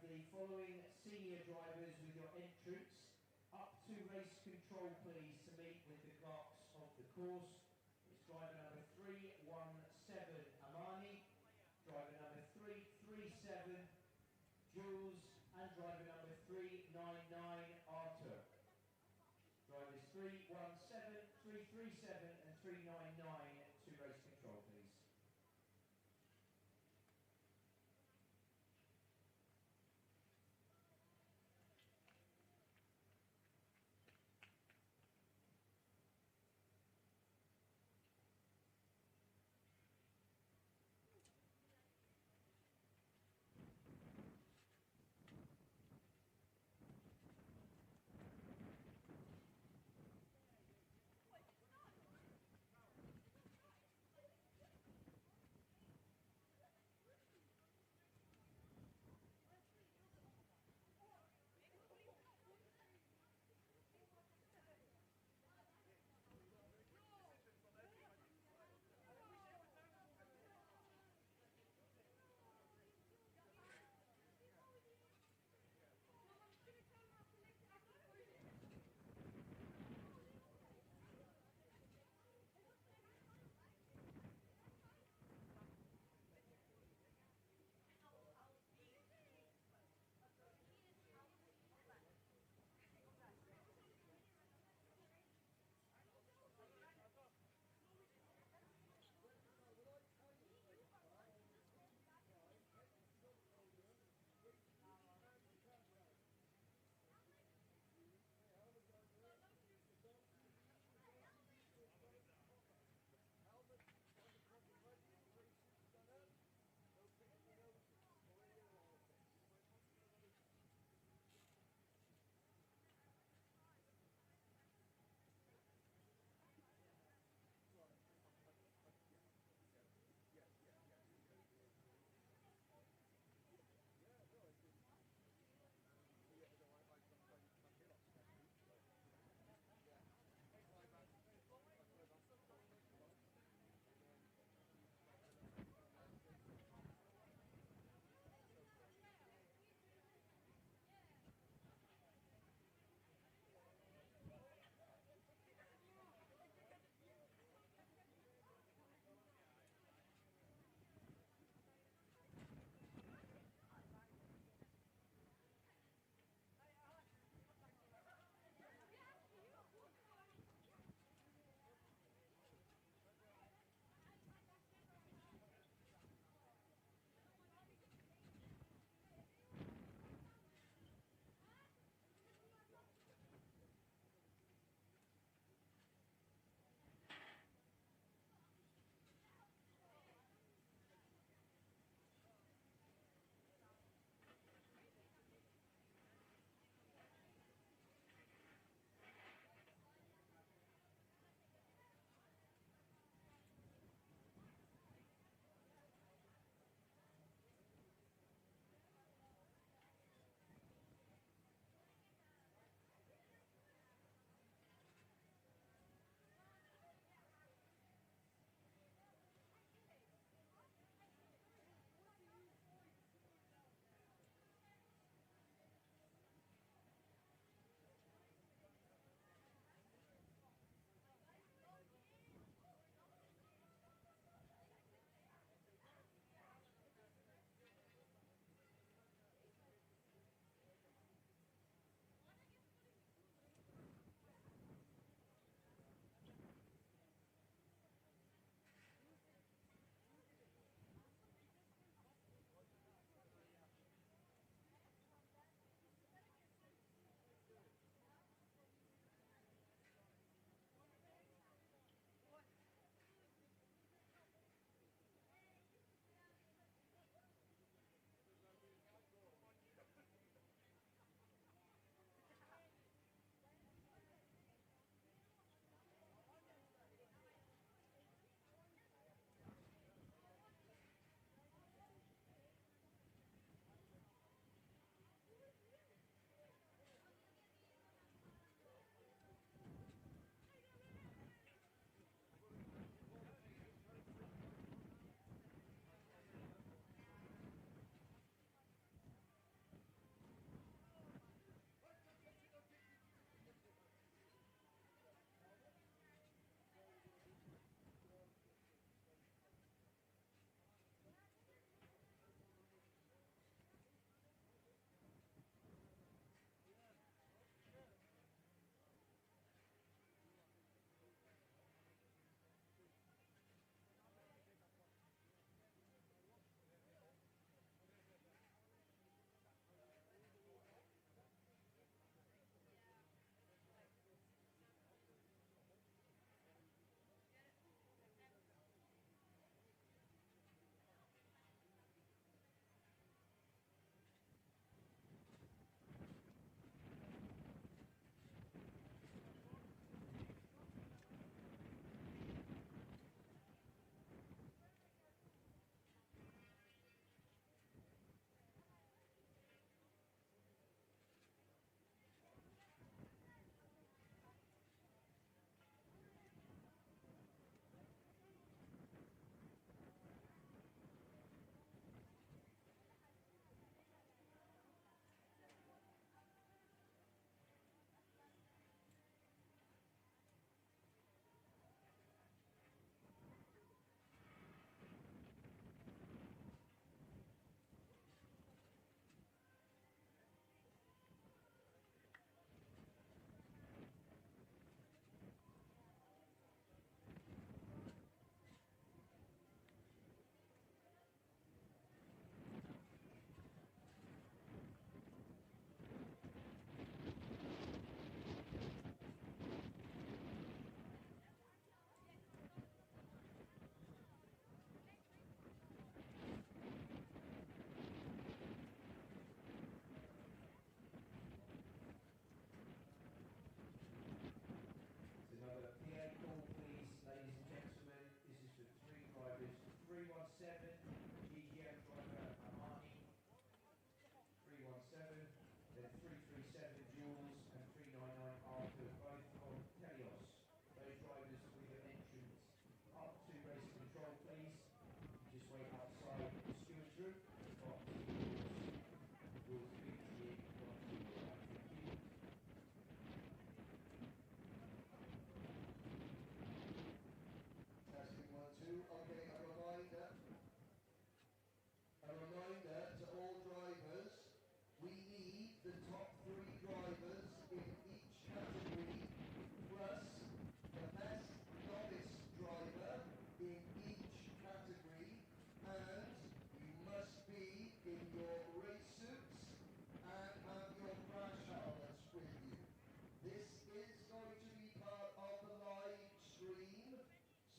the following senior drivers with your entrance up to race control, please, to meet with the clerks of the course. It's driver number 317, Amani, driver number 337, Jules, and driver number 399, Arthur. Drivers 317, 337 and 399 to race control, please.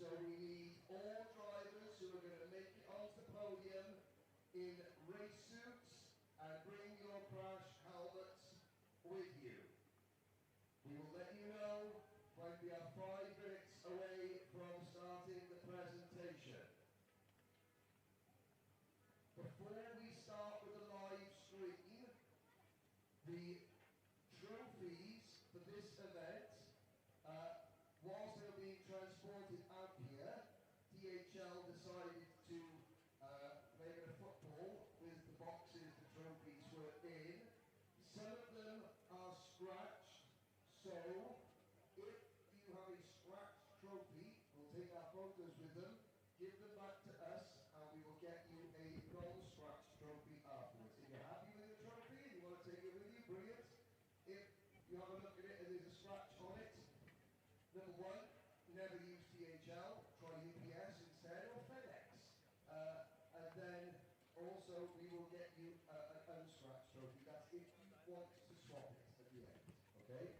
So we need all drivers who are going to make it onto the podium in race suits and bring your crash helmets with you. We will let you know when we are 5 minutes away from starting the presentation. Before we start with the live stream, the trophies for this event, whilst they're being transported out here, DHL decided to make it a football with the boxes the trophies were in. Some of them are scratched, so if you have a scratched trophy, we'll take our photos with them, give them back to us, and we will get you a non-scratched trophy afterwards. If you're happy with your trophy and you want to take it with you, brilliant. If you have a look at it and there's a scratch on it, number one, never use DHL, try UPS instead, or FedEx. And then also we will get you an unscratched trophy. That's if you want to swap it at the end, okay?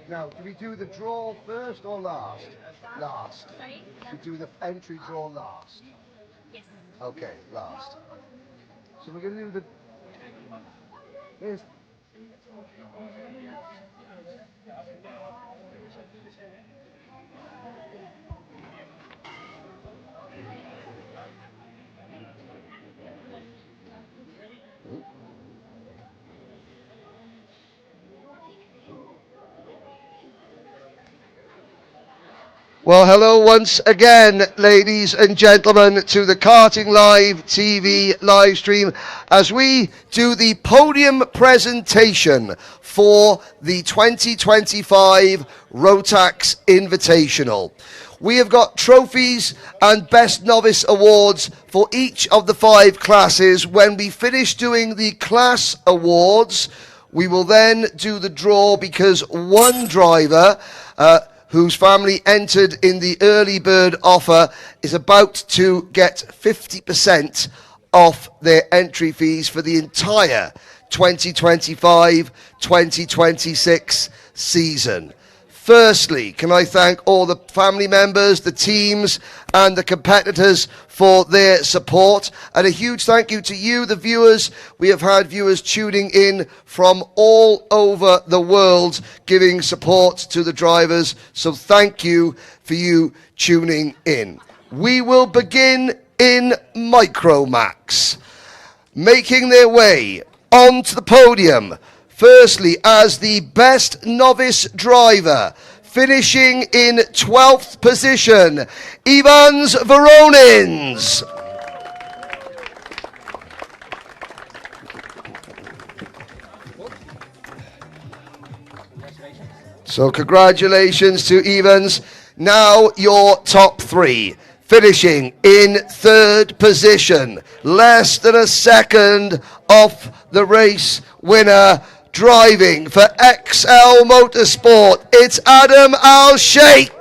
Now, do we do the draw first or last? Last. We do the entry draw last. Yes. Okay, last. So we're going to do the... Here's... Well, hello once again, ladies and gentlemen, to the Karting Live TV live stream as we do the podium presentation for the 2025 Rotax Invitational. We have got trophies and Best Novice Awards for each of the 5 classes. When we finish doing the class awards, we will then do the draw because one driver whose family entered in the early bird offer is about to get 50% off their entry fees for the entire 2025-2026 season. Firstly, can I thank all the family members, the teams, and the competitors for their support. And a huge thank you to you, the viewers. We have had viewers tuning in from all over the world, giving support to the drivers. So thank you for you tuning in. We will begin in Microax. Making their way onto the podium, firstly, as the best novice driver, finishing in 12th position, Ivans Veronins. So congratulations to Evans. Now your top 3. Finishing in 3rd position, less than a second off the race winner, driving for XL Motorsport, it's Adam Al-Sheikh.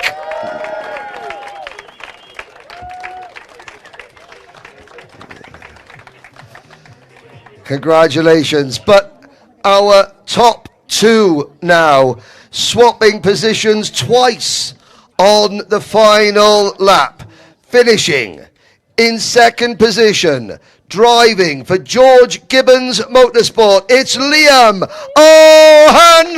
Congratulations. But our top 2 now, swapping positions twice on the final lap. Finishing in 2nd position, driving for George Gibbons Motorsport, it's Liam O'Hanlon.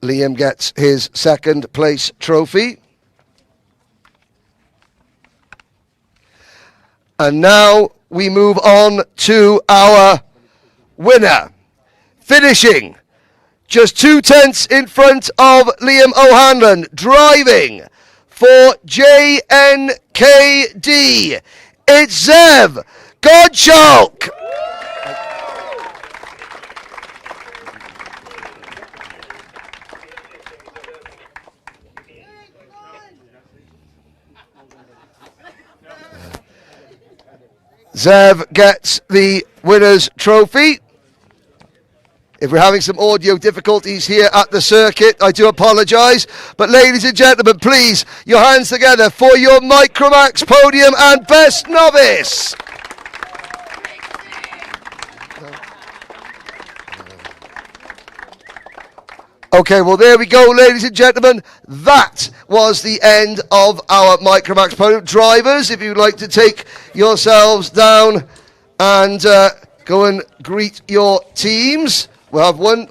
Liam gets his 2nd place trophy. And now we move on to our winner, finishing just 0.2 in front of Liam O'Hanlon, driving for JNKD. It's Zev Gottschalk. Zev gets the winner's trophy. If we're having some audio difficulties here at the circuit, I do apologise. But ladies and gentlemen, please, your hands together for your Microax Podium and Best Novice. Okay, well, there we go, ladies and gentlemen. That was the end of our Microax Podium. Drivers, if you'd like to take yourselves down and go and greet your teams. We'll have one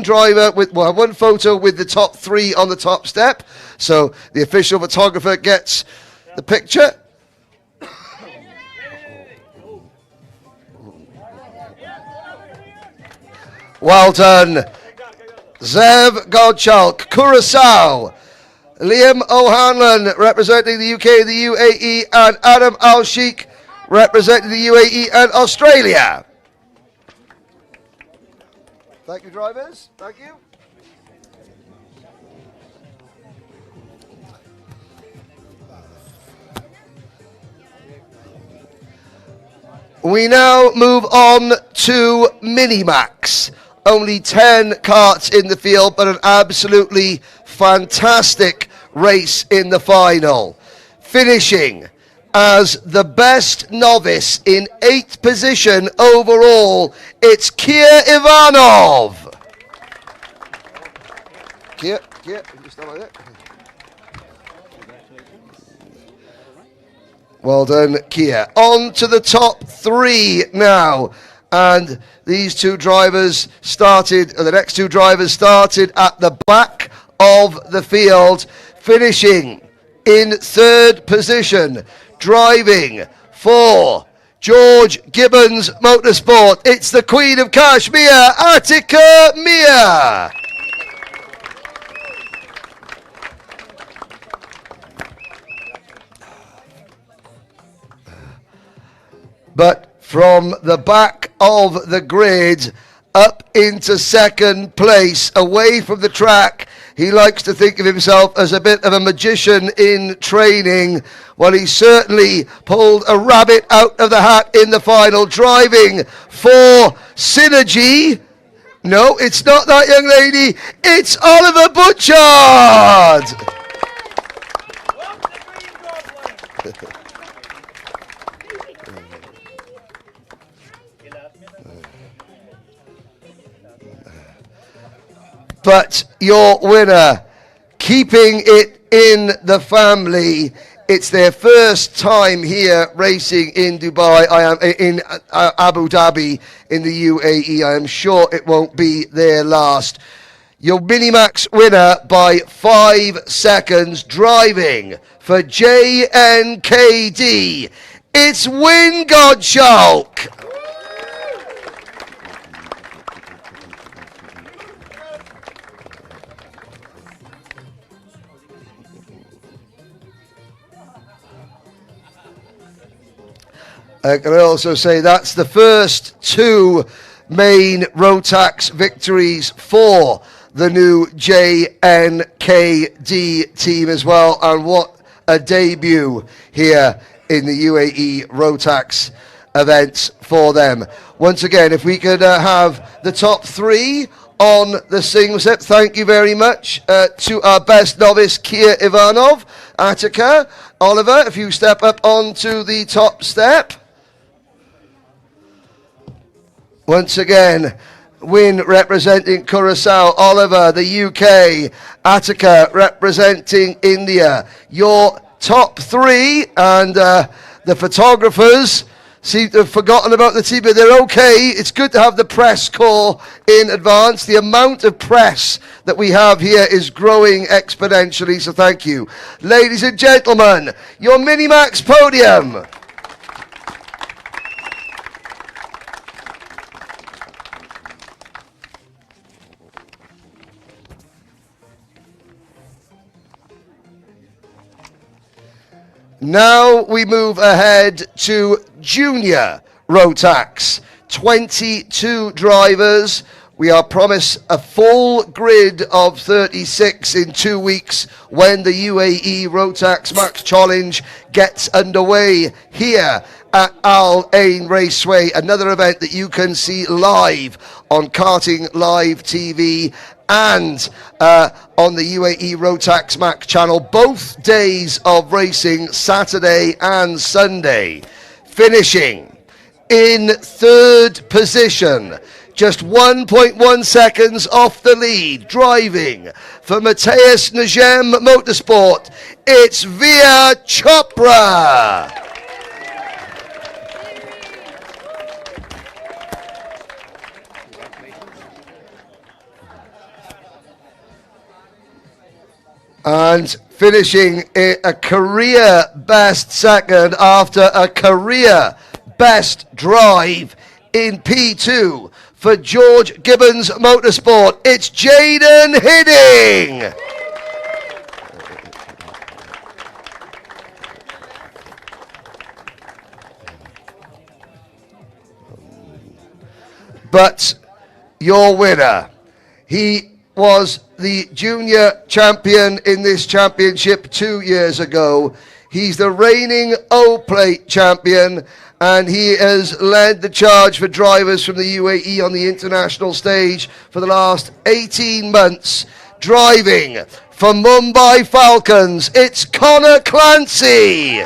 driver we'll have one photo with the top 3 on the top step. So the official photographer gets the picture. Well done. Zev Gottschalk, Curacao. Liam O'Hanlon representing the UK, the UAE, and Adam Al-Sheikh representing the UAE and Australia. Thank you, drivers. Thank you. We now move on to Miniax. Only 10 karts in the field, but an absolutely fantastic race in the final. Finishing as the best novice in 8th position overall, it's Kia Ivanov. Kia, you stand like that. Well done, Kia. On to the top 3 now. And these two drivers the next two drivers started at the back of the field, finishing in 3rd position, driving for George Gibbons Motorsport. It's the Queen of Kashmir, Atika Mia. But from the back of the grid up into 2nd place, away from the track, he likes to think of himself as a bit of a magician in training. Well, he certainly pulled a rabbit out of the hat in the final, driving for Synergy. No, it's not that young lady, it's Oliver Butchard. But your winner, keeping it in the family. It's their first time here racing in Dubai. In Abu Dhabi in the UAE. I am sure it won't be their last. Your Minimax winner by 5 seconds, driving for JNKD. It's Win Gottschalk. I can also say that's the first 2 main Rotax victories for the new JNKD team as well. And what a debut here in the UAE Rotax events for them. Once again, if we could have the top 3 on the single set. Thank you very much to our best novice, Kia Ivanov. Attica, Oliver, if you step up onto the top step. Once again, Win representing Curaçao, Oliver, the UK, Attica representing India. Your top 3, and the photographers seem to have forgotten about the team, but they're okay. It's good to have the press corps in advance. The amount of press that we have here is growing exponentially, so thank you. Ladies and gentlemen, your Minimax podium. Now we move ahead to Junior Rotax. 22 drivers. We are promised a full grid of 36 in 2 weeks when the UAE Rotax Max Challenge gets underway here at Al Ain Raceway. Another event that you can see live on Karting Live TV and on the UAE Rotax Mac channel, both days of racing, Saturday and Sunday. Finishing in 3rd position, just 1.1 seconds off the lead, driving for Mateus Najem Motorsport, it's Via Chopra. And finishing a career best second after a career best drive in P2 for George Gibbons Motorsport, it's Jaden Hidding. But your winner, he was the junior champion in this championship 2 years ago. He's the reigning O-Plate champion, and he has led the charge for drivers from the UAE on the international stage for the last 18 months. Driving for Mumbai Falcons, it's Connor Clancy.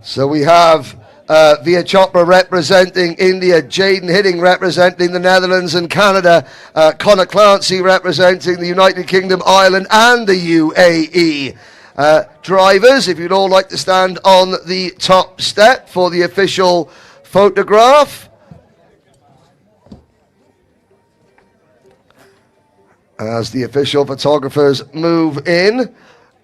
So we have Via Chopra representing India, Jaden Hidding representing the Netherlands and Canada, Connor Clancy representing the United Kingdom, Ireland and the UAE. Drivers, if you'd all like to stand on the top step for the official photograph. As the official photographers move in,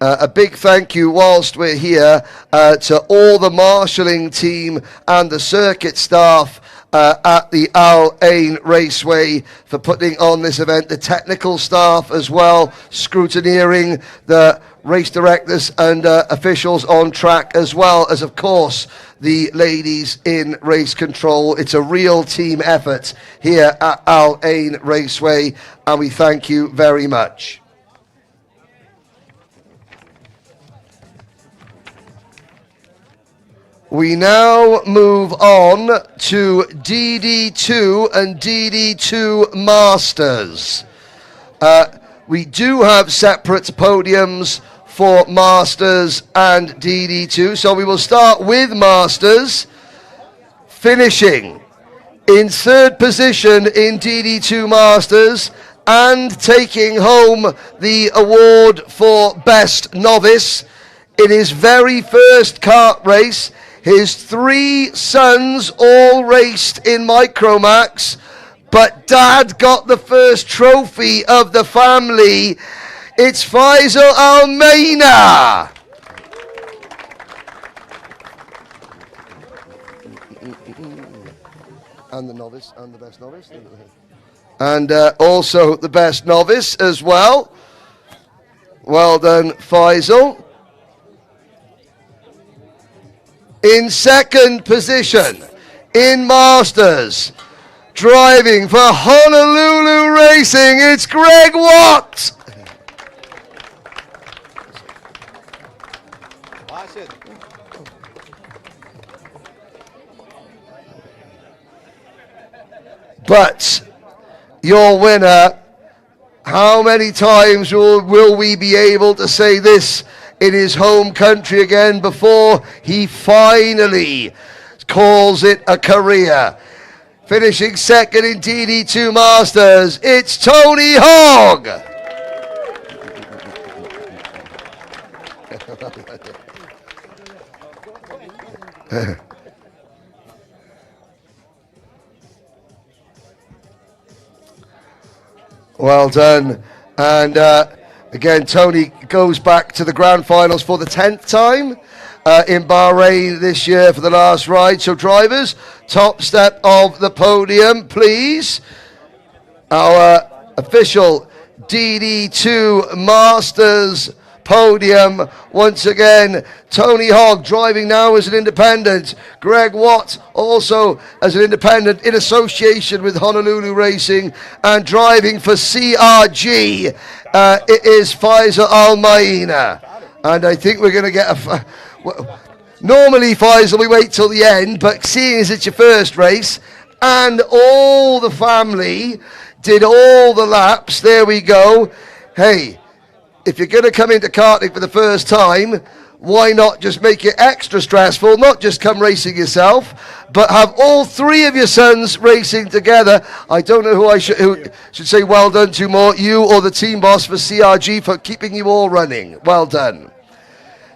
a big thank you whilst we're here to all the marshalling team and the circuit staff at the Al Ain Raceway for putting on this event. The technical staff as well, scrutineering the race directors and officials on track, as well as, of course, the ladies in race control. It's a real team effort here at Al Ain Raceway, and we thank you very much. We now move on to DD2 and DD2 Masters. We do have separate podiums for Masters and DD2, so we will start with Masters, finishing in third position in DD2 Masters and taking home the award for Best Novice in his very first kart race. His 3 sons all raced in Microax, but Dad got the first trophy of the family. It's Faisal Almeida. And the novice, and the best novice. And also the best novice as well. Well done, Faisal. In second position in Masters, driving for Honolulu Racing, it's Greg Watt. But your winner, how many times will we be able to say this in his home country again before he finally calls it a career? Finishing second in DD2 Masters, it's Tony Hogg. Well done. And again, Tony goes back to the grand finals for the 10th time in Bahrain this year for the last ride. So drivers, top step of the podium, please. Our official DD2 Masters podium. Once again, Tony Hogg driving now as an independent. Greg Watt also as an independent in association with Honolulu Racing, and driving for CRG. It is Faisal Almeida. And I think we're going to get a... normally, Faisal, we wait till the end, but seeing as it's your first race, and all the family did all the laps, there we go. Hey, if you're going to come into karting for the first time, why not just make it extra stressful, not just come racing yourself, but have all 3 of your sons racing together. I don't know who should say well done to more, you or the team boss for CRG for keeping you all running. Well done.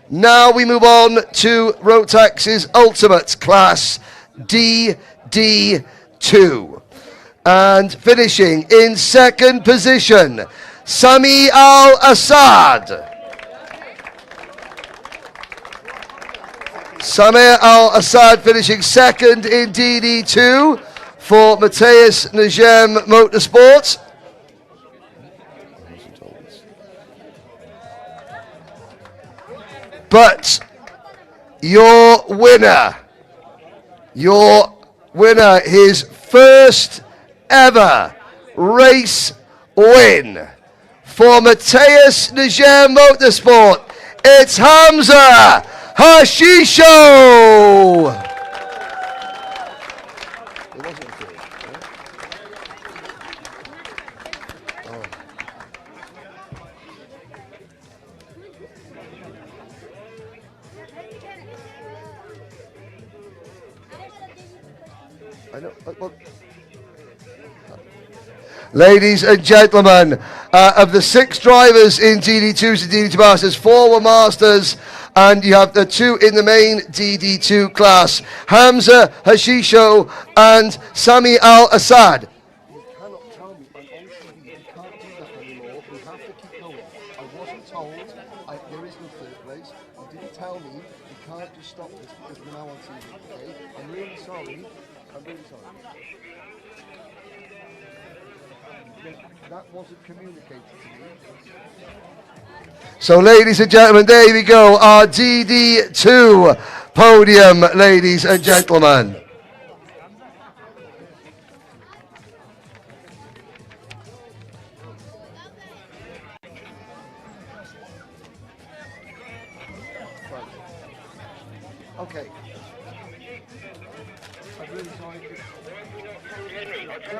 Now we move on to Rotax's Ultimate Class DD2. And finishing in second position, Sami Al-Assad. Samir Al-Assad finishing second in DD2 for Matthias Najem Motorsports. But your winner, his first ever race win for Matthias Najem Motorsport, it's Hamza Hashisho. I know. Ladies and gentlemen, of the 6 drivers in DD2s and DD2 Masters, 4 were Masters, and you have the 2 in the main DD2 class, Hamza Hashisho and Sami Al-Assad. You cannot tell me I'm on TV, you can't do that anymore, we have to keep going. I wasn't told, there is no third place, you didn't tell me, you can't just stop this because we're now on TV, okay? I'm really sorry, That wasn't communicated to me. So, ladies and gentlemen, there we go. Our DD2 podium, ladies and gentlemen. Okay. I'm really sorry.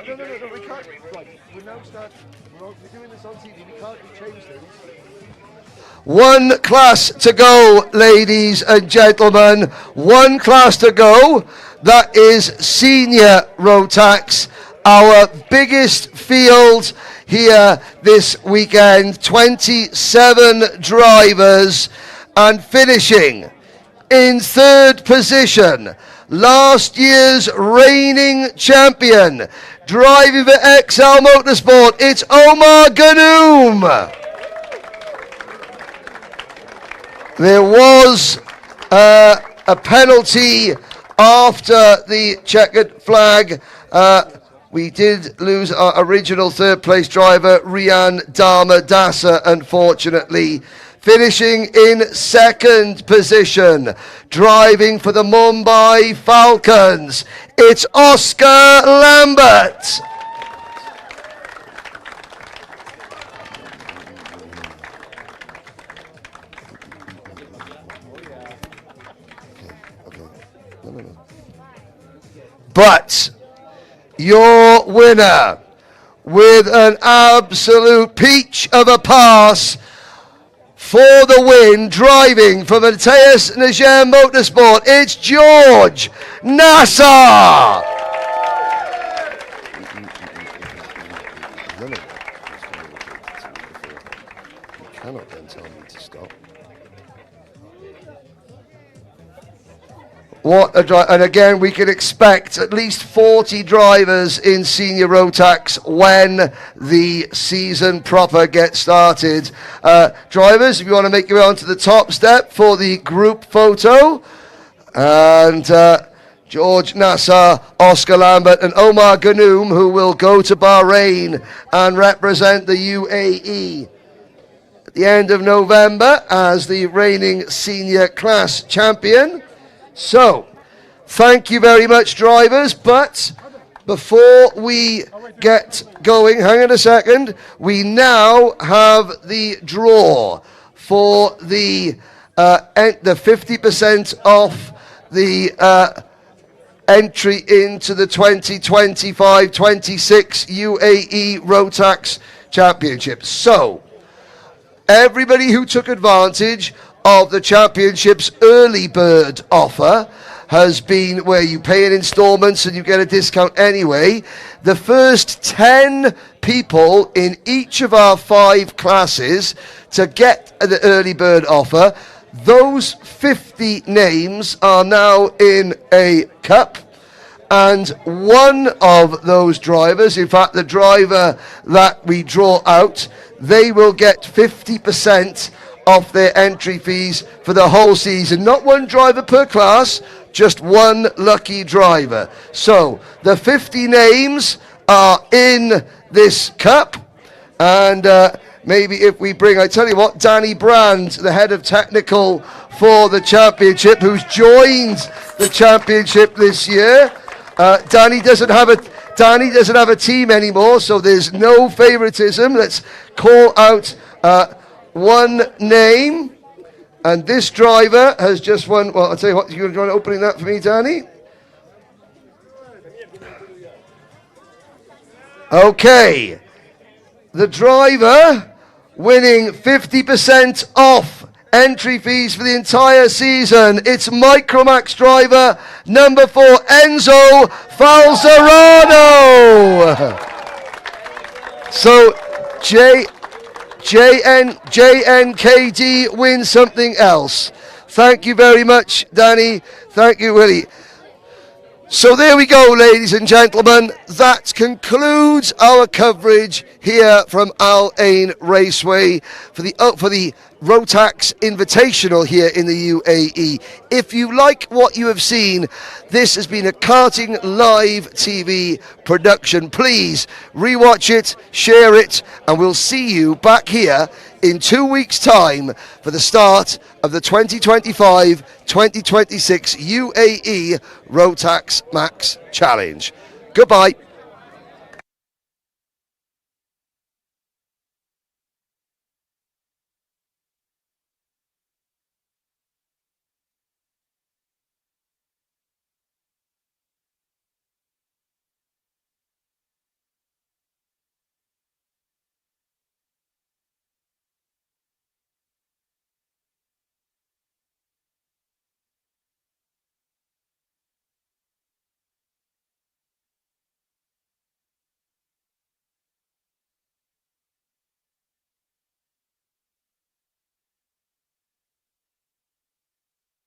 No, we can't. Right, we're now starting. We're doing this on TV. We can't change things. 1 class to go, ladies and gentlemen. 1 class to go. That is Senior Rotax, our biggest field here this weekend. 27 drivers, and finishing in 3rd position, last year's reigning champion, driving for XL Motorsport, it's Omar Ganoum. There was a penalty after the checkered flag. We did lose our original 3rd place driver, Rian Dharmadasa, unfortunately. Finishing in 2nd position, driving for the Mumbai Falcons, it's Oscar Lambert. But your winner, with an absolute peach of a pass, for the win, driving for Mateus Najem Motorsport, it's George Nassar. You cannot then tell me to stop. What a drive. And again, we can expect at least 40 drivers in Senior Rotax when the season proper gets started. Drivers, if you want to make your way onto the top step for the group photo. And George Nassar, Oscar Lambert, and Omar Ganoum, who will go to Bahrain and represent the UAE at the end of November as the reigning senior class champion. So, thank you very much, drivers, but before we get going, hang on a second, we now have the draw for the 50% off the entry into the 2025-26 UAE Rotax Championship. So, everybody who took advantage of the championship's early bird offer has been where you pay in installments and you get a discount anyway. The first 10 people in each of our 5 classes to get the early bird offer, those 50 names are now in a cup. And one of those drivers, in fact the driver that we draw out, they will get 50% off their entry fees for the whole season. Not one driver per class, just one lucky driver. So the 50 names are in this cup, and maybe if we bring, I tell you what, Danny Brand, the head of technical for the championship, who's joined the championship this year. Danny doesn't have a team anymore, so there's no favoritism. Let's call out one name, and this driver has just won. Well, I'll tell you what, you're going to opening that for me, Danny? Okay. The driver winning 50% off Entry fees for the entire season. It's Microax driver number 4, Enzo Falzarano. So JNKD wins something else. Thank you very much, Danny. Thank you, Willie. So there we go, ladies and gentlemen. That concludes our coverage here from Al Ain Raceway for the Rotax Invitational here in the UAE. If you like what you have seen, this has been a Karting Live TV production. Please rewatch it, share it, and we'll see you back here in 2 weeks' time for the start of the 2025-2026 UAE Rotax Max Challenge. Goodbye.